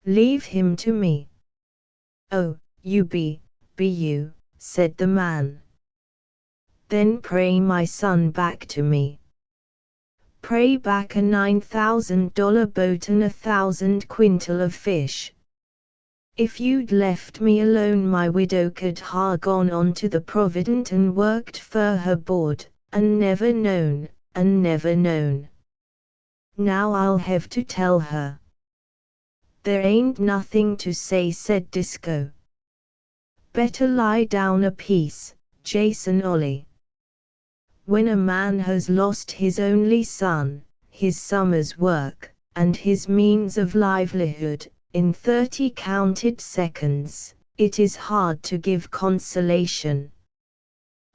Leave him to me." "Oh, you be you," said the man. "Then pray my son back to me. Pray back a $9,000 boat and 1,000 quintal of fish. If you'd left me alone my widow could ha' gone on to the Provident and worked fer her board, and never known. Now I'll have to tell her." "There ain't nothing to say," said Disco. "Better lie down a piece, Jason Ollie. When a man has lost his only son, his summer's work, and his means of livelihood, in 30 counted seconds, it is hard to give consolation."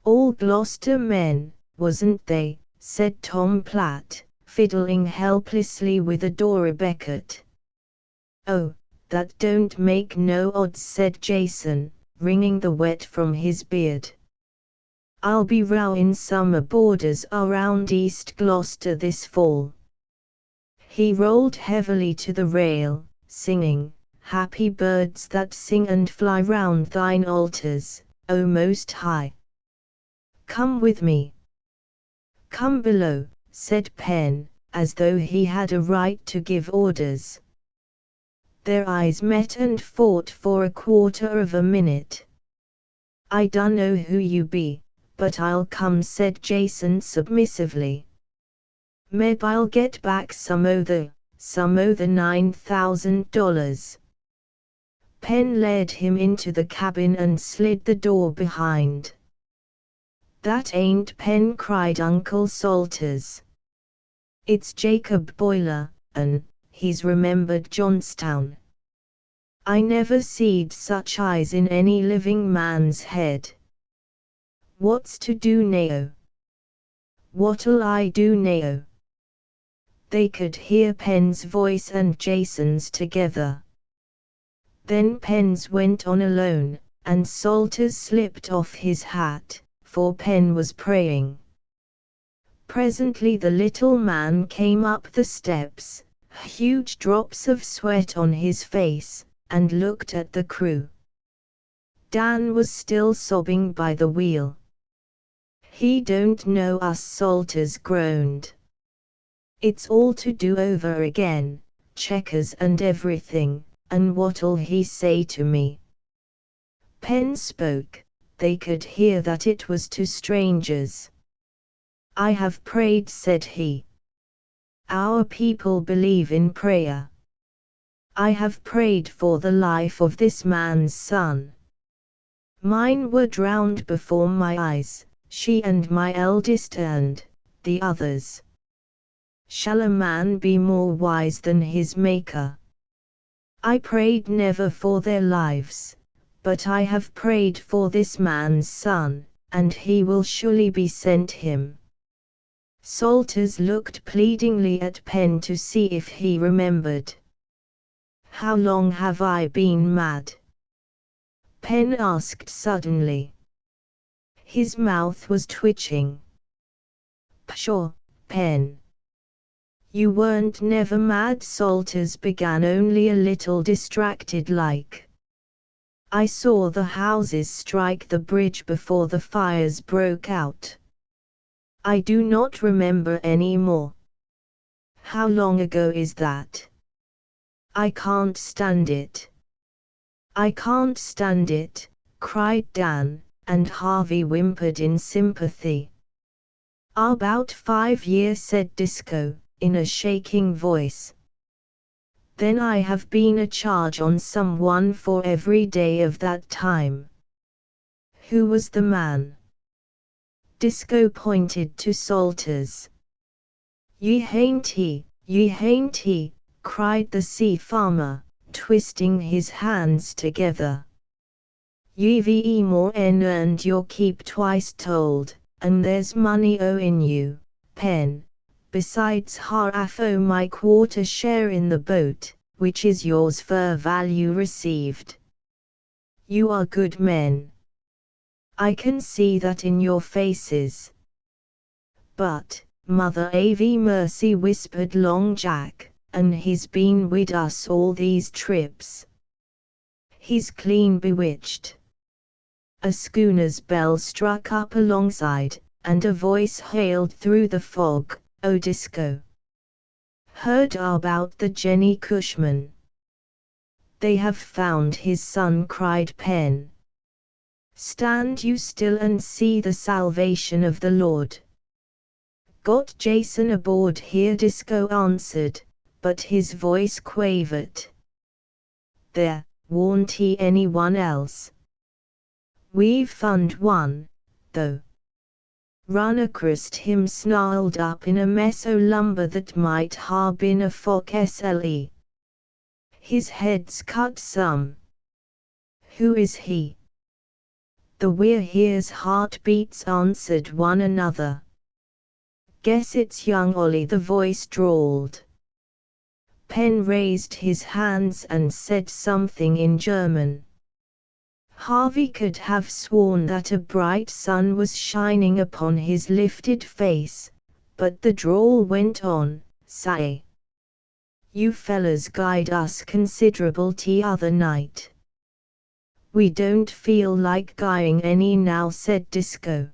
"All Gloucester men, wasn't they?" said Tom Platt, fiddling helplessly with a Dora Beckett. "Oh, that don't make no odds," said Jason, wringing the wet from his beard. "I'll be rowin' summer boarders around East Gloucester this fall." He rolled heavily to the rail, singing, "Happy birds that sing and fly round thine altars, O Most High. Come with me." "Come below," said Penn, as though he had a right to give orders. Their eyes met and fought for a quarter of a minute. "I dunno who you be, but I'll come," said Jason submissively. "Meb I'll get back some o' the $9,000. Penn led him into the cabin and slid the door behind. "That ain't Penn," cried Uncle Salters. "It's Jacob Boiler, an' he's remembered Johnstown. I never seed such eyes in any living man's head. What's to do now?" "What'll I do now?" They could hear Penn's voice and Jason's together. Then Penn's went on alone, and Salters slipped off his hat, for Penn was praying. Presently the little man came up the steps, huge drops of sweat on his face, and looked at the crew. Dan was still sobbing by the wheel. "He don't know us," Salters groaned. "It's all to do over again, checkers and everything, and what'll he say to me?" Penn spoke. They could hear that it was to strangers. "I have prayed," said he. "Our people believe in prayer. I have prayed for the life of this man's son. Mine were drowned before my eyes, she and my eldest and the others. Shall a man be more wise than his Maker? I prayed never for their lives, but I have prayed for this man's son, and he will surely be sent him." Salters looked pleadingly at Penn to see if he remembered. "How long have I been mad?" Penn asked suddenly. His mouth was twitching. "Pshaw, Penn. You weren't never mad," Salters began, only a little distracted like. "I saw the houses strike the bridge before the fires broke out. I do not remember any more." "How long ago is that?" "I can't stand it. I can't stand it," cried Dan, and Harvey whimpered in sympathy. "About 5 years," said Disco, in a shaking voice. Then I have been a charge on someone for every day of that time. Who was the man? Disco pointed to Salters. Ye hain't he, cried the sea farmer, twisting his hands together. Ye've more earned your keep twice told, and there's money owing you, Pen, besides half o' my quarter share in the boat, which is yours for value received. You are good men. I can see that in your faces. But, Mother Avie Mercy, whispered Long Jack, and he's been with us all these trips. He's clean bewitched. A schooner's bell struck up alongside, and a voice hailed through the fog, "Oh, Disco! Heard about the Jenny Cushman?" "They have found his son," cried Pen. "Stand you still and see the salvation of the Lord." "Got Jason aboard here," Disco answered, but his voice quavered. "There, warn't he anyone else?" "We've found one, though. Run across him snarled up in a mess o' lumber that might ha' been a fo'c'sle. His head's cut some." "Who is he?" "The We're Here's heartbeats," answered one another. "Guess it's young Ollie," the voice drawled. Pen raised his hands and said something in German. Harvey could have sworn that a bright sun was shining upon his lifted face, but the drawl went on, "Say, you fellas guyed us considerable t'other night." "We don't feel like guying any now," said Disco.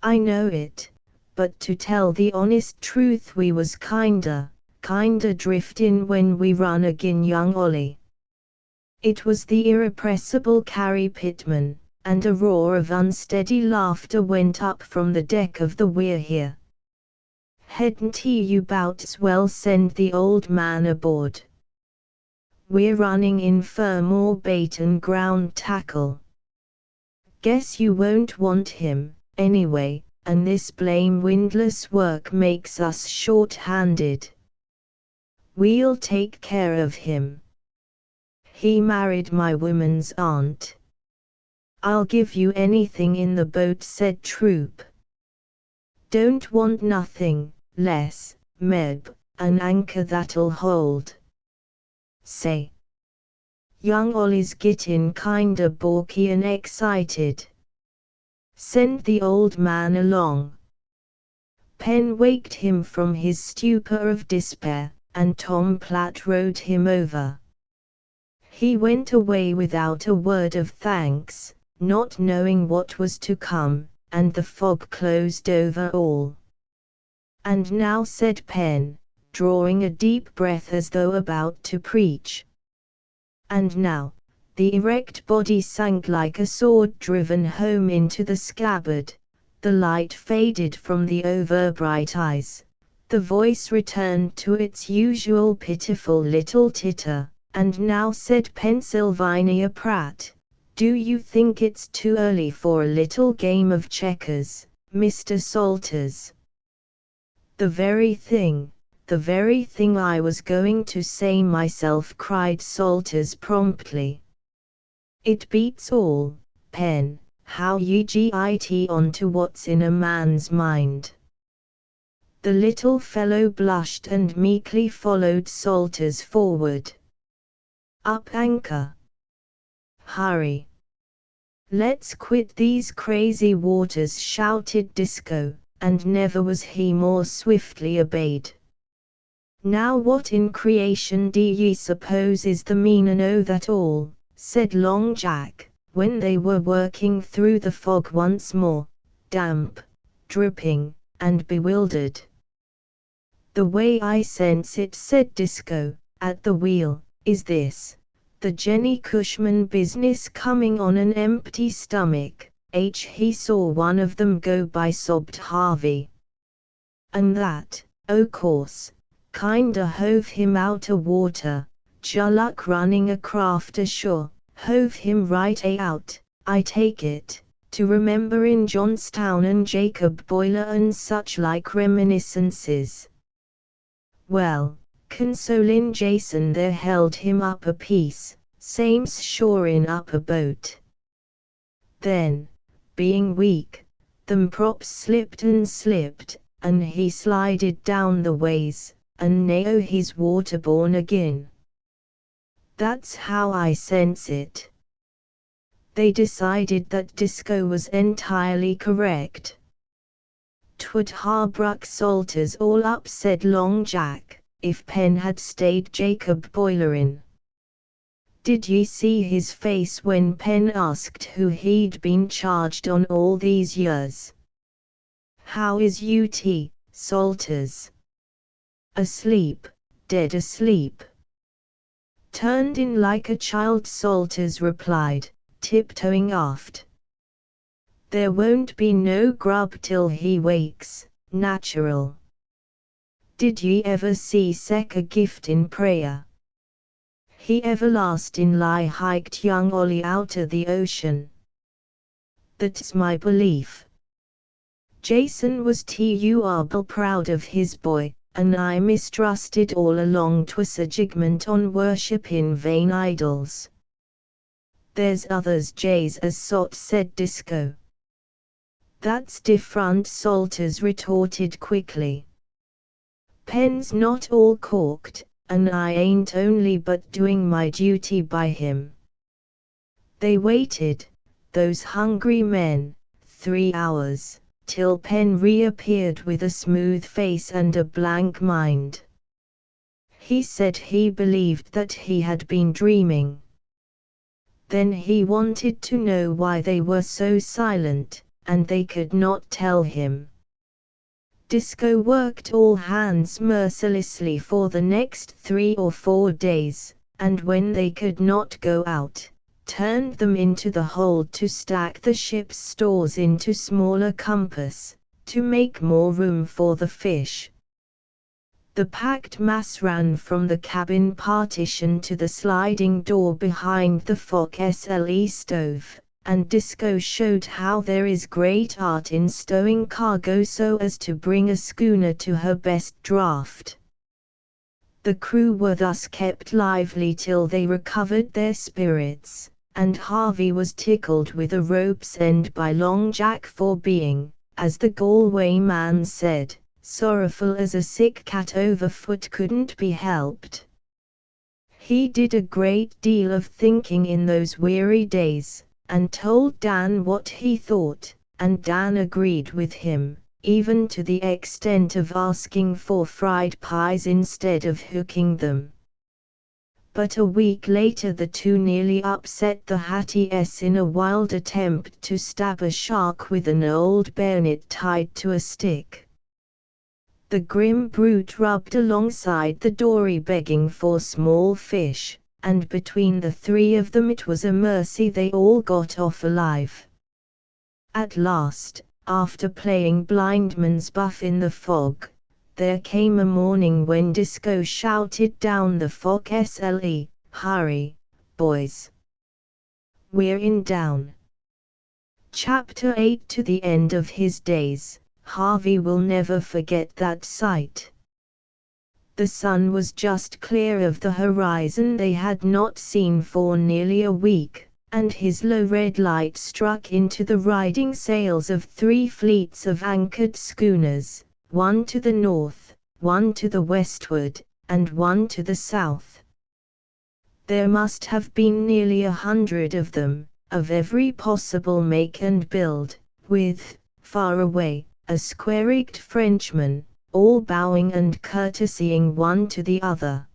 "I know it, but to tell the honest truth we was kinda driftin' when we run agin young Ollie." It was the irrepressible Carrie Pittman, and a roar of unsteady laughter went up from the deck of the We're Here. "Hadn't you bout's well send the old man aboard? We're running in for more bait and ground tackle." "Guess you won't want him, anyway, and this blame windlass work makes us short-handed." "We'll take care of him. He married my woman's aunt." "I'll give you anything in the boat," said Troop. "Don't want nothing less, Meb, an anchor that'll hold." "Say, young Ollie's gittin' kinda balky and excited. Send the old man along." Pen waked him from his stupor of despair, and Tom Platt rowed him over. He went away without a word of thanks, not knowing what was to come, and the fog closed over all. "And now," said Pen, drawing a deep breath as though about to preach. "And now," the erect body sank like a sword driven home into the scabbard, the light faded from the over-bright eyes, the voice returned to its usual pitiful little titter. "And now," said Pennsylvania Pratt, "do you think it's too early for a little game of checkers, Mr. Salters?" The very thing I was going to say myself," cried Salters promptly. "It beats all, Pen, how you get on to what's in a man's mind." The little fellow blushed and meekly followed Salters forward. "Up anchor! Hurry! Let's quit these crazy waters," shouted Disco, and never was he more swiftly obeyed. "Now what in creation do ye suppose is the meanin' o' that all?" said Long Jack, when they were working through the fog once more, damp, dripping, and bewildered. "The way I sense it," said Disco, at the wheel, "is this. The Jenny Cushman business coming on an empty stomach. He saw one of them go by," sobbed Harvey. "And that, o' course, kinda hove him out o' water, Julluck running a craft ashore, hove him right out, I take it, to remember in Johnstown and Jacob Boiler and such like reminiscences. Well, consolin' Jason there held him up a piece, same's shorin' up a boat. Then, being weak, them props slipped, and he slided down the ways, and now he's waterborne agin. That's how I sense it. They decided that Disco was entirely correct. "'Twould ha' Salters all up," said Long Jack, "if Penn had stayed Jacob Boilerin'. Did ye see his face when Penn asked who he'd been charged on all these years? How is UT, Salters?" "Asleep, dead asleep." "Turned in like a child," Salters replied, tiptoeing aft. "There won't be no grub till he wakes, natural. Did ye ever see sech a gift in prayer? He everlastingly hiked young Ollie out o' the ocean. That's my belief." Jason was terrible proud of his boy, and I mistrusted all along 'twas a jigment on worshippin' vain idols. "There's others Jays as sot," said Disco. "That's different," Salters retorted quickly. "Penn's not all corked, and I ain't only but doing my duty by him." They waited, those hungry men, 3 hours, till Penn reappeared with a smooth face and a blank mind. He said he believed that he had been dreaming. Then he wanted to know why they were so silent, and they could not tell him. Disco worked all hands mercilessly for the next 3 or 4 days, and when they could not go out, turned them into the hold to stack the ship's stores into smaller compass, to make more room for the fish. The packed mass ran from the cabin partition to the sliding door behind the forecastle stove, and Disco showed how there is great art in stowing cargo so as to bring a schooner to her best draught. The crew were thus kept lively till they recovered their spirits, and Harvey was tickled with a rope's end by Long Jack for being, as the Galway man said, sorrowful as a sick cat over foot couldn't be helped. He did a great deal of thinking in those weary days, and told Dan what he thought, and Dan agreed with him, even to the extent of asking for fried pies instead of hooking them. But a week later the two nearly upset the Hatties in a wild attempt to stab a shark with an old bayonet tied to a stick. The grim brute rubbed alongside the dory begging for small fish, and between the 3 of them it was a mercy they all got off alive. At last, after playing blindman's buff in the fog, there came a morning when Disco shouted down the forecastle, "Hurry, boys! We're in down." Chapter 8. To the end of his days, Harvey will never forget that sight. The sun was just clear of the horizon they had not seen for nearly a week, and his low red light struck into the riding sails of 3 fleets of anchored schooners, one to the north, one to the westward, and one to the south. There must have been nearly 100 of them, of every possible make and build, with, far away, a square-rigged Frenchman, all bowing and courtesying one to the other.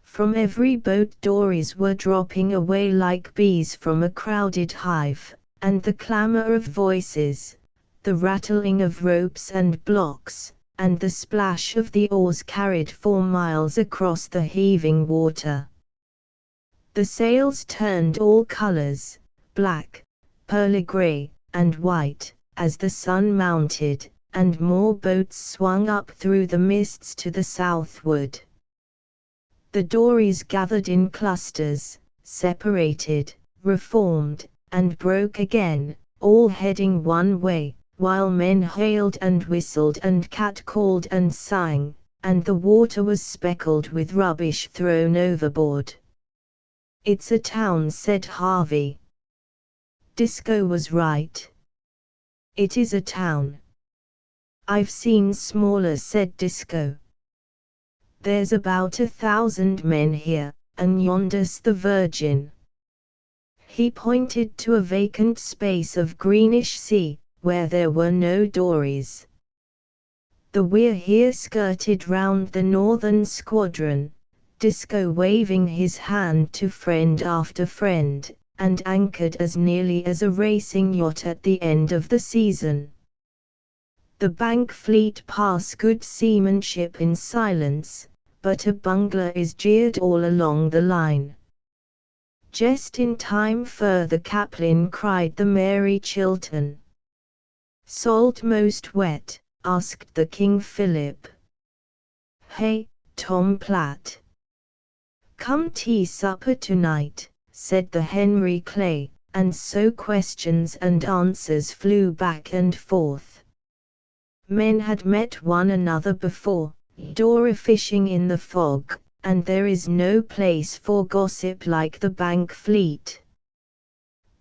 From every boat dories were dropping away like bees from a crowded hive, and the clamor of voices, the rattling of ropes and blocks, and the splash of the oars carried for miles across the heaving water. The sails turned all colors, black, pearly gray, and white, as the sun mounted, and more boats swung up through the mists to the southward. The dories gathered in clusters, separated, reformed, and broke again, all heading one way, while men hailed and whistled and catcalled and sang, and the water was speckled with rubbish thrown overboard. "It's a town," said Harvey. Disco was right. "It is a town." "I've seen smaller," said Disco. "There's about 1,000 men here, and yonder's the Virgin." He pointed to a vacant space of greenish sea, where there were no dories. "The We're Here skirted round the northern squadron," Disco waving his hand to friend after friend, "and anchored as nearly as a racing yacht at the end of the season. The Bank fleet pass good seamanship in silence, but a bungler is jeered all along the line." "Just in time for the Caplin," cried the Mary Chilton. "Salt most wet?" asked the King Philip. "Hey, Tom Platt." "Come tea supper tonight," said the Henry Clay, and so questions and answers flew back and forth. Men had met one another before, dory fishing in the fog, and there is no place for gossip like the Bank fleet.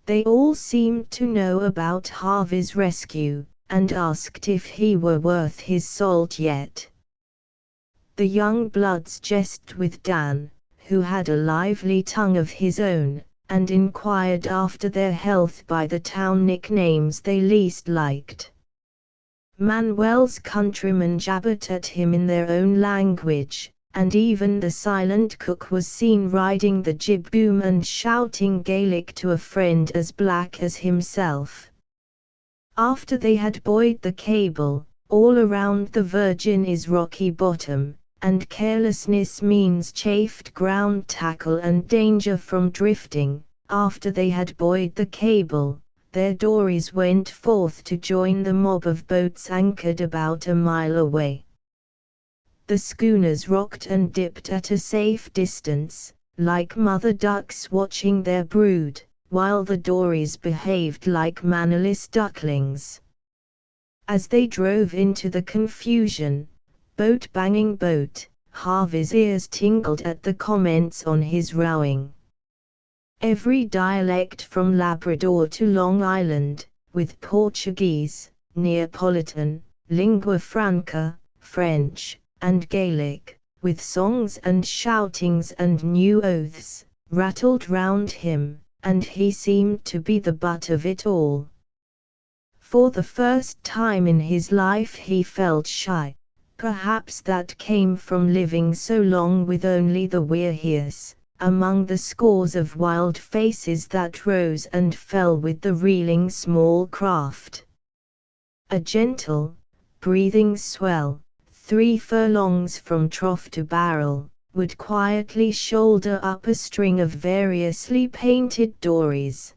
They all seemed to know about Harvey's rescue, and asked if he were worth his salt yet. The young bloods jested with Dan, who had a lively tongue of his own, and inquired after their health by the town nicknames they least liked. Manuel's countrymen jabbered at him in their own language, and even the silent cook was seen riding the jib-boom and shouting Gaelic to a friend as black as himself. After they had buoyed the cable, all around the Virgin is rocky bottom, and carelessness means chafed ground tackle and danger from drifting. After they had buoyed the cable, their dories went forth to join the mob of boats anchored about a mile away. The schooners rocked and dipped at a safe distance, like mother ducks watching their brood, while the dories behaved like mannerless ducklings. As they drove into the confusion, boat banging boat, Harvey's ears tingled at the comments on his rowing. Every dialect from Labrador to Long Island, with Portuguese, Neapolitan, lingua franca, French, and Gaelic, with songs and shoutings and new oaths, rattled round him, and he seemed to be the butt of it all. For the first time in his life he felt shy. Perhaps that came from living so long with only the We're Heres, among the scores of wild faces that rose and fell with the reeling small craft. A gentle, breathing swell, 3 furlongs from trough to barrel, would quietly shoulder up a string of variously painted dories.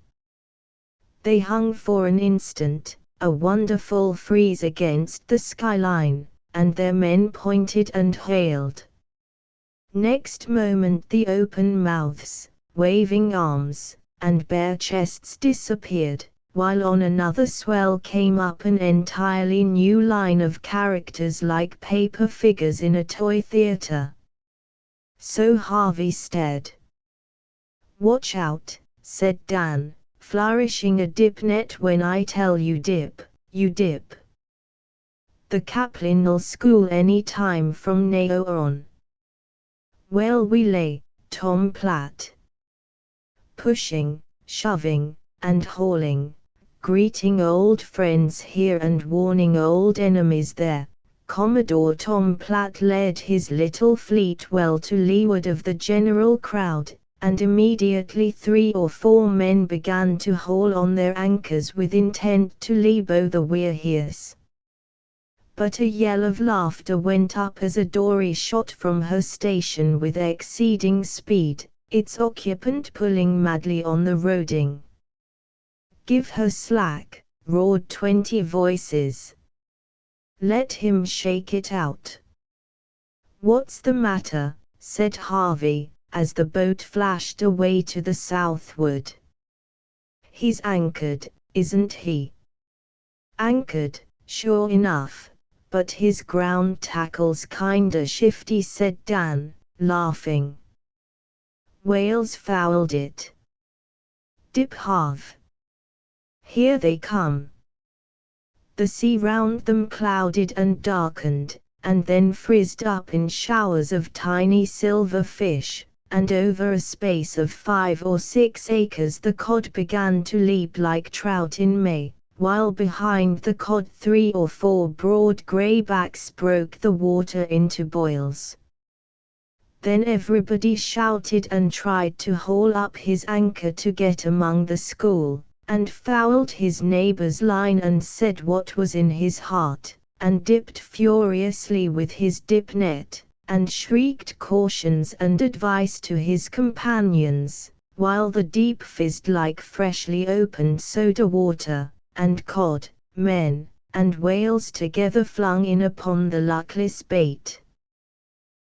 They hung for an instant, a wonderful frieze against the skyline, and their men pointed and hailed. Next moment the open mouths, waving arms, and bare chests disappeared, while on another swell came up an entirely new line of characters like paper figures in a toy theater. So Harvey stared. "Watch out," said Dan, flourishing a dip net. "When I tell you dip, you dip. The Caplin'll school any time from now on." Well, we lay, Tom Platt. Pushing, shoving, and hauling, greeting old friends here and warning old enemies there, Commodore Tom Platt led his little fleet well to leeward of the general crowd, and immediately 3 or 4 men began to haul on their anchors with intent to leebow the We're Heres. But a yell of laughter went up as a dory shot from her station with exceeding speed, its occupant pulling madly on the roding. "Give her slack," roared 20 voices. let him shake it out. What's the matter? Said Harvey, as the boat flashed away to the southward. He's anchored, isn't he? Anchored, sure enough, but his ground tackle's kinda shifty, said Dan, laughing. Whales fouled it. Dip half. Here they come. The sea round them clouded and darkened, and then frizzed up in showers of tiny silver fish, and over a space of 5 or 6 acres the cod began to leap like trout in May, while behind the cod 3 or 4 broad greybacks broke the water into boils. Then everybody shouted and tried to haul up his anchor to get among the school, and fouled his neighbor's line and said what was in his heart, and dipped furiously with his dip net, and shrieked cautions and advice to his companions, while the deep fizzed like freshly opened soda water, and cod, men, and whales together flung in upon the luckless bait.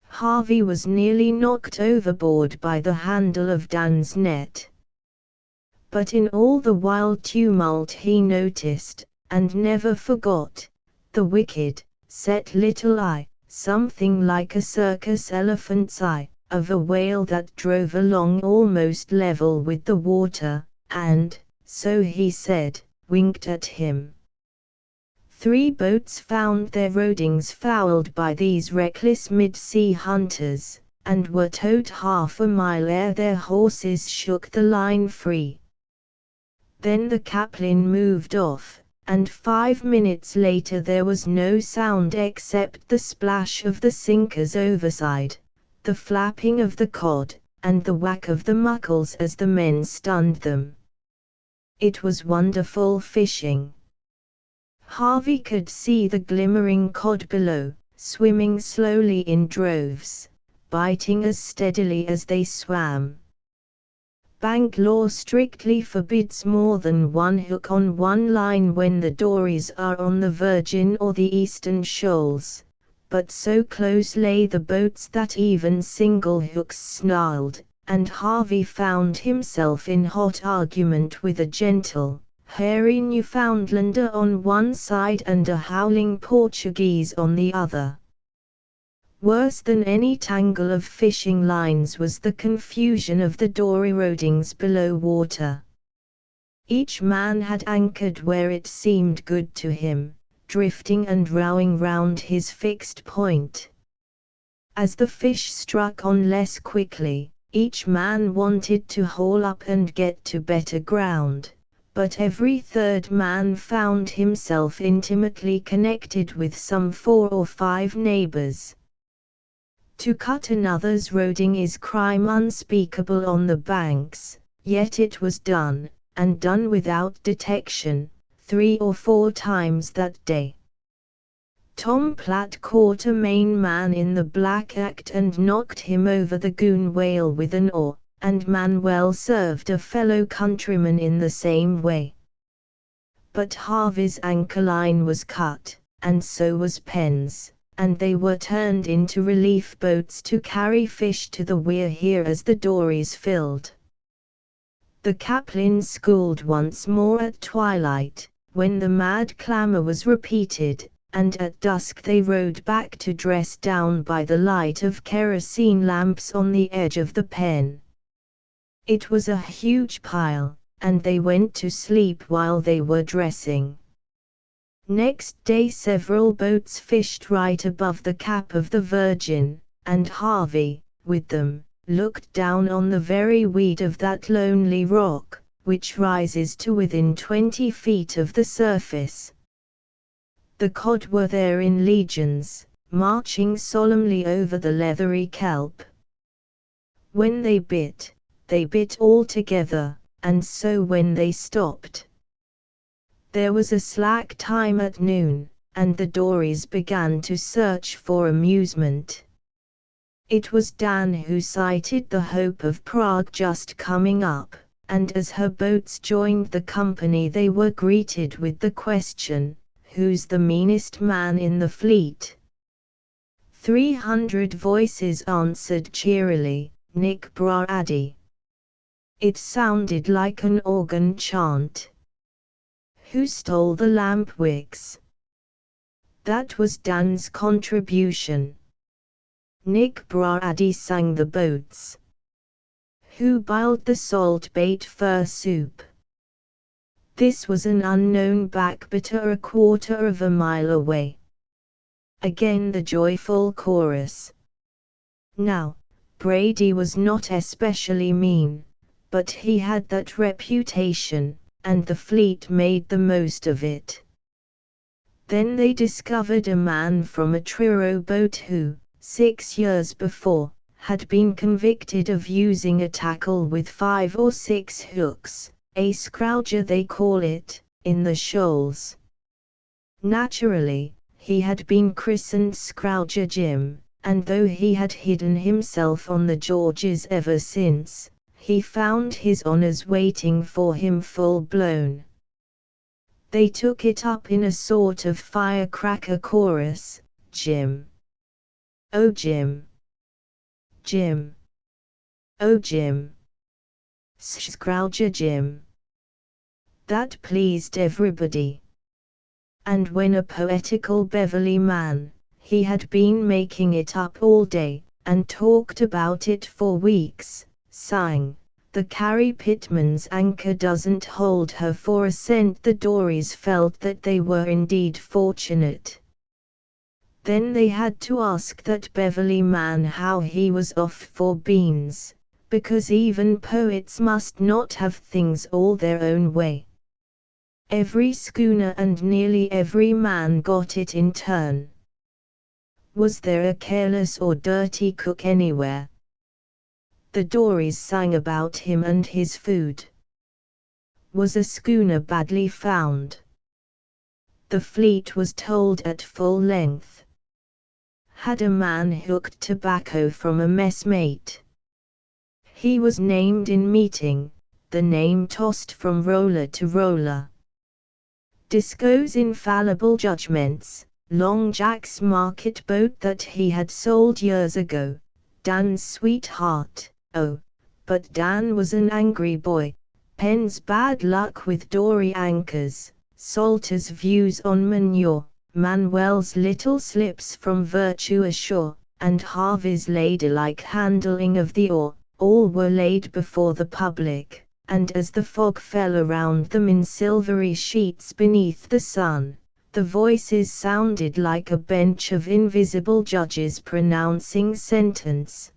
Harvey was nearly knocked overboard by the handle of Dan's net. But in all the wild tumult he noticed, and never forgot, the wicked, set little eye, something like a circus elephant's eye, of a whale that drove along almost level with the water, and, so he said, winked at him. 3 boats found their rodings fouled by these reckless mid-sea hunters, and were towed half a mile ere their horses shook the line free. Then the Kipling moved off, and 5 minutes later there was no sound except the splash of the sinker's overside, the flapping of the cod, and the whack of the muckles as the men stunned them. It was wonderful fishing. Harvey could see the glimmering cod below, swimming slowly in droves, biting as steadily as they swam. Bank law strictly forbids more than 1 hook on 1 line when the dories are on the Virgin or the Eastern Shoals, but so close lay the boats that even single hooks snarled, and Harvey found himself in hot argument with a gentle, hairy Newfoundlander on one side and a howling Portuguese on the other. Worse than any tangle of fishing lines was the confusion of the dory rodings below water. Each man had anchored where it seemed good to him, drifting and rowing round his fixed point. As the fish struck on less quickly, each man wanted to haul up and get to better ground, but every third man found himself intimately connected with some 4 or 5 neighbors. To cut another's roding is crime unspeakable on the banks, yet it was done, and done without detection, 3 or 4 times that day. Tom Platt caught a Maine man in the black act and knocked him over the goon whale with an oar, and Manuel served a fellow countryman in the same way. But Harvey's anchor line was cut, and so was Penn's, and they were turned into relief boats to carry fish to the weir here as the dories filled. The Kipling schooled once more at twilight, when the mad clamor was repeated, and at dusk they rowed back to dress down by the light of kerosene lamps on the edge of the pen. It was a huge pile, and they went to sleep while they were dressing. Next day several boats fished right above the cap of the Virgin, and Harvey, with them, looked down on the very weed of that lonely rock, which rises to within 20 feet of the surface. The cod were there in legions, marching solemnly over the leathery kelp. When they bit all together, and so when they stopped. There was a slack time at noon, and the dories began to search for amusement. It was Dan who sighted the Hope of Prague just coming up, and as her boats joined the company they were greeted with the question, "Who's the meanest man in the fleet?" 300 voices answered cheerily, "Nick Brady." It sounded like an organ chant. "Who stole the lamp wicks?" That was Dan's contribution. Nick Brady sang the boats. "Who biled the salt bait fur soup?" This was an unknown backbiter a quarter of a mile away. Again the joyful chorus. Now, Brady was not especially mean, but he had that reputation, and the fleet made the most of it. Then they discovered a man from a Truro boat who, 6 years before, had been convicted of using a tackle with 5 or 6 hooks, a scrouger they call it, in the shoals. Naturally, he had been christened Scrouger Jim, and though he had hidden himself on the Georges ever since, he found his honors waiting for him full-blown. They took it up in a sort of firecracker chorus, "Jim. Oh Jim. Jim. Oh Jim. Scrouger Jim." That pleased everybody. And when a poetical Beverly man, he had been making it up all day, and talked about it for weeks, sang, "The Carrie Pitman's anchor doesn't hold her for a cent," the dories felt that they were indeed fortunate. Then they had to ask that Beverly man how he was off for beans, because even poets must not have things all their own way. Every schooner and nearly every man got it in turn. Was there a careless or dirty cook anywhere? The dories sang about him and his food. Was a schooner badly found? The fleet was told at full length. Had a man hooked tobacco from a messmate? He was named in meeting, the name tossed from roller to roller. Disco's infallible judgments, Long Jack's market boat that he had sold years ago, Dan's sweetheart, oh, but Dan was an angry boy, Penn's bad luck with dory anchors, Salter's views on manure, Manuel's little slips from virtue ashore, and Harvey's ladylike handling of the oar, all were laid before the public. And as the fog fell around them in silvery sheets beneath the sun, the voices sounded like a bench of invisible judges pronouncing sentence.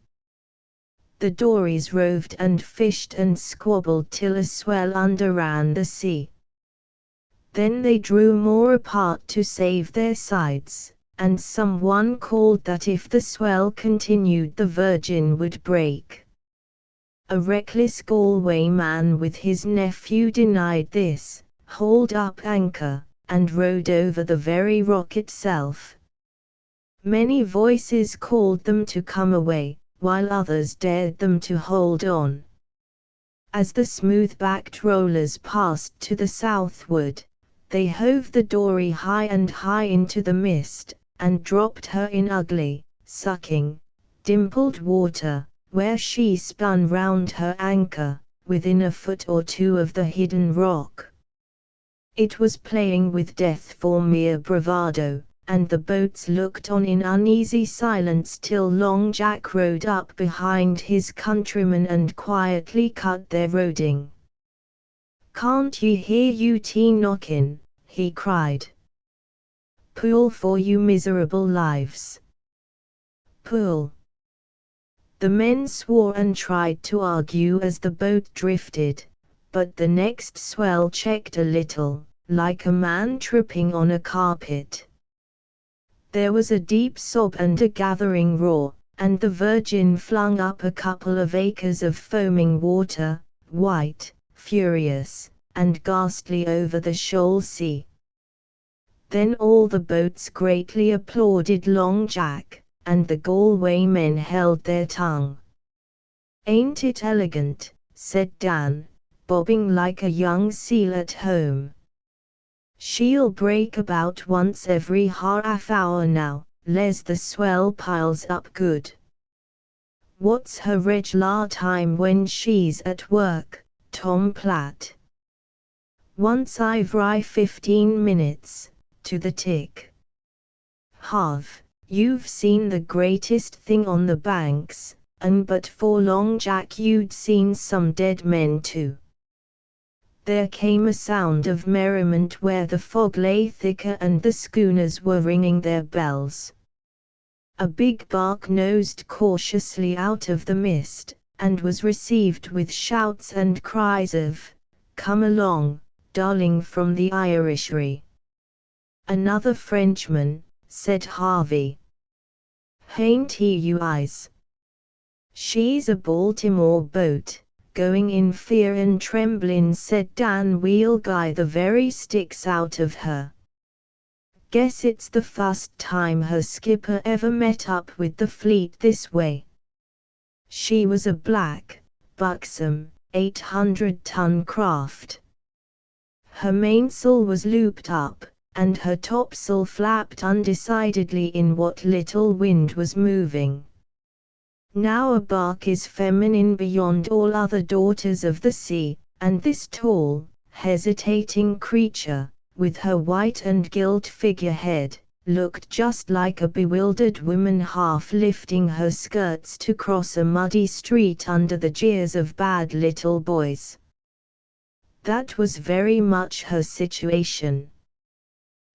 The dories roved and fished and squabbled till a swell underran the sea. Then they drew more apart to save their sides, and someone called that if the swell continued the Virgin would break. A reckless Galway man with his nephew denied this, hauled up anchor, and rode over the very rock itself. Many voices called them to come away, while others dared them to hold on. As the smooth-backed rollers passed to the southward, they hove the dory high and high into the mist, and dropped her in ugly, sucking, dimpled water, where she spun round her anchor, within a foot or two of the hidden rock. It was playing with death for mere bravado, and the boats looked on in uneasy silence till Long Jack rode up behind his countrymen and quietly cut their roding. "Can't ye hear you knockin'?" he cried. "Pull for you miserable lives. Pull." The men swore and tried to argue as the boat drifted, but the next swell checked a little, like a man tripping on a carpet. There was a deep sob and a gathering roar, and the Virgin flung up a couple of acres of foaming water, white, furious, and ghastly over the shoal sea. Then all the boats greatly applauded Long Jack, and the Galway men held their tongue. "Ain't it elegant?" said Dan, bobbing like a young seal at home. She'll break about once every half hour now, les the swell piles up good. What's her regular time when she's at work, Tom Platt? Once every 15 minutes, to the tick. Have you've seen the greatest thing on the banks, and but for long Jack you'd seen some dead men too. There came a sound of merriment where the fog lay thicker and the schooners were ringing their bells. A big bark nosed cautiously out of the mist, and was received with shouts and cries of, "Come along, darling," from the Irishry. "Another Frenchman," said Harvey. "Hain't he, you eyes? She's a Baltimore boat, going in fear and tremblin'," said Dan. "We'll guy the very sticks out of her. Guess it's the first time her skipper ever met up with the fleet this way." She was a black, buxom, 800-ton craft. Her mainsail was looped up, and her topsail flapped undecidedly in what little wind was moving. Now a bark is feminine beyond all other daughters of the sea, and this tall, hesitating creature, with her white and gilt figurehead, looked just like a bewildered woman half lifting her skirts to cross a muddy street under the jeers of bad little boys. That was very much her situation.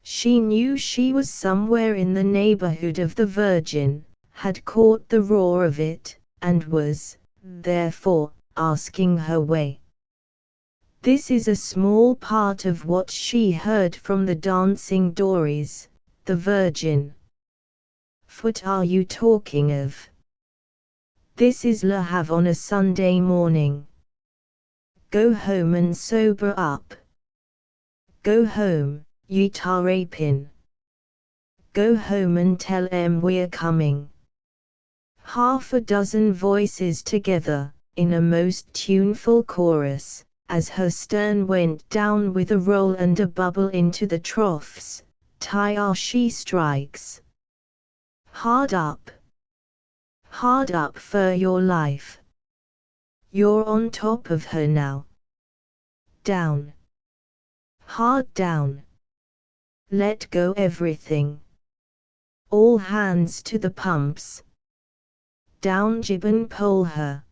She knew she was somewhere in the neighborhood of the Virgin, had caught the roar of it, and was, therefore, asking her way. This is a small part of what she heard from the dancing dories, the Virgin. What are you talking of? This is Le Havre on a Sunday morning. Go home and sober up. Go home, ye tarrapin. Go home and tell 'em we're coming. Half a dozen voices together, in a most tuneful chorus, as her stern went down with a roll and a bubble into the troughs. "Tire she strikes. Hard up. Hard up for your life. You're on top of her now. Down. Hard down. Let go everything. All hands to the pumps. Down jib and pole her."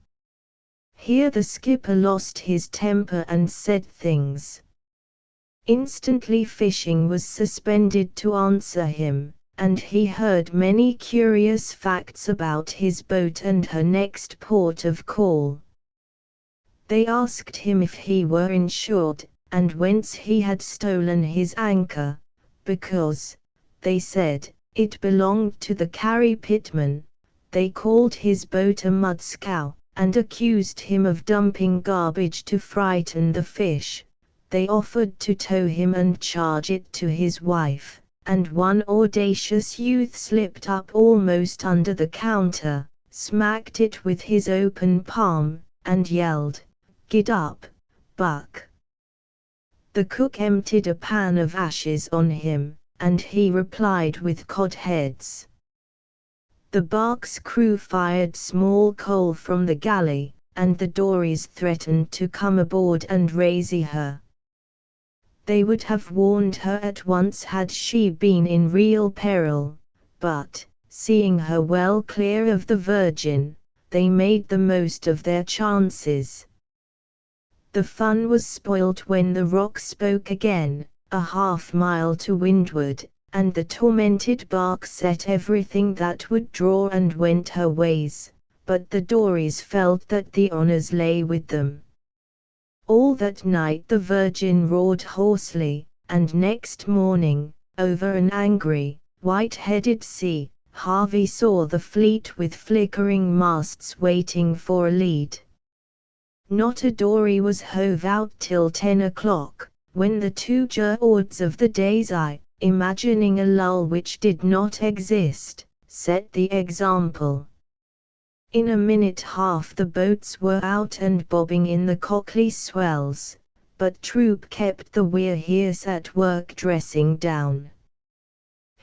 Here the skipper lost his temper and said things. Instantly fishing was suspended to answer him, and he heard many curious facts about his boat and her next port of call. They asked him if he were insured, and whence he had stolen his anchor, because, they said, it belonged to the Carrie Pitman. They called his boat a mudscow, and accused him of dumping garbage to frighten the fish. They offered to tow him and charge it to his wife, and one audacious youth slipped up almost under the counter, smacked it with his open palm, and yelled, "Gid up, Buck!" The cook emptied a pan of ashes on him, and he replied with cod heads. The bark's crew fired small coal from the galley, and the dories threatened to come aboard and raise her. They would have warned her at once had she been in real peril, but, seeing her well clear of the Virgin, they made the most of their chances. The fun was spoilt when the rock spoke again, a half-mile to windward, and the tormented bark set everything that would draw and went her ways, but the dories felt that the honors lay with them. All that night the Virgin roared hoarsely, and next morning, over an angry, white-headed sea, Harvey saw the fleet with flickering masts waiting for a lead. Not a dory was hove out till 10 o'clock, when the two Geords of the day's eye, imagining a lull which did not exist, set the example. In a minute half the boats were out and bobbing in the Cockley swells, but Troop kept the Werehears at work dressing down.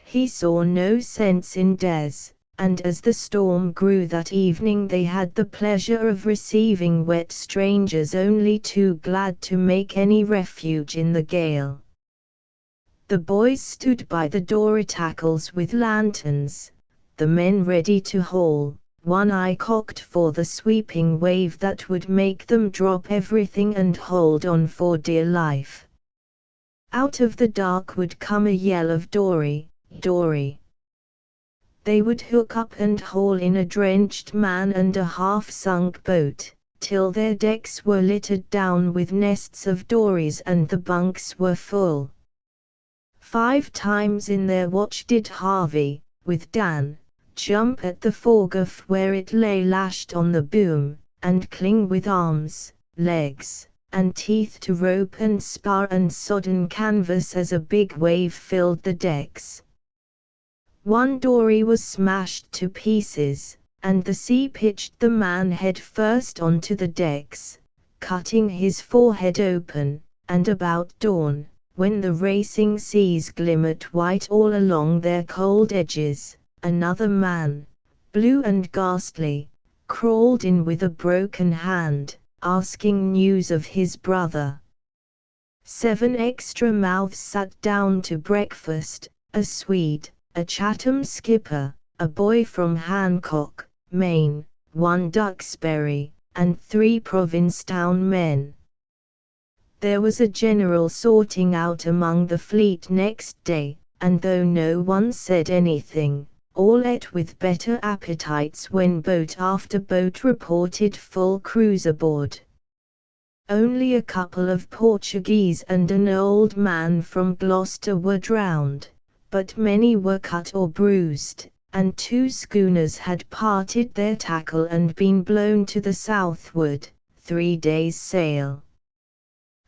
He saw no sense in Des, and as the storm grew that evening they had the pleasure of receiving wet strangers only too glad to make any refuge in the gale. The boys stood by the dory tackles with lanterns, the men ready to haul, one eye cocked for the sweeping wave that would make them drop everything and hold on for dear life. Out of the dark would come a yell of "Dory, dory!" They would hook up and haul in a drenched man and a half-sunk boat, till their decks were littered down with nests of dories and the bunks were full. 5 times in their watch did Harvey, with Dan, jump at the foregaff where it lay lashed on the boom, and cling with arms, legs, and teeth to rope and spar and sodden canvas as a big wave filled the decks. One dory was smashed to pieces, and the sea pitched the man head first onto the decks, cutting his forehead open, and about dawn, when the racing seas glimmered white all along their cold edges, another man, blue and ghastly, crawled in with a broken hand, asking news of his brother. 7 extra mouths sat down to breakfast, a Swede, a Chatham skipper, a boy from Hancock, Maine, 1 Duxbury, and 3 Provincetown men. There was a general sorting out among the fleet next day, and though no one said anything, all ate with better appetites when boat after boat reported full crews aboard. Only a couple of Portuguese and an old man from Gloucester were drowned, but many were cut or bruised, and 2 schooners had parted their tackle and been blown to the southward, 3 days' sail.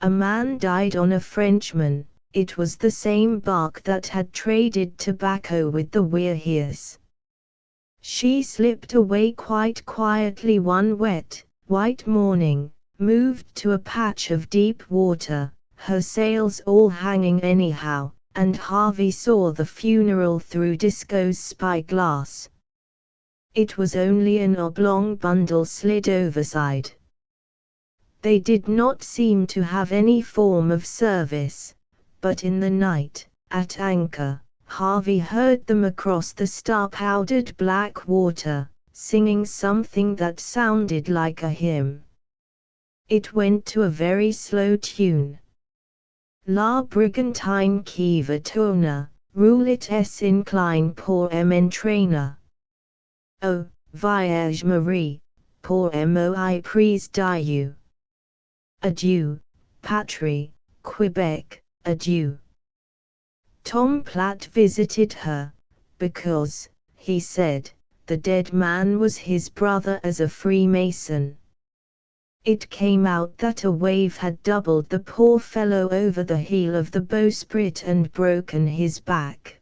A man died on a Frenchman. It was the same bark that had traded tobacco with the Werehears. She slipped away quite quietly one wet, white morning, moved to a patch of deep water, her sails all hanging anyhow, and Harvey saw the funeral through Disco's spyglass. It was only an oblong bundle slid overside. They did not seem to have any form of service, but in the night, at anchor, Harvey heard them across the star-powdered black water, singing something that sounded like a hymn. It went to a very slow tune. La brigantine qui va tourner, roulet s incline pour m'entraîner. Oh, voyage Marie, pour moi prise Dieu. Adieu, patrie, Quebec, adieu. Tom Platt visited her, because, he said, the dead man was his brother as a Freemason. It came out that a wave had doubled the poor fellow over the heel of the bowsprit and broken his back.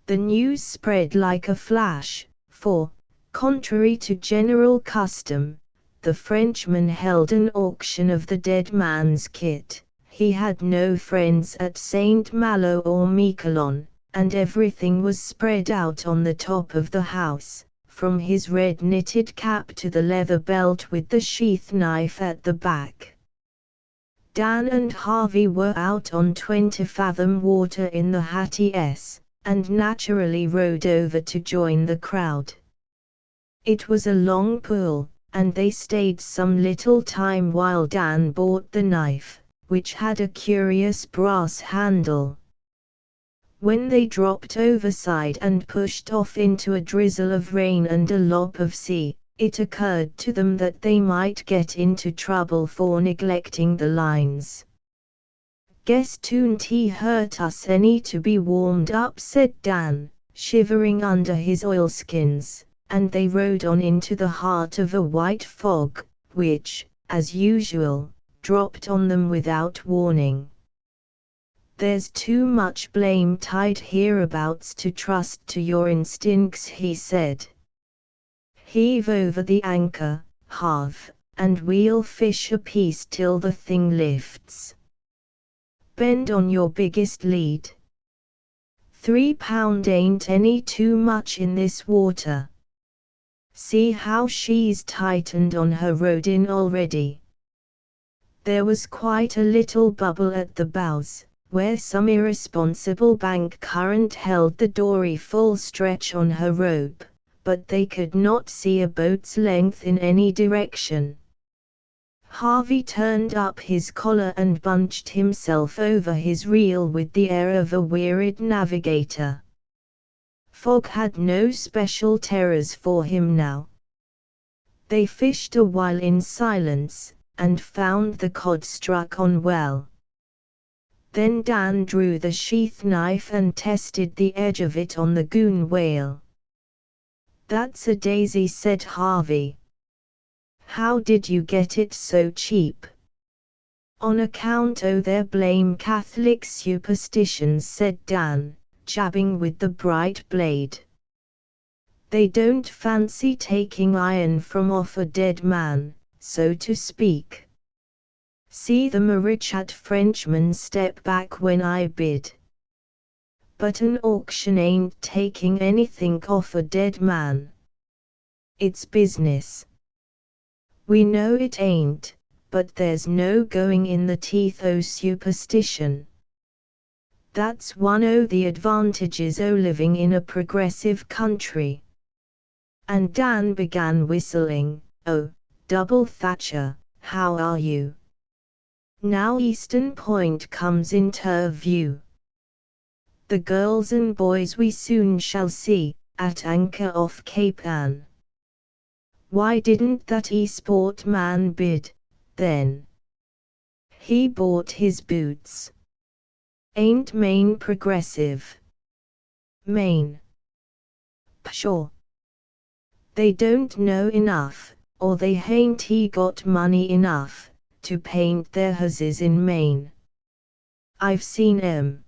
The news spread like a flash, for, contrary to general custom, the Frenchman held an auction of the dead man's kit. He had no friends at St. Malo or Miquelon, and everything was spread out on the top of the house, from his red knitted cap to the leather belt with the sheath knife at the back. Dan and Harvey were out on 20-fathom water in the Hattie S, and naturally rowed over to join the crowd. It was a long pull, and they stayed some little time while Dan bought the knife, which had a curious brass handle. When they dropped overside and pushed off into a drizzle of rain and a lop of sea, it occurred to them that they might get into trouble for neglecting the lines. "Guess 'twon't hurt us any to be warmed up," said Dan, shivering under his oilskins, and they rode on into the heart of a white fog, which, as usual, dropped on them without warning. "There's too much blame tide hereabouts to trust to your instincts," he said. "Heave over the anchor, Harv, and we'll fish a piece till the thing lifts. Bend on your biggest lead. £3 ain't any too much in this water. See how she's tightened on her rod in already. There was quite a little bubble at the bows, where some irresponsible bank current held the dory full stretch on her rope, but they could not see a boat's length in any direction. Harvey turned up his collar and bunched himself over his reel with the air of a wearied navigator. Fog had no special terrors for him now. They fished a while in silence, and found the cod struck on well. Then Dan drew the sheath knife and tested the edge of it on the goon whale. "That's a daisy," said Harvey. "How did you get it so cheap?" "On account o' their blame Catholic superstitions," said Dan, jabbing with the bright blade. "They don't fancy taking iron from off a dead man, so to speak. See the Maurichat Frenchman step back when I bid. But an auction ain't taking anything off a dead man. It's business. We know it ain't, but there's no going in the teeth o' superstition. That's one o' the advantages o' living in a progressive country." And Dan began whistling, "Oh, Double Thatcher, how are you? Now Eastern Point comes into view. The girls and boys we soon shall see, at anchor off Cape Ann. Why didn't that e-sport man bid, then? He bought his boots. Ain't Maine progressive? Maine? Pshaw! They don't know enough, or they hain't got money enough to paint their houses in Maine. I've seen 'em.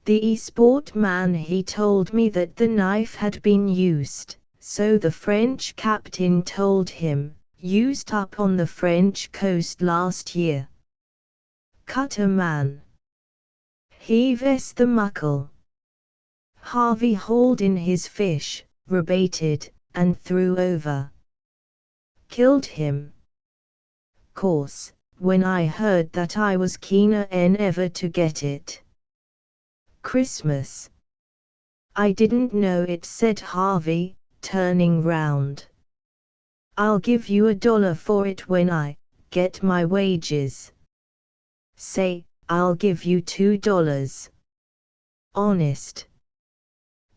The e-sport man, he told me that the knife had been used, so the French captain told him, used up on the French coast last year. Cut a man. Heave the muckle." Harvey hauled in his fish, rebaited, and threw over. "Killed him. Course, when I heard that I was keener 'en ever to get it. Christmas. I didn't know it," said Harvey, turning round. "I'll give you $1 for it when I get my wages. Say, I'll give you $2. Honest."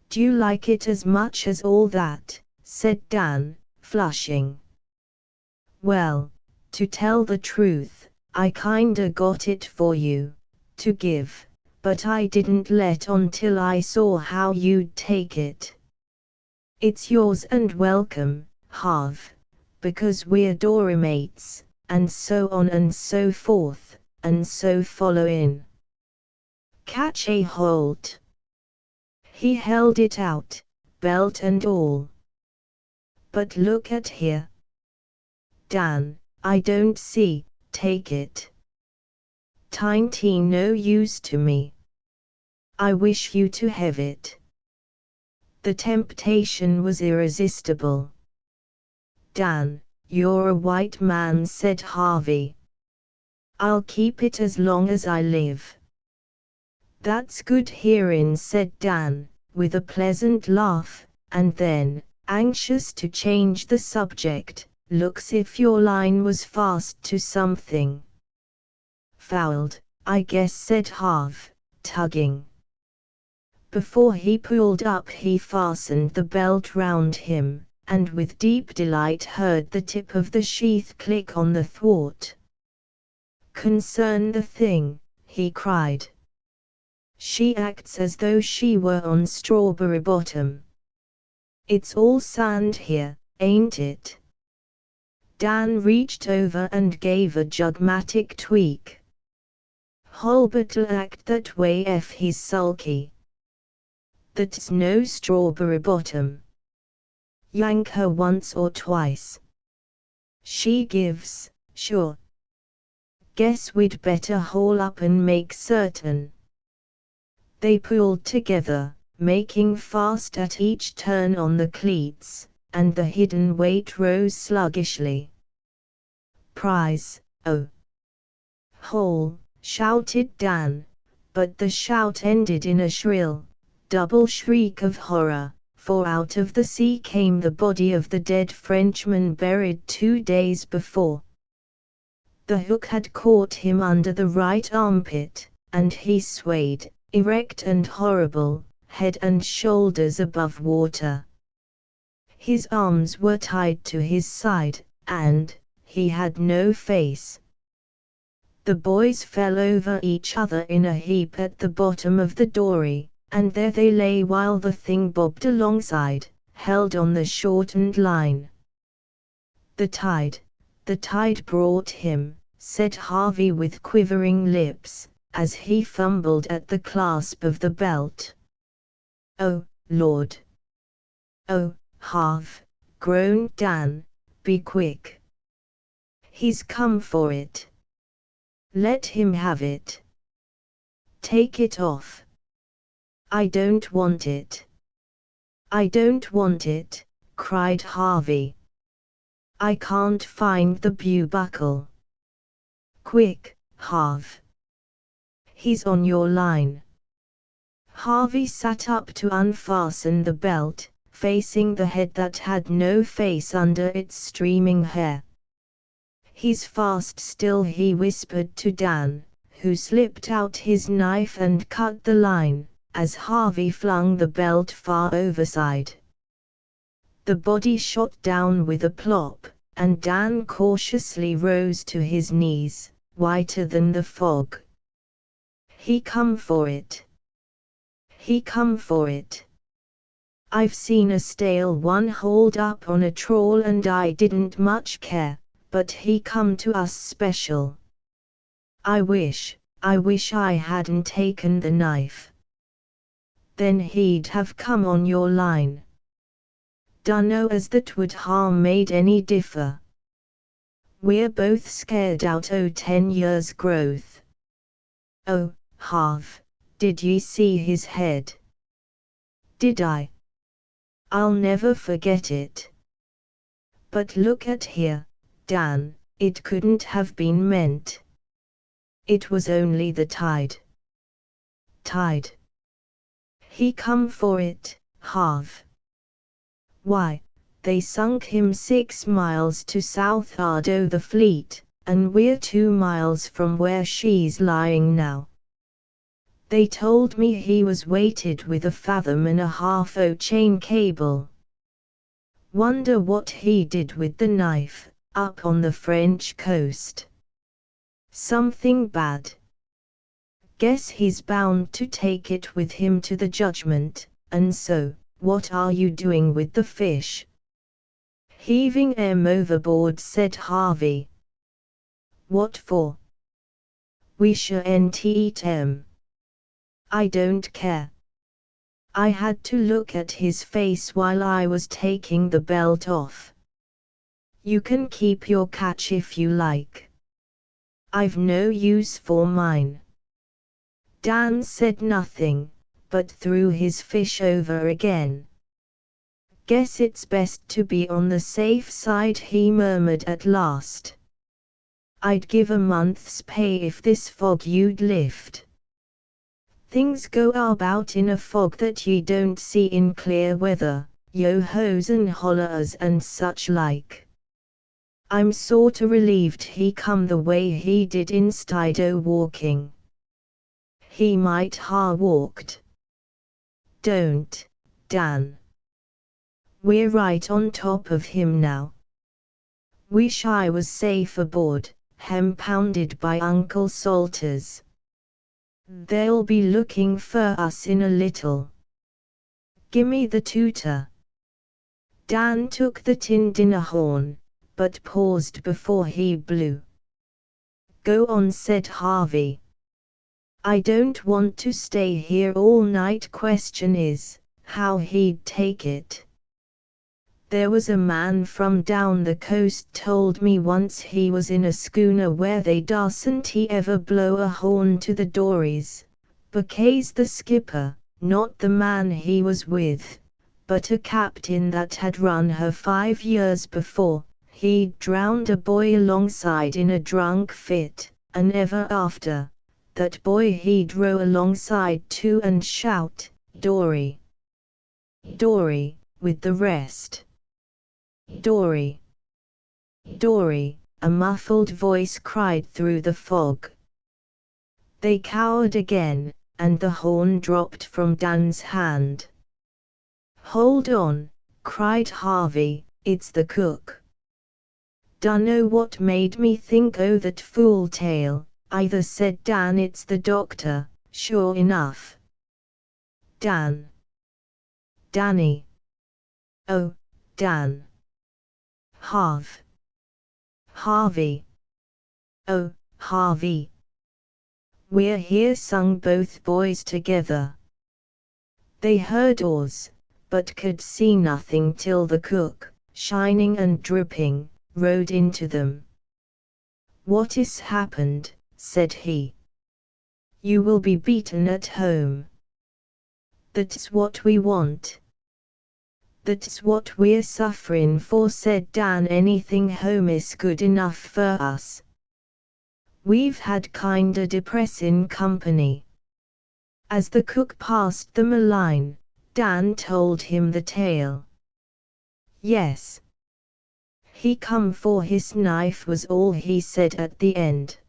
"D'you like it as much as all that?" said Dan, flushing. "Well, to tell the truth, I kinda got it for you to give, but I didn't let on till I saw how you'd take it. It's yours and welcome, Harv, because we're dory mates, and so on and so forth, and so followin'. Catch a hold." He held it out, belt and all. "But look at here. Dan, I don't see, take it. Tain't no use to me. I wish you to have it." The temptation was irresistible. "Dan, you're a white man," said Harvey. "I'll keep it as long as I live." "That's good hearin'," said Dan, with a pleasant laugh, and then, anxious to change the subject, "Looks if your line was fast to something." "Fouled, I guess," said Harv, tugging. Before he pulled up he fastened the belt round him, and with deep delight heard the tip of the sheath click on the thwart. "Concern the thing," he cried. "She acts as though she were on Strawberry Bottom. It's all sand here, ain't it?" Dan reached over and gave a jugmatic tweak. "Holbert'll act that way if he's sulky. That's no Strawberry Bottom. Yank her once or twice." She gives, sure. Guess we'd better haul up and make certain. They pulled together, making fast at each turn on the cleats, and the hidden weight rose sluggishly. Prize, oh! Haul, shouted Dan, but the shout ended in a shrill, double shriek of horror, for out of the sea came the body of the dead Frenchman buried 2 days before. The hook had caught him under the right armpit, and he swayed, erect and horrible, head and shoulders above water. His arms were tied to his side, and he had no face. The boys fell over each other in a heap at the bottom of the dory, and there they lay while the thing bobbed alongside, held on the shortened line. The tide brought him, said Harvey with quivering lips, as he fumbled at the clasp of the belt. Oh, Lord! Oh, Harv, groaned Dan, be quick. He's come for it. Let him have it. Take it off. I don't want it. I don't want it, cried Harvey. I can't find the buckle. Quick, Harv. He's on your line. Harvey sat up to unfasten the belt, facing the head that had no face under its streaming hair. He's fast still, he whispered to Dan, who slipped out his knife and cut the line, as Harvey flung the belt far overside. The body shot down with a plop, and Dan cautiously rose to his knees, whiter than the fog. He come for it. He come for it. I've seen a stale one hauled up on a trawl and I didn't much care, but he come to us special. I wish I hadn't taken the knife. Then he'd have come on your line. Dunno as that would harm made any differ. We're both scared out o' 10 years' growth. Oh, Harv, did ye see his head? Did I? I'll never forget it. But look at here, Dan, it couldn't have been meant. It was only the tide. Tide. He come for it, Harv. Why, they sunk him 6 miles to south'ard o' the fleet, and we're 2 miles from where she's lying now. They told me he was weighted with 1.5 fathoms o' chain cable. Wonder what he did with the knife, up on the French coast. Something bad. Guess he's bound to take it with him to the judgment, and so, what are you doing with the fish? Heaving 'em overboard, said Harvey. What for? We shan't eat 'em. I don't care. I had to look at his face while I was taking the belt off. You can keep your catch if you like. I've no use for mine. Dan said nothing, but threw his fish over again. Guess it's best to be on the safe side, he murmured at last. I'd give a month's pay if this fog you'd lift. Things go about in a fog that ye don't see in clear weather, yo-hos and hollers and such like. I'm sorta relieved he come the way he did instead o' walking. He might ha' walked. Don't, Dan. We're right on top of him now. Wish I was safe aboard, hem-pounded by Uncle Salters. They'll be looking for us in a little. Gimme the tooter. Dan took the tin dinner horn, but paused before he blew. Go on, said Harvey. I don't want to stay here all night. Question is, how he'd take it. There was a man from down the coast told me once he was in a schooner where they darsn't he ever blow a horn to the dories, because the skipper, not the man he was with, but a captain that had run her 5 years before, he'd drowned a boy alongside in a drunk fit, and ever after, that boy he'd row alongside too and shout, "Dory! Dory!" with the rest. "Dory! Dory!" a muffled voice cried through the fog. They cowered again, and the horn dropped from Dan's hand. "Hold on," cried Harvey, "it's the cook." "Dunno what made me think o' that fool tale," either said Dan. "It's the doctor, sure enough." Dan. Danny. Oh, Dan. Harvey. Oh, Harvey. "We're here," sung both boys together. They heard oars, but could see nothing till the cook, shining and dripping, rode into them. "What is happened?" said he. "You will be beaten at home." "That's what we want. That's what we're sufferin' for," said Dan. "Anything home is good enough for us. We've had kinda depressin' company." As the cook passed them a line, Dan told him the tale. "Yes. He come for his knife," was all he said at the end.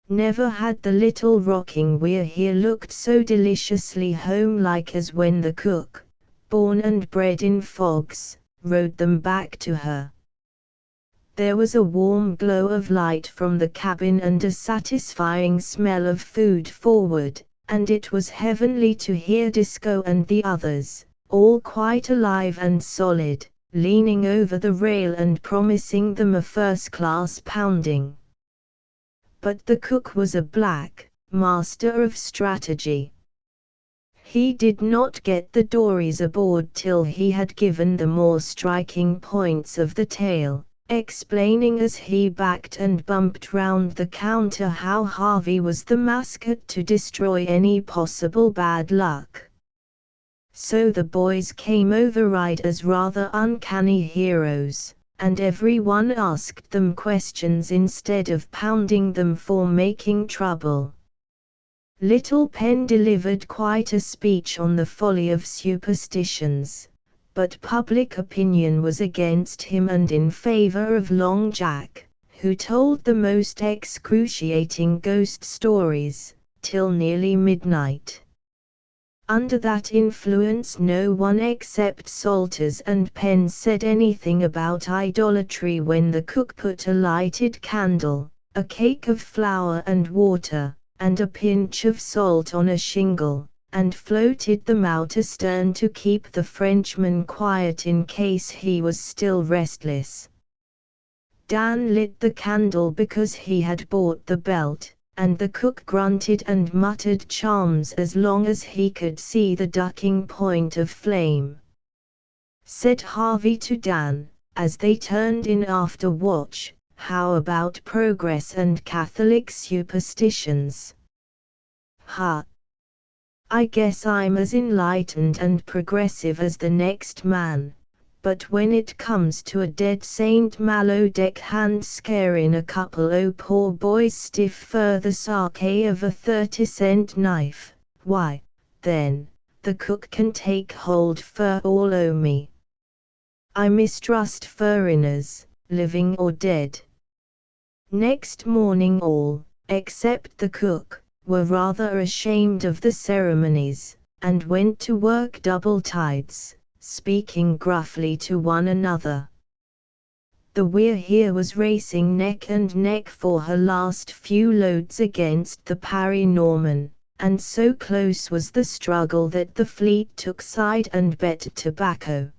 "Never had the little rocking weir here looked so deliciously home-like as when the cook, born and bred in fogs, rowed them back to her." There was a warm glow of light from the cabin and a satisfying smell of food forward, and it was heavenly to hear Disco and the others, all quite alive and solid, leaning over the rail and promising them a first-class pounding. But the cook was a black master of strategy. He did not get the dories aboard till he had given the more striking points of the tale, explaining as he backed and bumped round the counter how Harvey was the mascot to destroy any possible bad luck. So the boys came override as rather uncanny heroes, and everyone asked them questions instead of pounding them for making trouble. Little Penn delivered quite a speech on the folly of superstitions, but public opinion was against him and in favor of Long Jack, who told the most excruciating ghost stories, till nearly midnight. Under that influence no one except Salters and Penn said anything about idolatry when the cook put a lighted candle, a cake of flour and water, and a pinch of salt on a shingle, and floated them out astern to keep the Frenchman quiet in case he was still restless. Dan lit the candle because he had bought the belt, and the cook grunted and muttered charms as long as he could see the ducking point of flame. Said Harvey to Dan, as they turned in after watch, "How about progress and Catholic superstitions?" "Ha! I guess I'm as enlightened and progressive as the next man, but when it comes to a dead Saint Malo deckhand scarin' a couple o' poor boys stiff for the sake of a 30-cent knife, why, then, the cook can take hold for all o' me. I mistrust furriners, living or dead." Next morning all, except the cook, were rather ashamed of the ceremonies, and went to work double tides, speaking gruffly to one another. The Weir here was racing neck and neck for her last few loads against the Parry Norman, and so close was the struggle that the fleet took side and bet tobacco.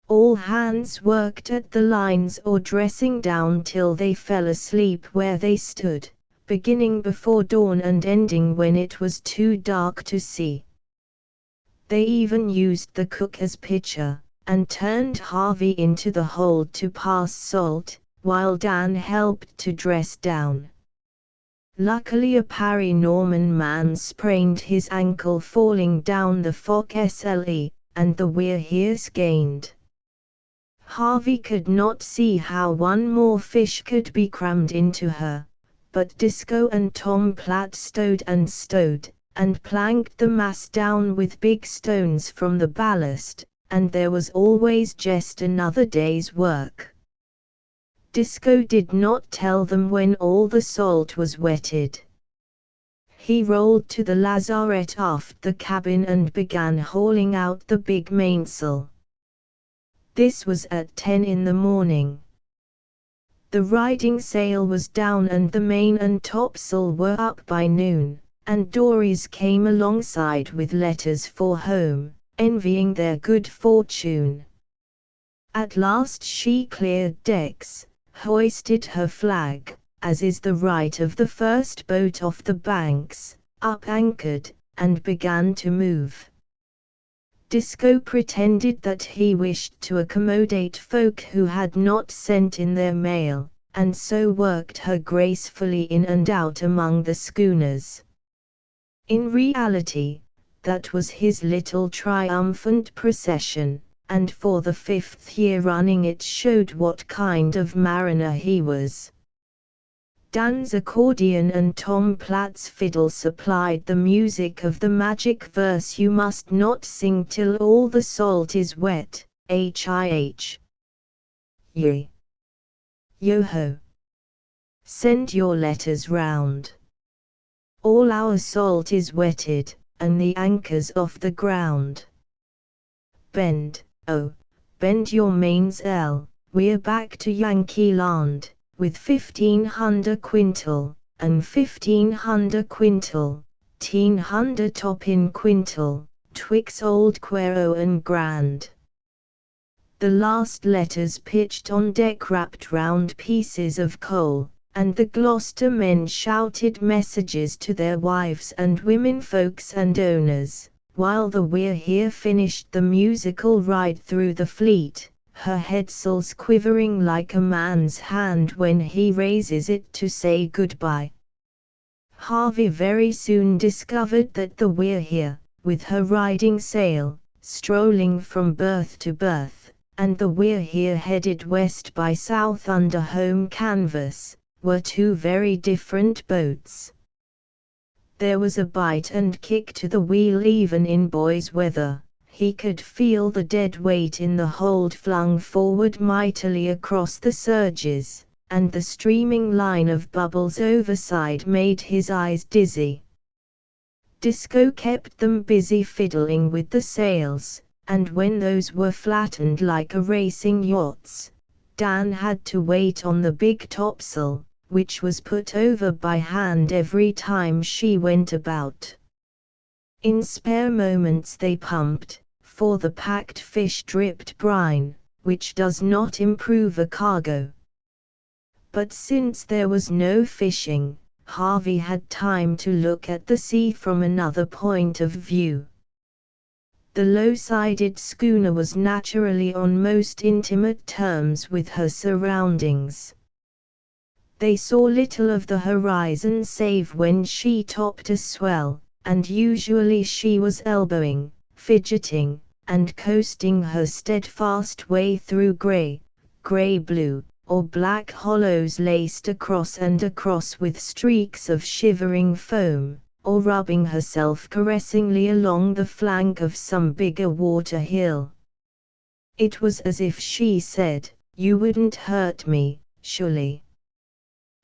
All hands worked at the lines or dressing down till they fell asleep where they stood, beginning before dawn and ending when it was too dark to see. They even used the cook as pitcher, and turned Harvey into the hold to pass salt, while Dan helped to dress down. Luckily a Parry Norman man sprained his ankle falling down the forecastle, and the We're Here's gained. Harvey could not see how one more fish could be crammed into her, but Disco and Tom Platt stowed, and planked the mass down with big stones from the ballast, and there was always just another day's work. Disco did not tell them when all the salt was wetted. He rolled to the lazarette aft the cabin and began hauling out the big mainsail. This was at 10 in the morning. The riding sail was down and the main and topsail were up by noon, and dories came alongside with letters for home, envying their good fortune. At last she cleared decks, hoisted her flag, as is the right of the first boat off the banks, up anchored, and began to move. Disco pretended that he wished to accommodate folk who had not sent in their mail, and so worked her gracefully in and out among the schooners. In reality, that was his little triumphant procession, and for the 5th year running it showed what kind of mariner he was. Dan's accordion and Tom Platt's fiddle supplied the music of the magic verse "You must not sing till all the salt is wet, H-I-H. Ye. Yo-ho. Send your letters round. All our salt is wetted, and the anchor's off the ground. Bend, oh, bend your mainsail, we're back to Yankee land, with 1,500 quintal, and 1,500 quintal, 1,500 top in quintal, twixt Old Quero and Grand. The last letters pitched on deck wrapped round pieces of coal, and the Gloucester men shouted messages to their wives and women folks and owners, while the We're Here finished the musical ride through the fleet, her headsails quivering like a man's hand when he raises it to say goodbye. Harvey very soon discovered that the We're Here, with her riding sail, strolling from berth to berth, and the We're Here headed west by south under home canvas, were two very different boats. There was a bite and kick to the wheel even in boys' weather. He could feel the dead weight in the hold flung forward mightily across the surges, and the streaming line of bubbles overside made his eyes dizzy. Disco kept them busy fiddling with the sails, and when those were flattened like a racing yacht's, Dan had to wait on the big topsail, which was put over by hand every time she went about. In spare moments they pumped, for the packed fish dripped brine, which does not improve a cargo. But since there was no fishing, Harvey had time to look at the sea from another point of view. The low-sided schooner was naturally on most intimate terms with her surroundings. They saw little of the horizon save when she topped a swell, and usually she was elbowing, fidgeting, and coasting her steadfast way through grey-blue, or black hollows laced across and across with streaks of shivering foam, or rubbing herself caressingly along the flank of some bigger water hill. It was as if she said, "You wouldn't hurt me, surely.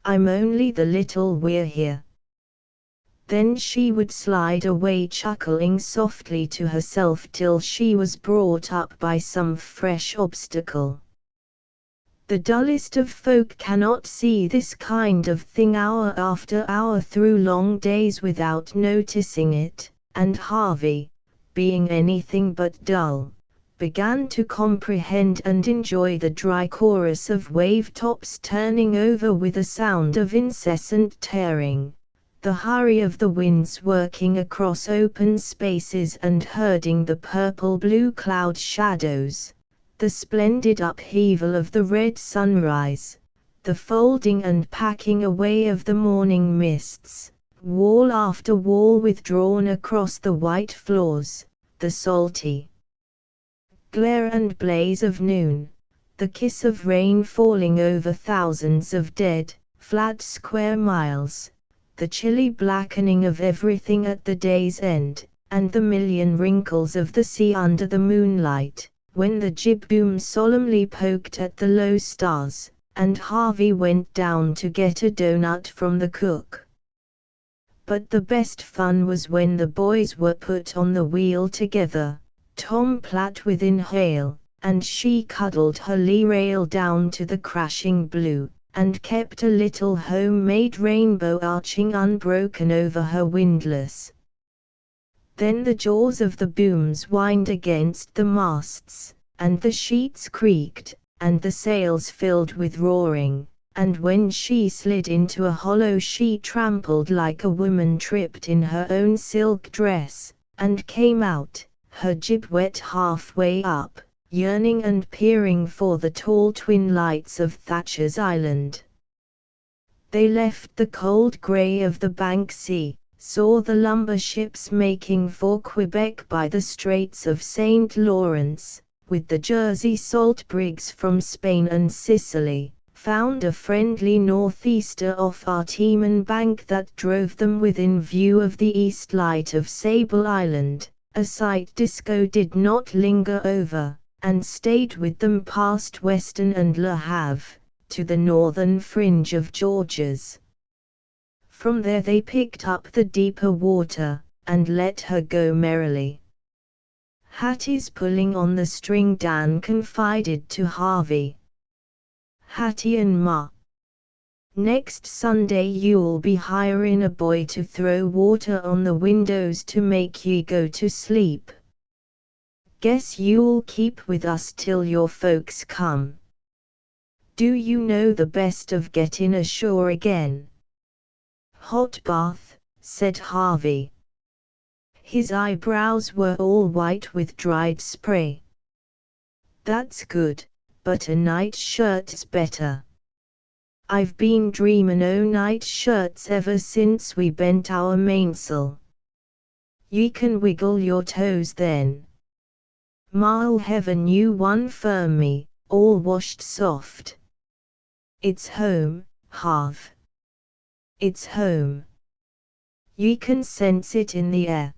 I'm only the little We're Here." Then she would slide away chuckling softly to herself till she was brought up by some fresh obstacle. The dullest of folk cannot see this kind of thing hour after hour through long days without noticing it, and Harvey, being anything but dull, began to comprehend and enjoy the dry chorus of wave-tops turning over with a sound of incessant tearing, the hurry of the winds working across open spaces and herding the purple-blue cloud shadows, the splendid upheaval of the red sunrise, the folding and packing away of the morning mists, wall after wall withdrawn across the white floors, the salty glare and blaze of noon, the kiss of rain falling over thousands of dead, flat square miles, the chilly blackening of everything at the day's end, and the million wrinkles of the sea under the moonlight, when the jib boom solemnly poked at the low stars, and Harvey went down to get a doughnut from the cook. But the best fun was when the boys were put on the wheel together, Tom Platt within hail, and she cuddled her lee rail down to the crashing blue, and kept a little home-made rainbow arching unbroken over her windlass. Then the jaws of the booms whined against the masts, and the sheets creaked, and the sails filled with roaring, and when she slid into a hollow she trampled like a woman tripped in her own silk dress, and came out, her jib wet halfway up, yearning and peering for the tall twin lights of Thatcher's Island. They left the cold grey of the Bank Sea, saw the lumber ships making for Quebec by the Straits of St. Lawrence, with the Jersey salt brigs from Spain and Sicily, found a friendly northeaster off Arteman Bank that drove them within view of the east light of Sable Island, a sight Disco did not linger over, and stayed with them past Weston and Le Havre, to the northern fringe of Georges. From there they picked up the deeper water, and let her go merrily. "Hattie's pulling on the string," Dan confided to Harvey. "Hattie and Ma. Next Sunday you'll be hiring a boy to throw water on the windows to make ye go to sleep. Guess you'll keep with us till your folks come. Do you know the best of getting ashore again?" "Hot bath," said Harvey. His eyebrows were all white with dried spray. "That's good, but a night shirt's better. I've been dreamin' o' night shirts ever since we bent our mainsail. Ye can wiggle your toes then. Ma'll have a new one for me, all washed soft. It's home, Harv. It's home. Ye can sense it in the air.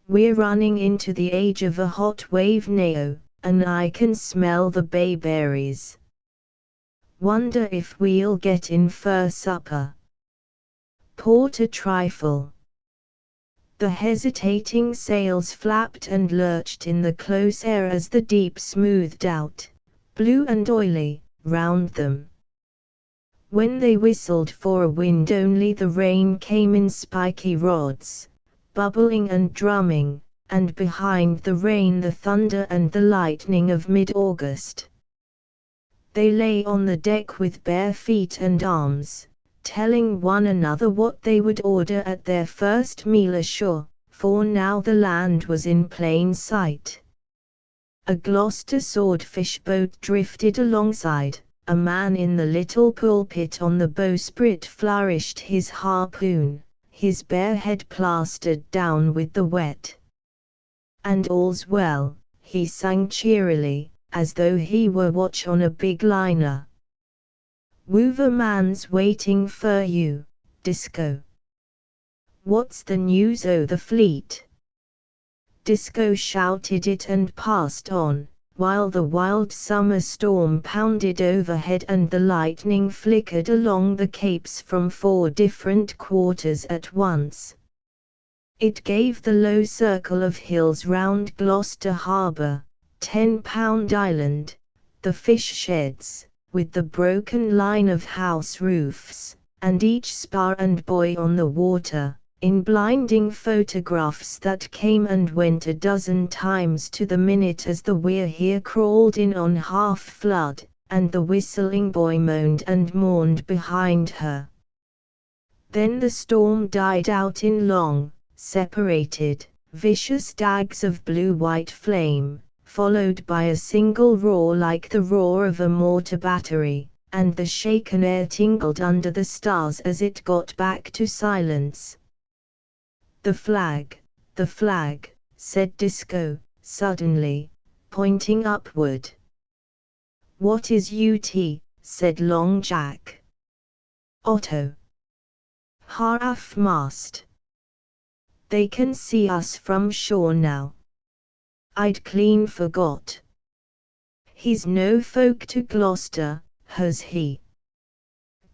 We're running into the age of a hot wave now, and I can smell the bayberries. Wonder if we'll get in for supper. Port a trifle." The hesitating sails flapped and lurched in the close air as the deep smoothed out, blue and oily, round them. When they whistled for a wind only the rain came in spiky rods, bubbling and drumming, and behind the rain the thunder and the lightning of mid-August. They lay on the deck with bare feet and arms, telling one another what they would order at their first meal ashore, for now the land was in plain sight. A Gloucester swordfish boat drifted alongside. A man in the little pulpit on the bowsprit flourished his harpoon, his bare head plastered down with the wet. "And all's well," he sang cheerily, as though he were watch on a big liner. "Woover man's waiting for you, Disco." "What's the news o' the fleet?" Disco shouted it and passed on, while the wild summer storm pounded overhead and the lightning flickered along the capes from 4 different quarters at once. It gave the low circle of hills round Gloucester Harbour, 10-Pound Island, the fish sheds, with the broken line of house roofs, and each spar and buoy on the water, in blinding photographs that came and went a dozen times to the minute as the weir here crawled in on half flood, and the whistling buoy moaned and mourned behind her. Then the storm died out in long, separated, vicious dags of blue-white flame, followed by a single roar like the roar of a mortar battery, and the shaken air tingled under the stars as it got back to silence. The flag, said Disco, suddenly, pointing upward. What is UT? Said Long Jack. Otto. Half-mast. They can see us from shore now. I'd clean forgot. He's no folk to Gloucester, has he?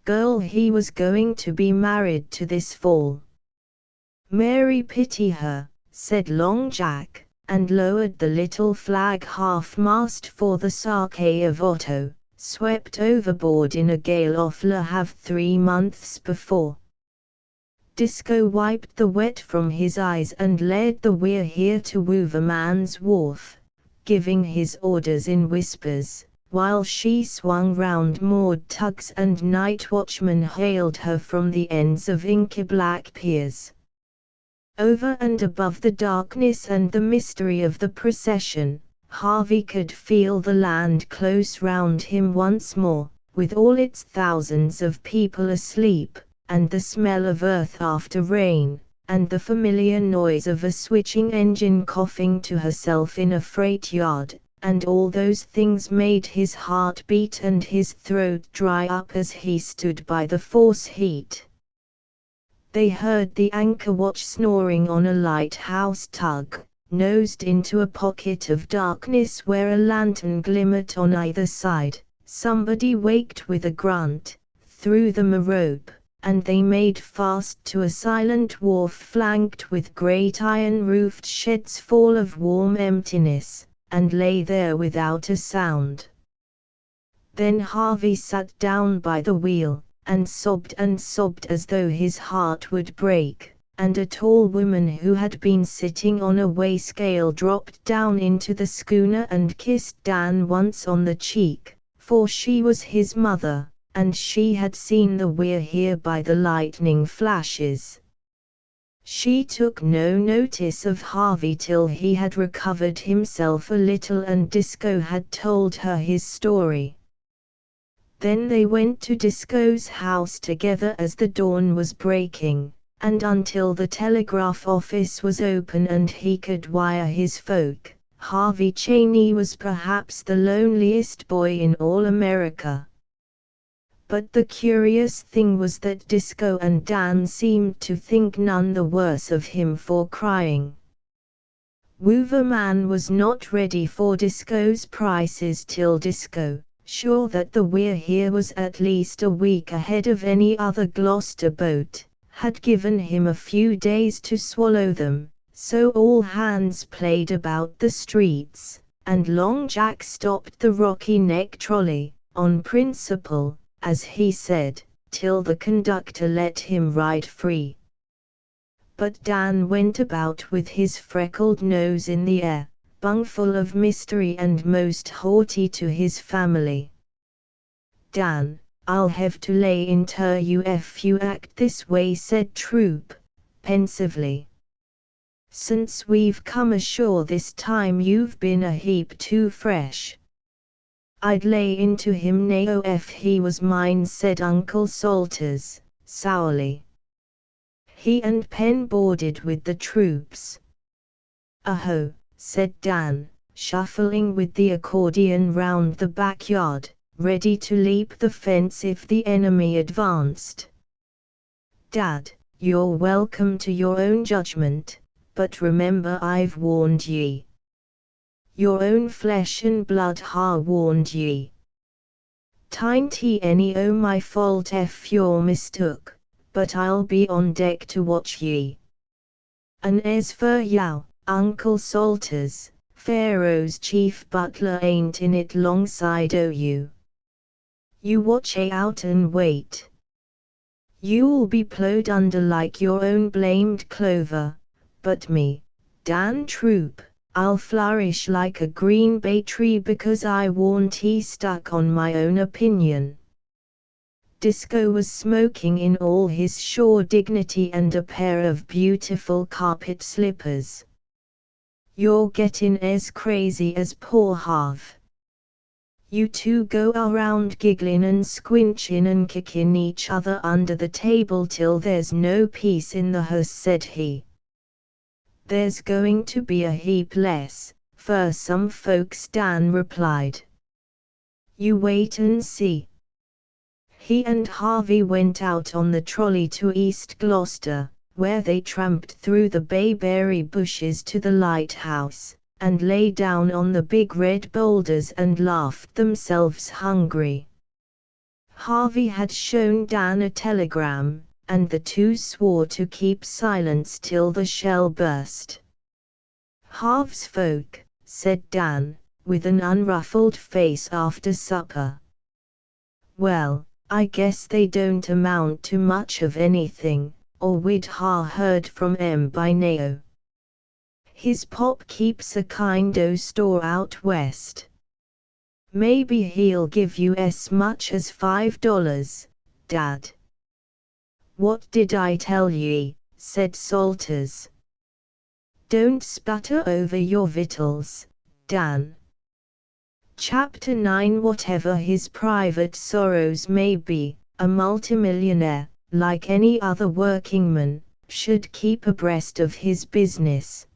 Girl, he was going to be married to this fall. Mary pity her, said Long Jack, and lowered the little flag half-mast for the sake of Otto, swept overboard in a gale off Le Havre 3 months before. Disco wiped the wet from his eyes and led the We're Here to Wouverman's wharf, giving his orders in whispers, while she swung round moored tugs and night watchmen hailed her from the ends of inky black piers. Over and above the darkness and the mystery of the procession, Harvey could feel the land close round him once more, with all its thousands of people asleep, and the smell of earth after rain, and the familiar noise of a switching engine coughing to herself in a freight yard, and all those things made his heart beat and his throat dry up as he stood by the force heat. They heard the anchor watch snoring on a lighthouse tug, nosed into a pocket of darkness where a lantern glimmered on either side. Somebody waked with a grunt, threw them a rope, and they made fast to a silent wharf flanked with great iron-roofed sheds full of warm emptiness, and lay there without a sound. Then Harvey sat down by the wheel, and sobbed as though his heart would break, and a tall woman who had been sitting on a weigh-scale dropped down into the schooner and kissed Dan once on the cheek, for she was his mother, and she had seen the We're Here by the lightning flashes. She took no notice of Harvey till he had recovered himself a little and Disco had told her his story. Then they went to Disco's house together as the dawn was breaking, and until the telegraph office was open and he could wire his folk, Harvey Cheney was perhaps the loneliest boy in all America. But the curious thing was that Disco and Dan seemed to think none the worse of him for crying. Wouverman was not ready for Disco's prices till Disco, sure that the We're Here was at least a week ahead of any other Gloucester boat, had given him a few days to swallow them, so all hands played about the streets, and Long Jack stopped the Rocky Neck trolley, on principle, as he said, till the conductor let him ride free. But Dan went about with his freckled nose in the air, bungful of mystery and most haughty to his family. Dan, I'll have to lay inter you if you act this way, said Troop, pensively. Since we've come ashore this time you've been a heap too fresh. I'd lay into him now if he was mine, said Uncle Salters, sourly. He and Pen boarded with the troops. Aho, said Dan, shuffling with the accordion round the backyard, ready to leap the fence if the enemy advanced. Dad, you're welcome to your own judgment, but remember I've warned ye. Your own flesh and blood ha warned ye. Tain't any o' my fault if you're mistook, but I'll be on deck to watch ye. An' as for yow, Uncle Salters, Pharaoh's chief butler ain't in it 'longside o' you. You watch out and wait. You'll be plowed under like your own blamed clover, but me, Dan Troop, I'll flourish like a green bay tree because I warn't he stuck on my own opinion. Disco was smoking in all his shore dignity and a pair of beautiful carpet slippers. You're getting as crazy as poor Harv. You two go around giggling and squinching and kicking each other under the table till there's no peace in the house, said he. There's going to be a heap less, for some folks, Dan replied. You wait and see. He and Harvey went out on the trolley to East Gloucester, where they tramped through the bayberry bushes to the lighthouse, and lay down on the big red boulders and laughed themselves hungry. Harvey had shown Dan a telegram, and the two swore to keep silence till the shell burst. Harv's folk, said Dan, with an unruffled face after supper. Well, I guess they don't amount to much of anything, or we'd ha heard from 'em by now. His pop keeps a kind o' store out west. Maybe he'll give you as much as $5, Dad. What did I tell ye? Said Salters. Don't sputter over your victuals, Dan. Chapter 9. Whatever his private sorrows may be, a multimillionaire, like any other workingman, should keep abreast of his business.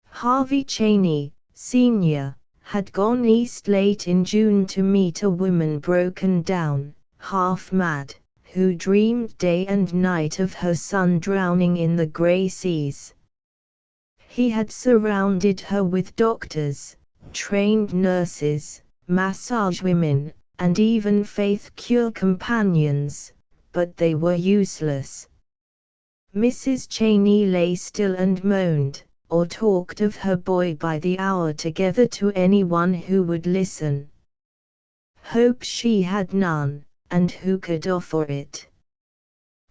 Harvey Cheney, Sr., had gone east late in June to meet a woman broken down, half mad, who dreamed day and night of her son drowning in the grey seas. He had surrounded her with doctors, trained nurses, massage women, and even faith cure companions, but they were useless. Mrs. Cheney lay still and moaned, or talked of her boy by the hour together to anyone who would listen. Hope she had none, and who could offer it?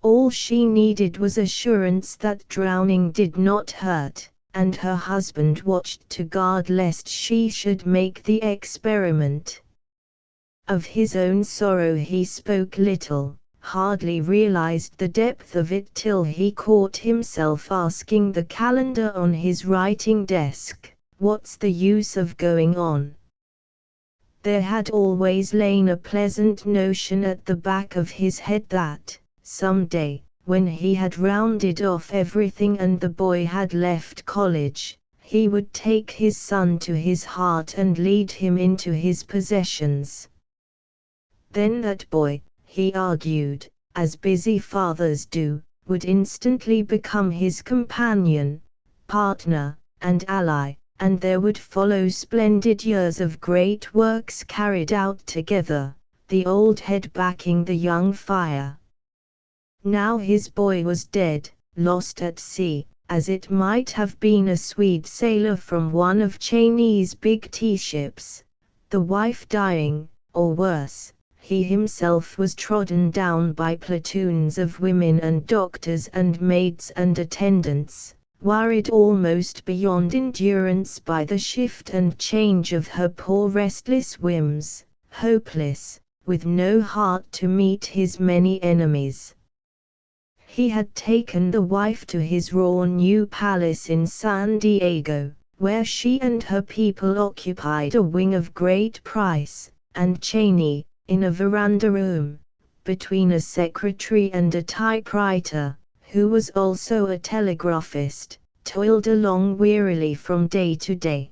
All she needed was assurance that drowning did not hurt, and her husband watched to guard lest she should make the experiment. Of his own sorrow he spoke little, hardly realized the depth of it till he caught himself asking the calendar on his writing desk, "What's the use of going on?" There had always lain a pleasant notion at the back of his head that, some day, when he had rounded off everything and the boy had left college, he would take his son to his heart and lead him into his possessions. Then that boy, he argued, as busy fathers do, would instantly become his companion, partner, and ally, and there would follow splendid years of great works carried out together, the old head backing the young fire. Now his boy was dead, lost at sea, as it might have been a Swede sailor from one of Cheney's big tea ships, the wife dying, or worse, he himself was trodden down by platoons of women and doctors and maids and attendants, worried almost beyond endurance by the shift and change of her poor restless whims, hopeless, with no heart to meet his many enemies. He had taken the wife to his raw new palace in San Diego, where she and her people occupied a wing of great price, and Cheney, in a veranda room, between a secretary and a typewriter, who was also a telegraphist, toiled along wearily from day to day.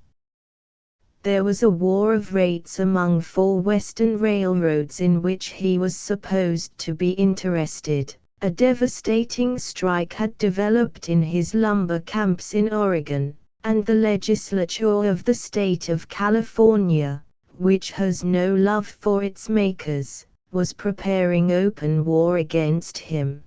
There was a war of rates among 4 Western railroads in which he was supposed to be interested. A devastating strike had developed in his lumber camps in Oregon, and the legislature of the state of California, which has no love for its makers, was preparing open war against him.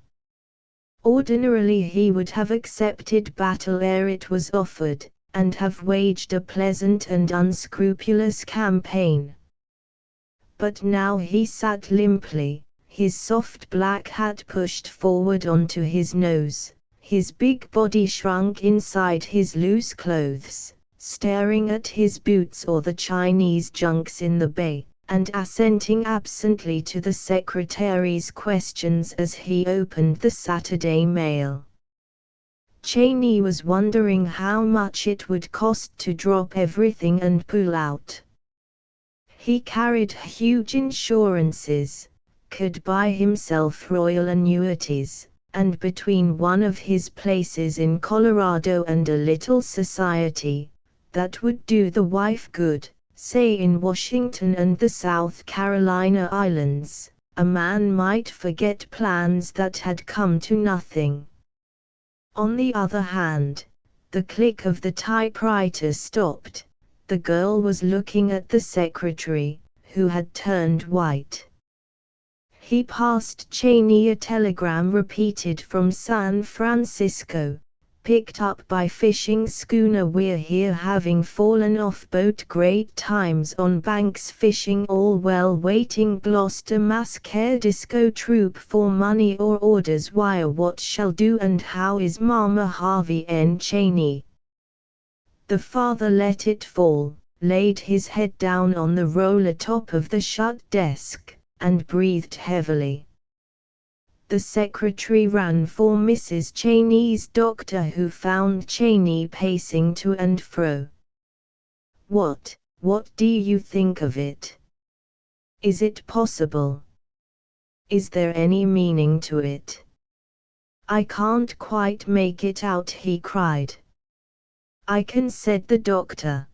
Ordinarily he would have accepted battle ere it was offered, and have waged a pleasant and unscrupulous campaign. But now he sat limply, his soft black hat pushed forward onto his nose, his big body shrunk inside his loose clothes, staring at his boots or the Chinese junks in the bay, and assenting absently to the secretary's questions as he opened the Saturday Mail. Cheney was wondering how much it would cost to drop everything and pull out. He carried huge insurances, could buy himself royal annuities, and between one of his places in Colorado and a little society that would do the wife good, say in Washington and the South Carolina Islands, a man might forget plans that had come to nothing. On the other hand, the click of the typewriter stopped. The girl was looking at the secretary, who had turned white. He passed Cheney a telegram repeated from San Francisco, picked up by fishing schooner We're here having fallen off boat great times on banks fishing all well waiting Gloucester Mass Care Disco Troop for money or orders wire what shall do and how is Mama Harvey N. Cheney. The father let it fall, laid his head down on the roller top of the shut desk, and breathed heavily. The secretary ran for Mrs. Cheney's doctor, who found Cheney pacing to and fro. What do you think of it? Is it possible? Is there any meaning to it? I can't quite make it out, he cried. I can, said the doctor.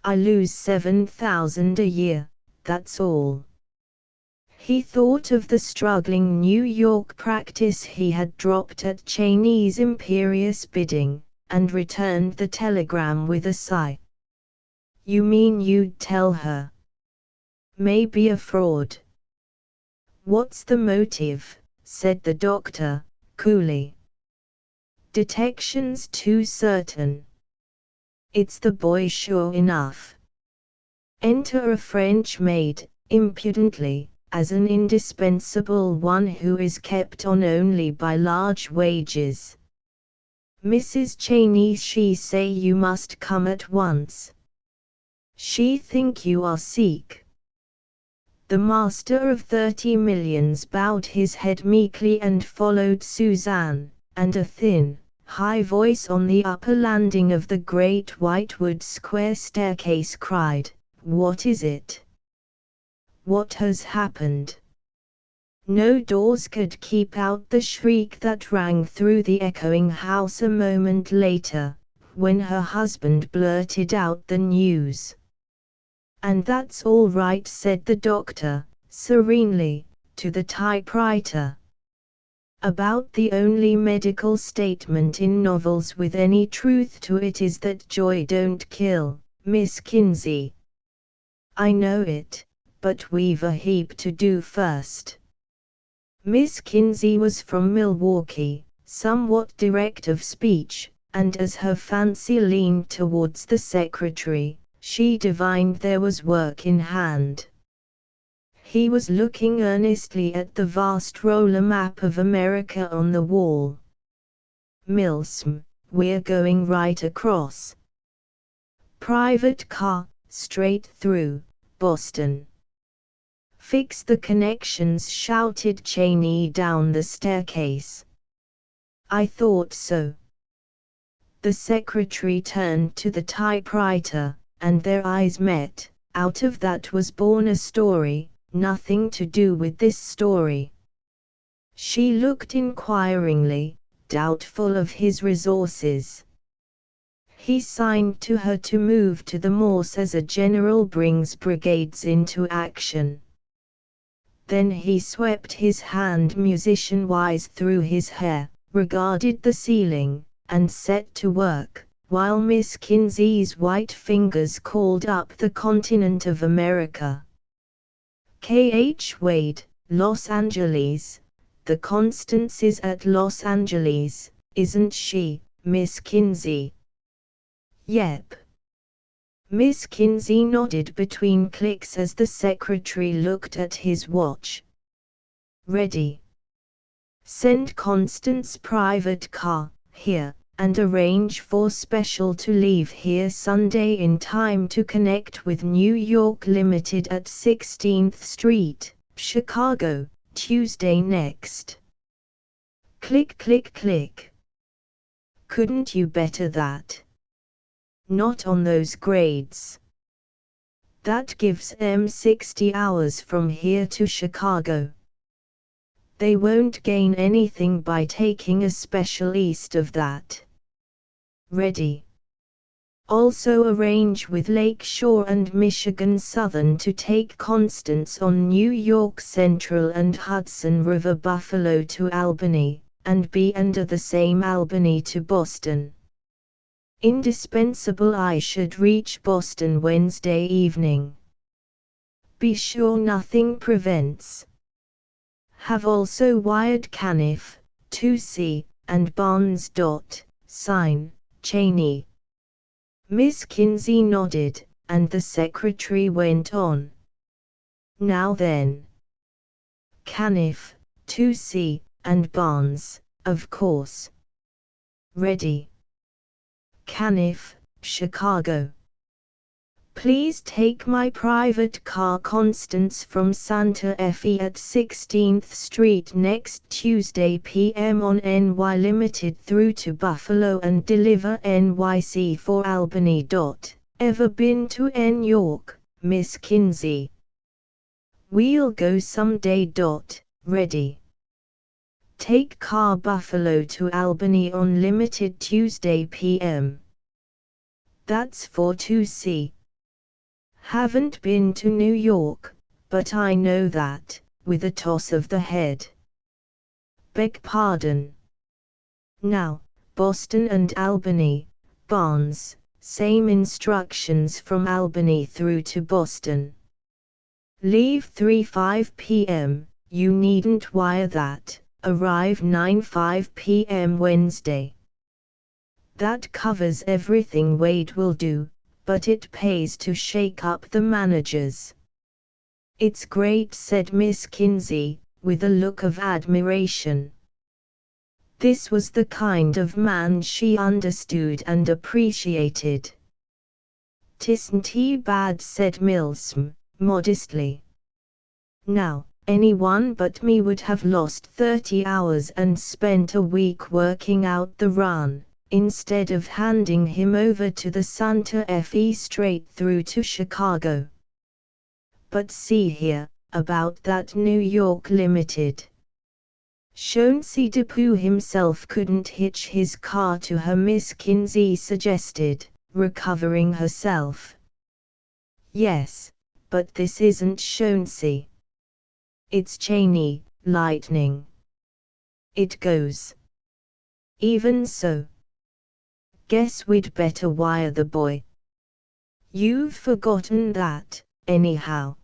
I lose $7,000 a year, that's all. He thought of the struggling New York practice he had dropped at Cheney's imperious bidding, and returned the telegram with a sigh. You mean you'd tell her? Maybe a fraud. What's the motive? Said the doctor, coolly. Detection's too certain. It's the boy sure enough. Enter a French maid, impudently, as an indispensable one who is kept on only by large wages. Mrs. Cheney, she say you must come at once. She think you are sick. The master of 30 millions bowed his head meekly and followed Suzanne, and a thin, high voice on the upper landing of the great whitewood square staircase cried, What is it? What has happened? No doors could keep out the shriek that rang through the echoing house a moment later, when her husband blurted out the news. And that's all right, said the doctor, serenely, to the typewriter. About the only medical statement in novels with any truth to it is that joy don't kill, Miss Kinsey. I know it, but we've a heap to do first. Miss Kinsey was from Milwaukee, somewhat direct of speech, and as her fancy leaned towards the secretary, she divined there was work in hand. He was looking earnestly at the vast roller map of America on the wall. Milsm, we're going right across. Private car, straight through, Boston. Fix the connections, shouted Cheney down the staircase. I thought so. The secretary turned to the typewriter, and their eyes met. Out of that was born a story, nothing to do with this story. She looked inquiringly, doubtful of his resources. He signed to her to move to the Morse as a general brings brigades into action. Then he swept his hand musician-wise through his hair, regarded the ceiling, and set to work, while Miss Kinsey's white fingers called up the continent of America. K.H. Wade, Los Angeles. The Constance is at Los Angeles, isn't she, Miss Kinsey? Yep. Miss Kinsey nodded between clicks as the secretary looked at his watch. Ready. Send Constance private car, here, and arrange for special to leave here Sunday in time to connect with New York Limited at 16th Street, Chicago, Tuesday next. Click click click. Couldn't you better that? Not on those grades. That gives them 60 hours from here to Chicago. They won't gain anything by taking a special east of that. Ready. Also arrange with Lake Shore and Michigan Southern to take Constance on New York Central and Hudson River Buffalo to Albany, and B under the same Albany to Boston. Indispensable I should reach Boston Wednesday evening. Be sure nothing prevents. Have also wired Caniff, 2C, and Barnes. Sign, Cheney. Miss Kinsey nodded, and the secretary went on. Now then. Caniff, 2C, and Barnes, of course. Ready. Caniff, Chicago. Please take my private car Constance from Santa Fe at 16th Street next Tuesday p.m. on NY Limited through to Buffalo and deliver NYC for Albany. Ever been to N York, Miss Kinsey? We'll go someday. Ready. Take car Buffalo to Albany on Limited Tuesday p.m. That's for 2C. Haven't been to New York, but I know that, with a toss of the head. Beg pardon. Now, Boston and Albany, Barnes, same instructions from Albany through to Boston. Leave 3:05 p.m., you needn't wire that, arrive 9:05 p.m. Wednesday. That covers everything Wade will do, but it pays to shake up the managers. It's great, said Miss Kinsey, with a look of admiration. This was the kind of man she understood and appreciated. "'Tisn't he bad," said Milsom, modestly. "Now, anyone but me would have lost 30 hours and spent a week working out the run, instead of handing him over to the Santa Fe straight through to Chicago. But see here, about that New York Limited. Chauncey Depew himself couldn't hitch his car to her," Miss Kinsey suggested, recovering herself. "Yes, but this isn't Chauncey. It's Cheney, Lightning. It goes." "Even so. Guess we'd better wire the boy." "You've forgotten that, anyhow."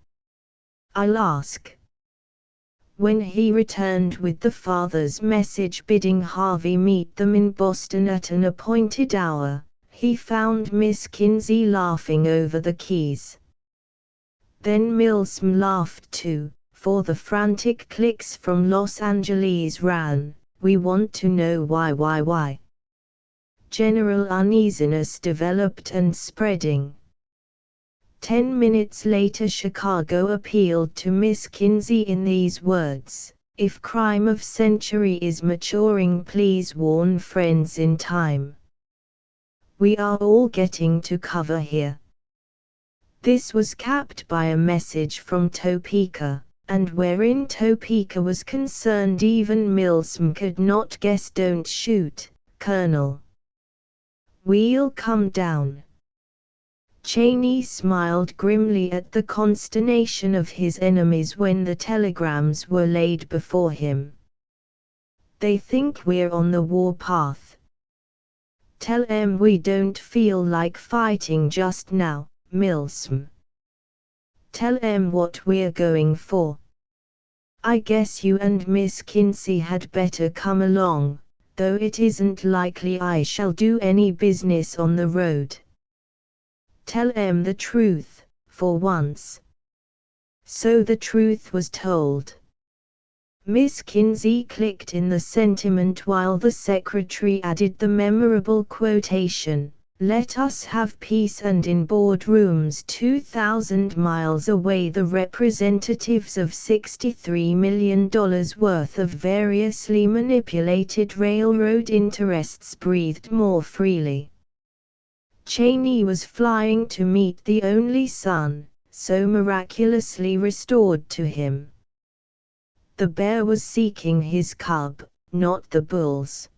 "I'll ask." When he returned with the father's message bidding Harvey meet them in Boston at an appointed hour, he found Miss Kinsey laughing over the keys. Then Milsom laughed too, for the frantic clicks from Los Angeles ran, "We want to know why. General uneasiness developed and spreading. 10 minutes later Chicago appealed to Miss Kinsey in these words, "If crime of century is maturing, please warn friends in time. We are all getting to cover here." This was capped by a message from Topeka, and wherein Topeka was concerned even Milsom could not guess. "Don't shoot, Colonel. We'll come down." Cheney smiled grimly at the consternation of his enemies when the telegrams were laid before him. "They think we're on the war path. Tell 'em we don't feel like fighting just now, Milsom. Tell 'em what we're going for. I guess you and Miss Kinsey had better come along, though it isn't likely I shall do any business on the road. Tell 'em the truth, for once." So the truth was told. Miss Kinsey clicked in the sentiment while the secretary added the memorable quotation, Let us have peace. And in boardrooms 2,000 miles away the representatives of $63 million worth of variously manipulated railroad interests breathed more freely. Cheney was flying to meet the only son, so miraculously restored to him. The bear was seeking his cub, not the bulls.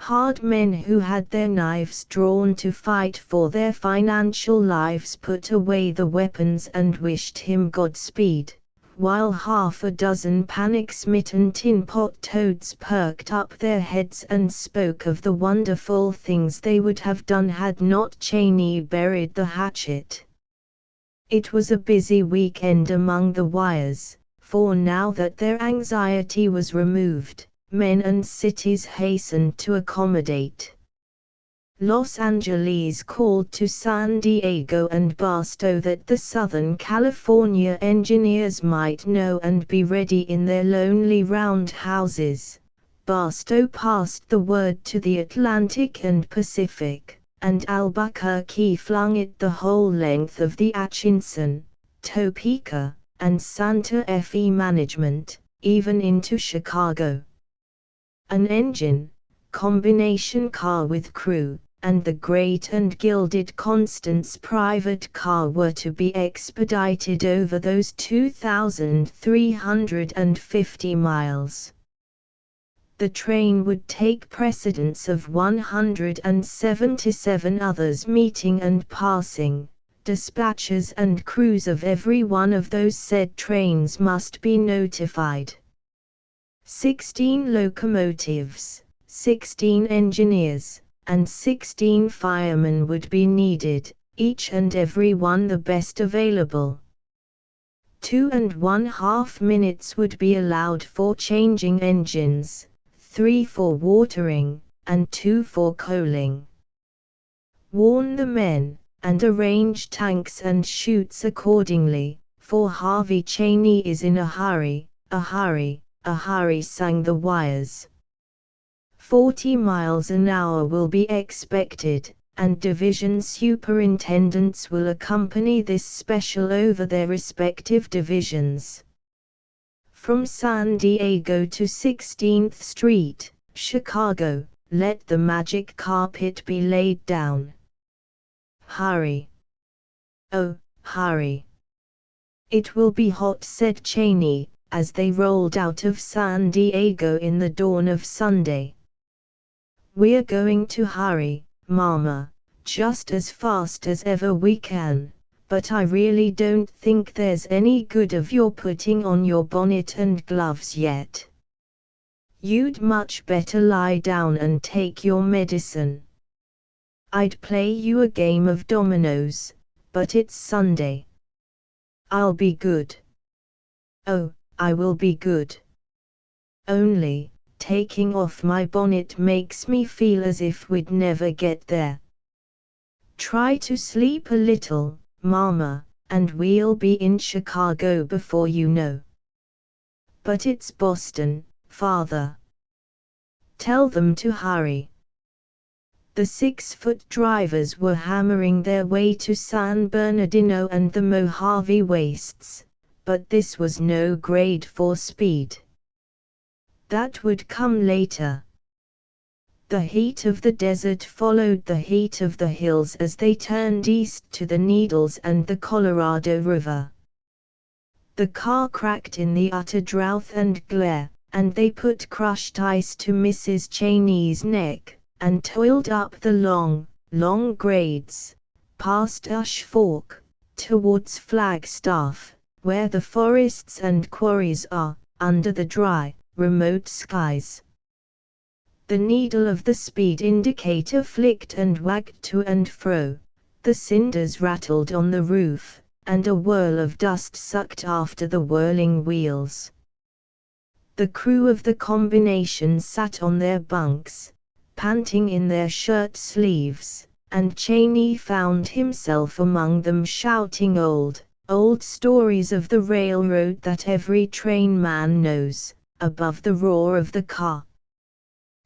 Hard men who had their knives drawn to fight for their financial lives put away the weapons and wished him Godspeed, while half a dozen panic-smitten tin-pot toads perked up their heads and spoke of the wonderful things they would have done had not Cheney buried the hatchet. It was a busy weekend among the wires, for now that their anxiety was removed, men and cities hastened to accommodate. Los Angeles called to San Diego and Barstow that the Southern California engineers might know and be ready in their lonely roundhouses. Barstow passed the word to the Atlantic and Pacific, and Albuquerque flung it the whole length of the Atchison, Topeka, and Santa Fe management, even into Chicago. An engine, combination car with crew, and the great and gilded Constance private car were to be expedited over those 2,350 miles. The train would take precedence of 177 others meeting and passing. Dispatchers and crews of every one of those said trains must be notified. 16 locomotives, 16 engineers, and 16 firemen would be needed, each and every one the best available. 2.5 minutes would be allowed for changing engines, 3 for watering, and 2 for coaling. Warn the men, and arrange tanks and chutes accordingly, for Harvey Cheney is in a hurry, a hurry. A hurry, sang the wires. 40 miles an hour will be expected, and division superintendents will accompany this special over their respective divisions. From San Diego to 16th Street, Chicago, let the magic carpet be laid down. Hurry. Oh, hurry. It will be hot, said Cheney, as they rolled out of San Diego in the dawn of Sunday. We're going to hurry, Mama, just as fast as ever we can, but I really don't think there's any good of your putting on your bonnet and gloves yet. You'd much better lie down and take your medicine. I'd play you a game of dominoes, but it's Sunday. I'll be good. Oh, I will be good. Only, taking off my bonnet makes me feel as if we'd never get there. Try to sleep a little, Mama, and we'll be in Chicago before you know. But it's Boston, Father. Tell them to hurry. The 6-foot drivers were hammering their way to San Bernardino and the Mojave Wastes. But this was no grade for speed. That would come later. The heat of the desert followed the heat of the hills as they turned east to the Needles and the Colorado River. The car cracked in the utter drought and glare, and they put crushed ice to Mrs. Cheney's neck, and toiled up the long, long grades, past Ash Fork, towards Flagstaff, where the forests and quarries are, under the dry, remote skies. The needle of the speed indicator flicked and wagged to and fro, the cinders rattled on the roof, and a whirl of dust sucked after the whirling wheels. The crew of the combination sat on their bunks, panting in their shirt sleeves, and Cheney found himself among them shouting old stories of the railroad that every train man knows, above the roar of the car.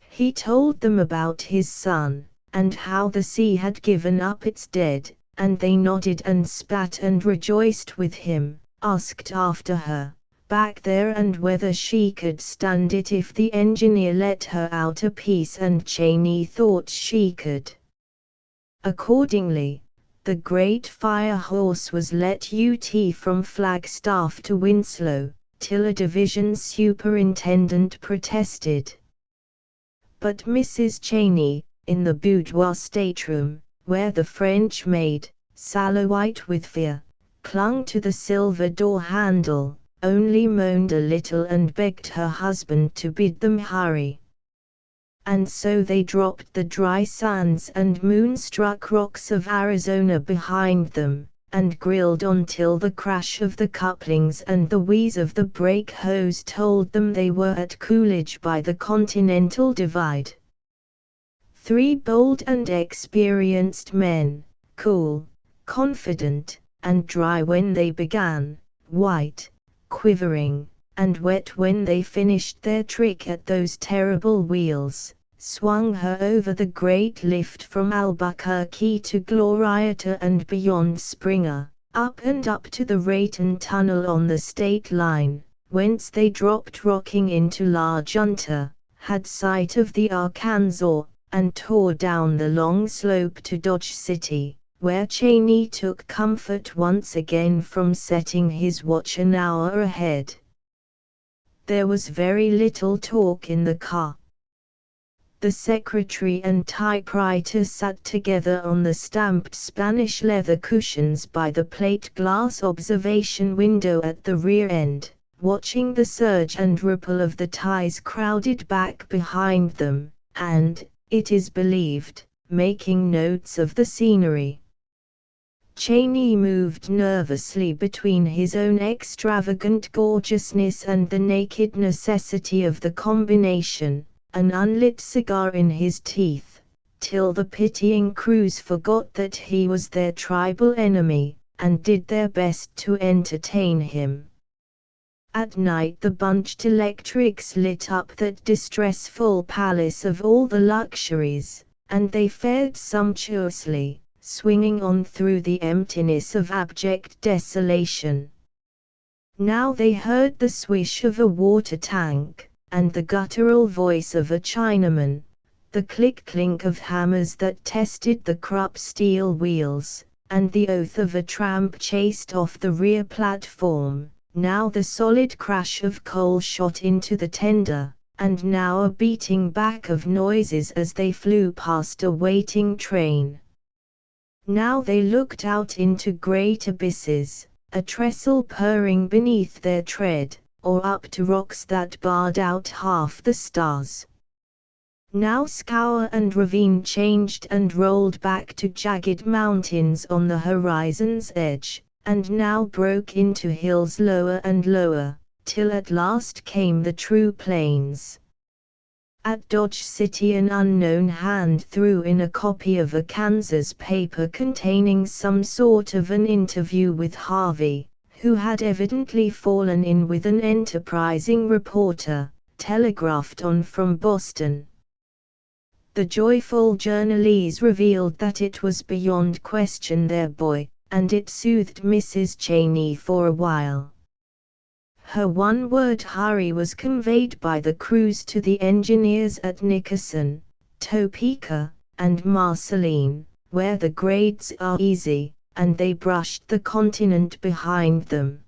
He told them about his son, and how the sea had given up its dead, and they nodded and spat and rejoiced with him, asked after her, back there, and whether she could stand it if the engineer let her out a piece, and Cheney thought she could. Accordingly, the great fire horse was let ut from Flagstaff to Winslow, till a division superintendent protested. But Mrs. Cheney, in the boudoir stateroom, where the French maid, sallow-white with fear, clung to the silver door handle, only moaned a little and begged her husband to bid them hurry. And so they dropped the dry sands and moonstruck rocks of Arizona behind them, and grilled on till the crash of the couplings and the wheeze of the brake hose told them they were at Coolidge by the Continental Divide. 3 bold and experienced men, cool, confident, and dry when they began, white, quivering, and wet when they finished their trick at those terrible wheels, swung her over the great lift from Albuquerque to Glorieta and beyond Springer, up and up to the Rayton Tunnel on the state line, whence they dropped rocking into La Junta, had sight of the Arkansas, and tore down the long slope to Dodge City, where Cheney took comfort once again from setting his watch an hour ahead. There was very little talk in the car. The secretary and typewriter sat together on the stamped Spanish leather cushions by the plate glass observation window at the rear end, watching the surge and ripple of the ties crowded back behind them, and, it is believed, making notes of the scenery. Cheney moved nervously between his own extravagant gorgeousness and the naked necessity of the combination, an unlit cigar in his teeth, till the pitying crews forgot that he was their tribal enemy, and did their best to entertain him. At night the bunched electrics lit up that distressful palace of all the luxuries, and they fared sumptuously, swinging on through the emptiness of abject desolation. Now they heard the swish of a water tank, and the guttural voice of a Chinaman, the click-clink of hammers that tested the Krupp steel wheels, and the oath of a tramp chased off the rear platform, now the solid crash of coal shot into the tender, and now a beating back of noises as they flew past a waiting train. Now they looked out into great abysses, a trestle purring beneath their tread, or up to rocks that barred out half the stars. Now scour and ravine changed and rolled back to jagged mountains on the horizon's edge, and now broke into hills lower and lower, till at last came the true plains. At Dodge City an unknown hand threw in a copy of a Kansas paper containing some sort of an interview with Harvey, who had evidently fallen in with an enterprising reporter, telegraphed on from Boston. The joyful journalese revealed that it was beyond question their boy, and it soothed Mrs. Cheney for a while. Her one-word hurry was conveyed by the crews to the engineers at Nickerson, Topeka, and Marceline, where the grades are easy, and they brushed the continent behind them.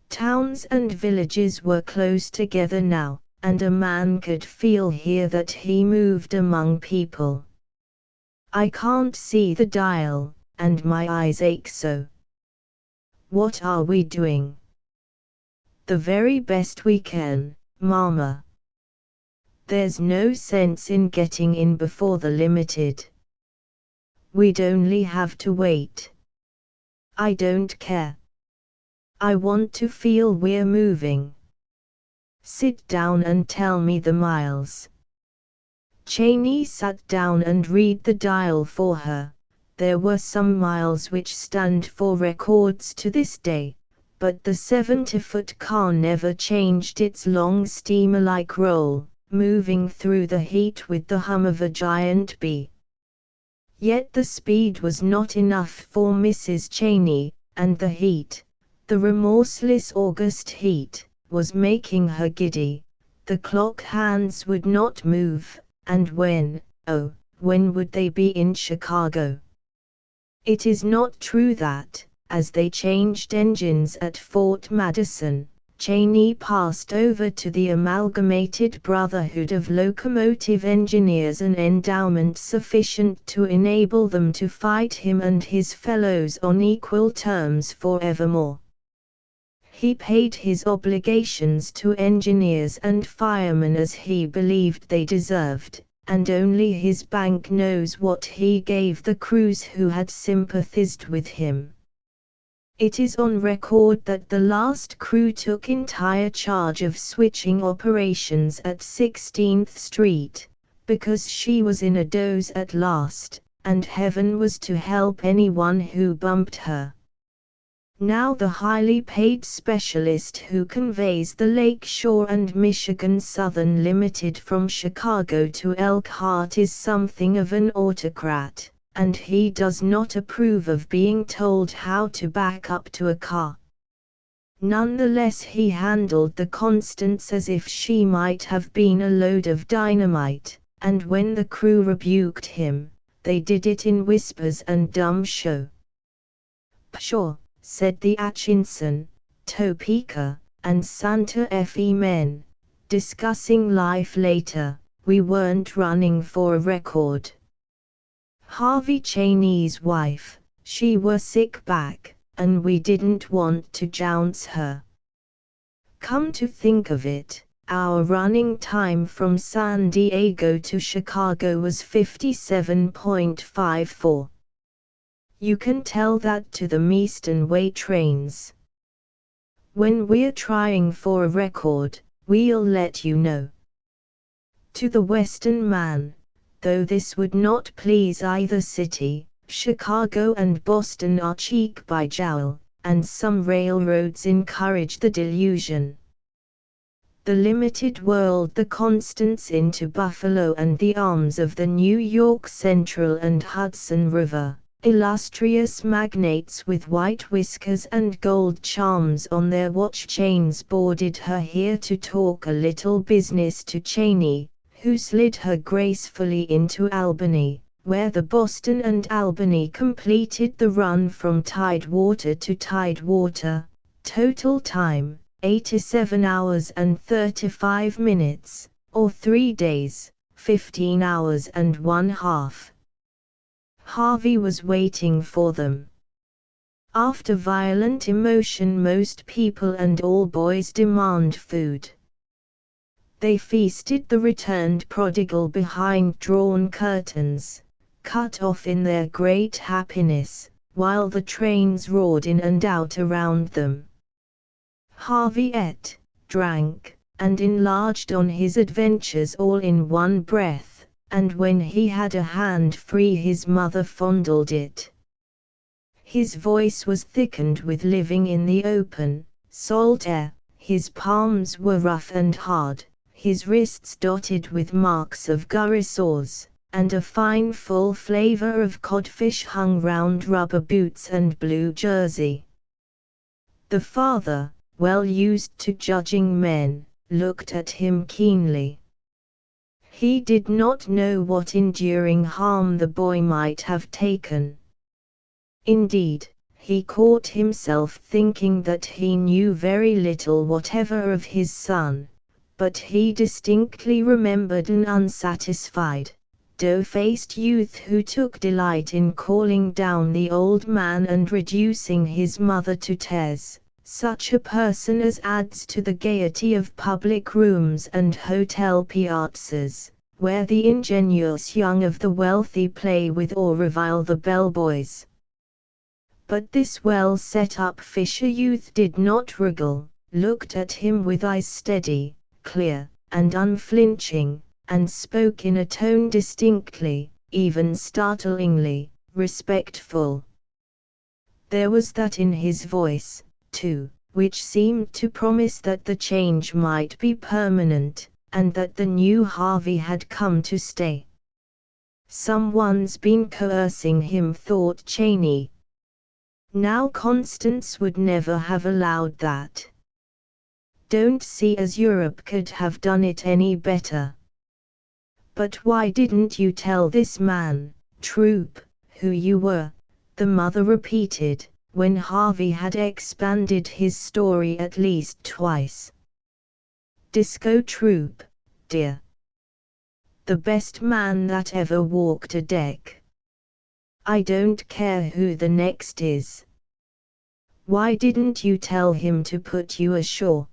Towns and villages were close together now, and a man could feel here that he moved among people. I can't see the dial, and my eyes ache so. What are we doing? The very best we can, Mama. There's no sense in getting in before the limited. We'd only have to wait. I don't care. I want to feel we're moving. Sit down and tell me the miles. Cheney sat down and read the dial for her. There were some miles which stand for records to this day, but the 70-foot car never changed its long steamer-like roll, moving through the heat with the hum of a giant bee. Yet the speed was not enough for Mrs. Cheney, and the heat, the remorseless August heat, was making her giddy. The clock hands would not move, and when would they be in Chicago? It is not true that, as they changed engines at Fort Madison, Cheney passed over to the Amalgamated Brotherhood of Locomotive Engineers an endowment sufficient to enable them to fight him and his fellows on equal terms forevermore. He paid his obligations to engineers and firemen as he believed they deserved, and only his bank knows what he gave the crews who had sympathized with him. It is on record that the last crew took entire charge of switching operations at 16th Street, because she was in a doze at last, and heaven was to help anyone who bumped her. Now the highly paid specialist who conveys the Lake Shore and Michigan Southern Limited from Chicago to Elkhart is something of an autocrat, and he does not approve of being told how to back up to a car. Nonetheless, he handled the Constance as if she might have been a load of dynamite, and when the crew rebuked him, they did it in whispers and dumb show. "Pshaw," said the Atchison, Topeka, and Santa Fe men, discussing life later, "we weren't running for a record. Harvey Cheney's wife, she were sick back, and we didn't want to jounce her. Come to think of it, our running time from San Diego to Chicago was 57.54. You can tell that to the Eastern Way trains. When we're trying for a record, we'll let you know." To the Western man, though this would not please either city, Chicago and Boston are cheek by jowl, and some railroads encourage the delusion. The limited whirled the Constance into Buffalo and the arms of the New York Central and Hudson River. Illustrious magnates with white whiskers and gold charms on their watch chains boarded her here to talk a little business to Cheney, who slid her gracefully into Albany, where the Boston and Albany completed the run from Tidewater to Tidewater. Total time, 87 hours and 35 minutes, or 3 days, 15 hours and 1/2. Harvey was waiting for them. After violent emotion, most people and all boys demand food. They feasted the returned prodigal behind drawn curtains, cut off in their great happiness, while the trains roared in and out around them. Harvey ate, drank, and enlarged on his adventures all in one breath, and when he had a hand free his mother fondled it. His voice was thickened with living in the open, salt air, his palms were rough and hard, his wrists dotted with marks of gurrisaws, and a fine full flavor of codfish hung round rubber boots and blue jersey. The father, well used to judging men, looked at him keenly. He did not know what enduring harm the boy might have taken. Indeed, he caught himself thinking that he knew very little whatever of his son, but he distinctly remembered an unsatisfied, dough-faced youth who took delight in calling down the old man and reducing his mother to tears, such a person as adds to the gaiety of public rooms and hotel piazzas, where the ingenuous young of the wealthy play with or revile the bellboys. But this well-set-up fisher youth did not wriggle, looked at him with eyes steady, clear, and unflinching, and spoke in a tone distinctly, even startlingly, respectful. There was that in his voice, too, which seemed to promise that the change might be permanent, and that the new Harvey had come to stay. Someone's been coercing him, thought Cheney. Now Constance would never have allowed that. Don't see as Europe could have done it any better. But why didn't you tell this man, Troop, who you were? The mother repeated, when Harvey had expanded his story at least twice. Disco Troop, dear. The best man that ever walked a deck. I don't care who the next is. Why didn't you tell him to put you ashore?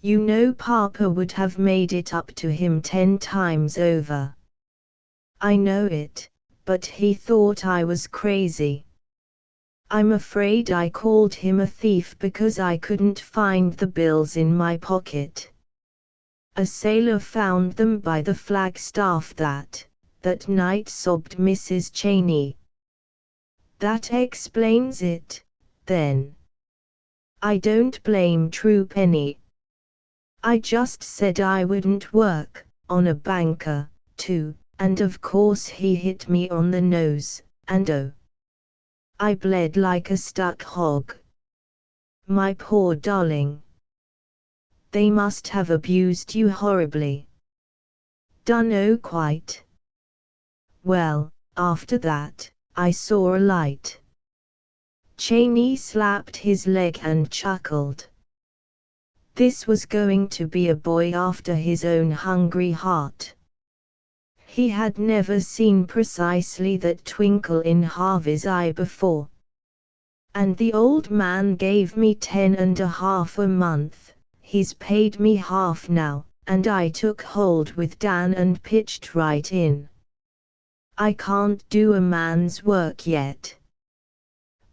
You know Papa would have made it up to him 10 times over. I know it, but he thought I was crazy. I'm afraid I called him a thief because I couldn't find the bills in my pocket. A sailor found them by the flagstaff that night, sobbed Mrs. Cheney. That explains it, then. I don't blame Troop any. I just said I wouldn't work on a banker, too, and of course he hit me on the nose, and oh, I bled like a stuck hog. My poor darling. They must have abused you horribly. Dunno quite. Well, after that, I saw a light. Cheney slapped his leg and chuckled. This was going to be a boy after his own hungry heart. He had never seen precisely that twinkle in Harvey's eye before. And the old man gave me 10.5 a month, he's paid me half now, and I took hold with Dan and pitched right in. I can't do a man's work yet.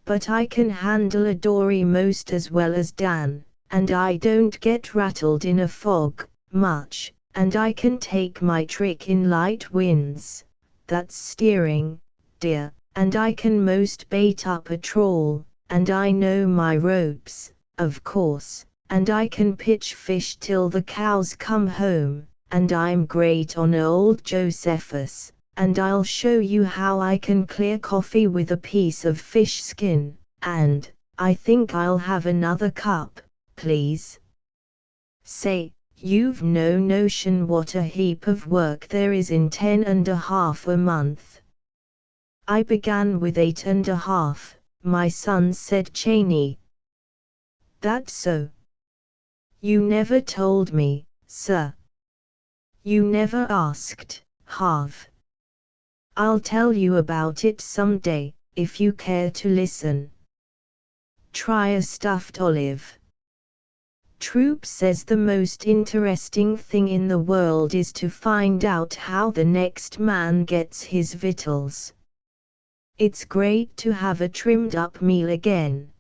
But I can handle a dory most as well as Dan. And I don't get rattled in a fog, much, and I can take my trick in light winds, that's steering, dear, and I can most bait up a trawl, and I know my ropes, of course, and I can pitch fish till the cows come home, and I'm great on old Josephus, and I'll show you how I can clear coffee with a piece of fish skin, and I think I'll have another cup. Please. Say, you've no notion what a heap of work there is in 10.5 a month. I began with 8.5, my son, said Cheney. That's so. You never told me, sir. You never asked, Harv. I'll tell you about it someday, if you care to listen. Try a stuffed olive. Troop says the most interesting thing in the world is to find out how the next man gets his victuals. It's great to have a trimmed up meal again.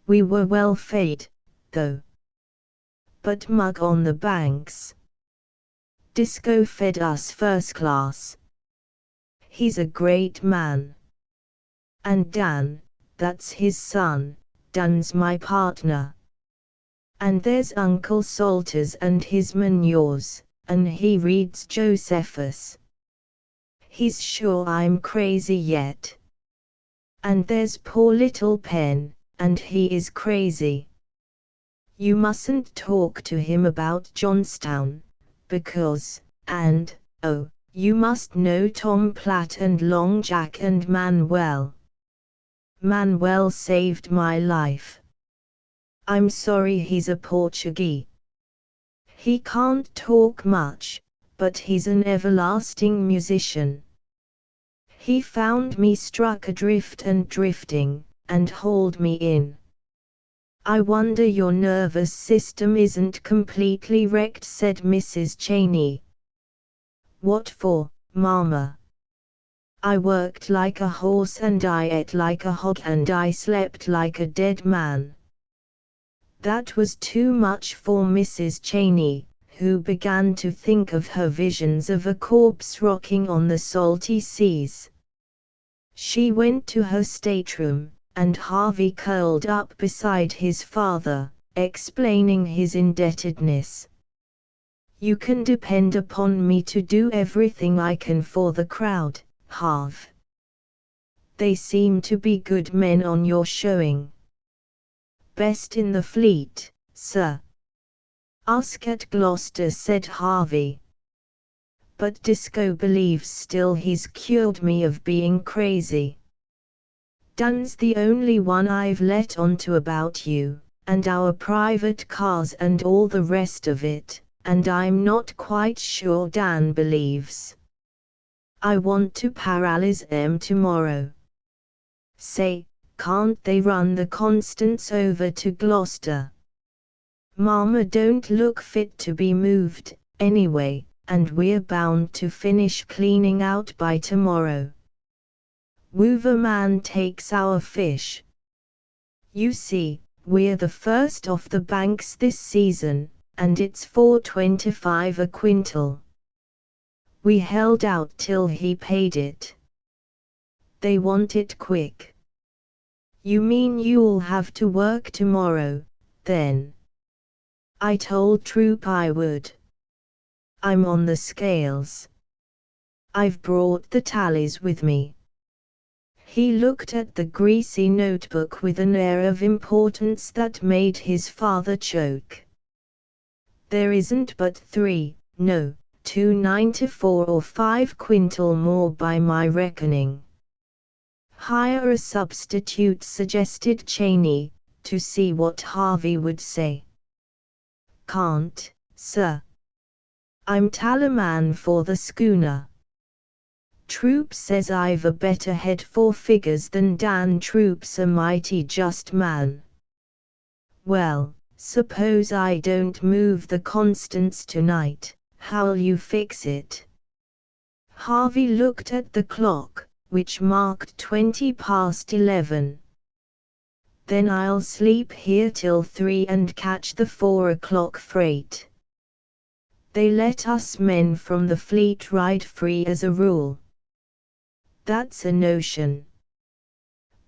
We were well fed, though. But Mug on the banks. Disco fed us first class. He's a great man. And Dan, that's his son, Dan's my partner. And there's Uncle Salters and his manures, and he reads Josephus. He's sure I'm crazy yet. And there's poor little Pen, and he is crazy. You mustn't talk to him about Johnstown, because, and, oh, you must know Tom Platt and Long Jack and Manuel. Manuel saved my life. I'm sorry he's a Portuguese. He can't talk much, but he's an everlasting musician. He found me struck adrift and drifting, and hauled me in. I wonder your nervous system isn't completely wrecked, said Mrs. Cheney. What for, Mama? I worked like a horse and I ate like a hog and I slept like a dead man. That was too much for Mrs. Cheney, who began to think of her visions of a corpse rocking on the salty seas. She went to her stateroom, and Harvey curled up beside his father, explaining his indebtedness. You can depend upon me to do everything I can for the crowd, Harv. They seem to be good men on your showing. Best in the fleet, sir. Ask at Gloucester, said Harvey. But Disco believes still he's cured me of being crazy. Dun's the only one I've let on to about you, and our private cars and all the rest of it, and I'm not quite sure Dan believes. I want to paralyze them tomorrow. Say, can't they run the Constance over to Gloucester? Mama don't look fit to be moved, anyway, and we're bound to finish cleaning out by tomorrow. Wooverman takes our fish. You see, we're the first off the banks this season, and it's $4.25 a quintal. We held out till he paid it. They want it quick. You mean you'll have to work tomorrow, then? I told Troop I would. I'm on the scales. I've brought the tallies with me. He looked at the greasy notebook with an air of importance that made his father choke. There isn't but 294 or 5 quintal more by my reckoning. Hire a substitute, suggested Cheney, to see what Harvey would say. Can't, sir. I'm tallyman for the schooner. Troop says I've a better head for figures than Dan. Troop's a mighty just man. Well, suppose I don't move the Constance tonight, how'll you fix it? Harvey looked at the clock, which marked 11:20. Then I'll sleep here till 3 and catch the 4 o'clock freight. They let us men from the fleet ride free as a rule. That's a notion.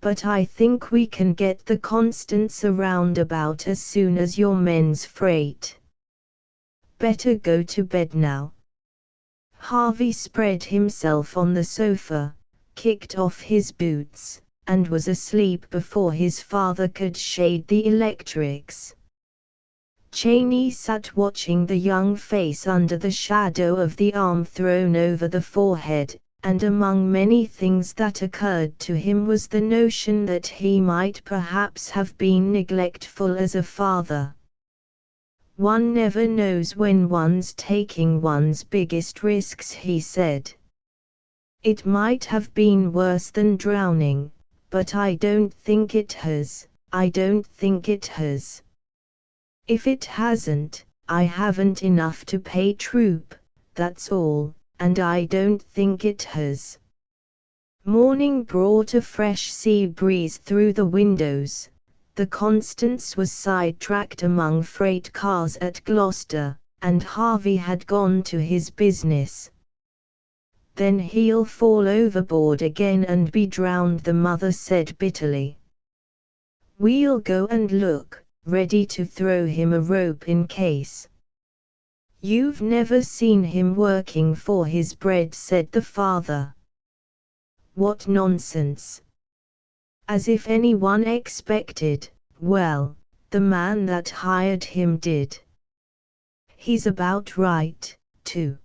But I think we can get the Constance around about as soon as your men's freight. Better go to bed now. Harvey spread himself on the sofa, kicked off his boots, and was asleep before his father could shade the electrics. Cheney sat watching the young face under the shadow of the arm thrown over the forehead, and among many things that occurred to him was the notion that he might perhaps have been neglectful as a father. One never knows when one's taking one's biggest risks, he said. It might have been worse than drowning, but I don't think it has. If it hasn't, I haven't enough to pay Troop, that's all, and I don't think it has. Morning brought a fresh sea breeze through the windows. The Constance was sidetracked among freight cars at Gloucester, and Harvey had gone to his business. Then he'll fall overboard again and be drowned, the mother said bitterly. We'll go and look, ready to throw him a rope in case. You've never seen him working for his bread, said the father. What nonsense! As if anyone expected, well, the man that hired him did. He's about right, too.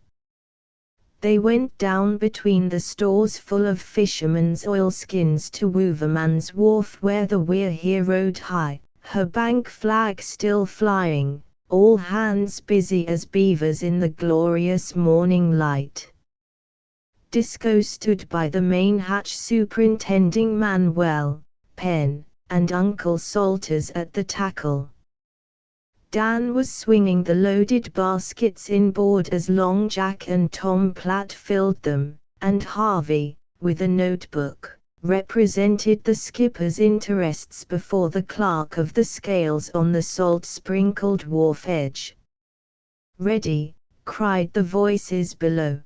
They went down between the stores full of fishermen's oilskins to Wooverman's wharf, where the Weir here rode high, her bank flag still flying, all hands busy as beavers in the glorious morning light. Disco stood by the main hatch superintending Manuel, Penn, and Uncle Salters at the tackle. Dan was swinging the loaded baskets inboard as Long Jack and Tom Platt filled them, and Harvey, with a notebook, represented the skipper's interests before the clerk of the scales on the salt-sprinkled wharf edge. "Ready!" cried the voices below.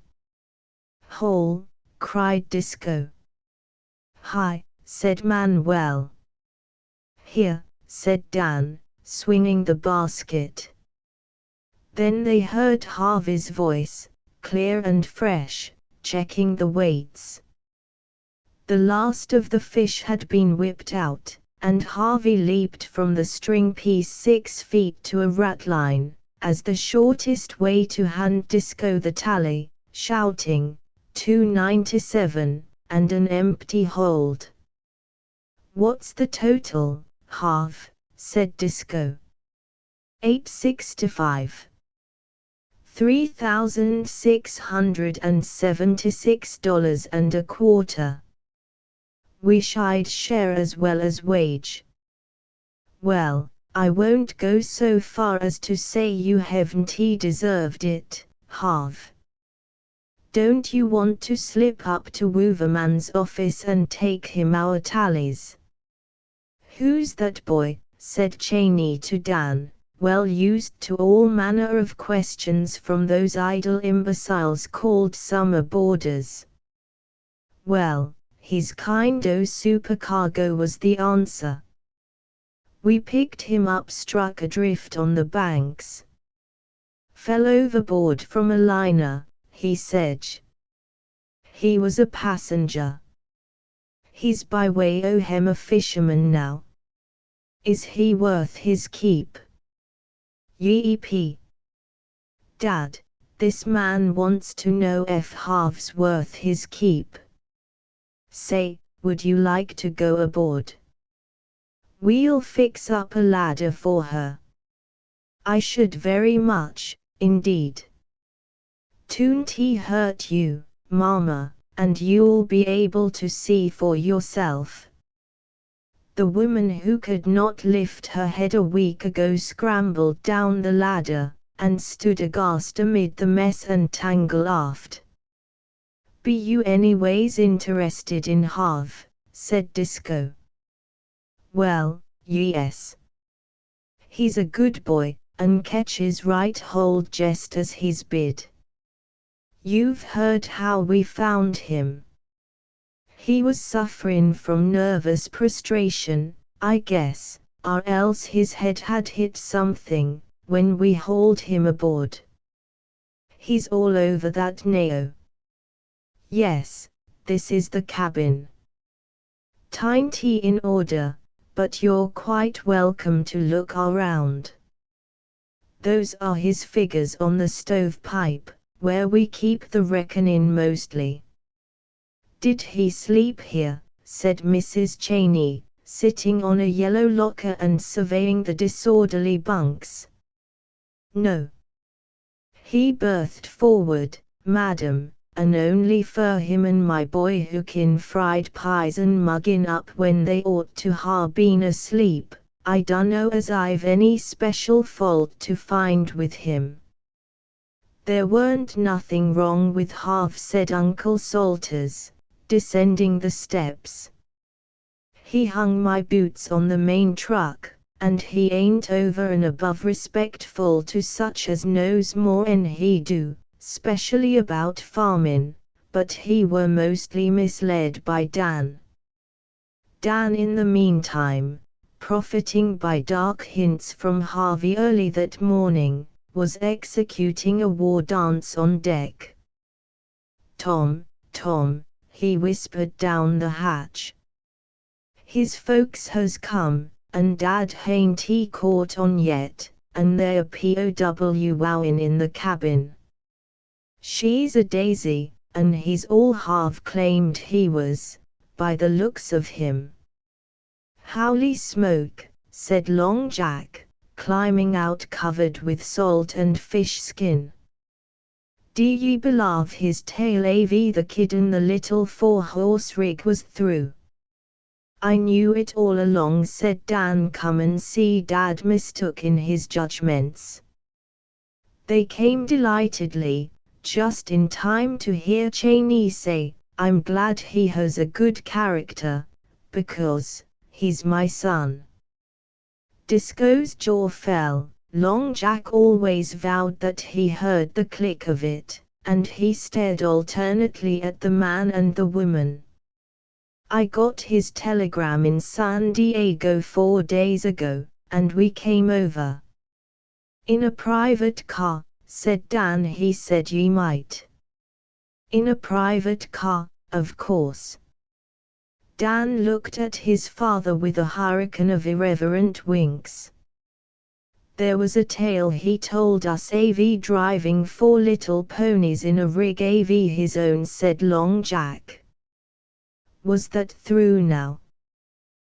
"Haul!" cried Disco. "Hi!" said Manuel. "Here!" said Dan, swinging the basket. Then they heard Harvey's voice, clear and fresh, checking the weights. The last of the fish had been whipped out, and Harvey leaped from the string piece 6 feet to a ratline, as the shortest way to hand Disco the tally, shouting, $2.97, and an empty hold. "What's the total, Harv?" said Disco. $8.65. $3,676.25. Wish I'd share as well as wage. Well, I won't go so far as to say you haven't deserved it, Harv. Don't you want to slip up to Wooverman's office and take him our tallies? Who's that boy? Said Cheney to Dan, well used to all manner of questions from those idle imbeciles called summer boarders. Well, he's kind o' supercargo was the answer. We picked him up, struck adrift on the banks. Fell overboard from a liner, he said. He was a passenger. He's by way o' him a fisherman now. Is he worth his keep? Yeep. Dad, this man wants to know if Harv's worth his keep. Say, would you like to go aboard? We'll fix up a ladder for her. I should very much, indeed. Toon't he hurt you, Mama, and you'll be able to see for yourself. The woman who could not lift her head a week ago scrambled down the ladder, and stood aghast amid the mess and tangle aft. Be you anyways interested in Harv? Said Disco. Well, yes. He's a good boy, and catches right hold just as he's bid. You've heard how we found him. He was suffering from nervous prostration, I guess, or else his head had hit something, when we hauled him aboard. He's all over that now. Yes, this is the cabin. Tiny in order, but you're quite welcome to look around. Those are his figures on the stovepipe, where we keep the reckoning mostly. Did he sleep here? Said Mrs. Cheney, sitting on a yellow locker and surveying the disorderly bunks. No. He berthed forward, madam, and only for him and my boy hookin' fried pies and muggin' up when they ought to ha' been asleep. I dunno as I've any special fault to find with him. There weren't nothing wrong with Harv, said Uncle Salters, descending the steps. He hung my boots on the main truck, and he ain't over and above respectful to such as knows more'n he do, specially about farmin', but he were mostly misled by Dan. Dan in the meantime, profiting by dark hints from Harvey early that morning, was executing a war dance on deck. Tom, he whispered down the hatch. His folks has come, and Dad hain't he caught on yet, and they're powwowing in the cabin. She's a daisy, and he's all Harv claimed he was, by the looks of him. Howly smoke, said Long Jack, climbing out covered with salt and fish skin. D'ye believe his tail av the kid and the little 4-horse rig was through? I knew it all along, said Dan. Come and see, Dad mistook in his judgments. They came delightedly, just in time to hear Cheney say, I'm glad he has a good character, because he's my son. Disco's jaw fell. Long Jack always vowed that he heard the click of it, and he stared alternately at the man and the woman. I got his telegram in San Diego 4 days ago, and we came over. In a private car, said Dan. He said ye might. In a private car, of course. Dan looked at his father with a hurricane of irreverent winks. There was a tale he told us av driving 4 little ponies in a rig av his own, said Long Jack. Was that through now?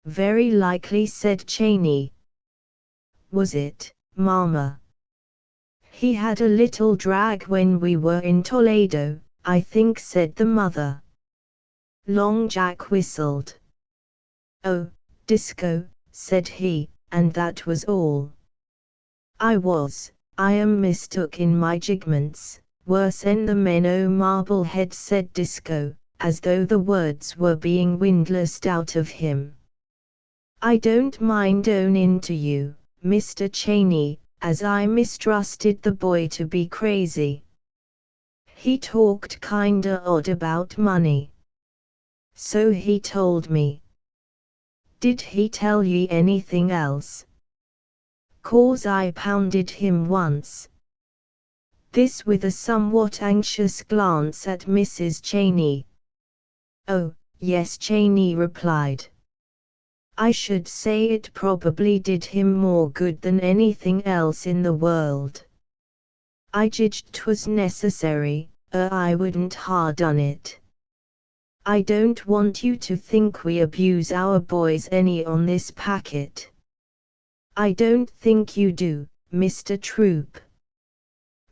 Very likely, said Cheney. Was it, Mama? He had a little drag when we were in Toledo, I think, said the mother. Long Jack whistled. Oh, disco, said he, and that was all. I am mistook in my jigments, worse'n the men o' Marblehead, said Disco, as though the words were being windlassed out of him. I don't mind ownin' to you, Mr. Cheney, as I mistrusted the boy to be crazy. He talked kinda odd about money. So he told me. Did he tell ye anything else? 'Cause I pounded him once. This with a somewhat anxious glance at Mrs. Cheney. Oh, yes, Cheney replied. I should say it probably did him more good than anything else in the world. I judged 'twas necessary, or I wouldn't ha' done it. I don't want you to think we abuse our boys any on this packet. I don't think you do, Mr. Troop.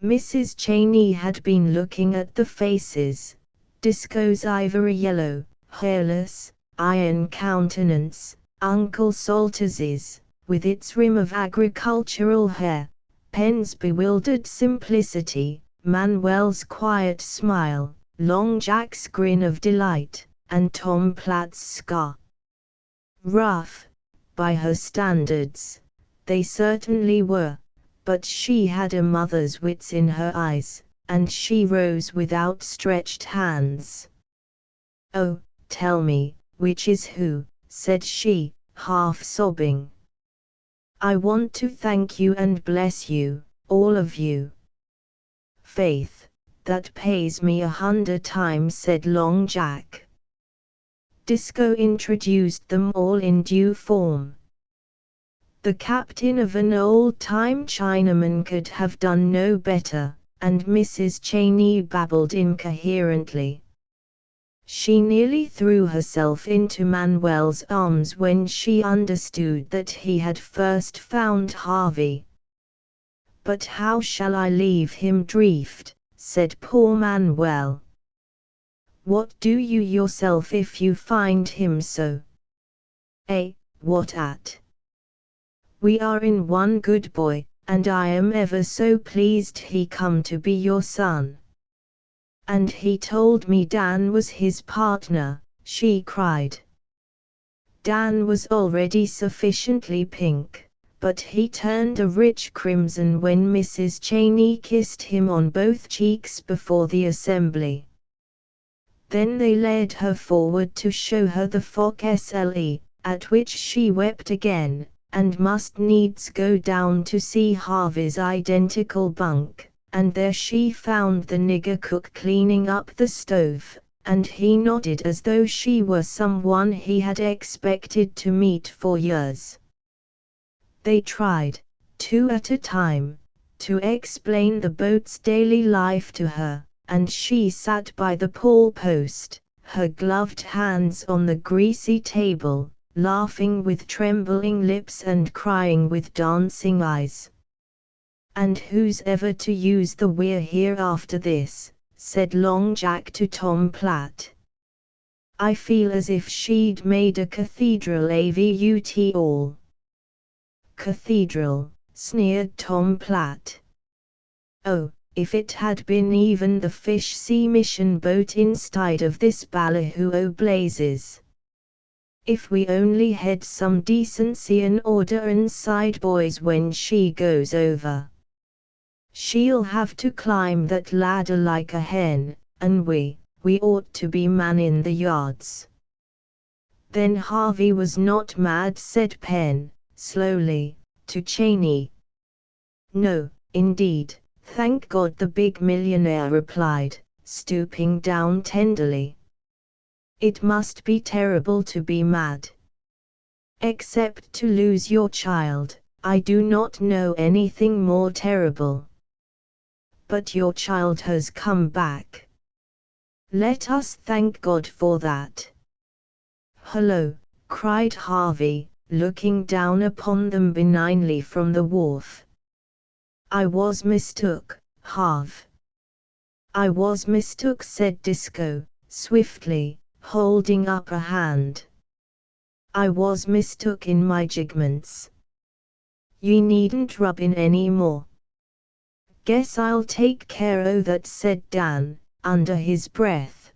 Mrs. Cheney had been looking at the faces, Disco's ivory yellow, hairless, iron countenance, Uncle Salters's, with its rim of agricultural hair, Penn's bewildered simplicity, Manuel's quiet smile, Long Jack's grin of delight, and Tom Platt's scar. Rough, by her standards, they certainly were, but she had a mother's wits in her eyes, and she rose with outstretched hands. Oh, tell me, which is who, said she, half sobbing. I want to thank you and bless you, all of you. Faith, that pays me 100 times, said Long Jack. Disco introduced them all in due form. The captain of an old-time Chinaman could have done no better, and Mrs. Cheney babbled incoherently. She nearly threw herself into Manuel's arms when she understood that he had first found Harvey. But how shall I leave him drift, said poor Manuel. What do you yourself if you find him so? What at? We are in one good boy, and I am ever so pleased he come to be your son. And he told me Dan was his partner, she cried. Dan was already sufficiently pink, but he turned a rich crimson when Mrs. Cheney kissed him on both cheeks before the assembly. Then they led her forward to show her the forecastle, at which she wept again, and must needs go down to see Harvey's identical bunk, and there she found the nigger cook cleaning up the stove, and he nodded as though she were someone he had expected to meet for years. They tried, 2 at a time, to explain the boat's daily life to her, and she sat by the pole post, her gloved hands on the greasy table, laughing with trembling lips and crying with dancing eyes. And who's ever to use the weir here after this, said Long Jack to Tom Platt. I feel as if she'd made a cathedral avut all. Cathedral, sneered Tom Platt. Oh, if it had been even the Fish Sea Mission boat instead of this ballyhoo o' blazes. If we only had some decency and order inside boys when she goes over. She'll have to climb that ladder like a hen, and we ought to be manning the yards. Then Harvey was not mad, said Penn, slowly, to Cheney. No, indeed, thank God, the big millionaire replied, stooping down tenderly. It must be terrible to be mad. Except to lose your child, I do not know anything more terrible. But your child has come back. Let us thank God for that. Hullo, cried Harvey, looking down upon them benignly from the wharf. I was mistook, Harv. I was mistook, said Disco, swiftly, holding up a hand. I was mistook in my jigments. Ye needn't rub in any more. Guess I'll take care o' that, said Dan, under his breath.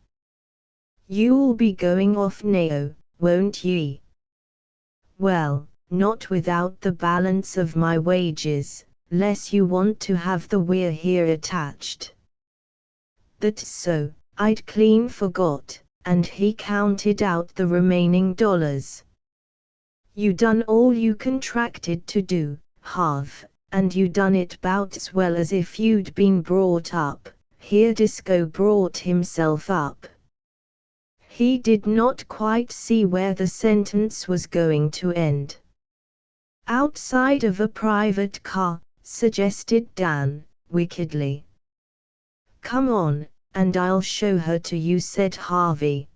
You'll be going off now, won't ye? Well, not without the balance of my wages, less you want to have the weir here attached. That's so, I'd clean forgot, and he counted out the remaining dollars. You done all you contracted to do, Harv, and you done it 'bout's well as if you'd been brought up. Here Disco brought himself up. He did not quite see where the sentence was going to end. Outside of a private car, suggested Dan, wickedly. Come on, and I'll show her to you, said Harvey.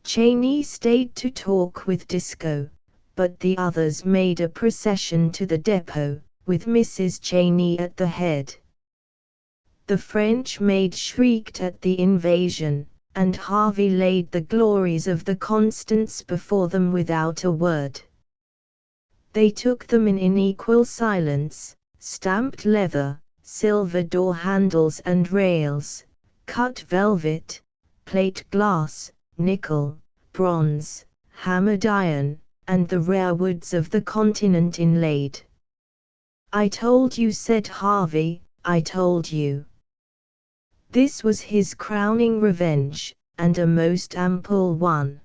Cheney stayed to talk with Disco, but the others made a procession to the depot, with Mrs. Cheney at the head. The French maid shrieked at the invasion, and Harvey laid the glories of the Constance before them without a word. They took them in equal silence: stamped leather, silver door handles and rails, cut velvet, plate glass, nickel, bronze, hammered iron, and the rare woods of the continent inlaid. I told you, said Harvey, I told you. This was his crowning revenge, and a most ample one.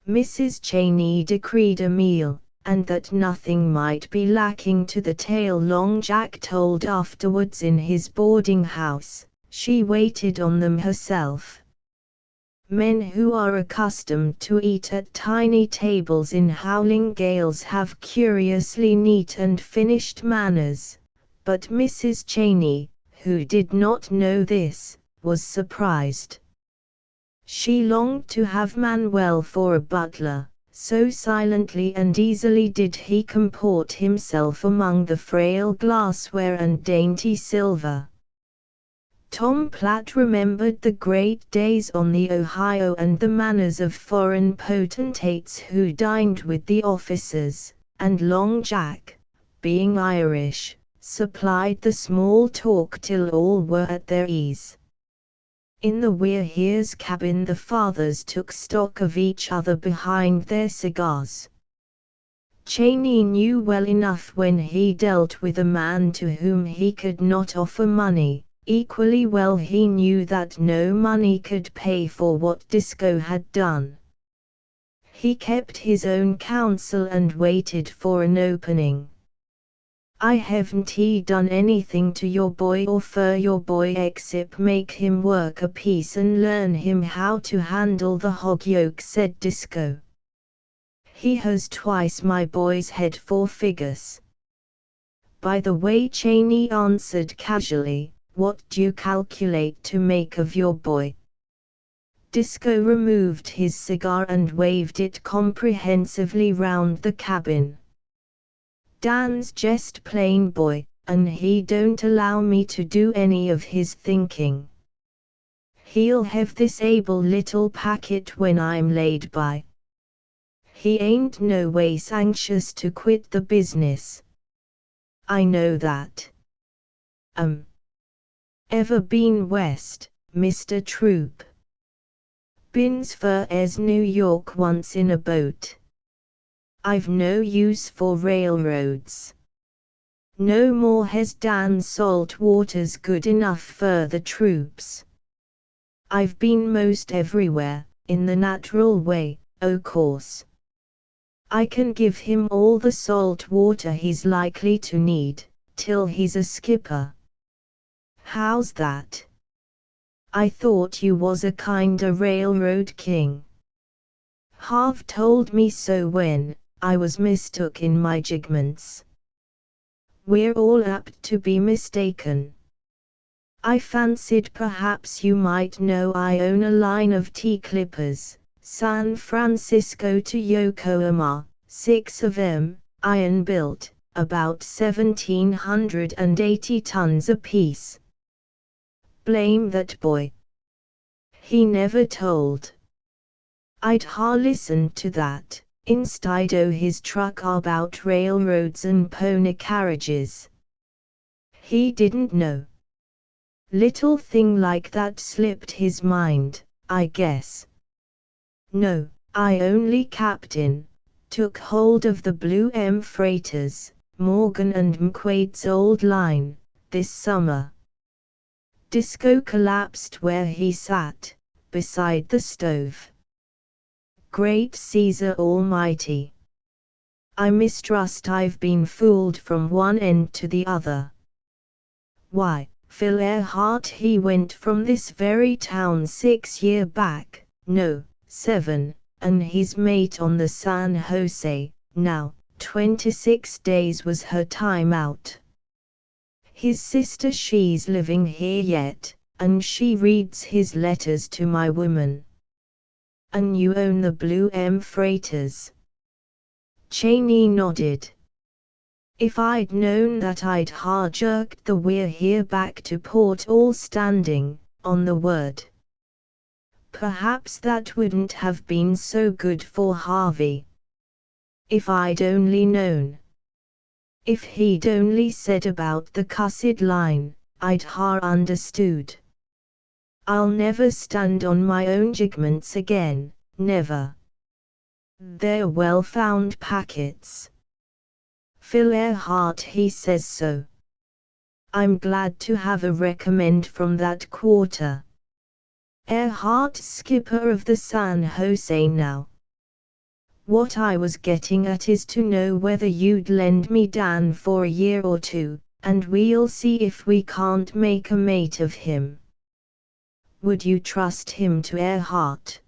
Mrs. Cheney decreed a meal, and that nothing might be lacking to the tale Long Jack told afterwards in his boarding house, she waited on them herself. Men who are accustomed to eat at tiny tables in howling gales have curiously neat and finished manners, but Mrs. Cheney, who did not know this, was surprised. She longed to have Manuel for a butler, so silently and easily did he comport himself among the frail glassware and dainty silver. Tom Platt remembered the great days on the Ohio and the manners of foreign potentates who dined with the officers, and Long Jack, being Irish, supplied the small talk till all were at their ease. In the We're Here's cabin the fathers took stock of each other behind their cigars. Cheney knew well enough when he dealt with a man to whom he could not offer money. Equally well he knew that no money could pay for what Disco had done. He kept his own counsel and waited for an opening. I haven't done anything to your boy or for your boy except make him work a piece and learn him how to handle the hog yoke, said Disco. He has twice my boy's head for figures. By the way, Cheney answered casually, what do you calculate to make of your boy? Disco removed his cigar and waved it comprehensively round the cabin. Dan's just plain boy, and he don't allow me to do any of his thinking. He'll have this able little packet when I'm laid by. He ain't no ways anxious to quit the business. I know that. Ever been west, Mr. Troop? Been's fur as New York once in a boat. I've no use for railroads. No more has Dan. Salt water's good enough for the troops. I've been most everywhere, in the natural way, o' course. I can give him all the salt water he's likely to need, till he's a skipper. How's that? I thought you was a kinda railroad king. Harv told me so when I was mistook in my jigments. We're all apt to be mistaken. I fancied perhaps you might know I own a line of tea clippers, San Francisco to Yokohama, 6 of 'em, iron built, about 1,780 tons apiece. Blame that boy. He never told. I'd ha listened to that, instead o' his truck about railroads and pony carriages. He didn't know. Little thing like that slipped his mind, I guess. No, I only captain, took hold of the Blue M freighters, Morgan and McQuaid's old line, this summer. Disco collapsed where he sat, beside the stove. Great Caesar Almighty! I mistrust I've been fooled from one end to the other. Why, Phil Earhart he went from this very town 6 year back, no, 7, and his mate on the San Jose, now, 26 days was her time out. His sister she's living here yet, and she reads his letters to my woman. And you own the Blue M freighters? Cheney nodded. If I'd known that I'd ha jerked the Weir here back to port all standing, on the word. Perhaps that wouldn't have been so good for Harvey. If I'd only known. If he'd only said about the cussed line, I'd ha understood. I'll never stand on my own jigments again, never. They're well-found packets. Phil Earhart he says so. I'm glad to have a recommend from that quarter. Earhart skipper of the San Jose now. What I was getting at is to know whether you'd lend me Dan for a year or two, and we'll see if we can't make a mate of him. Would you trust him to Earhart?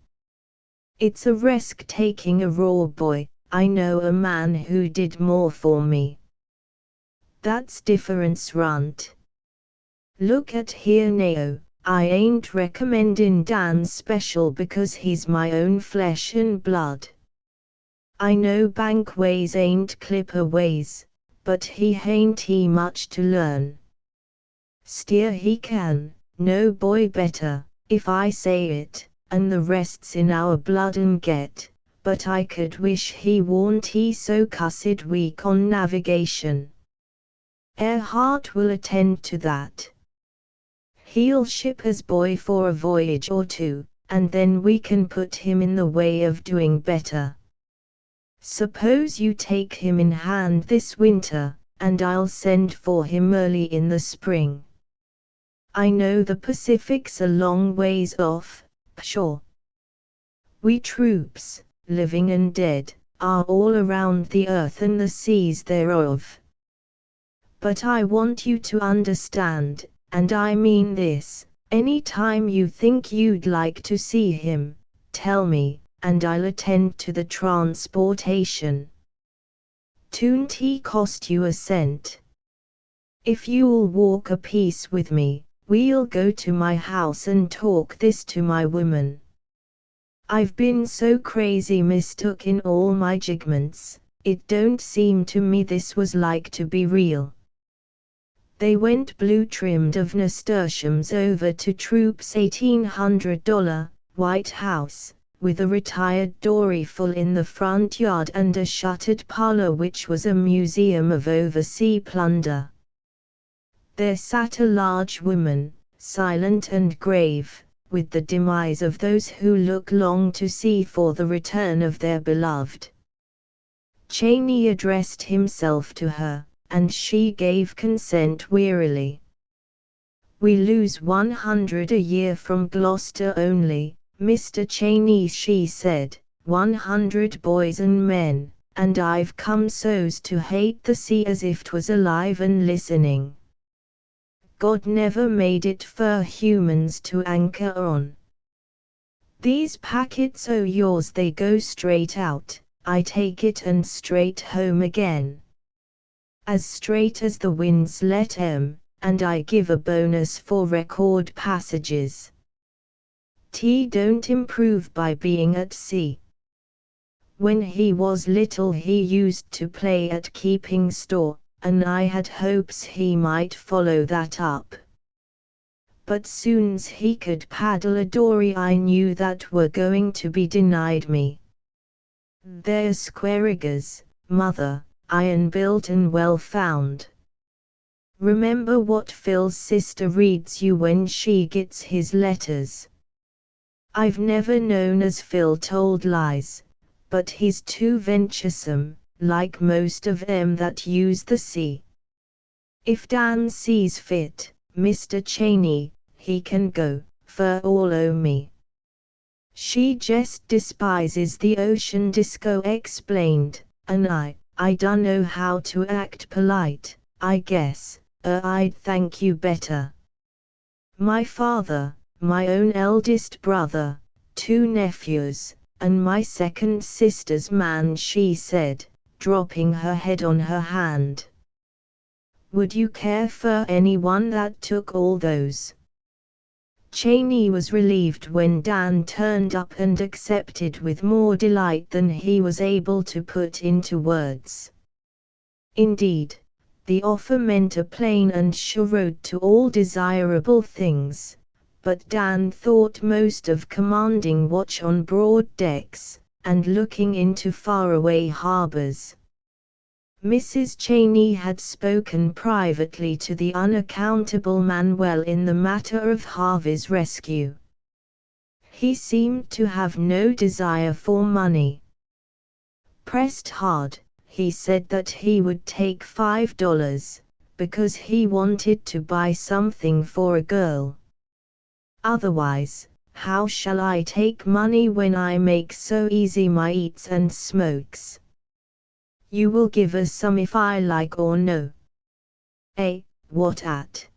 It's a risk taking a raw boy. I know a man who did more for me. That's difference runt. Look at here now, I ain't recommending Dan special because he's my own flesh and blood. I know bank ways ain't clipper ways, but he hain't he much to learn. Steer he can, no boy better, if I say it, and the rest's in our blood and get, but I could wish he warn't he so cussed weak on navigation. Earhart will attend to that. He'll ship us boy for a voyage or two, and then we can put him in the way of doing better. Suppose you take him in hand this winter, and I'll send for him early in the spring. I know the Pacific's a long ways off, sure. We troops, living and dead, are all around the earth and the seas thereof. But I want you to understand, and I mean this, any time you think you'd like to see him, tell me, and I'll attend to the transportation. Toon't he cost you a cent? If you'll walk a piece with me, we'll go to my house and talk this to my woman. I've been so crazy mistook in all my jigments, it don't seem to me this was like to be real. They went blue-trimmed of nasturtiums over to Troop's $1,800, White House, with a retired dory full in the front yard and a shuttered parlor which was a museum of oversea plunder. There sat a large woman, silent and grave, with the demise of those who look long to see for the return of their beloved. Cheney addressed himself to her, and she gave consent wearily. We lose 100 a year from Gloucester only, Mr. Cheney, she said, 100 boys and men, and I've come so's to hate the sea as if 'twas alive and listening. God never made it for humans to anchor on. These packets o' yours, they go straight out, I take it, and straight home again. As straight as the winds let 'em, and I give a bonus for record passages. Tea don't improve by being at sea. When he was little he used to play at keeping store, and I had hopes he might follow that up. But soon's he could paddle a dory I knew that were going to be denied me. They're squariggers, mother, iron-built and well-found. Remember what Phil's sister reads you when she gets his letters. I've never known as Phil told lies, but he's too venturesome, like most of 'em that use the sea. If Dan sees fit, Mr. Cheney, he can go, for all o' me. She jest despises the ocean, Disco explained, and I dunno how to act polite, I guess, I'd thank you better. My father, my own eldest brother, 2 nephews, and my second sister's man, she said, dropping her head on her hand. Would you care for anyone that took all those? Cheney was relieved when Dan turned up and accepted with more delight than he was able to put into words. Indeed, the offer meant a plain and sure road to all desirable things, but Dan thought most of commanding watch on broad decks, and looking into faraway harbors. Mrs. Cheney had spoken privately to the unaccountable Manuel in the matter of Harvey's rescue. He seemed to have no desire for money. Pressed hard, he said that he would take $5, because he wanted to buy something for a girl. Otherwise, how shall I take money when I make so easy my eats and smokes? You will give us some if I like or no. Eh, what at?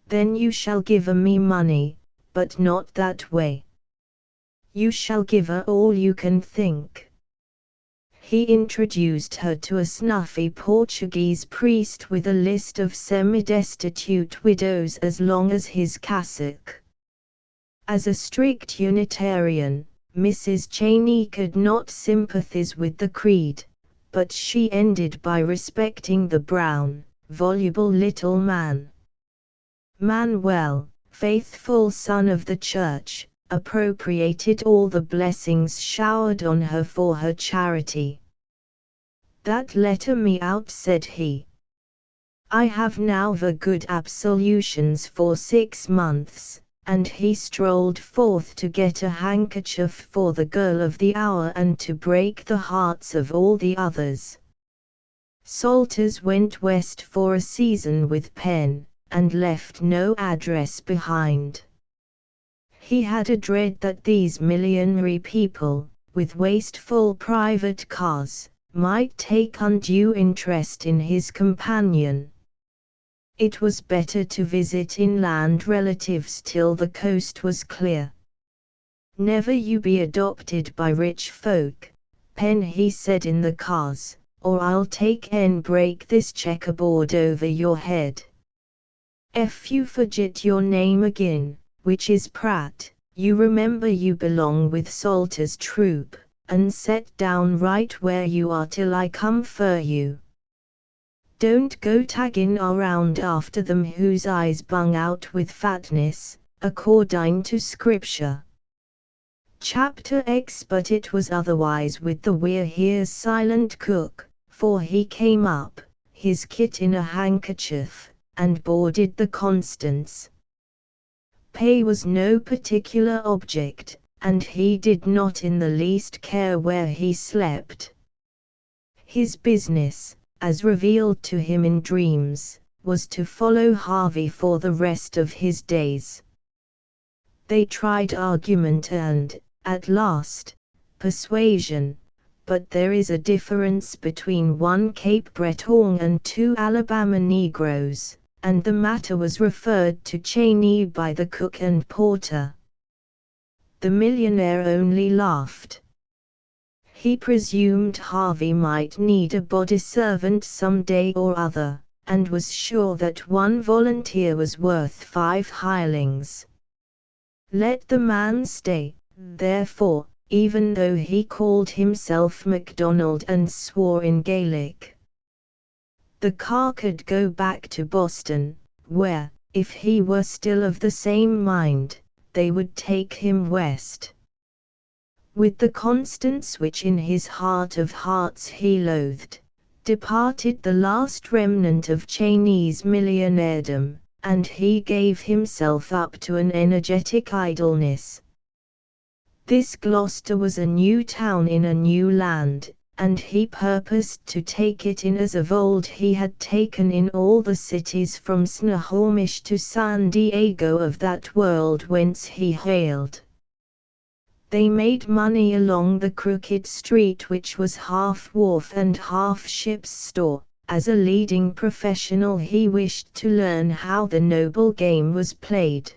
Then you shall give a me money, but not that way. You shall give her all you can think. He introduced her to a snuffy Portuguese priest with a list of semi-destitute widows as long as his cassock. As a strict Unitarian, Mrs. Cheney could not sympathize with the creed, but she ended by respecting the brown, voluble little man. Manuel, faithful son of the church, appropriated all the blessings showered on her for her charity. That letter me out, said he. I have now the good absolutions for 6 months, and he strolled forth to get a handkerchief for the girl of the hour and to break the hearts of all the others. Salters went west for a season with Penn, and left no address behind. He had a dread that these millionary people, with wasteful private cars, might take undue interest in his companion. It was better to visit inland relatives till the coast was clear. Never you be adopted by rich folk, Penn, he said in the cars, or I'll take and break this checkerboard over your head. If you forget your name again, which is Pratt, you remember you belong with Salter's troop, and set down right where you are till I come for you. Don't go tagging around after them whose eyes bung out with fatness, according to Scripture. Chapter X. But it was otherwise with the We're Here's silent cook, for he came up, his kit in a handkerchief, and boarded the Constance. Pay was no particular object, and he did not in the least care where he slept. His business, as revealed to him in dreams, was to follow Harvey for the rest of his days. They tried argument and, at last, persuasion, but there is a difference between one Cape Breton and two Alabama Negroes, and the matter was referred to Cheney by the cook and porter. The millionaire only laughed. He presumed Harvey might need a body servant some day or other, and was sure that one volunteer was worth 5 hirelings. Let the man stay, therefore, even though he called himself MacDonald and swore in Gaelic. The car could go back to Boston, where, if he were still of the same mind, they would take him west. With the Constance which in his heart of hearts he loathed, departed the last remnant of Cheney's millionairedom, and he gave himself up to an energetic idleness. This Gloucester was a new town in a new land, and he purposed to take it in as of old he had taken in all the cities from Snohomish to San Diego of that world whence he hailed. They made money along the crooked street which was half wharf and half ship's store. As a leading professional he wished to learn how the noble game was played.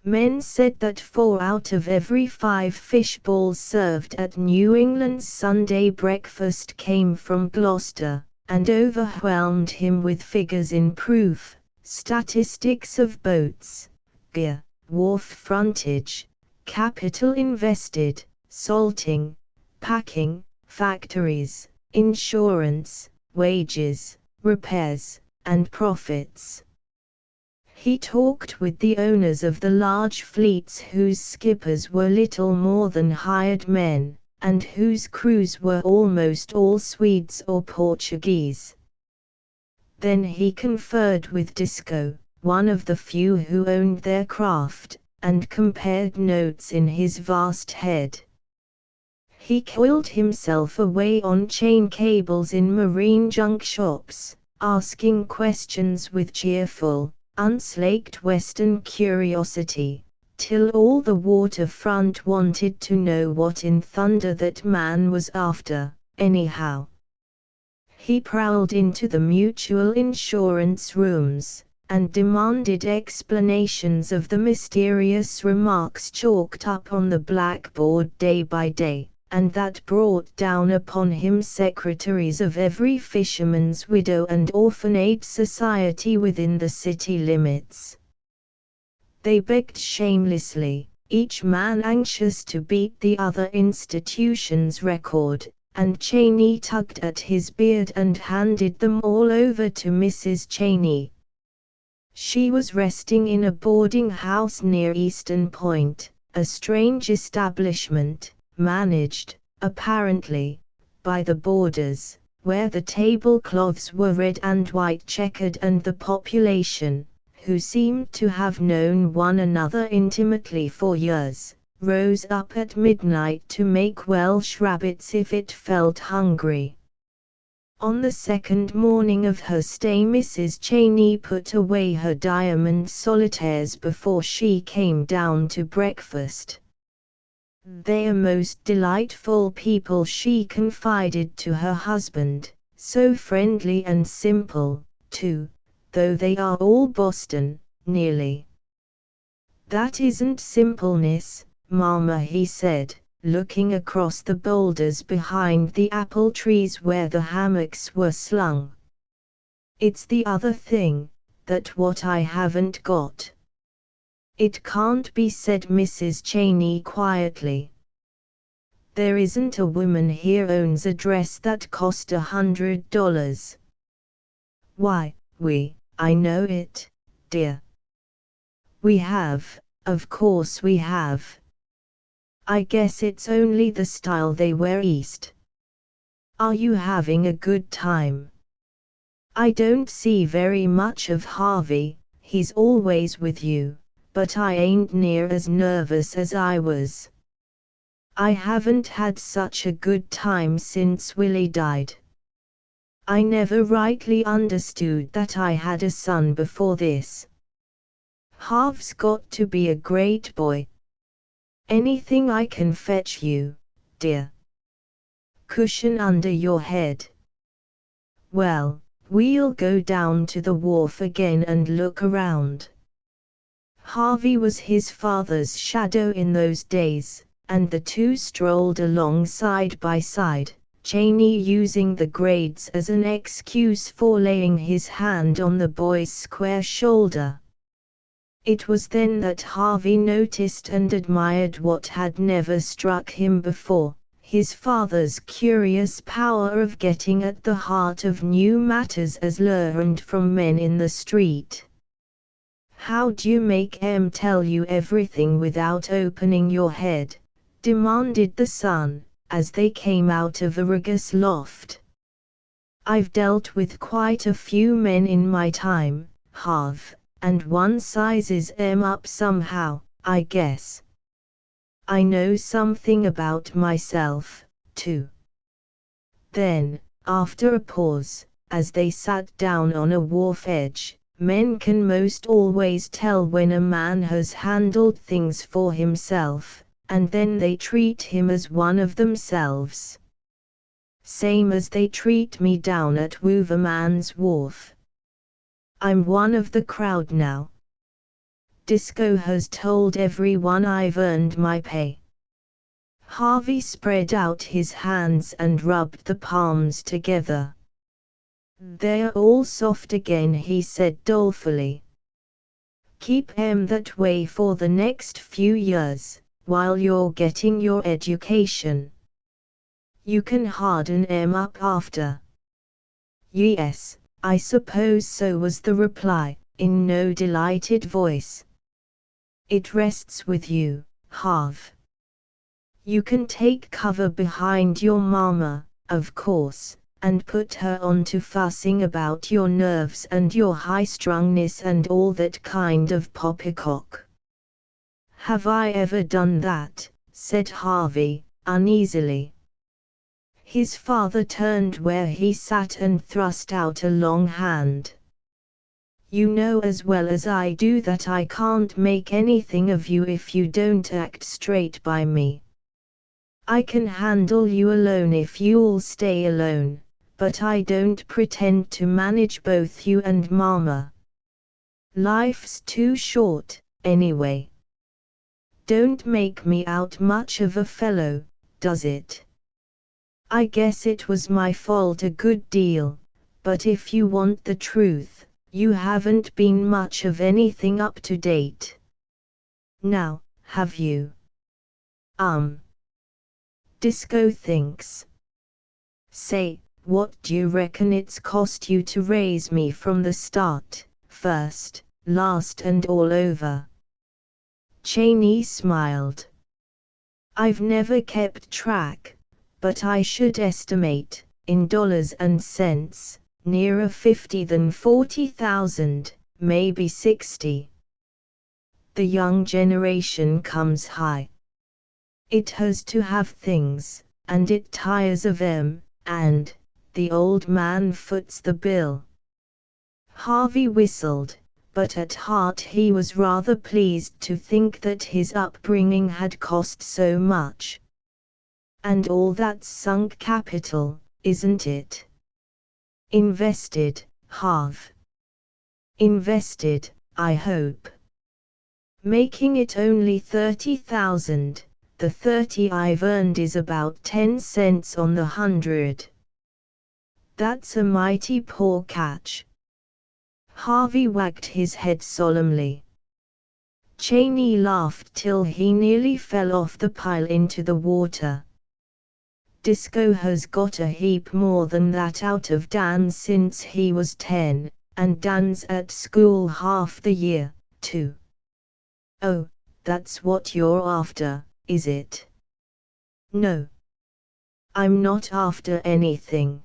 Men said that 4 out of every 5 fish balls served at New England's Sunday breakfast came from Gloucester, and overwhelmed him with figures in proof, statistics of boats, gear, wharf frontage, capital invested, salting, packing, factories, insurance, wages, repairs, and profits. He talked with the owners of the large fleets whose skippers were little more than hired men, and whose crews were almost all Swedes or Portuguese. Then he conferred with Disco, one of the few who owned their craft, and compared notes in his vast head. He coiled himself away on chain cables in marine junk shops, asking questions with cheerful, unslaked Western curiosity, till all the waterfront wanted to know what in thunder that man was after, anyhow. He prowled into the mutual insurance rooms, and demanded explanations of the mysterious remarks chalked up on the blackboard day by day, and that brought down upon him secretaries of every fisherman's widow and orphan-aid society within the city limits. They begged shamelessly, each man anxious to beat the other institution's record, and Cheney tugged at his beard and handed them all over to Mrs. Cheney. She was resting in a boarding house near Eastern Point, a strange establishment, managed, apparently, by the boarders, where the tablecloths were red and white checkered and the population, who seemed to have known one another intimately for years, rose up at midnight to make Welsh rabbits if it felt hungry. On the second morning of her stay Mrs. Cheney put away her diamond solitaires before she came down to breakfast. "They are most delightful people," she confided to her husband, "so friendly and simple, too, though they are all Boston, nearly." "That isn't simpleness, Mama," he said, looking across the boulders behind the apple trees where the hammocks were slung. "It's the other thing, that what I haven't got." "It can't be," said Mrs. Cheney quietly. "There isn't a woman here owns a dress that cost $100. Why, I know it, dear. We have, of course we have. I guess it's only the style they wear East. Are you having a good time?" "I don't see very much of Harvey, he's always with you, but I ain't near as nervous as I was. I haven't had such a good time since Willie died. I never rightly understood that I had a son before this. Harv's got to be a great boy. Anything I can fetch you, dear?" cushion under your head. Well, we'll go down to the wharf again and look around. Harvey was his father's shadow in those days, and the two strolled along side by side, Cheney using the grades as an excuse for laying his hand on the boy's square shoulder. It was then that Harvey noticed and admired what had never struck him before, his father's curious power of getting at the heart of new matters as learned from men in the street. "How do you make em tell you everything without opening your head?" demanded the son, as they came out of Argus loft. "I've dealt with quite a few men in my time, Harv, and one sizes em up somehow, I guess. I know something about myself, too." Then, after a pause, as they sat down on a wharf edge, "Men can most always tell when a man has handled things for himself, and then they treat him as one of themselves. Same as they treat me down at Wouverman's wharf. I'm one of the crowd now. Disco has told everyone I've earned my pay." Harvey spread out his hands and rubbed the palms together. "They're all soft again," he said dolefully. "Keep em that way for the next few years, while you're getting your education. You can harden em up after." "Yes, I suppose so," was the reply, in no delighted voice. "It rests with you, Harv. You can take cover behind your mama, of course, and put her on to fussing about your nerves and your high-strungness and all that kind of poppycock." "Have I ever done that?" said Harvey, uneasily. His father turned where he sat and thrust out a long hand. "You know as well as I do that I can't make anything of you if you don't act straight by me. I can handle you alone if you'll stay alone, but I don't pretend to manage both you and Mama. Life's too short, anyway. Don't make me out much of a fellow, does it? I guess it was my fault a good deal, but if you want the truth, you haven't been much of anything up to date. Now, have you?" Disco thinks. "Say, what do you reckon it's cost you to raise me from the start, first, last and all over?" Cheney smiled. "I've never kept track, but I should estimate, in dollars and cents, nearer 50 than 40,000, maybe 60. The young generation comes high. It has to have things, and it tires of 'em, and the old man foots the bill." Harvey whistled, but at heart he was rather pleased to think that his upbringing had cost so much. "And all that's sunk capital, isn't it? Invested, Harv. Invested, I hope. Making it only 30,000, the 30 I've earned is about 10 cents on the 100. That's a mighty poor catch." Harvey wagged his head solemnly. Cheney laughed till he nearly fell off the pile into the water. "Disco has got a heap more than that out of Dan since he was 10, and Dan's at school half the year, too." "Oh, that's what you're after, is it?" "No. I'm not after anything.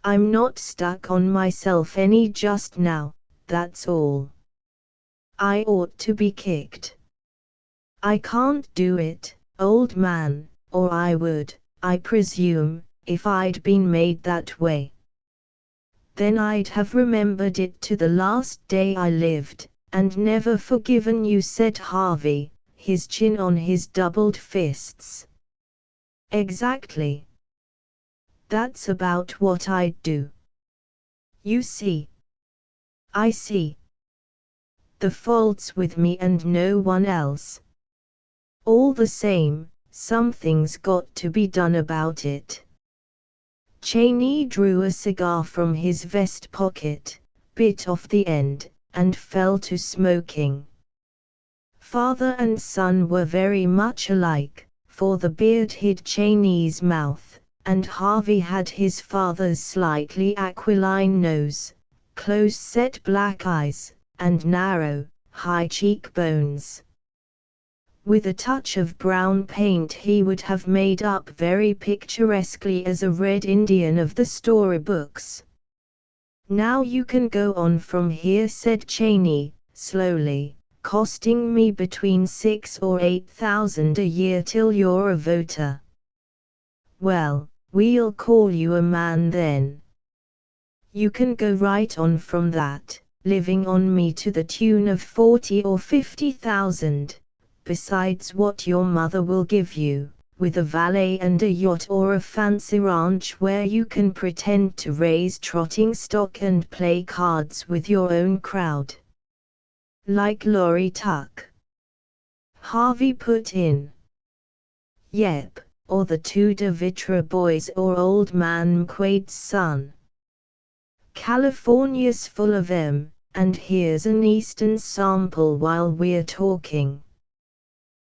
I'm not stuck on myself any just now, that's all. I ought to be kicked. I can't do it, old man, or I would, I presume, if I'd been made that way. Then I'd have remembered it to the last day I lived, and never forgiven you," said Harvey, his chin on his doubled fists. "Exactly. That's about what I'd do. You see. I see. The fault's with me and no one else. All the same, something's got to be done about it. Cheney drew a cigar from his vest pocket, bit off the end, and fell to smoking. Father and son were very much alike, for the beard hid Cheney's mouth, and Harvey had his father's slightly aquiline nose, close-set black eyes, and narrow, high cheekbones. With a touch of brown paint he would have made up very picturesquely as a Red Indian of the storybooks. "Now you can go on from here," said Cheney, slowly, "costing me between $6,000 or $8,000 a year till you're a voter." "Well, we'll call you a man then. You can go right on from that, living on me to the tune of 40 or 50,000. Besides what your mother will give you, with a valet and a yacht or a fancy ranch where you can pretend to raise trotting stock and play cards with your own crowd. Like Laurie Tuck," Harvey put in. "Yep, or the two De Vitra boys or old man McQuaid's son. California's full of 'em, and here's an Eastern sample while we're talking.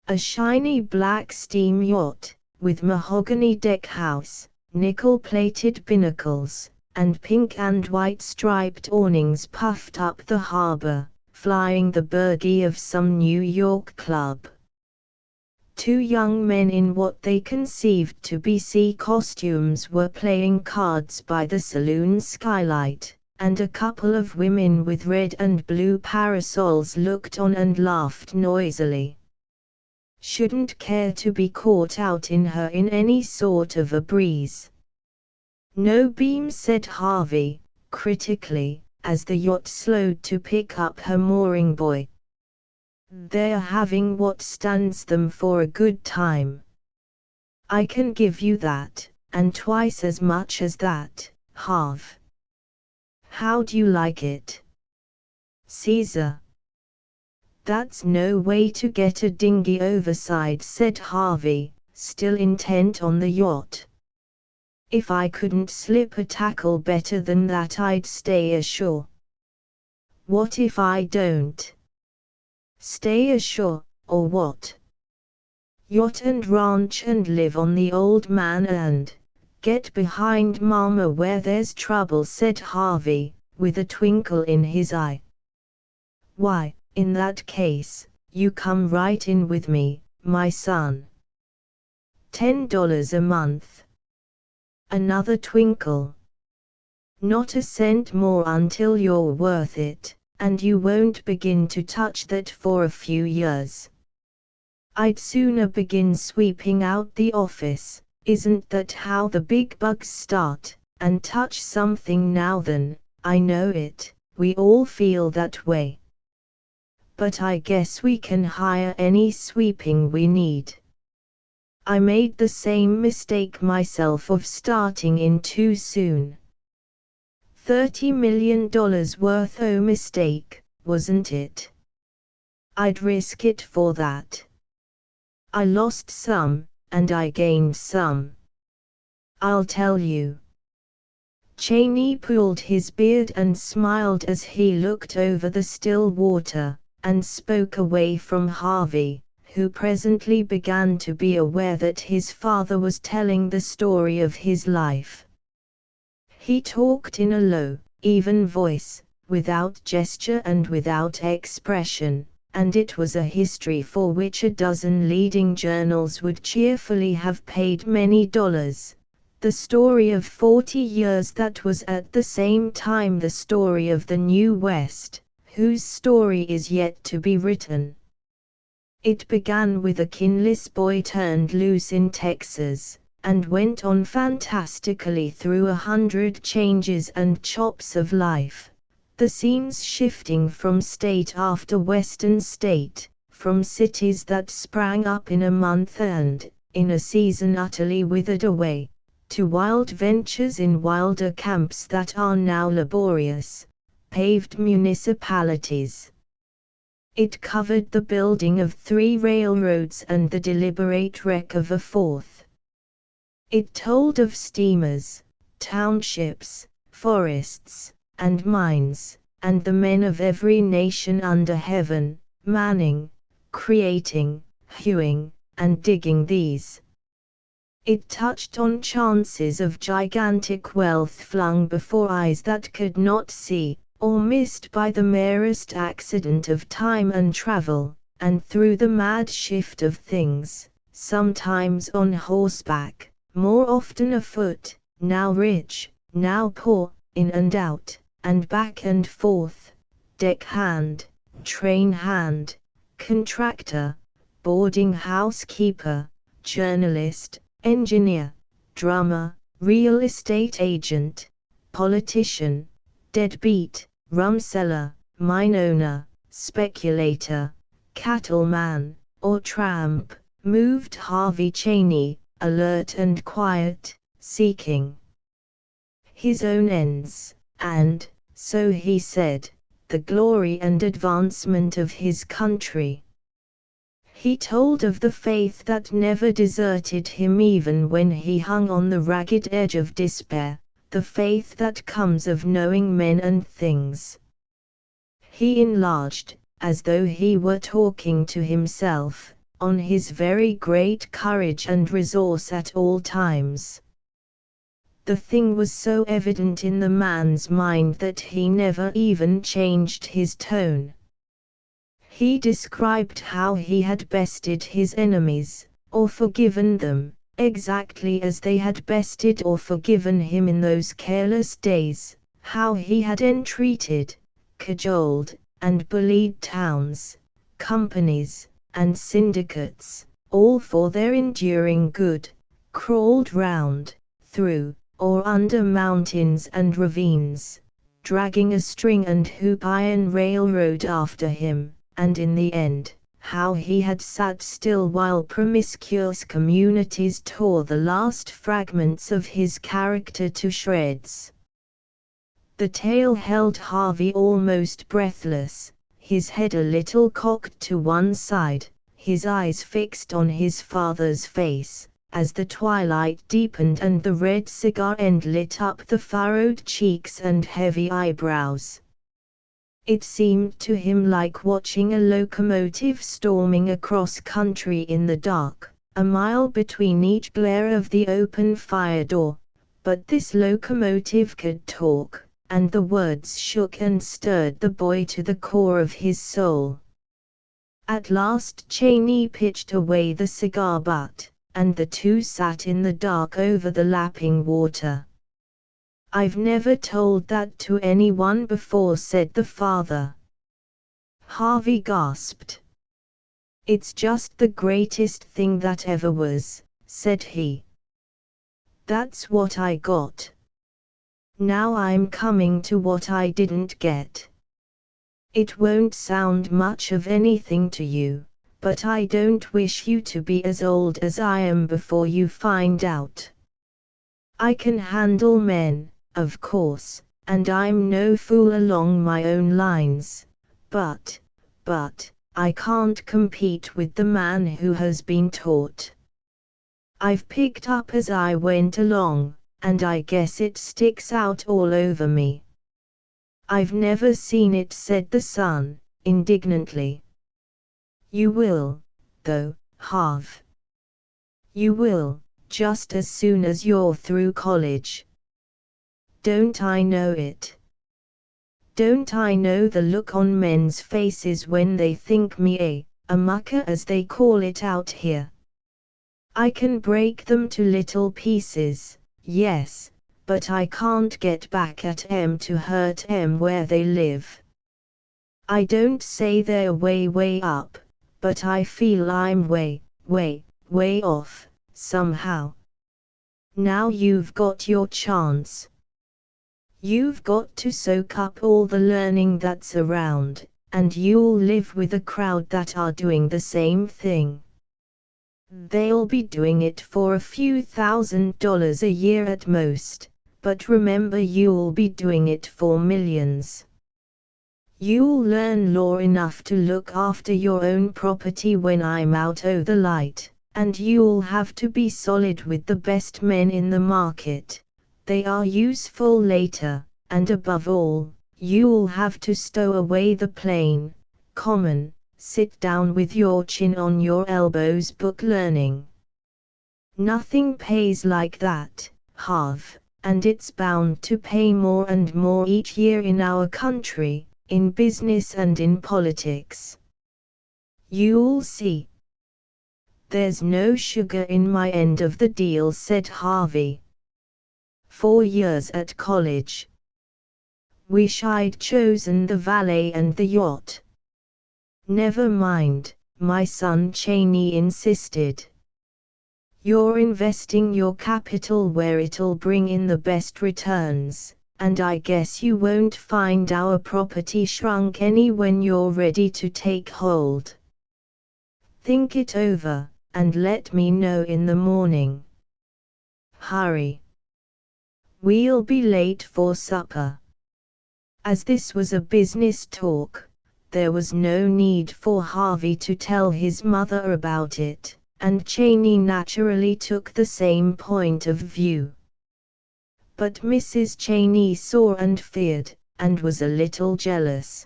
A shiny black steam yacht, with mahogany deck house, nickel-plated binnacles, and pink and white striped awnings puffed up the harbor, flying the burgee of some New York club. Two young men in what they conceived to be sea costumes were playing cards by the saloon skylight, and a couple of women with red and blue parasols looked on and laughed noisily. Shouldn't care to be caught out in her in any sort of a breeze." "No beam," said Harvey, critically, as the yacht slowed to pick up her mooring buoy. "They're having what stands them for a good time. I can give you that, and twice as much as that, Harv. How'd you like it, Caesar?" "That's no way to get a dinghy overside," said Harvey, still intent on the yacht. "If I couldn't slip a tackle better than that I'd stay ashore." "What if I don't?" "Stay ashore, or what? Yacht and ranch and live on the old man and get behind mama where there's trouble," said Harvey, with a twinkle in his eye. "Why, in that case, you come right in with me, my son. $10 a month." Another twinkle. "Not a cent more until you're worth it, and you won't begin to touch that for a few years. I'd sooner begin sweeping out the office, isn't that how the big bugs start, and touch something now than, I know it, we all feel that way. But I guess we can hire any sweeping we need. I made the same mistake myself of starting in too soon. $30 million worth o' mistake, wasn't it? I'd risk it for that. I lost some, and I gained some. I'll tell you." Cheney pulled his beard and smiled as he looked over the still water, and spoke away from Harvey, who presently began to be aware that his father was telling the story of his life. He talked in a low, even voice, without gesture and without expression, and it was a history for which a dozen leading journals would cheerfully have paid many dollars. The story of 40 years that was at the same time the story of the New West, whose story is yet to be written. It began with a kinless boy turned loose in Texas, and went on fantastically through 100 changes and chops of life, the scenes shifting from state after western state, from cities that sprang up in a month and, in a season utterly withered away, to wild ventures in wilder camps that are now laborious, paved municipalities. It covered the building of 3 railroads and the deliberate wreck of a 4th. It told of steamers, townships, forests, and mines, and the men of every nation under heaven, manning, creating, hewing, and digging these. It touched on chances of gigantic wealth flung before eyes that could not see, or missed by the merest accident of time and travel, and through the mad shift of things, sometimes on horseback, more often afoot, now rich, now poor, in and out, and back and forth, deck hand, train hand, contractor, boarding house keeper, journalist, engineer, drummer, real estate agent, politician, deadbeat, rumseller, mine owner, speculator, cattleman, or tramp, moved Harvey Cheney, alert and quiet, seeking his own ends, and, so he said, the glory and advancement of his country. He told of the faith that never deserted him even when he hung on the ragged edge of despair, the faith that comes of knowing men and things. He enlarged, as though he were talking to himself, on his very great courage and resource at all times. The thing was so evident in the man's mind that he never even changed his tone. He described how he had bested his enemies, or forgiven them, exactly as they had bested or forgiven him in those careless days, how he had entreated, cajoled, and bullied towns, companies, and syndicates, all for their enduring good, crawled round, through, or under mountains and ravines, dragging a string and hoop iron railroad after him, and in the end, how he had sat still while promiscuous communities tore the last fragments of his character to shreds. The tale held Harvey almost breathless, his head a little cocked to one side, his eyes fixed on his father's face, as the twilight deepened and the red cigar end lit up the furrowed cheeks and heavy eyebrows. It seemed to him like watching a locomotive storming across country in the dark, a mile between each blare of the open fire door, but this locomotive could talk, and the words shook and stirred the boy to the core of his soul. At last Cheney pitched away the cigar butt, and the two sat in the dark over the lapping water. "I've never told that to anyone before," said the father. Harvey gasped. "It's just the greatest thing that ever was," said he. "That's what I got. Now I'm coming to what I didn't get. It won't sound much of anything to you, but I don't wish you to be as old as I am before you find out. I can handle men, of course, and I'm no fool along my own lines, but, I can't compete with the man who has been taught. I've picked up as I went along, and I guess it sticks out all over me." "I've never seen it," said the son, indignantly. "You will, though, Harv. You will, just as soon as you're through college. Don't I know it? Don't I know the look on men's faces when they think me a mucker, as they call it out here? I can break them to little pieces, yes, but I can't get back at 'em to hurt 'em where they live. I don't say they're way up, but I feel I'm way off, somehow. Now you've got your chance. You've got to soak up all the learning that's around, and you'll live with a crowd that are doing the same thing. They'll be doing it for a few $1,000s a year at most, but remember you'll be doing it for millions. You'll learn law enough to look after your own property when I'm out o' the light, and you'll have to be solid with the best men in the market. They are useful later, and above all, you'll have to stow away the plain, common, sit down with your chin on your elbows book learning. Nothing pays like that, Harv, and it's bound to pay more and more each year in our country, in business and in politics. You'll see. There's no sugar in my end of the deal, said Harvey. 4 years at college. Wish I'd chosen the valet and the yacht. Never mind, my son Cheney insisted. You're investing your capital where it'll bring in the best returns, and I guess you won't find our property shrunk any when you're ready to take hold. Think it over, and let me know in the morning. Hurry. We'll be late for supper. As this was a business talk, there was no need for Harvey to tell his mother about it, and Cheney naturally took the same point of view. But Mrs. Cheney saw and feared, and was a little jealous.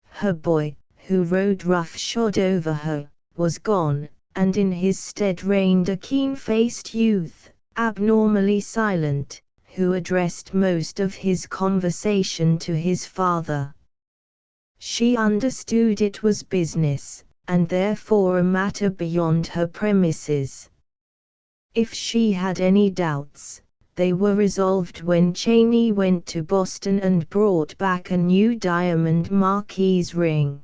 Her boy, who rode roughshod over her, was gone, and in his stead reigned a keen-faced youth, abnormally silent, who addressed most of his conversation to his father. She understood it was business, and therefore a matter beyond her premises. If she had any doubts, they were resolved when Cheney went to Boston and brought back a new diamond Marquise ring.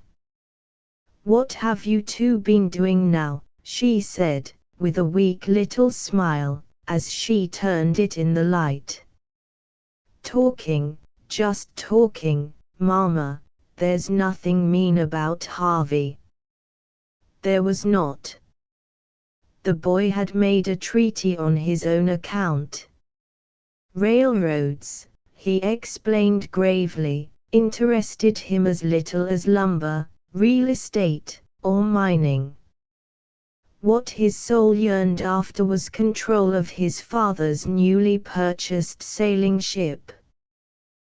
"What have you two been doing now?" she said, with a weak little smile, as she turned it in the light. "Talking, just talking, Mama. There's nothing mean about Harvey." There was not. The boy had made a treaty on his own account. Railroads, he explained gravely, interested him as little as lumber, real estate, or mining. What his soul yearned after was control of his father's newly purchased sailing ship.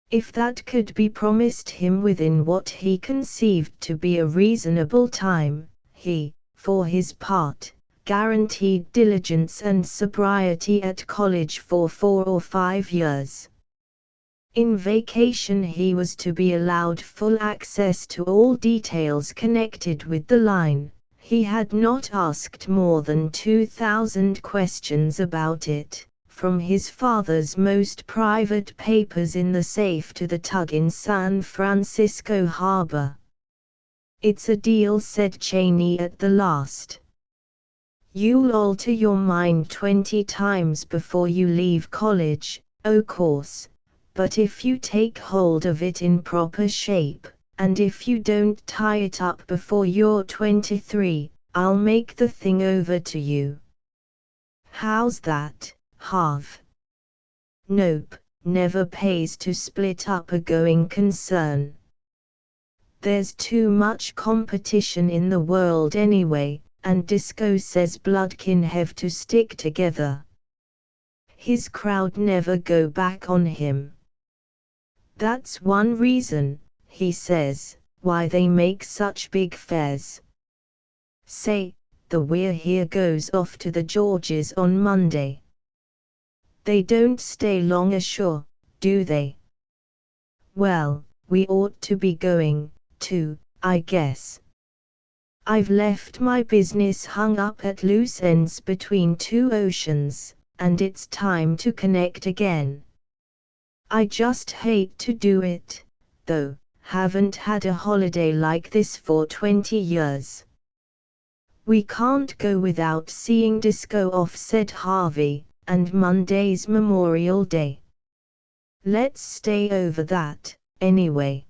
If that could be promised him within what he conceived to be a reasonable time, he, for his part, guaranteed diligence and sobriety at college for 4 or 5 years. In vacation he was to be allowed full access to all details connected with the line. He had not asked more than 2,000 questions about it, from his father's most private papers in the safe to the tug in San Francisco harbor. "It's a deal," said Cheney at the last. "You'll alter your mind 20 times before you leave college, o' course, but if you take hold of it in proper shape, and if you don't tie it up before you're 23, I'll make the thing over to you." "How's that, Harv?" "Nope, never pays to split up a going concern. There's too much competition in the world anyway, and Disco says blood kin have to stick together. His crowd never go back on him. That's one reason, he says, why they make such big fares. Say, the Weir here goes off to the Georges on Monday. They don't stay long ashore, do they? Well, we ought to be going, too, I guess. I've left my business hung up at loose ends between 2 oceans, and it's time to connect again. I just hate to do it, though, haven't had a holiday like this for 20 years. We can't go without seeing Disco off, said Harvey, and Monday's Memorial Day. Let's stay over that, anyway.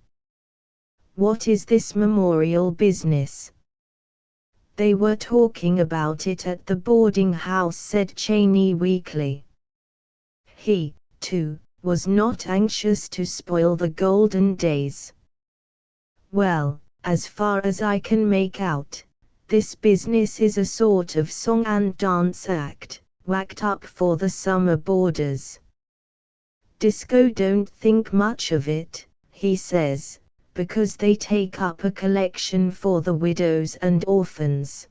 What is this memorial business? They were talking about it at the boarding house, said Cheney weakly. He, too, was not anxious to spoil the golden days. Well, as far as I can make out, this business is a sort of song and dance act, whacked up for the summer boarders. Disco don't think much of it, he says, because they take up a collection for the widows and orphans.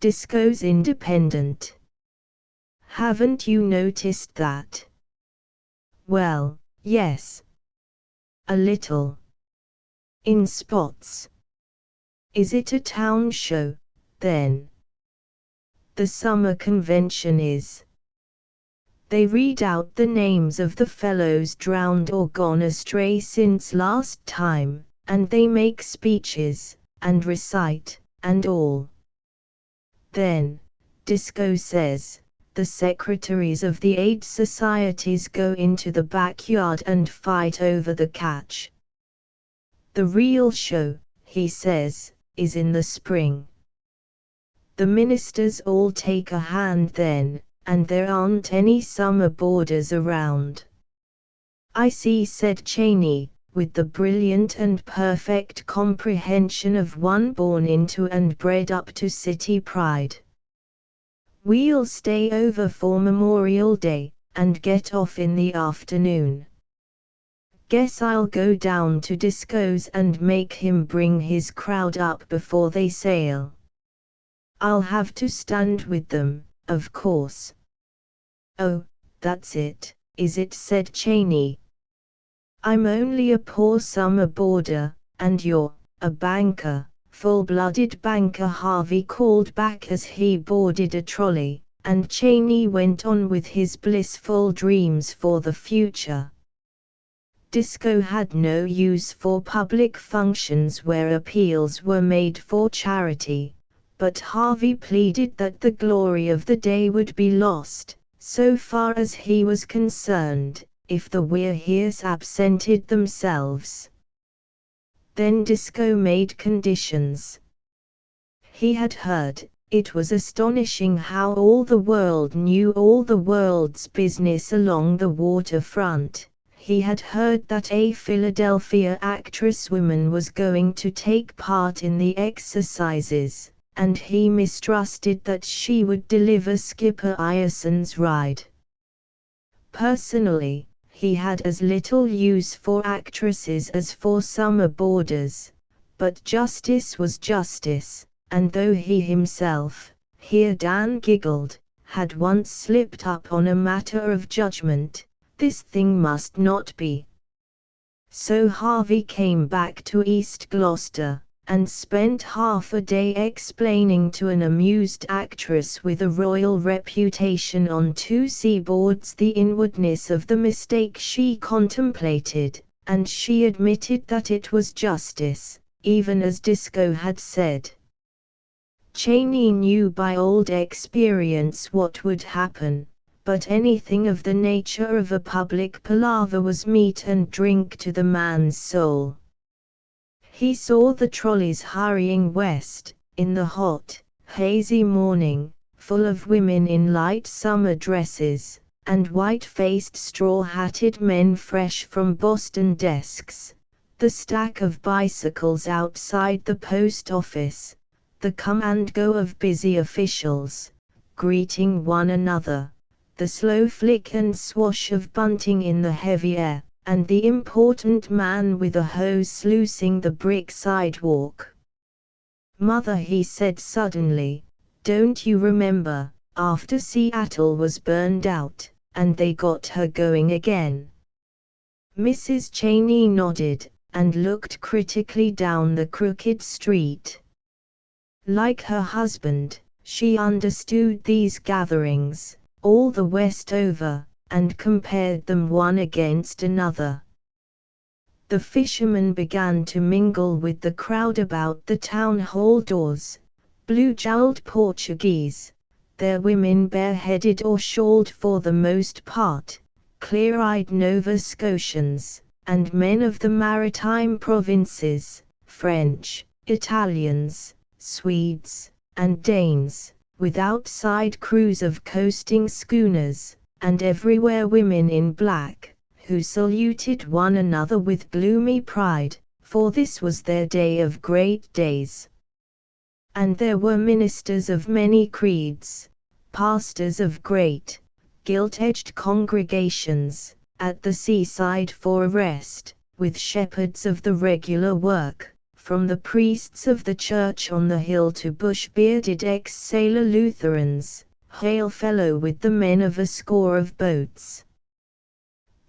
Disco's independent. Haven't you noticed that? Well, yes. A little. In spots. Is it a town show, then? The summer convention is. They read out the names of the fellows drowned or gone astray since last time, and they make speeches, and recite, and all. Then, Disco says, the secretaries of the aid societies go into the backyard and fight over the catch. The real show, he says, is in the spring. The ministers all take a hand then, and there aren't any summer boarders around. I see, said Cheney, with the brilliant and perfect comprehension of one born into and bred up to city pride. We'll stay over for Memorial Day, and get off in the afternoon. Guess I'll go down to Disco's and make him bring his crowd up before they sail. I'll have to stand with them, of course. Oh, that's it, is it, said Cheney. I'm only a poor summer boarder, and you're a banker, full-blooded banker, Harvey called back as he boarded a trolley, and Cheney went on with his blissful dreams for the future. Disco had no use for public functions where appeals were made for charity, but Harvey pleaded that the glory of the day would be lost, so far as he was concerned, if the Weirheers absented themselves. Then Disco made conditions. He had heard, it was astonishing how all the world knew all the world's business along the waterfront. He had heard that a Philadelphia actress-woman was going to take part in the exercises, and he mistrusted that she would deliver Skipper Ireson's ride. Personally, he had as little use for actresses as for summer boarders, but justice was justice, and though he himself, here Dan giggled, had once slipped up on a matter of judgment, this thing must not be. So Harvey came back to East Gloucester, and spent half a day explaining to an amused actress with a royal reputation on two seaboards the inwardness of the mistake she contemplated, and she admitted that it was justice, even as Disco had said. Cheney knew by old experience what would happen, but anything of the nature of a public palaver was meat and drink to the man's soul. He saw the trolleys hurrying west, in the hot, hazy morning, full of women in light summer dresses, and white-faced straw-hatted men fresh from Boston desks, the stack of bicycles outside the post office, the come-and-go of busy officials, greeting one another, the slow flick and swash of bunting in the heavy air, and the important man with a hose sluicing the brick sidewalk. "Mother," he said suddenly, "don't you remember, after Seattle was burned out, and they got her going again?" Mrs. Cheney nodded, and looked critically down the crooked street. Like her husband, she understood these gatherings, all the West over, and compared them one against another. The fishermen began to mingle with the crowd about the town hall doors, blue-jowled Portuguese, their women bareheaded or shawled for the most part, clear-eyed Nova Scotians, and men of the maritime provinces, French, Italians, Swedes, and Danes, with outside crews of coasting schooners, and everywhere women in black, who saluted one another with gloomy pride, for this was their day of great days. And there were ministers of many creeds, pastors of great, gilt-edged congregations, at the seaside for a rest, with shepherds of the regular work, from the priests of the church on the hill to bush-bearded ex-sailor Lutherans, hail fellow with the men of a score of boats.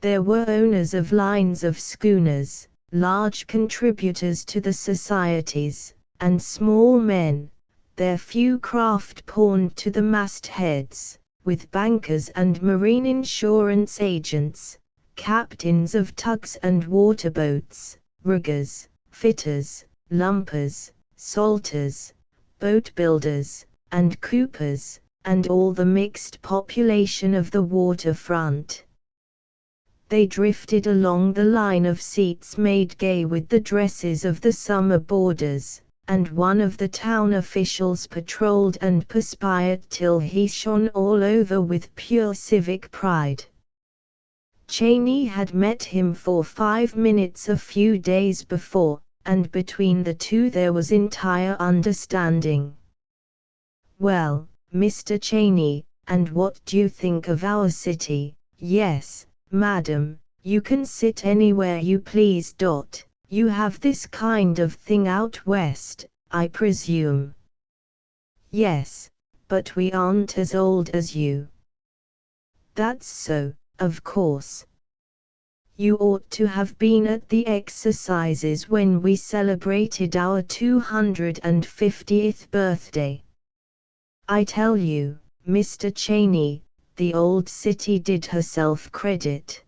There were owners of lines of schooners, large contributors to the societies, and small men, their few craft pawned to the mastheads, with bankers and marine insurance agents, captains of tugs and waterboats, riggers, fitters, lumpers, salters, boat builders, and coopers, and all the mixed population of the waterfront. They drifted along the line of seats made gay with the dresses of the summer boarders, and one of the town officials patrolled and perspired till he shone all over with pure civic pride. Cheney had met him for 5 minutes a few days before, and between the two there was entire understanding. "Well, Mr. Cheney, and what do you think of our city?" "Yes, madam, you can sit anywhere you please. You have this kind of thing out west, I presume?" "Yes, but we aren't as old as you." "That's so, of course. You ought to have been at the exercises when we celebrated our 250th birthday. I tell you, Mr. Cheney, the old city did herself credit."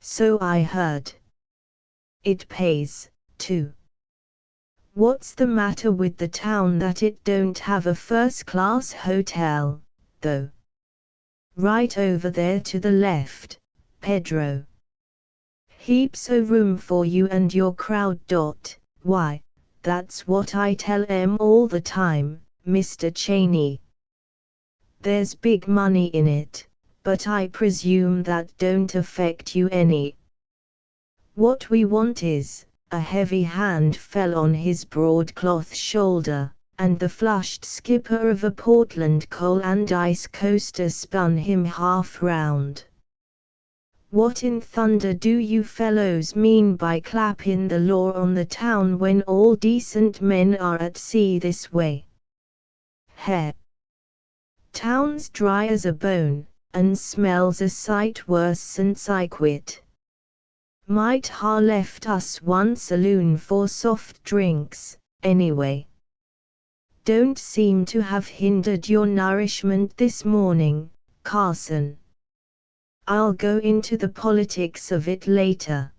"So I heard. It pays, too. What's the matter with the town that it don't have a first-class hotel, though?" "Right over there to the left, Pedro. Heaps o' room for you and your crowd. Why, that's what I tell 'em all the time, Mr. Cheney. There's big money in it, but I presume that don't affect you any. What we want is," a heavy hand fell on his broadcloth shoulder, and the flushed skipper of a Portland coal and ice coaster spun him half round. "What in thunder do you fellows mean by clappin' the law on the town when all decent men are at sea this way? Heh! Town's dry as a bone, and smells a sight worse since I quit. Might ha' left us one saloon for soft drinks, anyway. Don't seem to have hindered your nourishment this morning, Carson. I'll go into the politics of it later.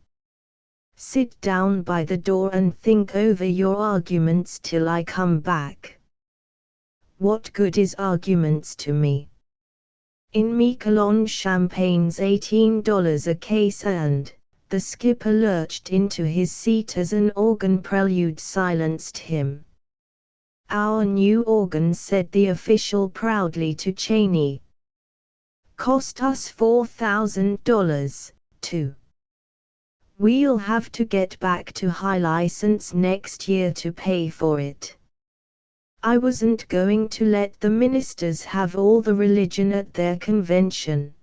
Sit down by the door and think over your arguments till I come back." "What good is arguments to me? In Miquelon champagne's $18 a case and..." The skipper lurched into his seat as an organ prelude silenced him. "Our new organ," said the official proudly to Cheney. "Cost us $4,000, too. We'll have to get back to high license next year to pay for it. I wasn't going to let the ministers have all the religion at their convention.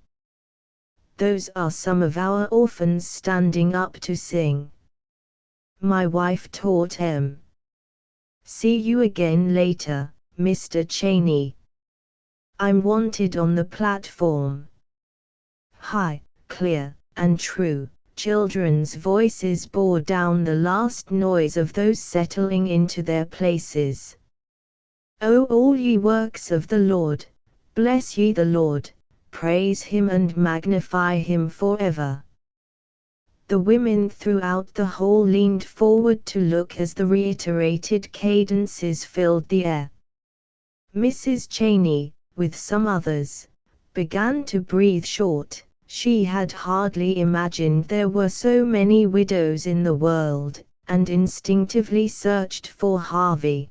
Those are some of our orphans standing up to sing. My wife taught 'em. See you again later, Mr. Cheney. I'm wanted on the platform." High, clear, and true, children's voices bore down the last noise of those settling into their places. "O all ye works of the Lord, bless ye the Lord, praise him and magnify him forever." The women throughout the hall leaned forward to look as the reiterated cadences filled the air. Mrs. Cheney, with some others, began to breathe short. She had hardly imagined there were so many widows in the world, and instinctively searched for Harvey.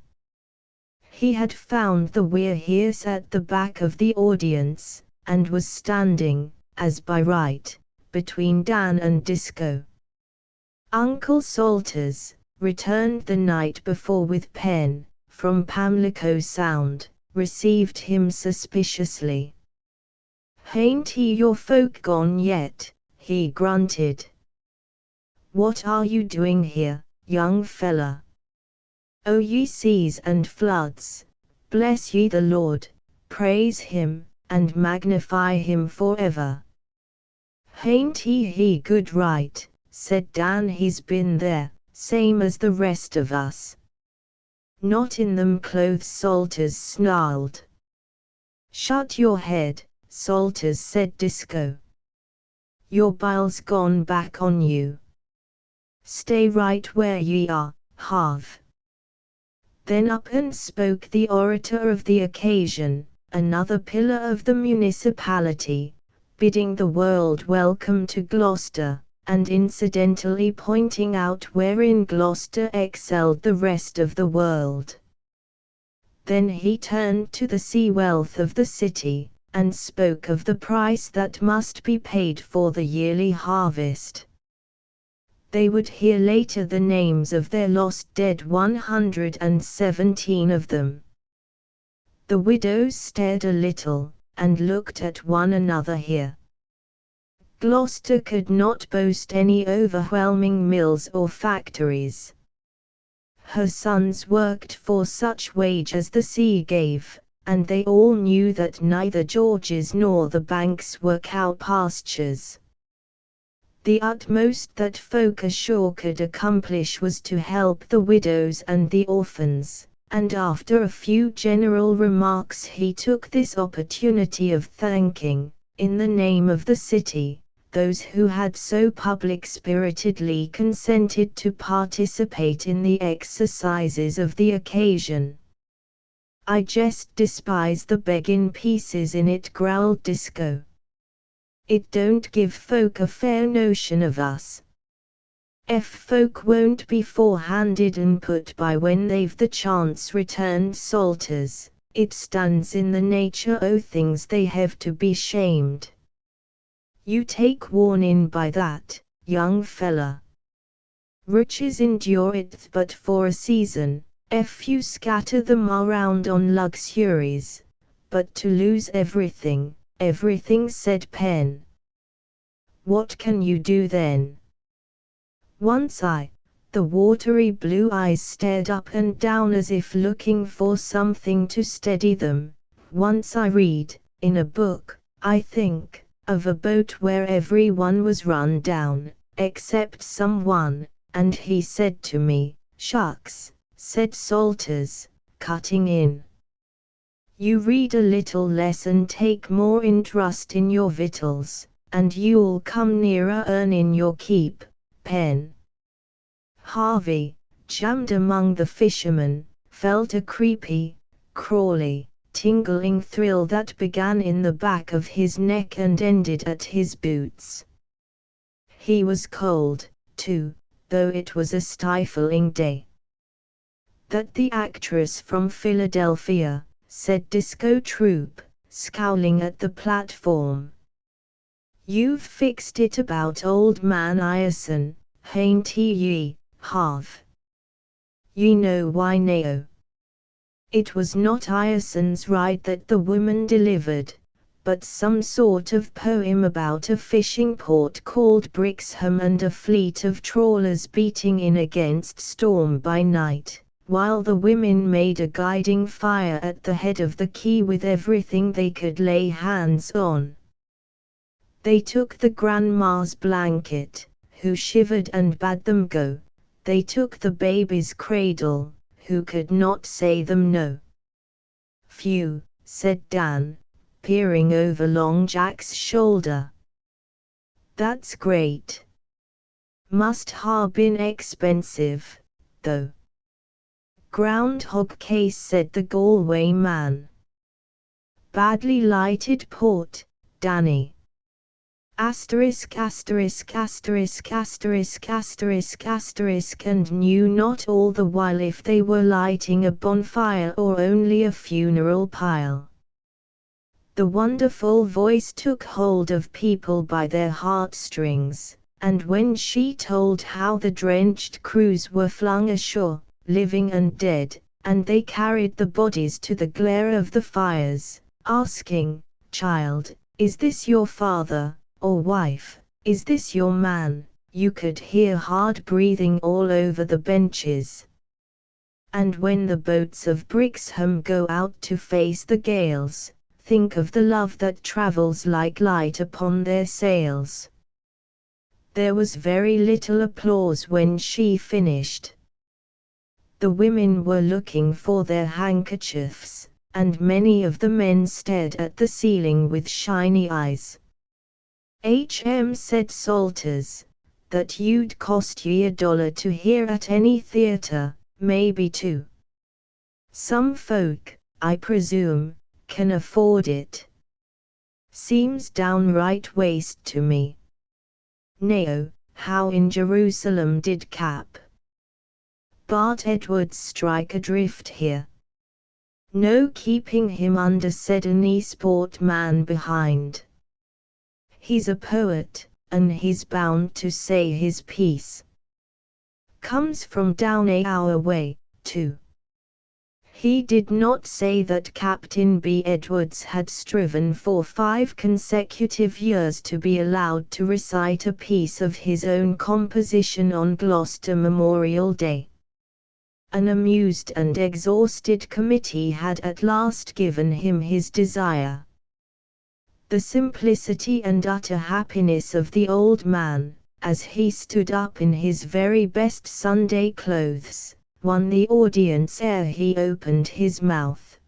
He had found the weir hearse at the back of the audience, and was standing, as by right, between Dan and Disco. Uncle Salters, returned the night before with Pen, from Pamlico Sound, received him suspiciously. "Hain't your folk gone yet?" he grunted. "What are you doing here, young fella?" "O ye seas and floods, bless ye the Lord, praise him, and magnify him forever." "Hain't he good right," said Dan. "He's been there, same as the rest of us." "Not in them clothes," Salters snarled. "Shut your head," Salters said. "Disco, your bile's gone back on you. Stay right where ye are, Harv." Then up and spoke the orator of the occasion, another pillar of the municipality, bidding the world welcome to Gloucester, and incidentally pointing out wherein Gloucester excelled the rest of the world. Then he turned to the sea wealth of the city, and spoke of the price that must be paid for the yearly harvest. They would hear later the names of their lost dead, 117 of them. The widows stared a little, and looked at one another here. Gloucester could not boast any overwhelming mills or factories. Her sons worked for such wage as the sea gave, and they all knew that neither George's nor the banks were cow pastures. The utmost that folk ashore could accomplish was to help the widows and the orphans, and after a few general remarks he took this opportunity of thanking, in the name of the city, those who had so public-spiritedly consented to participate in the exercises of the occasion. "I jest despise the beggin' pieces in it," growled Disco. "It don't give folk a fair notion of us. Folk won't be forehanded and put by when they've the chance," returned Salters. "It stands in the nature o' things they hev to be shamed. You take warnin' by that, young fella. Riches endureth but for a season, you scatter them around on luxuries, but to lose everything, everything," said Pen. "What can you do then?" "Once the watery blue eyes stared up and down as if looking for something to steady them. "Once I read, in a book, I think, of a boat where everyone was run down, except someone, and he said to me," "Shucks," said Salters, cutting in. "You read a little less and take more interest in your victuals, and you'll come nearer earnin' your keep, Pen." Harvey, jammed among the fishermen, felt a creepy, crawly, tingling thrill that began in the back of his neck and ended at his boots. He was cold, too, though it was a stifling day. "That the actress from Philadelphia," said Disco Troop, scowling at the platform. "You've fixed it about old man Ireson, hain't ye, Harv? Ye know why nao. It was not Ireson's ride that the woman delivered, but some sort of poem about a fishing port called Brixham and a fleet of trawlers beating in against storm by night, while the women made a guiding fire at the head of the quay with everything they could lay hands on. They took the grandma's blanket, who shivered and bade them go. They took the baby's cradle, who could not say them no." "Phew," said Dan, peering over Long Jack's shoulder. "That's great. Must ha' been expensive, though." "Groundhog case," said the Galway man. "Badly lighted port, Danny. Asterisk asterisk asterisk asterisk asterisk asterisk, and knew not all the while if they were lighting a bonfire or only a funeral pile. The wonderful voice took hold of people by their heartstrings, and when she told how the drenched crews were flung ashore, living and dead, and they carried the bodies to the glare of the fires, asking, "Child, is this your father? Or wife, is this your man?" you could hear hard breathing all over the benches. And when the boats of Brixham go out to face the gales, think of the love that travels like light upon their sails. There was very little applause when she finished. The women were looking for their handkerchiefs, and many of the men stared at the ceiling with shiny eyes. Said Salters, "That you'd cost ye $1 to hear at any theatre, maybe two. Some folk, I presume, can afford it. Seems downright waste to me. Nao, how in Jerusalem did Cap. Bart Edwards strike adrift here? No keeping him under," said an Eastport man behind. "He's a poet, and he's bound to say his piece. Comes from down our way, too." He did not say that Captain B. Edwards had striven for 5 consecutive years to be allowed to recite a piece of his own composition on Gloucester Memorial Day. An amused and exhausted committee had at last given him his desire. The simplicity and utter happiness of the old man, as he stood up in his very best Sunday clothes, won the audience ere he opened his mouth.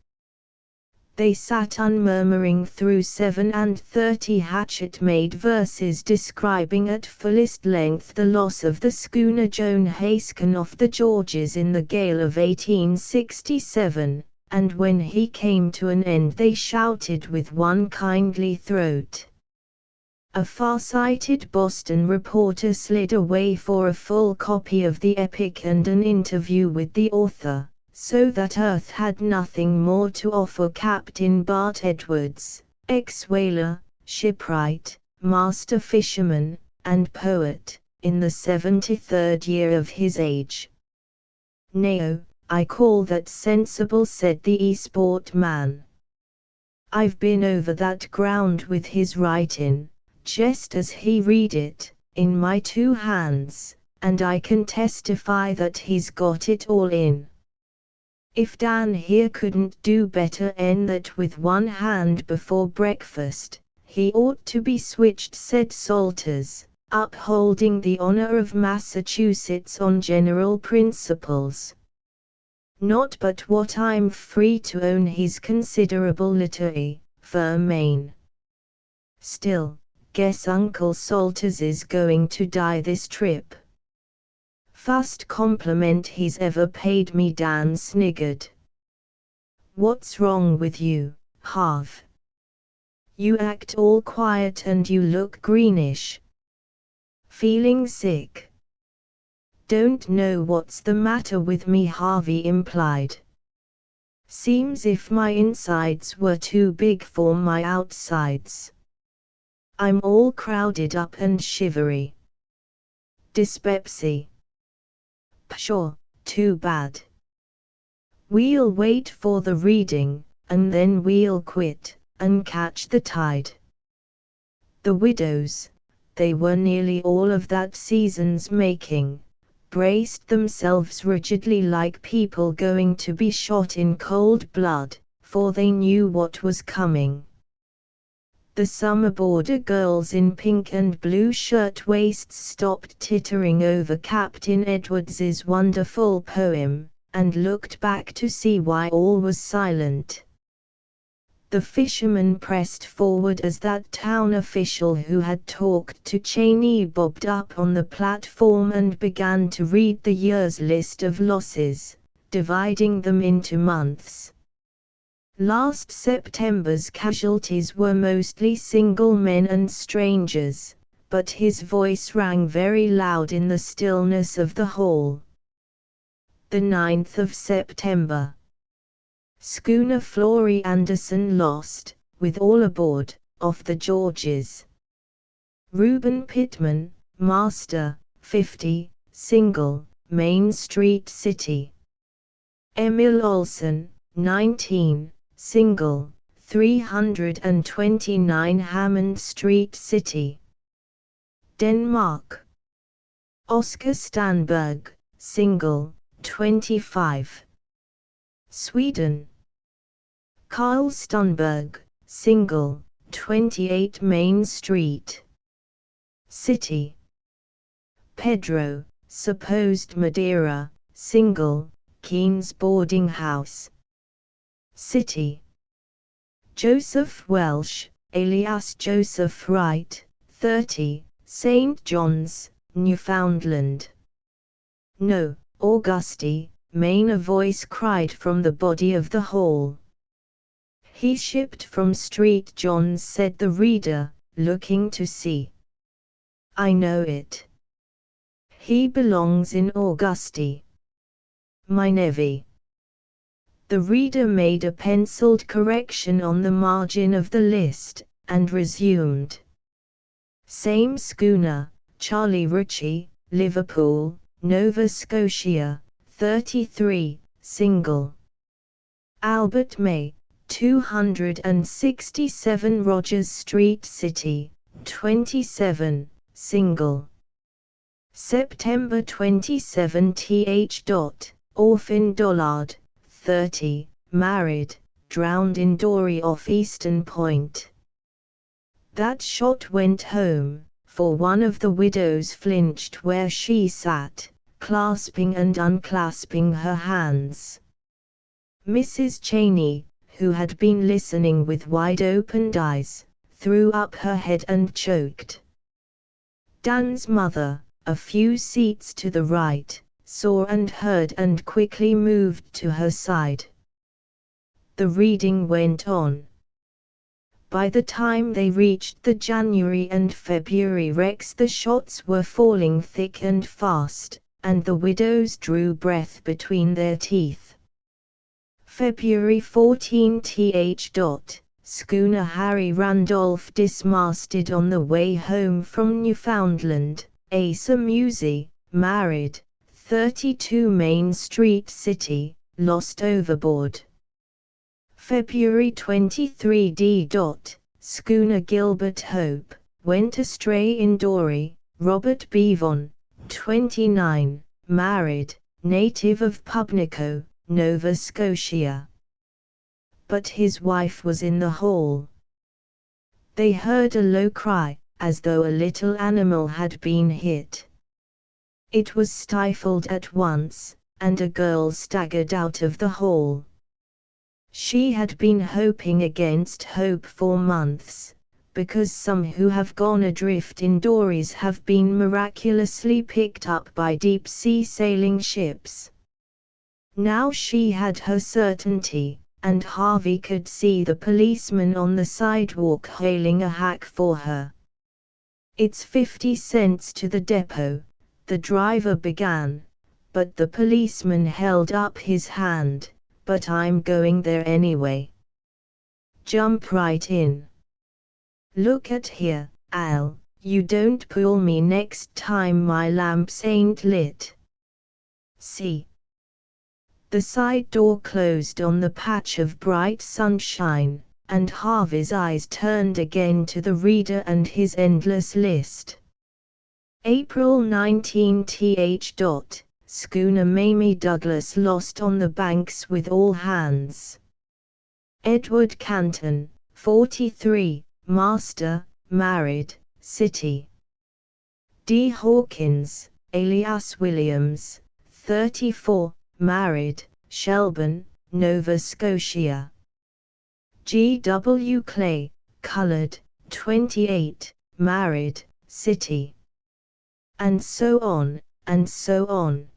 They sat unmurmuring through 37 hatchet-made verses describing at fullest length the loss of the schooner Joan Haskin off the Georges in the gale of 1867, and when he came to an end they shouted with one kindly throat. A far-sighted Boston reporter slid away for a full copy of the epic and an interview with the author, so that Earth had nothing more to offer Captain Bart Edwards, ex-whaler, shipwright, master fisherman, and poet, in the 73rd year of his age. "Nao, I call that sensible," said the Eastport man. "I've been over that ground with his writin', just as he read it, in my 2 hands, and I can testify that he's got it all in. If Dan here couldn't do better 'en that with 1 hand before breakfast, he ought to be switched," said Salters, upholding the honor of Massachusetts on general principles. "Not but what I'm free to own he's considerable literary, Vermain. Still, guess Uncle Salters is going to die this trip. Fust compliment he's ever paid me," Dan sniggered. "What's wrong with you, Harv? You act all quiet and you look greenish. Feeling sick?" "Don't know what's the matter with me," Harvey implied. "Seems if my insides were too big for my outsides. I'm all crowded up and shivery. Dyspepsy. Pshaw, too bad. We'll wait for the reading, and then we'll quit, and catch the tide." The widows, they were nearly all of that season's making, braced themselves rigidly like people going to be shot in cold blood, for they knew what was coming. The summer border girls in pink and blue shirtwaists stopped tittering over Captain Edwards's wonderful poem, and looked back to see why all was silent. The fisherman pressed forward as that town official who had talked to Cheney bobbed up on the platform and began to read the year's list of losses, dividing them into months. Last September's casualties were mostly single men and strangers, but his voice rang very loud in the stillness of the hall. The 9th of September. Schooner Flory Anderson lost, with all aboard, off the Georges. Reuben Pittman, master, 50, single, Main Street City. Emil Olsen, 19, single, 329 Hammond Street City. Denmark. Oscar Stanberg, single, 25. Sweden. Carl Stunberg, single, 28 Main Street City. Pedro, supposed Madeira, single, Keynes Boarding House City. Joseph Welsh, alias Joseph Wright, 30, St. John's, Newfoundland. No, Auguste, Maine. A voice cried from the body of the hall. He shipped from St. John's, said the reader, looking to see. I know it. He belongs in Auguste. My nevy. The reader made a penciled correction on the margin of the list, and resumed. Same schooner, Charlie Ritchie, Liverpool, Nova Scotia, 33, single. Albert May, 267 Rogers Street City, 27, single. September 27 Th. Orphan Dollard, 30, married, drowned in dory off Eastern Point. That shot went home, for one of the widows flinched where she sat, clasping and unclasping her hands. Mrs. Cheney, who had been listening with wide-opened eyes, threw up her head and choked. Dan's mother, a few seats to the right, saw and heard and quickly moved to her side. The reading went on. By the time they reached the January and February wrecks, the shots were falling thick and fast, and the widows drew breath between their teeth. February 14 Th. Schooner Harry Randolph dismasted on the way home from Newfoundland. Asa Musey, married, 32 Main Street City, lost overboard. February 23 D. Schooner Gilbert Hope, went astray in dory. Robert Beavon, 29, married, native of Pubnico, Nova Scotia. But his wife was in the hall. They heard a low cry, as though a little animal had been hit. It was stifled at once, and a girl staggered out of the hall. She had been hoping against hope for months, because some who have gone adrift in dories have been miraculously picked up by deep-sea sailing ships. Now she had her certainty, and Harvey could see the policeman on the sidewalk hailing a hack for her. "It's 50 cents to the depot," the driver began, but the policeman held up his hand. "But I'm going there anyway. Jump right in. Look at here, Al, you don't pull me next time my lamps ain't lit. See?" The side door closed on the patch of bright sunshine, and Harvey's eyes turned again to the reader and his endless list. April 19 Th. Schooner Mamie Douglas lost on the banks with all hands. Edward Canton, 43, master, married, City. D. Hawkins, alias Williams, 34, married, Shelburne, Nova Scotia. G. W. Clay, colored, 28, married, City. And so on, and so on.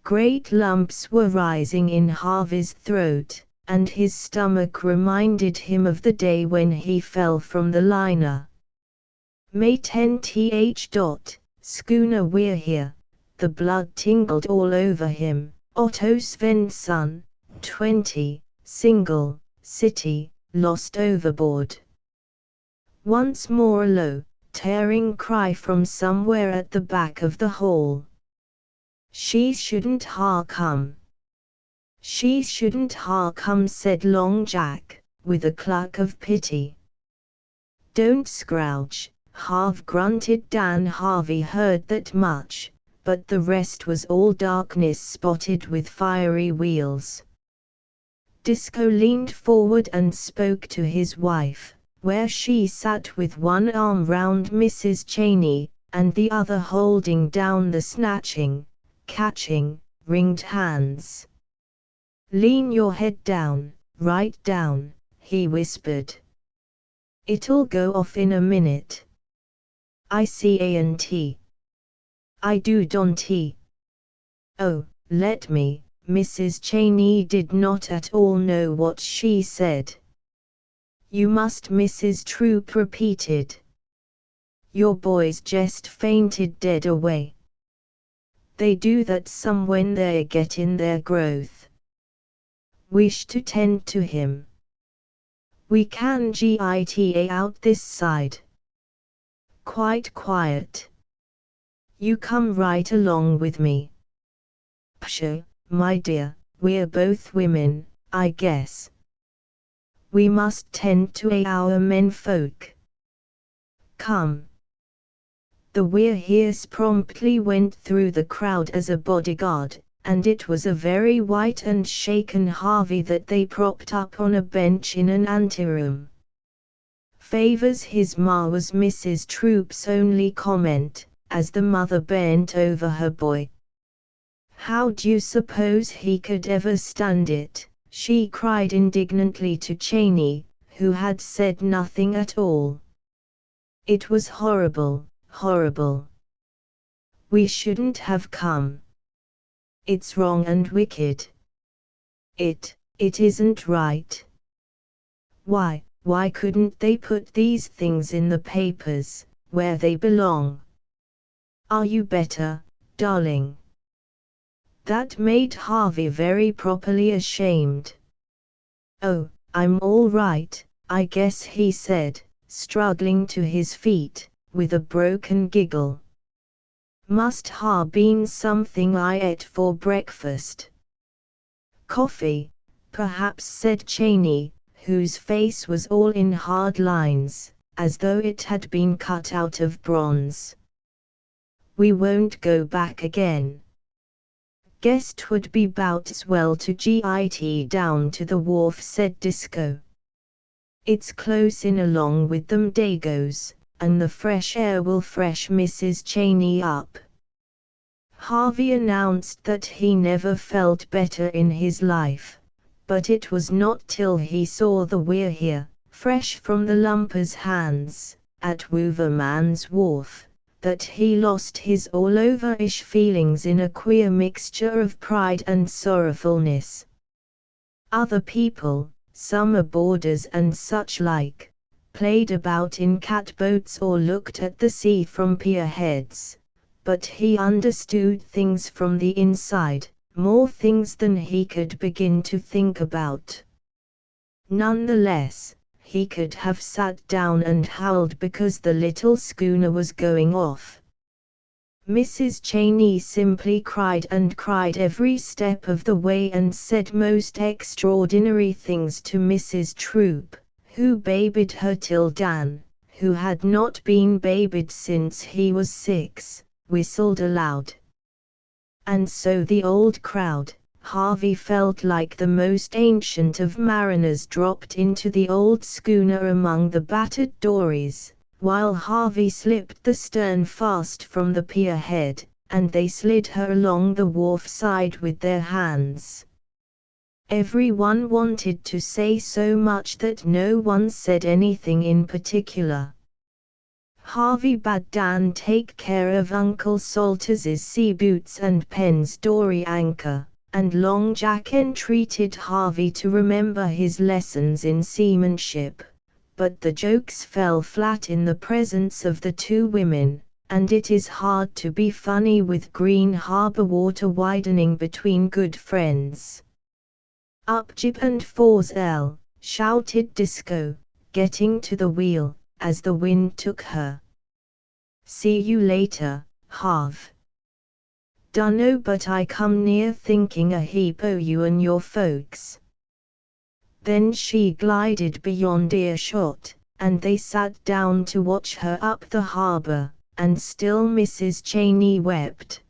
Great lumps were rising in Harvey's throat, and his stomach reminded him of the day when he fell from the liner. May 10th. Schooner, we're here. The blood tingled all over him. Otto Svensson, 20, single, city, lost overboard. Once more a low, tearing cry from somewhere at the back of the hall. She shouldn't ha come. She shouldn't ha come, said Long Jack, with a cluck of pity. Don't scrouge, half grunted Dan. Harvey heard that much, but the rest was all darkness spotted with fiery wheels. Disco leaned forward and spoke to his wife, where she sat with one arm round Mrs. Cheney, and the other holding down the snatching, catching, ringed hands. Lean your head down, right down, he whispered. It'll go off in a minute. I can't. I do don't. Oh, let me. Mrs. Cheney did not at all know what she said. You must, Mrs. Troop repeated. Your boys just fainted dead away. They do that some when they get in their growth. Wish to tend to him. We can gita out this side. Quite quiet. You come right along with me. Pshaw, my dear, we're both women, I guess. We must tend to our menfolk. Come. The We're Here's promptly went through the crowd as a bodyguard, and it was a very white and shaken Harvey that they propped up on a bench in an anteroom. Favors his ma, was Mrs. Troop's only comment, as the mother bent over her boy. How'd you suppose he could ever stand it? She cried indignantly to Cheney, who had said nothing at all. It was horrible, horrible. We shouldn't have come. It's wrong and wicked. It isn't right. Why couldn't they put these things in the papers, where they belong? Are you better, darling? That made Harvey very properly ashamed. Oh, I'm all right, I guess, he said, struggling to his feet, with a broken giggle. Must ha been something I ate for breakfast. Coffee, perhaps, said Cheney, whose face was all in hard lines, as though it had been cut out of bronze. We won't go back again. Guess 'twould be 'bout's well to git down to the wharf, said Disco. It's close in along with them Dagos, and the fresh air will fresh Mrs. Cheney up. Harvey announced that he never felt better in his life, but it was not till he saw the We're Here, fresh from the lumpers' hands, at Wouverman's wharf, that he lost his all-over-ish feelings in a queer mixture of pride and sorrowfulness. Other people, summer boarders and such like, played about in catboats or looked at the sea from pierheads, but he understood things from the inside, more things than he could begin to think about. Nonetheless, he could have sat down and howled because the little schooner was going off. Mrs. Cheney simply cried and cried every step of the way and said most extraordinary things to Mrs. Troop, who babied her till Dan, who had not been babied since he was 6, whistled aloud. And so the old crowd, Harvey felt like the most ancient of mariners, dropped into the old schooner among the battered dories, while Harvey slipped the stern fast from the pier head, and they slid her along the wharf side with their hands. Everyone wanted to say so much that no one said anything in particular. Harvey bade Dan take care of Uncle Salters's sea boots and Penn's dory anchor, and Long Jack entreated Harvey to remember his lessons in seamanship, but the jokes fell flat in the presence of the two women, and it is hard to be funny with Green Harbor water widening between good friends. "Up jib and foresail," shouted Disco, getting to the wheel, as the wind took her. "See you later, Harv. Dunno, but I come near thinking a heap o' you and your folks." Then she glided beyond earshot, and they sat down to watch her up the harbor, and still Mrs. Cheney wept.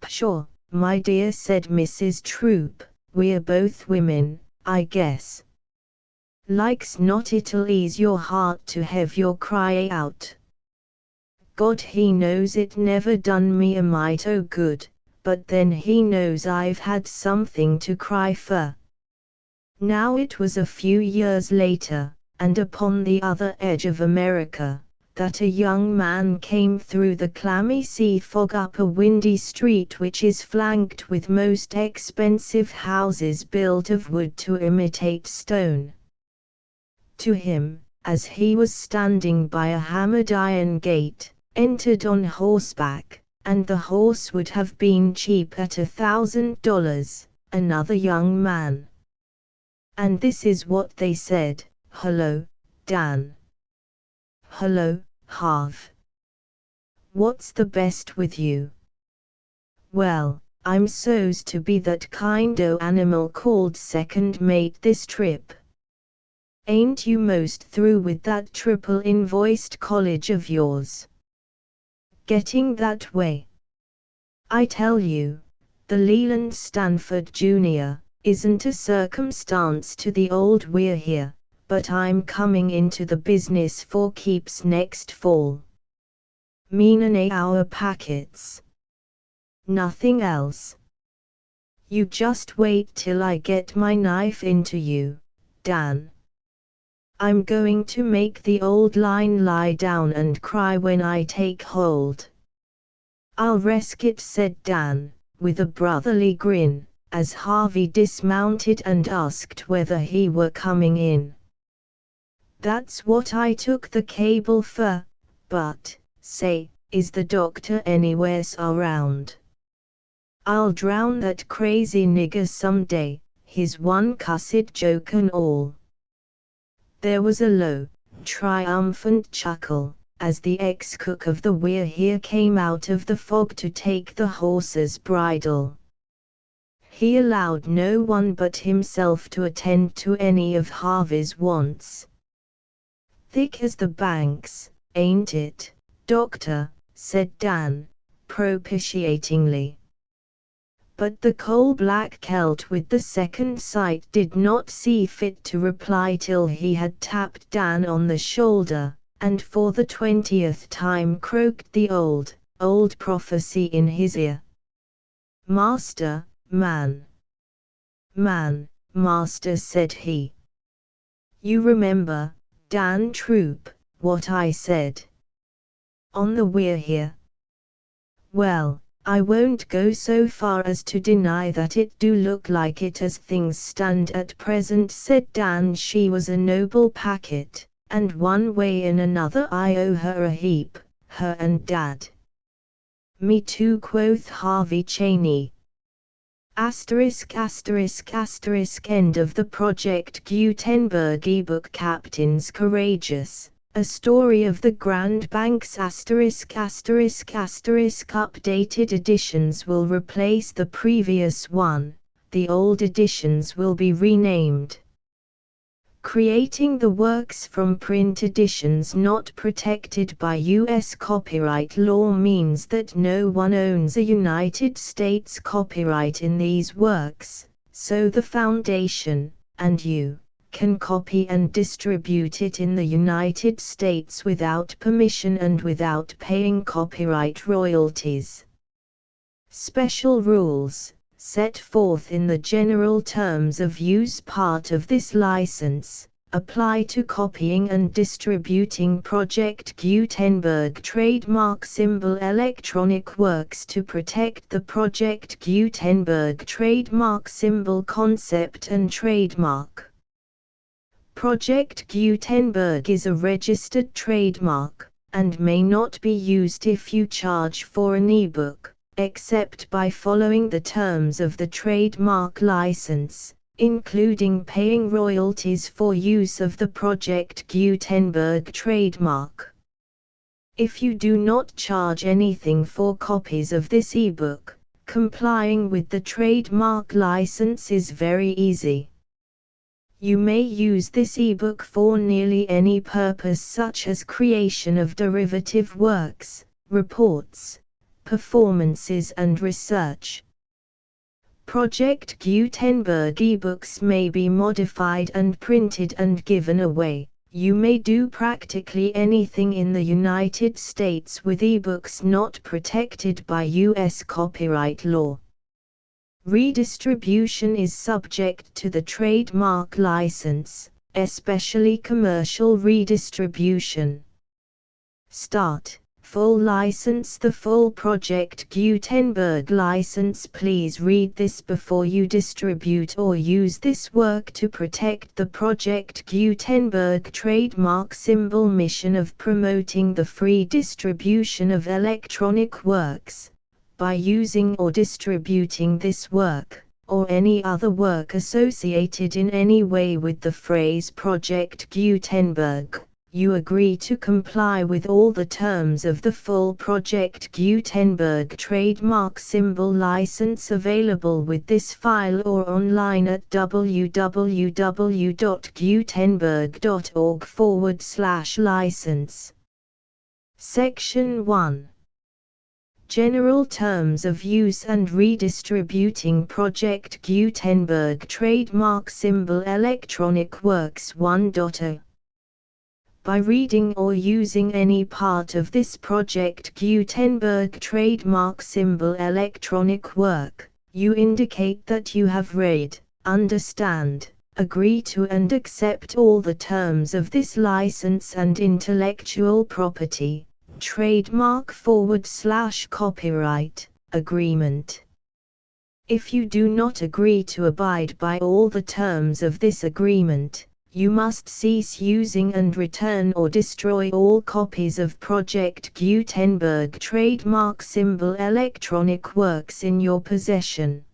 "Pshaw, my dear," said Mrs. Troop, "we're both women, I guess. Like's not it'll ease your heart to have your cry out. God he knows it never done me a mite o' good, but then he knows I've had something to cry for." Now it was a few years later, and upon the other edge of America, that a young man came through the clammy sea fog up a windy street which is flanked with most expensive houses built of wood to imitate stone. To him, as he was standing by a hammered iron gate, entered on horseback, and the horse would have been cheap at $1,000, another young man. And this is what they said: "Hello, Dan. Hello, Harv. What's the best with you?" "Well, I'm so's to be that kind o' animal called second mate this trip." "Ain't you most through with that triple invoiced college of yours? Getting that way? I tell you, the Leland Stanford Jr. isn't a circumstance to the old we're here, but I'm coming into the business for keeps next fall. Mean an 8-hour packets. Nothing else. You just wait till I get my knife into you, Dan. I'm going to make the old line lie down and cry when I take hold." "I'll resk it," said Dan, with a brotherly grin, as Harvey dismounted and asked whether he were coming in. "That's what I took the cable for, but, say, is the doctor anywheres around? I'll drown that crazy nigger someday, his one cussed joke and all." There was a low, triumphant chuckle, as the ex-cook of the We're Here came out of the fog to take the horse's bridle. He allowed no one but himself to attend to any of Harvey's wants. "Thick as the banks, ain't it, Doctor?" said Dan, propitiatingly. But the coal-black Celt with the second sight did not see fit to reply till he had tapped Dan on the shoulder, and for the 20th time croaked the old prophecy in his ear. "Master, man. Man, master," said he. "You remember, Dan Troop, what I said on the We're Here? Well, I won't go so far as to deny that it do look like it as things stand at present," said Dan. "She was a noble packet, and one way and another I owe her a heap, her and Dad." "Me too," quoth Harvey Cheney. Asterisk asterisk asterisk End of the Project Gutenberg ebook Captains Courageous, a story of the Grand Banks asterisk asterisk asterisk Updated editions will replace the previous one, the old editions will be renamed. Creating the works from print editions not protected by U.S. copyright law means that no one owns a United States copyright in these works, so the Foundation, and you, can copy and distribute it in the United States without permission and without paying copyright royalties. Special rules, set forth in the general terms of use part of this license, apply to copying and distributing Project Gutenberg trademark symbol electronic works to protect the Project Gutenberg trademark symbol concept and trademark. Project Gutenberg is a registered trademark, and may not be used if you charge for an ebook, except by following the terms of the trademark license, including paying royalties for use of the Project Gutenberg trademark. If you do not charge anything for copies of this ebook, complying with the trademark license is very easy. You may use this ebook for nearly any purpose such as creation of derivative works, reports, performances and research. Project Gutenberg ebooks may be modified and printed and given away. You may do practically anything in the United States with ebooks not protected by U.S. copyright law. Redistribution is subject to the trademark license, especially commercial redistribution. Start. Full license. The full Project Gutenberg license. Please read this before you distribute or use this work to protect the Project Gutenberg trademark symbol mission of promoting the free distribution of electronic works. By using or distributing this work, or any other work associated in any way with the phrase Project Gutenberg, you agree to comply with all the terms of the full Project Gutenberg trademark symbol license available with this file or online at www.gutenberg.org/license. Section 1. General Terms of Use and Redistributing Project Gutenberg Trademark Symbol Electronic Works 1.0. By reading or using any part of this Project Gutenberg trademark symbol electronic work, you indicate that you have read, understand, agree to and accept all the terms of this license and intellectual property, trademark/copyright, agreement. If you do not agree to abide by all the terms of this agreement, you must cease using and return or destroy all copies of Project Gutenberg trademark symbol electronic works in your possession.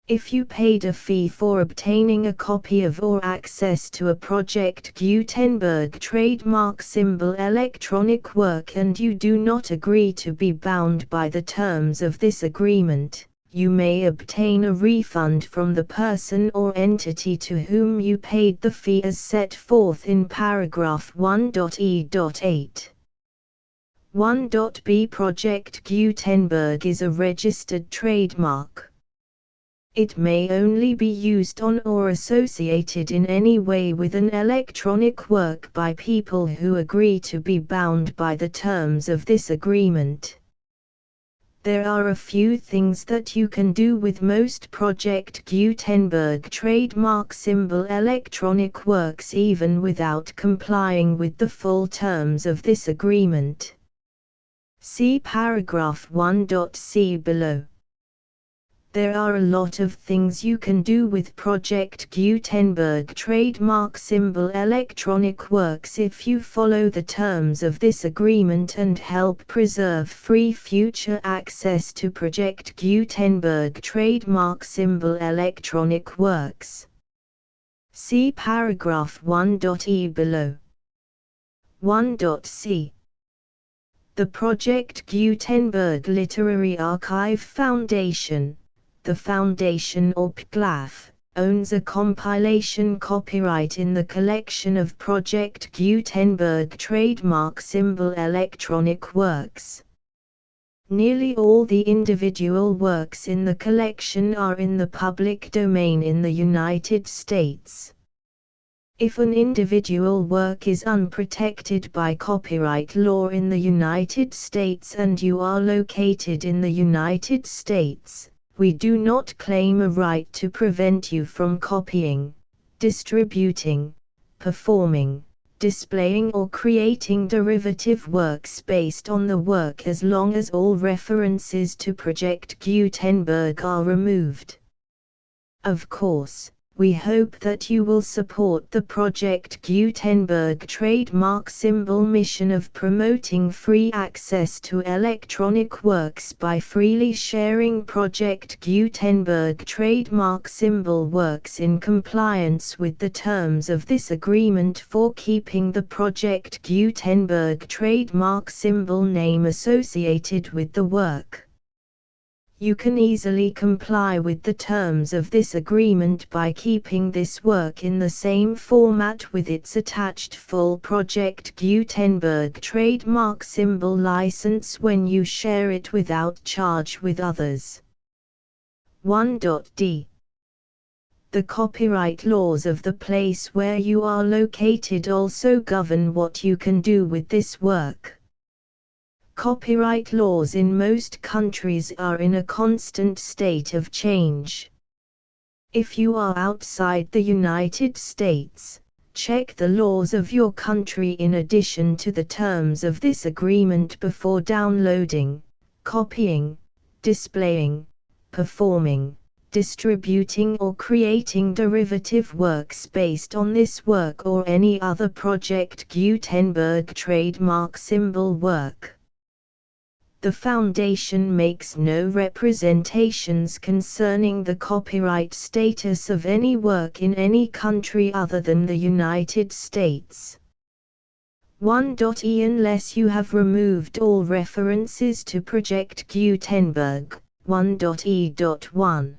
If you paid a fee for obtaining a copy of or access to a Project Gutenberg trademark symbol electronic work and you do not agree to be bound by the terms of this agreement, you may obtain a refund from the person or entity to whom you paid the fee as set forth in paragraph 1.e.8. 1.b Project Gutenberg is a registered trademark. It may only be used on or associated in any way with an electronic work by people who agree to be bound by the terms of this agreement. There are a few things that you can do with most Project Gutenberg trademark symbol electronic works even without complying with the full terms of this agreement. See paragraph 1.c below. There are a lot of things you can do with Project Gutenberg trademark symbol electronic works if you follow the terms of this agreement and help preserve free future access to Project Gutenberg trademark symbol electronic works. See paragraph 1.e below. 1.c. The Project Gutenberg Literary Archive Foundation, the Foundation or PGLAF, owns a compilation copyright in the collection of Project Gutenberg trademark symbol electronic works. Nearly all the individual works in the collection are in the public domain in the United States. If an individual work is unprotected by copyright law in the United States and you are located in the United States, we do not claim a right to prevent you from copying, distributing, performing, displaying or creating derivative works based on the work as long as all references to Project Gutenberg are removed. Of course, we hope that you will support the Project Gutenberg trademark symbol mission of promoting free access to electronic works by freely sharing Project Gutenberg trademark symbol works in compliance with the terms of this agreement for keeping the Project Gutenberg trademark symbol name associated with the work. You can easily comply with the terms of this agreement by keeping this work in the same format with its attached full Project Gutenberg trademark symbol license when you share it without charge with others. 1.d. The copyright laws of the place where you are located also govern what you can do with this work. Copyright laws in most countries are in a constant state of change. If you are outside the United States, check the laws of your country in addition to the terms of this agreement before downloading, copying, displaying, performing, distributing or creating derivative works based on this work or any other Project Gutenberg trademark symbol work. The Foundation makes no representations concerning the copyright status of any work in any country other than the United States. 1.e. Unless you have removed all references to Project Gutenberg, 1.e.1.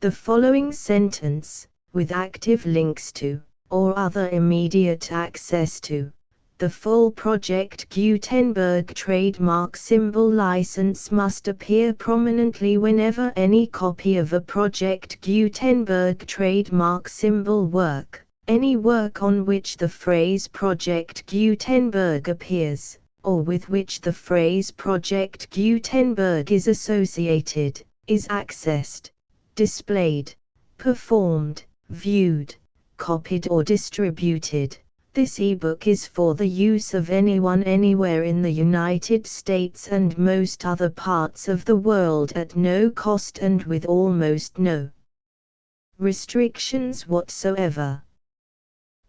The following sentence, with active links to, or other immediate access to, the full Project Gutenberg trademark symbol license must appear prominently whenever any copy of a Project Gutenberg trademark symbol work, any work on which the phrase Project Gutenberg appears, or with which the phrase Project Gutenberg is associated, is accessed, displayed, performed, viewed, copied or distributed. This ebook is for the use of anyone anywhere in the United States and most other parts of the world at no cost and with almost no restrictions whatsoever.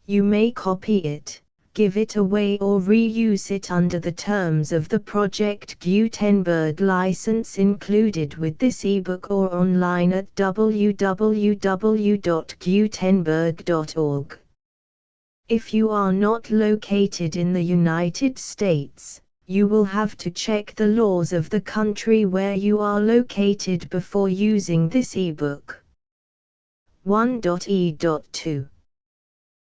You may copy it, give it away or reuse it under the terms of the Project Gutenberg license included with this ebook or online at www.gutenberg.org. If you are not located in the United States, you will have to check the laws of the country where you are located before using this ebook. 1.e.2.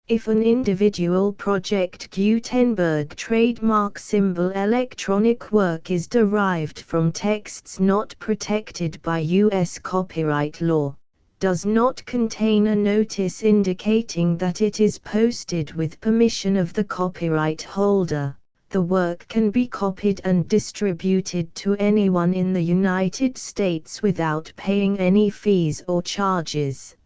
If an individual Project Gutenberg trademark symbol electronic work is derived from texts not protected by U.S. copyright law, does not contain a notice indicating that it is posted with permission of the copyright holder, the work can be copied and distributed to anyone in the United States without paying any fees or charges.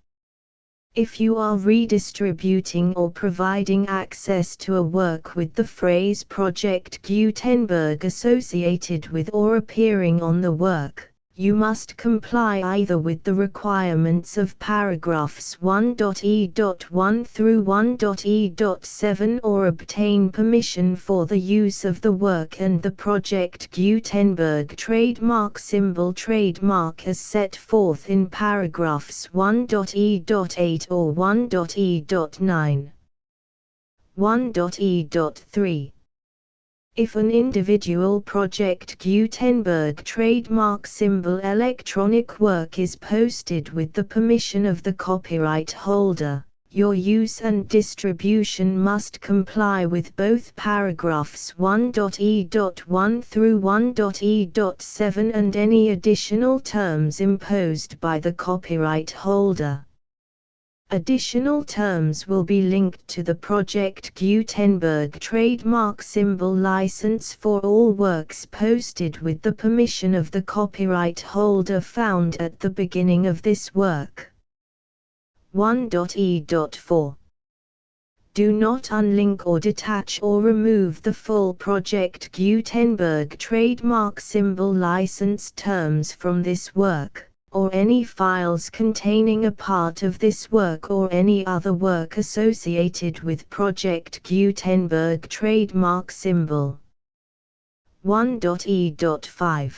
If you are redistributing or providing access to a work with the phrase Project Gutenberg associated with or appearing on the work, you must comply either with the requirements of paragraphs 1.e.1 through 1.e.7 or obtain permission for the use of the work and the Project Gutenberg trademark symbol trademark as set forth in paragraphs 1.e.8 or 1.e.9. 1.e.3. If an individual Project Gutenberg trademark symbol electronic work is posted with the permission of the copyright holder, your use and distribution must comply with both paragraphs 1.e.1 through 1.e.7 and any additional terms imposed by the copyright holder. Additional terms will be linked to the Project Gutenberg trademark symbol license for all works posted with the permission of the copyright holder found at the beginning of this work. 1.e.4. Do not unlink or detach or remove the full Project Gutenberg trademark symbol license terms from this work, or any files containing a part of this work or any other work associated with Project Gutenberg trademark symbol. 1.e.5.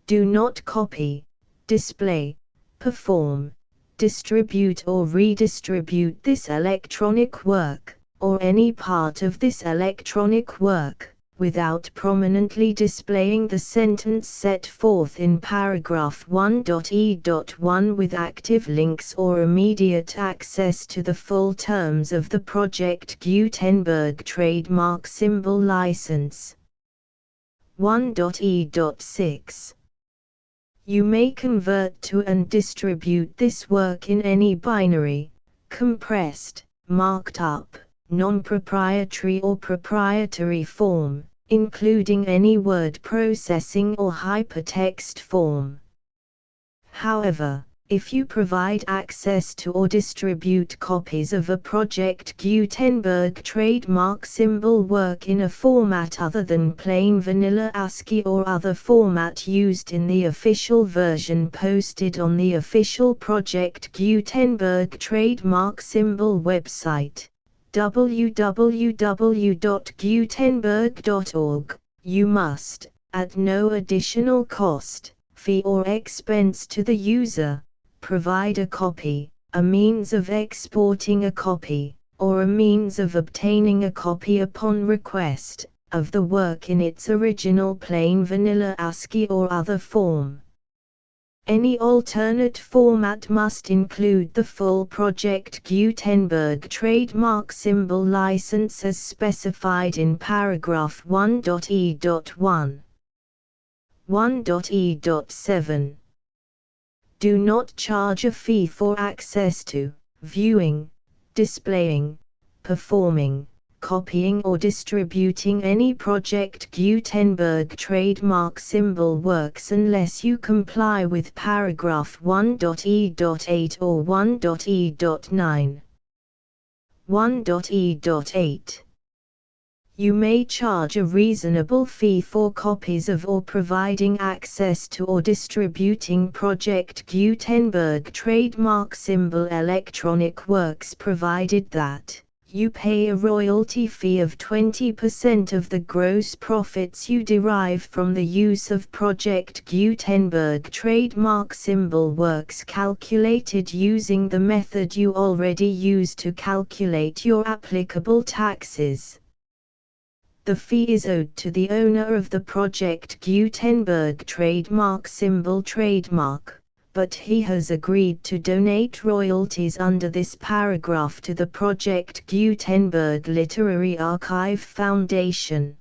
Do not copy, display, perform, distribute or redistribute this electronic work, or any part of this electronic work, without prominently displaying the sentence set forth in paragraph 1.e.1 with active links or immediate access to the full terms of the Project Gutenberg trademark symbol license. 1.e.6. You may convert to and distribute this work in any binary, compressed, marked up, non-proprietary or proprietary form, including any word processing or hypertext form. However, if you provide access to or distribute copies of a Project Gutenberg trademark symbol work in a format other than plain vanilla ASCII or other format used in the official version posted on the official Project Gutenberg trademark symbol website, www.gutenberg.org, you must, at no additional cost, fee or expense to the user, provide a copy, a means of exporting a copy, or a means of obtaining a copy upon request, of the work in its original plain vanilla ASCII or other form. Any alternate format must include the full Project Gutenberg trademark symbol license as specified in paragraph 1.e.1. 1.e.7. Do not charge a fee for access to, viewing, displaying, performing, copying or distributing any Project Gutenberg trademark symbol works unless you comply with paragraph 1.e.8 or 1.e.9. 1.e.8. You may charge a reasonable fee for copies of or providing access to or distributing Project Gutenberg trademark symbol electronic works provided that you pay a royalty fee of 20% of the gross profits you derive from the use of Project Gutenberg trademark symbol works calculated using the method you already use to calculate your applicable taxes. The fee is owed to the owner of the Project Gutenberg trademark symbol trademark, but he has agreed to donate royalties under this paragraph to the Project Gutenberg Literary Archive Foundation.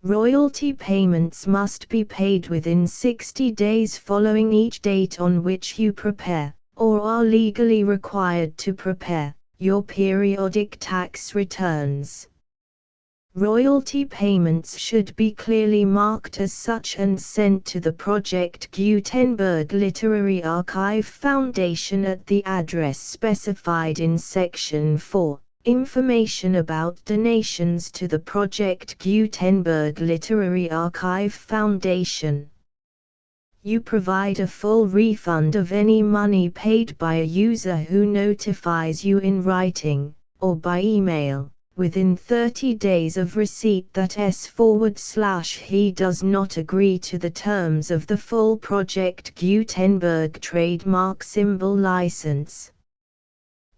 Royalty payments must be paid within 60 days following each date on which you prepare, or are legally required to prepare, your periodic tax returns. Royalty payments should be clearly marked as such and sent to the Project Gutenberg Literary Archive Foundation at the address specified in Section 4, Information about donations to the Project Gutenberg Literary Archive Foundation. You provide a full refund of any money paid by a user who notifies you in writing, or by email, within 30 days of receipt that he does not agree to the terms of the full Project Gutenberg trademark symbol license.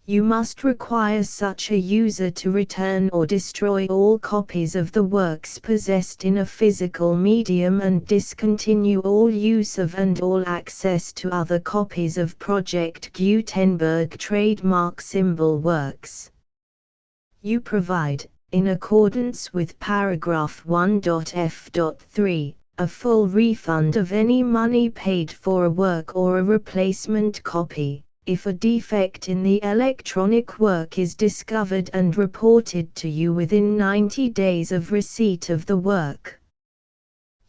You must require such a user to return or destroy all copies of the works possessed in a physical medium and discontinue all use of and all access to other copies of Project Gutenberg trademark symbol works. You provide, in accordance with paragraph 1.f.3, a full refund of any money paid for a work or a replacement copy, if a defect in the electronic work is discovered and reported to you within 90 days of receipt of the work.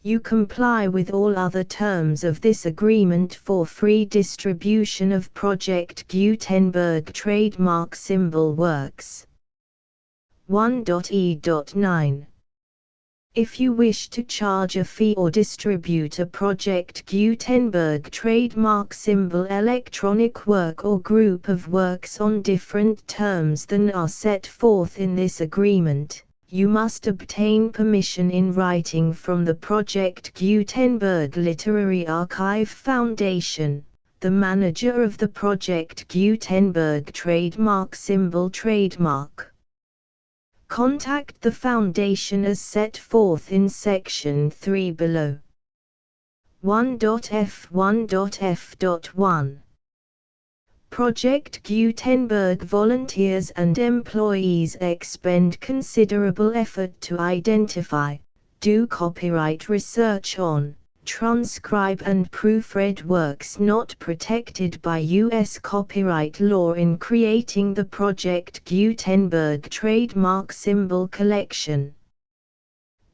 You comply with all other terms of this agreement for free distribution of Project Gutenberg trademark symbol works. 1.e.9. If you wish to charge a fee or distribute a Project Gutenberg trademark symbol electronic work or group of works on different terms than are set forth in this agreement, you must obtain permission in writing from the Project Gutenberg Literary Archive Foundation, the manager of the Project Gutenberg trademark symbol trademark. Contact the Foundation as set forth in Section 3 below. 1.f1.f.1 Project Gutenberg volunteers and employees expend considerable effort to identify, do copyright research on, transcribe and proofread works not protected by U.S. copyright law in creating the Project Gutenberg trademark symbol collection.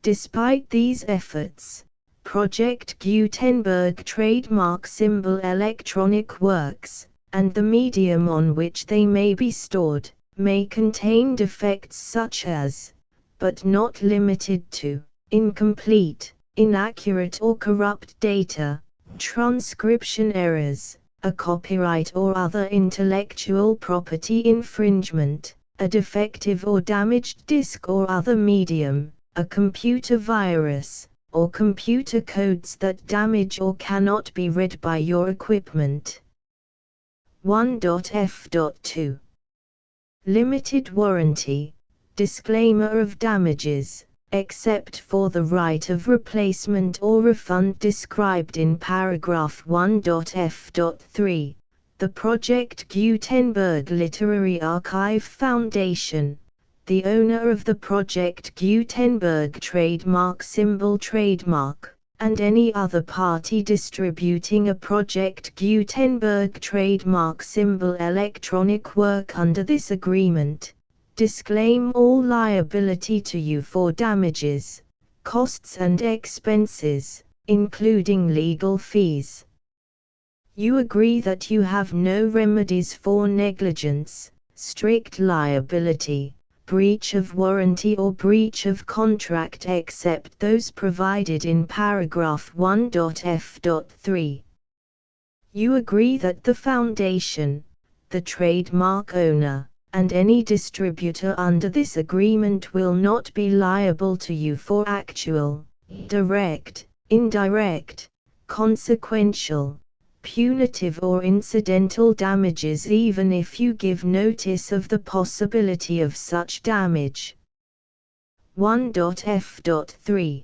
Despite these efforts, Project Gutenberg trademark symbol electronic works, and the medium on which they may be stored, may contain defects such as, but not limited to, incomplete, inaccurate or corrupt data, transcription errors, a copyright or other intellectual property infringement, a defective or damaged disk or other medium, a computer virus, or computer codes that damage or cannot be read by your equipment. 1.f.2 Limited warranty, disclaimer of damages, except for the right of replacement or refund described in paragraph 1.f.3, the Project Gutenberg Literary Archive Foundation, the owner of the Project Gutenberg trademark symbol trademark, and any other party distributing a Project Gutenberg trademark symbol electronic work under this agreement, disclaim all liability to you for damages, costs and expenses, including legal fees. You agree that you have no remedies for negligence, strict liability, breach of warranty or breach of contract except those provided in paragraph 1.f.3. You agree that the Foundation, the trademark owner, and any distributor under this agreement will not be liable to you for actual, direct, indirect, consequential, punitive or incidental damages even if you give notice of the possibility of such damage. 1.f.3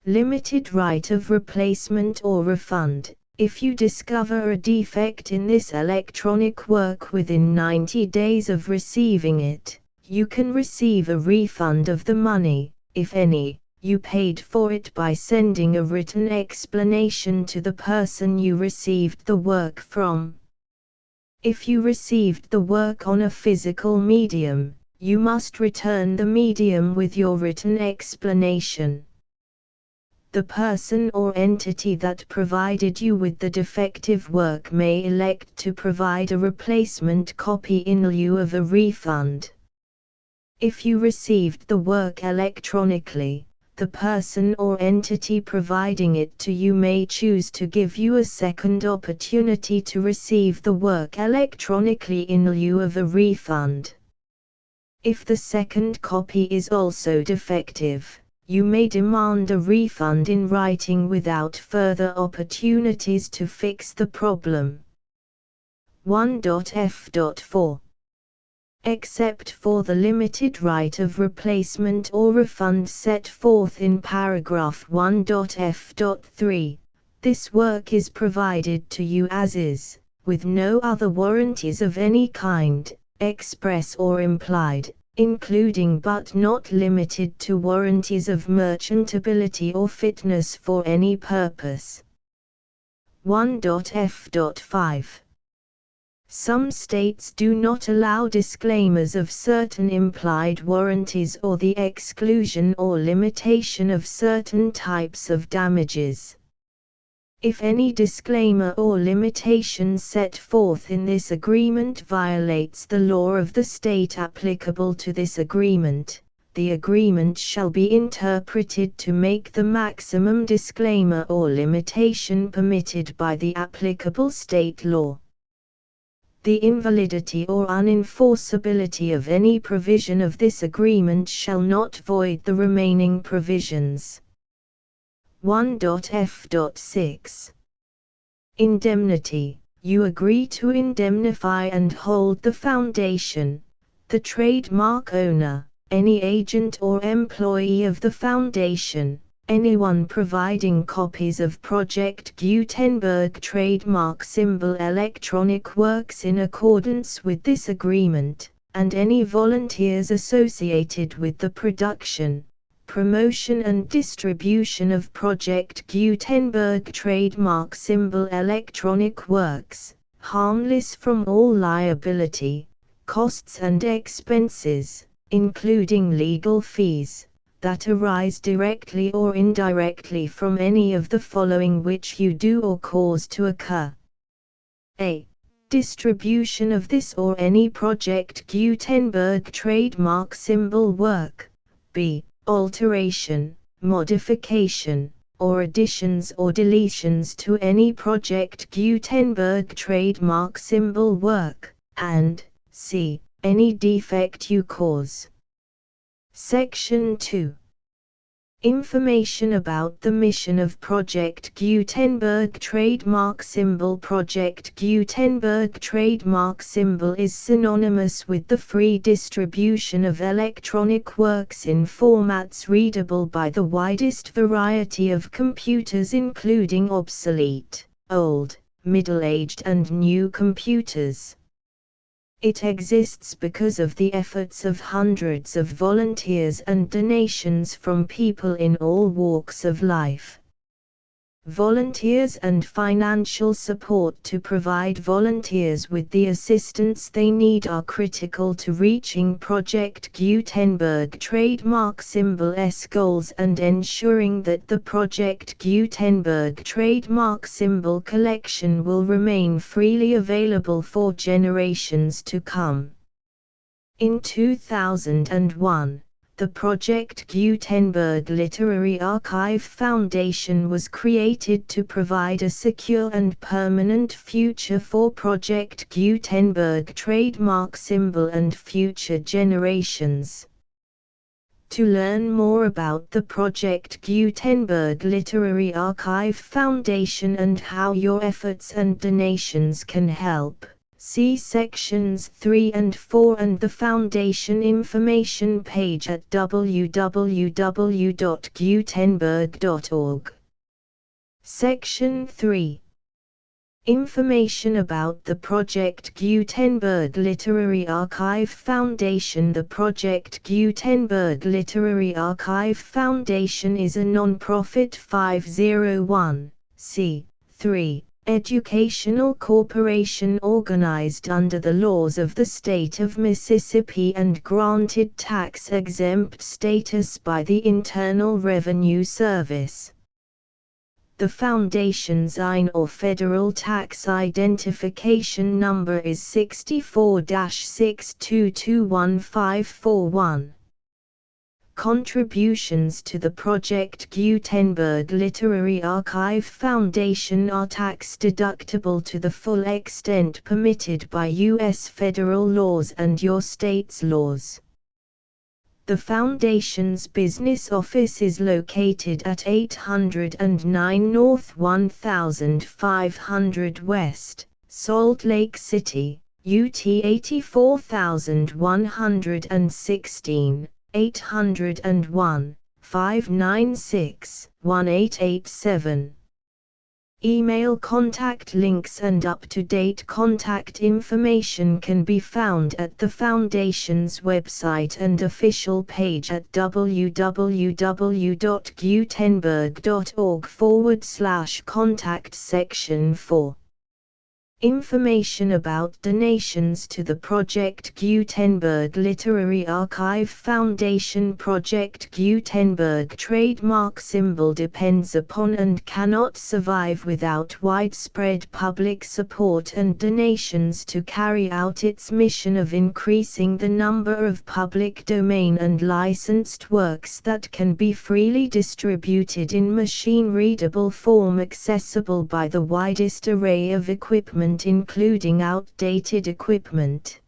Limited right of replacement or refund. If you discover a defect in this electronic work within 90 days of receiving it, you can receive a refund of the money, if any, you paid for it by sending a written explanation to the person you received the work from. If you received the work on a physical medium, you must return the medium with your written explanation. The person or entity that provided you with the defective work may elect to provide a replacement copy in lieu of a refund. If you received the work electronically, the person or entity providing it to you may choose to give you a second opportunity to receive the work electronically in lieu of a refund. If the second copy is also defective, you may demand a refund in writing without further opportunities to fix the problem. 1.f.4 Except for the limited right of replacement or refund set forth in paragraph 1.f.3, this work is provided to you as is, with no other warranties of any kind, express or implied, including but not limited to warranties of merchantability or fitness for any purpose. 1.f.5 Some states do not allow disclaimers of certain implied warranties or the exclusion or limitation of certain types of damages. If any disclaimer or limitation set forth in this agreement violates the law of the state applicable to this agreement, the agreement shall be interpreted to make the maximum disclaimer or limitation permitted by the applicable state law. The invalidity or unenforceability of any provision of this agreement shall not void the remaining provisions. 1.f.6 Indemnity. You agree to indemnify and hold the foundation, the trademark owner, any agent or employee of the foundation, anyone providing copies of Project Gutenberg trademark symbol electronic works in accordance with this agreement, and any volunteers associated with the production, promotion and distribution of Project Gutenberg trademark symbol electronic works, harmless from all liability, costs and expenses, including legal fees, that arise directly or indirectly from any of the following which you do or cause to occur. A. Distribution of this or any Project Gutenberg trademark symbol work. B. Alteration, modification, or additions or deletions to any Project Gutenberg trademark symbol work, and C. Any defect you cause. Section 2. Information about the mission of Project Gutenberg trademark symbol. Project Gutenberg trademark symbol is synonymous with the free distribution of electronic works in formats readable by the widest variety of computers, including obsolete, old, middle-aged and new computers. It exists because of the efforts of hundreds of volunteers and donations from people in all walks of life. Volunteers and financial support to provide volunteers with the assistance they need are critical to reaching Project Gutenberg trademark symbol's goals and ensuring that the Project Gutenberg trademark symbol collection will remain freely available for generations to come. In 2001, the Project Gutenberg Literary Archive Foundation was created to provide a secure and permanent future for Project Gutenberg trademark symbol and future generations. To learn more about the Project Gutenberg Literary Archive Foundation and how your efforts and donations can help, see sections 3 and 4 and the Foundation information page at www.gutenberg.org. Section 3. Information about the Project Gutenberg Literary Archive Foundation. The Project Gutenberg Literary Archive Foundation is a non-profit 501(c)(3) educational corporation organized under the laws of the state of Mississippi and granted tax-exempt status by the Internal Revenue Service. The Foundation's IN or Federal Tax Identification Number is 64-6221541. Contributions to the Project Gutenberg Literary Archive Foundation are tax-deductible to the full extent permitted by U.S. federal laws and your state's laws. The Foundation's business office is located at 809 North 1500 West, Salt Lake City, UT 84116. 801-596-1887. Email contact links and up-to-date contact information can be found at the Foundation's website and official page at www.gutenberg.org/contact section 4. Information about donations to the Project Gutenberg Literary Archive Foundation. Project Gutenberg trademark symbol depends upon and cannot survive without widespread public support and donations to carry out its mission of increasing the number of public domain and licensed works that can be freely distributed in machine-readable form accessible by the widest array of equipment, including outdated equipment.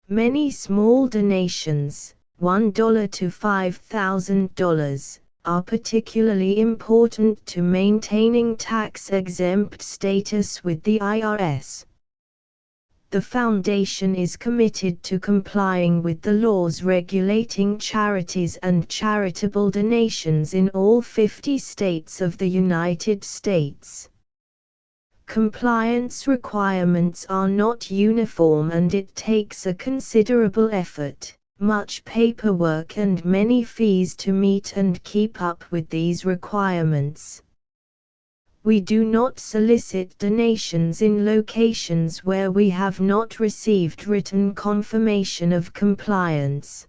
Many small donations, $1 to $5,000, are particularly important to maintaining tax-exempt status with the IRS. The Foundation is committed to complying with the laws regulating charities and charitable donations in all 50 states of the United States. Compliance requirements are not uniform and it takes a considerable effort, much paperwork and many fees to meet and keep up with these requirements. We do not solicit donations in locations where we have not received written confirmation of compliance.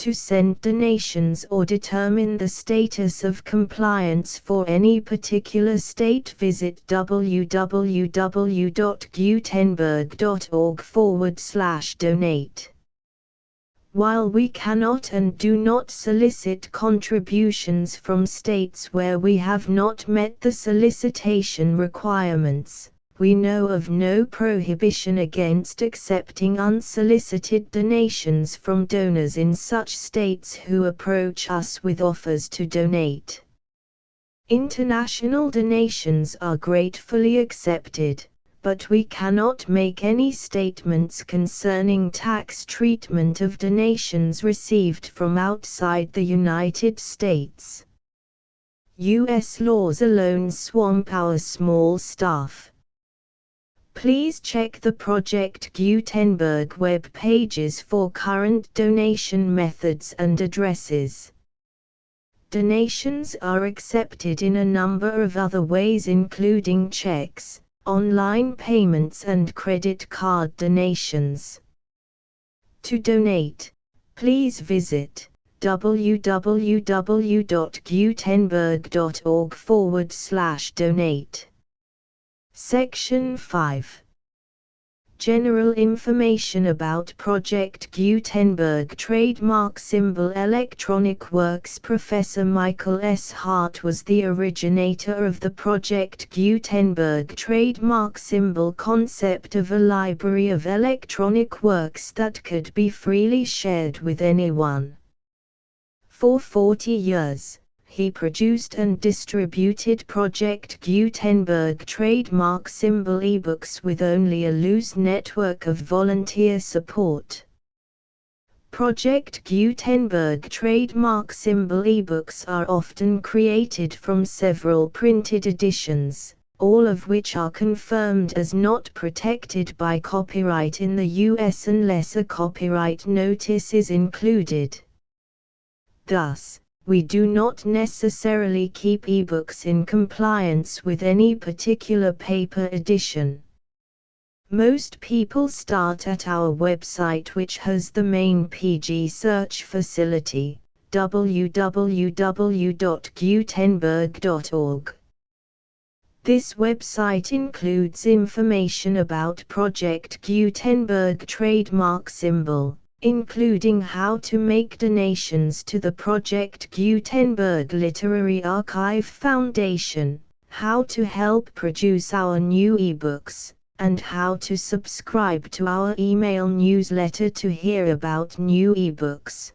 To send donations or determine the status of compliance for any particular state, visit www.gutenberg.org/donate. While we cannot and do not solicit contributions from states where we have not met the solicitation requirements, we know of no prohibition against accepting unsolicited donations from donors in such states who approach us with offers to donate. International donations are gratefully accepted, but we cannot make any statements concerning tax treatment of donations received from outside the United States. U.S. laws alone swamp our small staff. Please check the Project Gutenberg web pages for current donation methods and addresses. Donations are accepted in a number of other ways, including checks, online payments and credit card donations. To donate, please visit www.gutenberg.org/donate. Section 5. General information about Project Gutenberg trademark symbol. Electronic Works. Professor Michael S. Hart was the originator of the Project Gutenberg trademark symbol concept of a library of electronic works that could be freely shared with anyone. For 40 years, he produced and distributed Project Gutenberg trademark symbol ebooks with only a loose network of volunteer support. Project Gutenberg trademark symbol ebooks are often created from several printed editions, all of which are confirmed as not protected by copyright in the US unless a copyright notice is included. Thus, we do not necessarily keep ebooks in compliance with any particular paper edition. Most people start at our website, which has the main PG search facility, www.gutenberg.org. This website includes information about Project Gutenberg trademark symbol, including how to make donations to the Project Gutenberg Literary Archive Foundation, how to help produce our new ebooks, and how to subscribe to our email newsletter to hear about new ebooks.